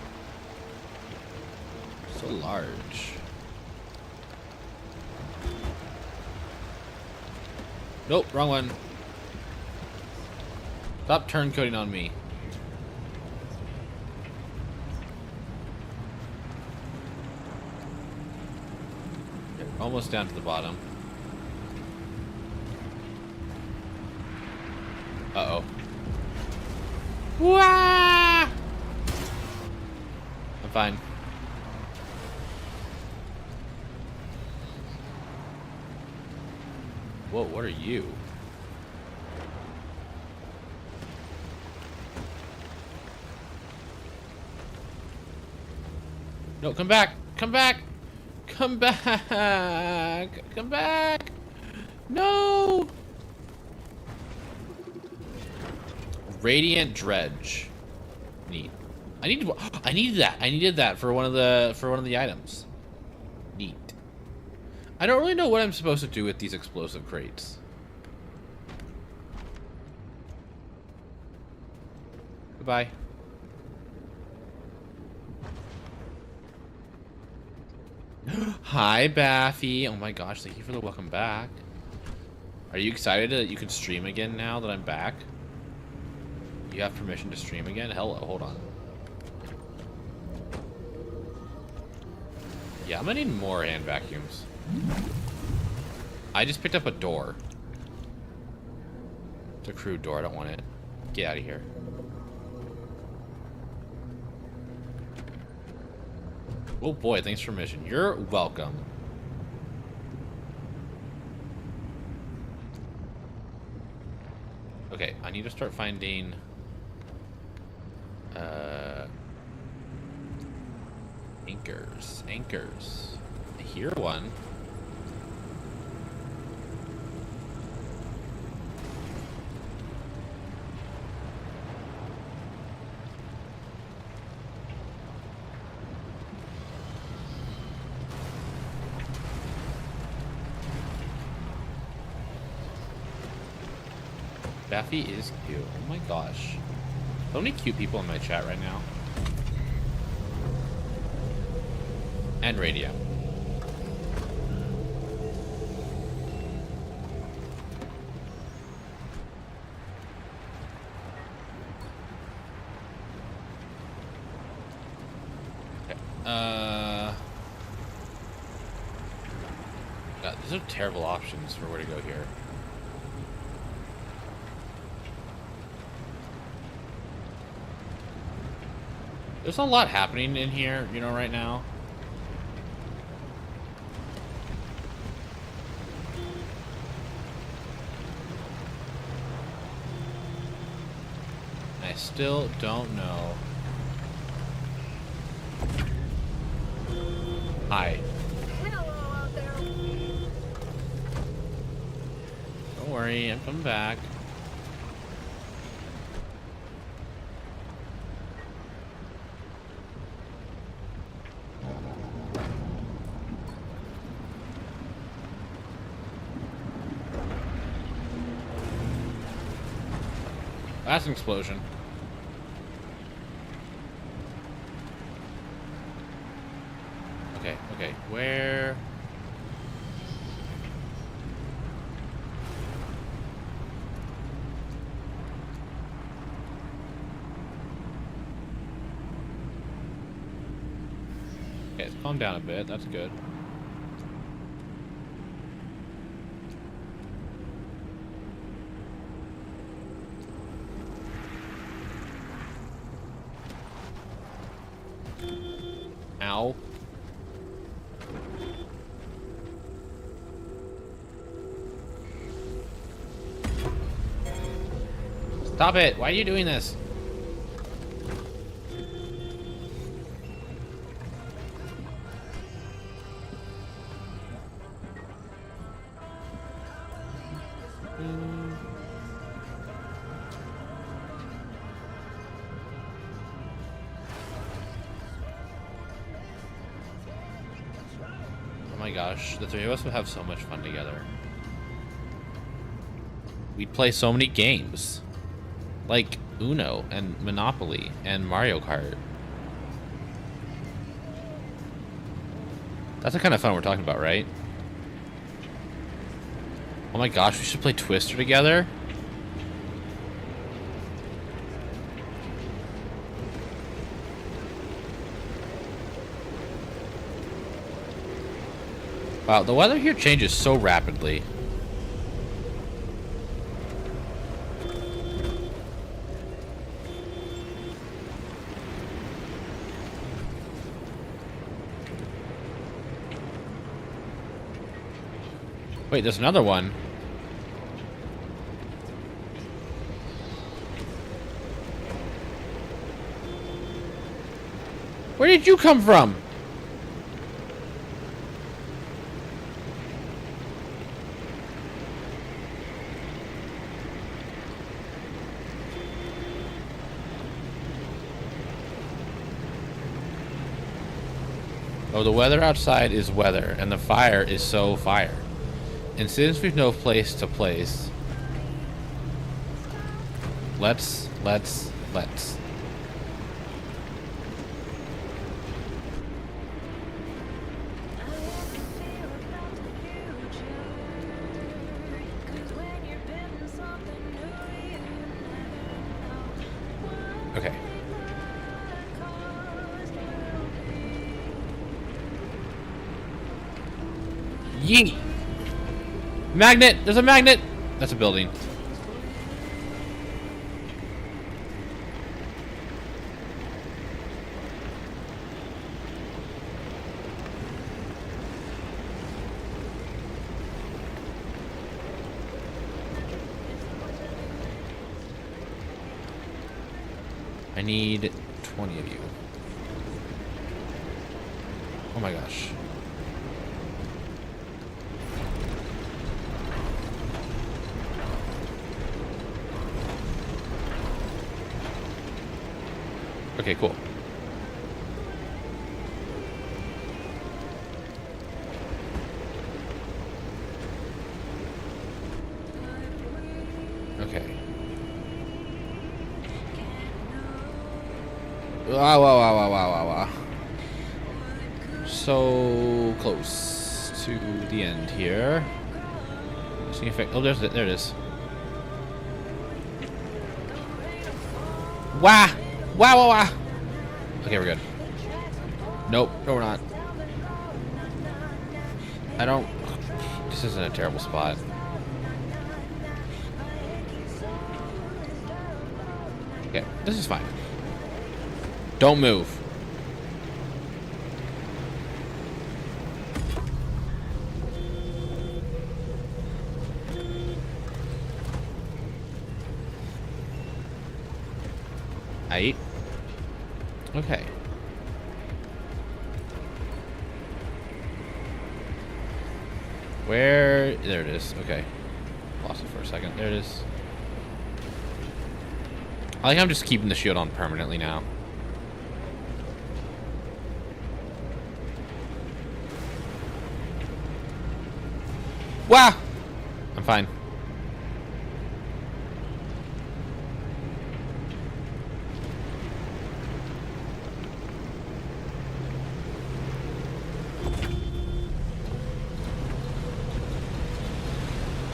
[SPEAKER 1] So large. Nope, wrong one. Stop turncoating on me. Almost down to the bottom. Uh-oh. Wah! I'm fine. Whoa, what are you? No, come back! Come back! Come back! Come back! No! Radiant dredge. Neat. I needed that. I needed that for one of the items. Neat. I don't really know what I'm supposed to do with these explosive crates. Goodbye. Hi, Baffy. Oh my gosh, thank you for the welcome back. Are you excited that you can stream again now that I'm back? You have permission to stream again? Hello, hold on. Yeah, I'm gonna need more hand vacuums. I just picked up a door. It's a crude door, I don't want it. Get out of here. Oh boy, thanks for permission. You're welcome. Okay, I need to start finding anchors. I hear one. Baffy is cute. Oh my gosh. So many cute people in my chat right now. And radio. Okay. God, these are terrible options for where to go here. There's a lot happening in here, you know, right now. I still don't know. Hi.
[SPEAKER 12] Hello out there.
[SPEAKER 1] Don't worry, I'm coming back. That's an explosion. Okay, okay, where? Okay, it's calmed down a bit, that's good. Ow. Stop it! Why are you doing this? Oh my gosh, the three of us would have so much fun together. We'd play so many games. Like Uno and Monopoly and Mario Kart. That's the kind of fun we're talking about, right? Oh my gosh, we should play Twister together. Wow, the weather here changes so rapidly. Wait, there's another one. Where did you come from? Oh, the weather outside is weather, and the fire is so fire. And since we've no place to place, let's. Okay. Yeet! Magnet! There's a magnet! That's a building. I need 20 of you. Oh my gosh. Okay, cool. Okay. Wow. So close to the end here. See if oh, there it is. Wow. Okay, we're good. Nope, no, we're not. I don't. This isn't a terrible spot. Okay, this is fine. Don't move. Aight. Okay. Where? There it is. Okay. Lost it for a second. There it is. I think I'm just keeping the shield on permanently now. Wow! I'm fine.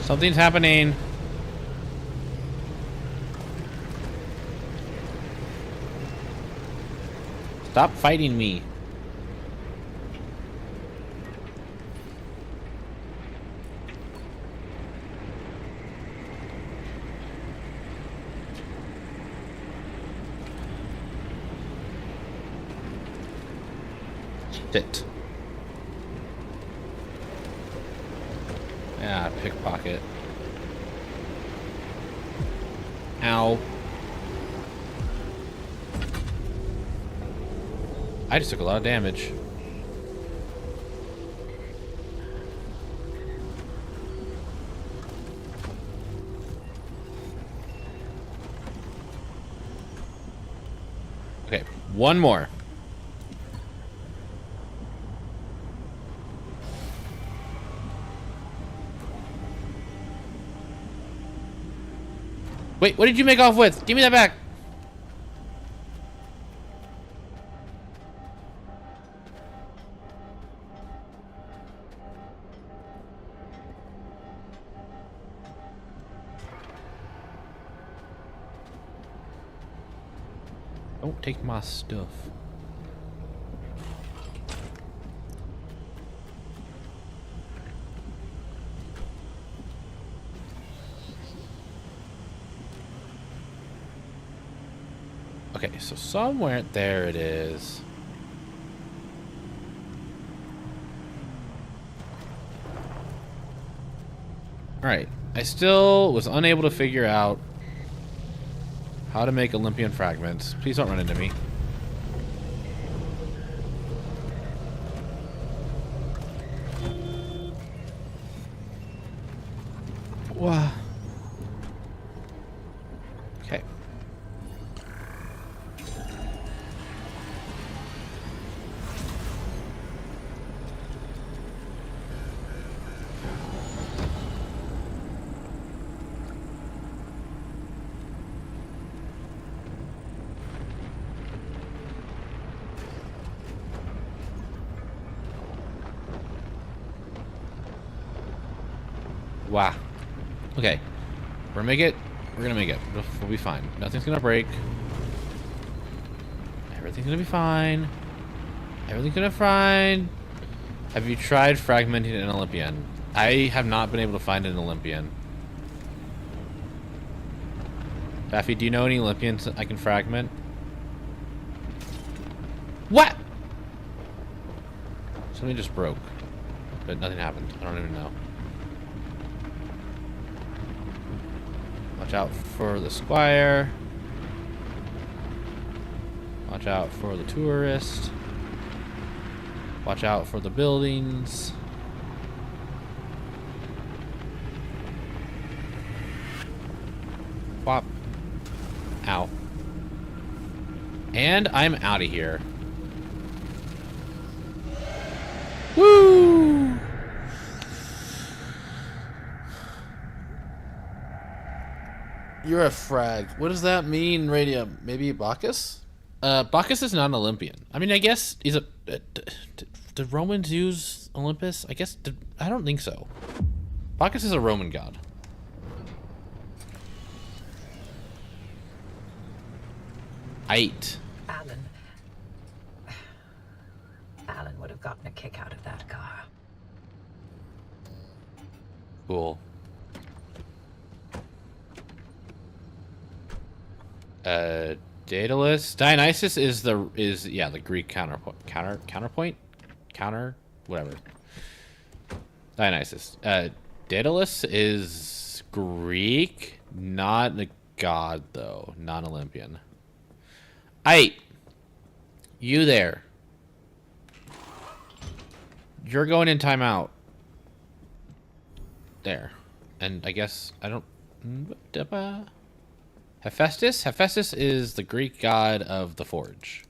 [SPEAKER 1] Something's happening. Stop fighting me. Sit. Yeah, pickpocket. Ow. I just took a lot of damage. Okay, one more. Wait, what did you make off with? Give me that back. Don't take my stuff. Okay, so somewhere... There it is. Alright. I still was unable to figure out how to make Olympian fragments. Please don't run into me. Wow. Okay. Wow. Okay. We're gonna make it. We're gonna make it. We'll be fine. Nothing's gonna break. Everything's gonna be fine. Everything's gonna be fine. Have you tried fragmenting an Olympian? I have not been able to find an Olympian. Daffy, do you know any Olympians I can fragment? What? Something just broke. But nothing happened. I don't even know. Watch out for the squire. Watch out for the tourist. Watch out for the buildings. Whop. Ow. And I'm out of here. Woo! You're a frag. What does that mean, Radium? Maybe Bacchus? Bacchus is not an Olympian. I mean, I guess he's a... did Romans use Olympus? I guess... I don't think so. Bacchus is a Roman god.
[SPEAKER 12] Alan would have gotten a kick out of that car.
[SPEAKER 1] Cool. Daedalus. Dionysus is the Greek counterpoint? Whatever. Dionysus. Daedalus is Greek, not a god though, not Olympian. You there. You're going in timeout. There. And I guess I don't... Hephaestus? Hephaestus is the Greek god of the forge.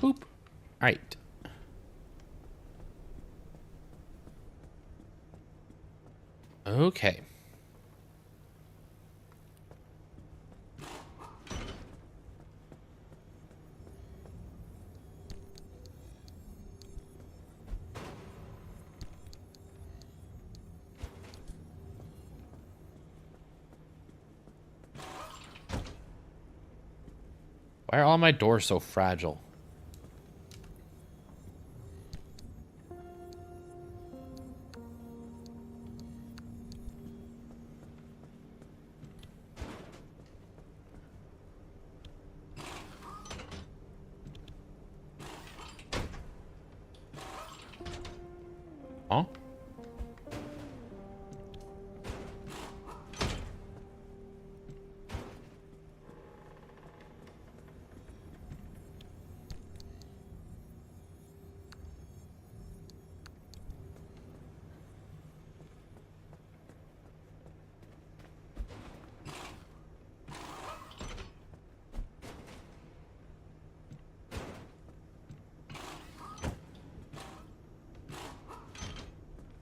[SPEAKER 1] Boop. Alright. Okay. Why are all my doors so fragile? Huh?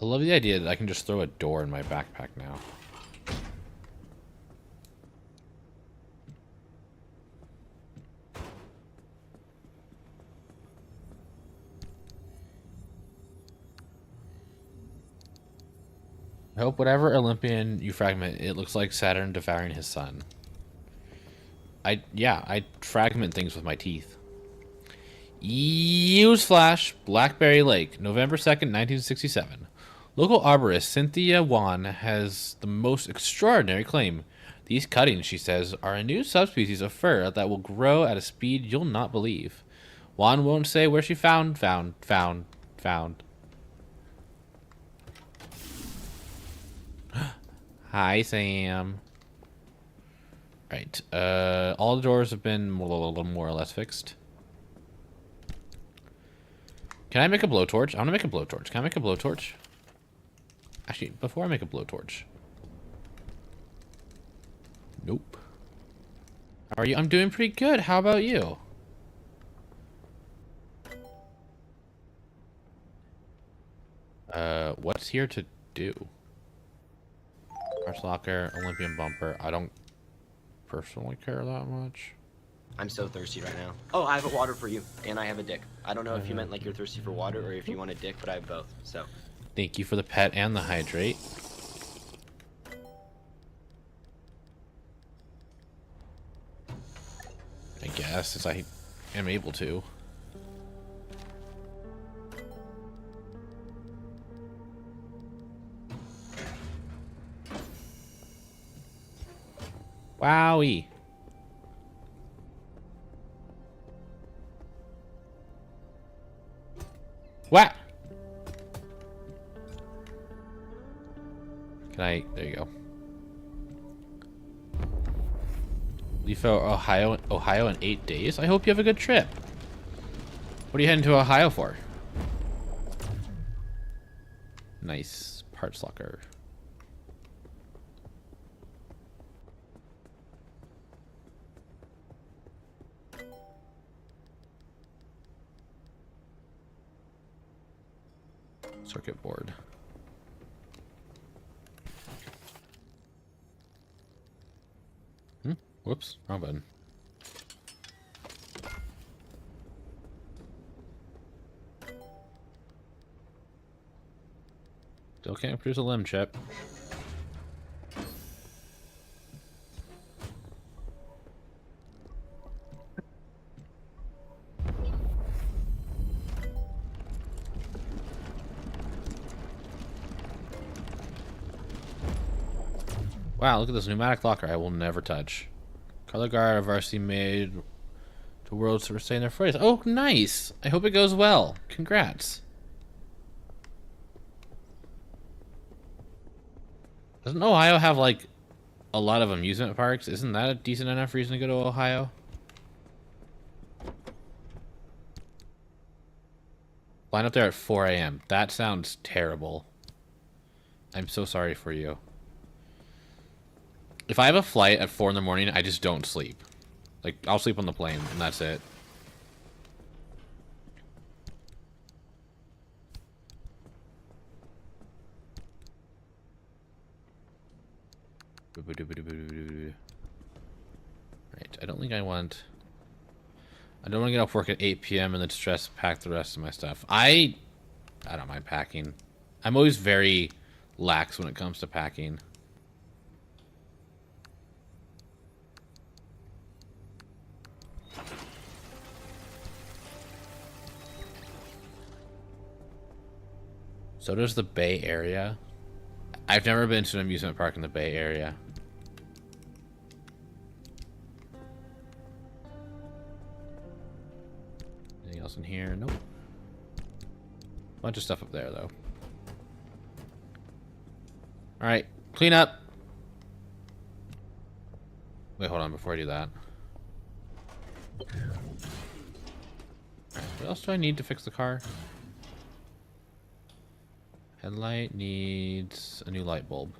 [SPEAKER 1] I love the idea that I can just throw a door in my backpack now. I hope whatever Olympian you fragment, it looks like Saturn devouring his son. I fragment things with my teeth. Newsflash, Blackberry Lake, November 2nd, 1967. Local arborist Cynthia Wan has the most extraordinary claim. These cuttings, she says, are a new subspecies of fir that will grow at a speed you'll not believe. Wan won't say where she found. Hi, Sam. Right. All the doors have been more or less fixed. Can I make a blowtorch? I want to make a blowtorch. Can I make a blowtorch? Actually, before I make a blowtorch. Nope. How are you? I'm doing pretty good. How about you? What's here to do? Parts locker, Olympian bumper. I don't personally care that much.
[SPEAKER 13] I'm so thirsty right now. Oh, I have a water for you, and I have a dick. I don't know if you meant like you're thirsty for water or if you want a dick, but I have both, so.
[SPEAKER 1] Thank you for the pet and the hydrate. I guess, since I am able to. Wowie. What? Can I? There you go. Leave for Ohio in 8 days? I hope you have a good trip. What are you heading to Ohio for? Nice. Parts locker. Circuit board. Whoops, wrong button. Still can't produce a limb chip. Wow, look at this pneumatic locker I will never touch. Color guard of RC made to worlds to retain their phrase. Oh, nice! I hope it goes well. Congrats. Doesn't Ohio have, like, a lot of amusement parks? Isn't that a decent enough reason to go to Ohio? Line up there at 4 a.m. That sounds terrible. I'm so sorry for you. If I have a flight at 4 in the morning, I just don't sleep. Like, I'll sleep on the plane, and that's it. Right, I don't think I want... I don't want to get off work at 8 p.m. and then stress pack the rest of my stuff. I don't mind packing. I'm always very lax when it comes to packing. So does the Bay Area. I've never been to an amusement park in the Bay Area. Anything else in here? Nope. Bunch of stuff up there, though. Alright, clean up. Wait, hold on before I do that. Alright, what else do I need to fix the car? Headlight needs a new light bulb.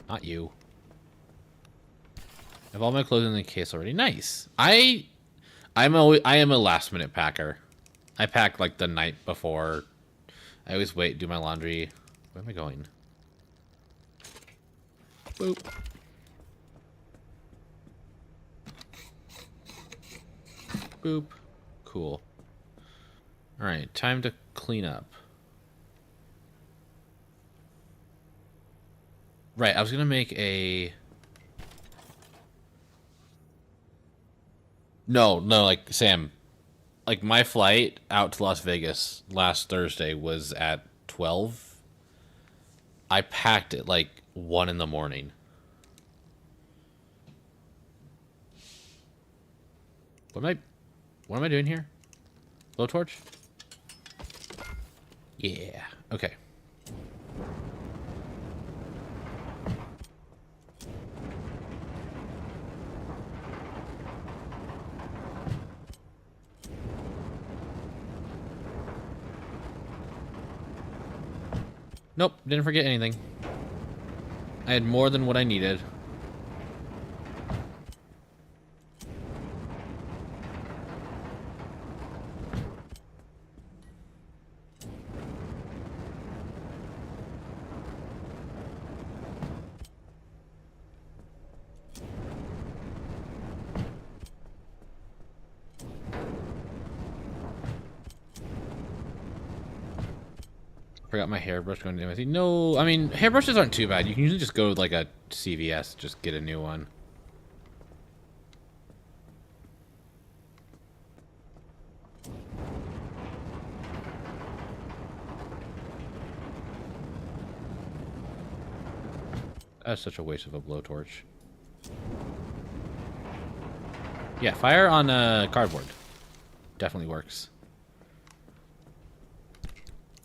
[SPEAKER 1] Not you. I have all my clothes in the case already. Nice. I am a last minute packer. I pack like the night before. I always wait, do my laundry. Where am I going? Boop. Boop. Cool. Alright, time to clean up. Right, I was gonna make a... No, like, Sam. Like, my flight out to Las Vegas last Thursday was at 12. I packed it like 1 in the morning. What am I doing here? Blowtorch? Yeah. Okay. Nope, didn't forget anything. I had more than what I needed. Forgot my hairbrush going to do. No, I mean, hairbrushes aren't too bad. You can usually just go to like a CVS, just get a new one. That's such a waste of a blowtorch. Yeah, fire on cardboard. Definitely works.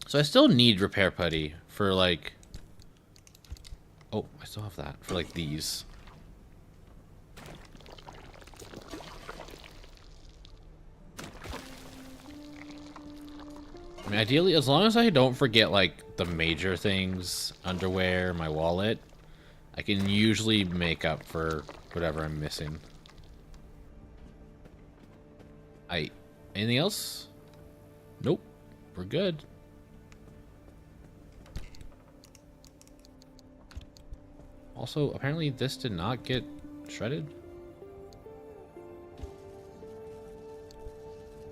[SPEAKER 1] So I still need repair putty for like... Oh, I still have that for like these. I mean, ideally, as long as I don't forget like the major things, underwear, my wallet, I can usually make up for whatever I'm missing. Anything else? Nope. We're good. Also, apparently this did not get shredded.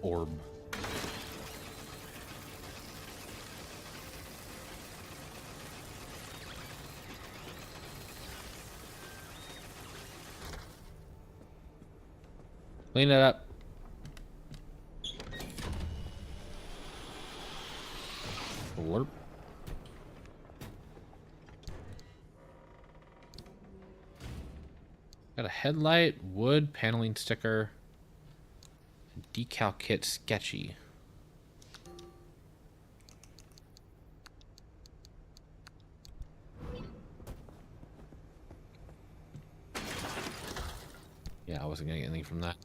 [SPEAKER 1] Orb. Clean it up. Warp. Got a headlight, wood, paneling sticker, decal kit sketchy. Yeah, I wasn't gonna get anything from that.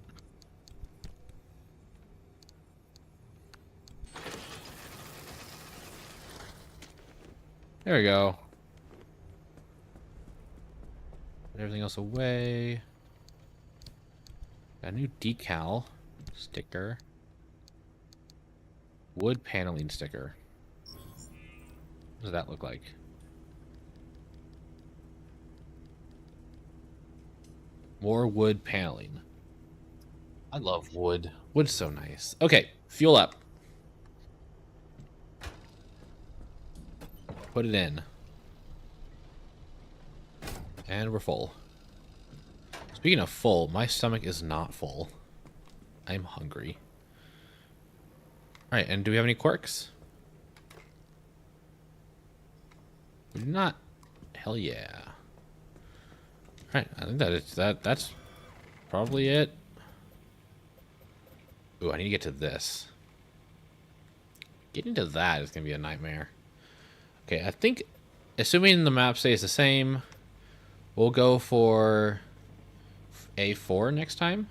[SPEAKER 1] There we go. Put everything else away. Got a new decal sticker. Wood paneling sticker. What does that look like? More wood paneling. I love wood. Wood's so nice. Okay, fuel up. Put it in. And we're full. Speaking of full, my stomach is not full. I'm hungry. Alright, and do we have any quirks? We do not. Hell yeah. Alright, I think that's probably it. Ooh, I need to get to this. Getting to that is gonna be a nightmare. Okay, I think, assuming the map stays the same, we'll go for A4 next time.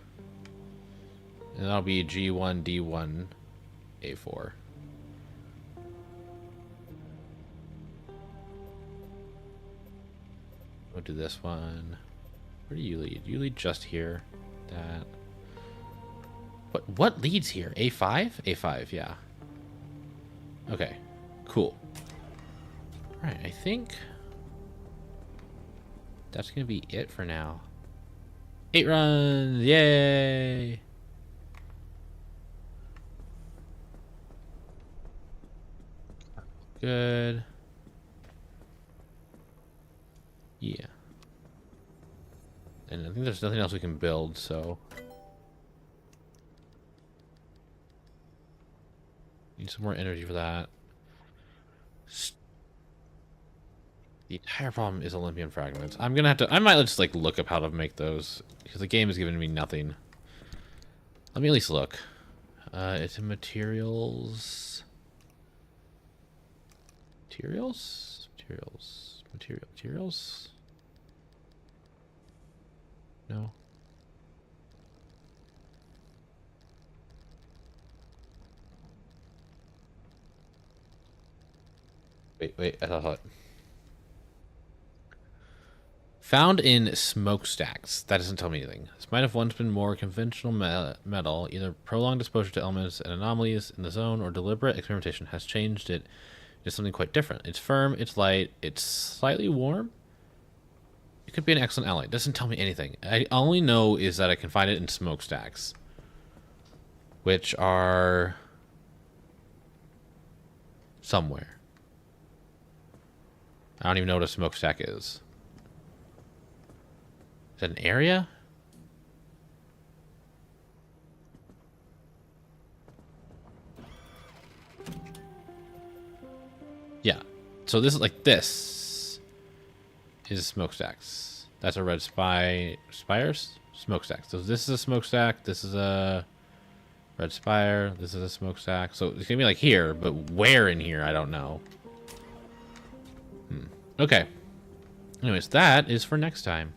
[SPEAKER 1] And that'll be G1, D1, A4. We'll do this one. Where do you lead? You lead just here. That. What leads here? A5? A5, yeah. Okay, cool. Alright, I think that's gonna be it for now. 8 runs! Yay! Good. Yeah. And I think there's nothing else we can build, so... Need some more energy for that. The entire problem is Olympian fragments. I'm gonna have to. I might just like look up how to make those because the game is giving me nothing. Let me at least look. It's in materials. Materials. No. Wait. I thought. Found in smokestacks. That doesn't tell me anything. This might have once been more conventional metal. Either prolonged exposure to elements and anomalies in the zone or deliberate experimentation has changed it into something quite different. It's firm, it's light, it's slightly warm. It could be an excellent alloy. It doesn't tell me anything. I only know is that I can find it in smokestacks, which are somewhere. I don't even know what a smokestack is. Is that an area? Yeah. So this is like this is smokestacks. That's a red spires? Smokestacks. So this is a smokestack. This is a red spire. This is a smokestack. So it's gonna be like here, but where in here? I don't know. Okay. Anyways, that is for next time.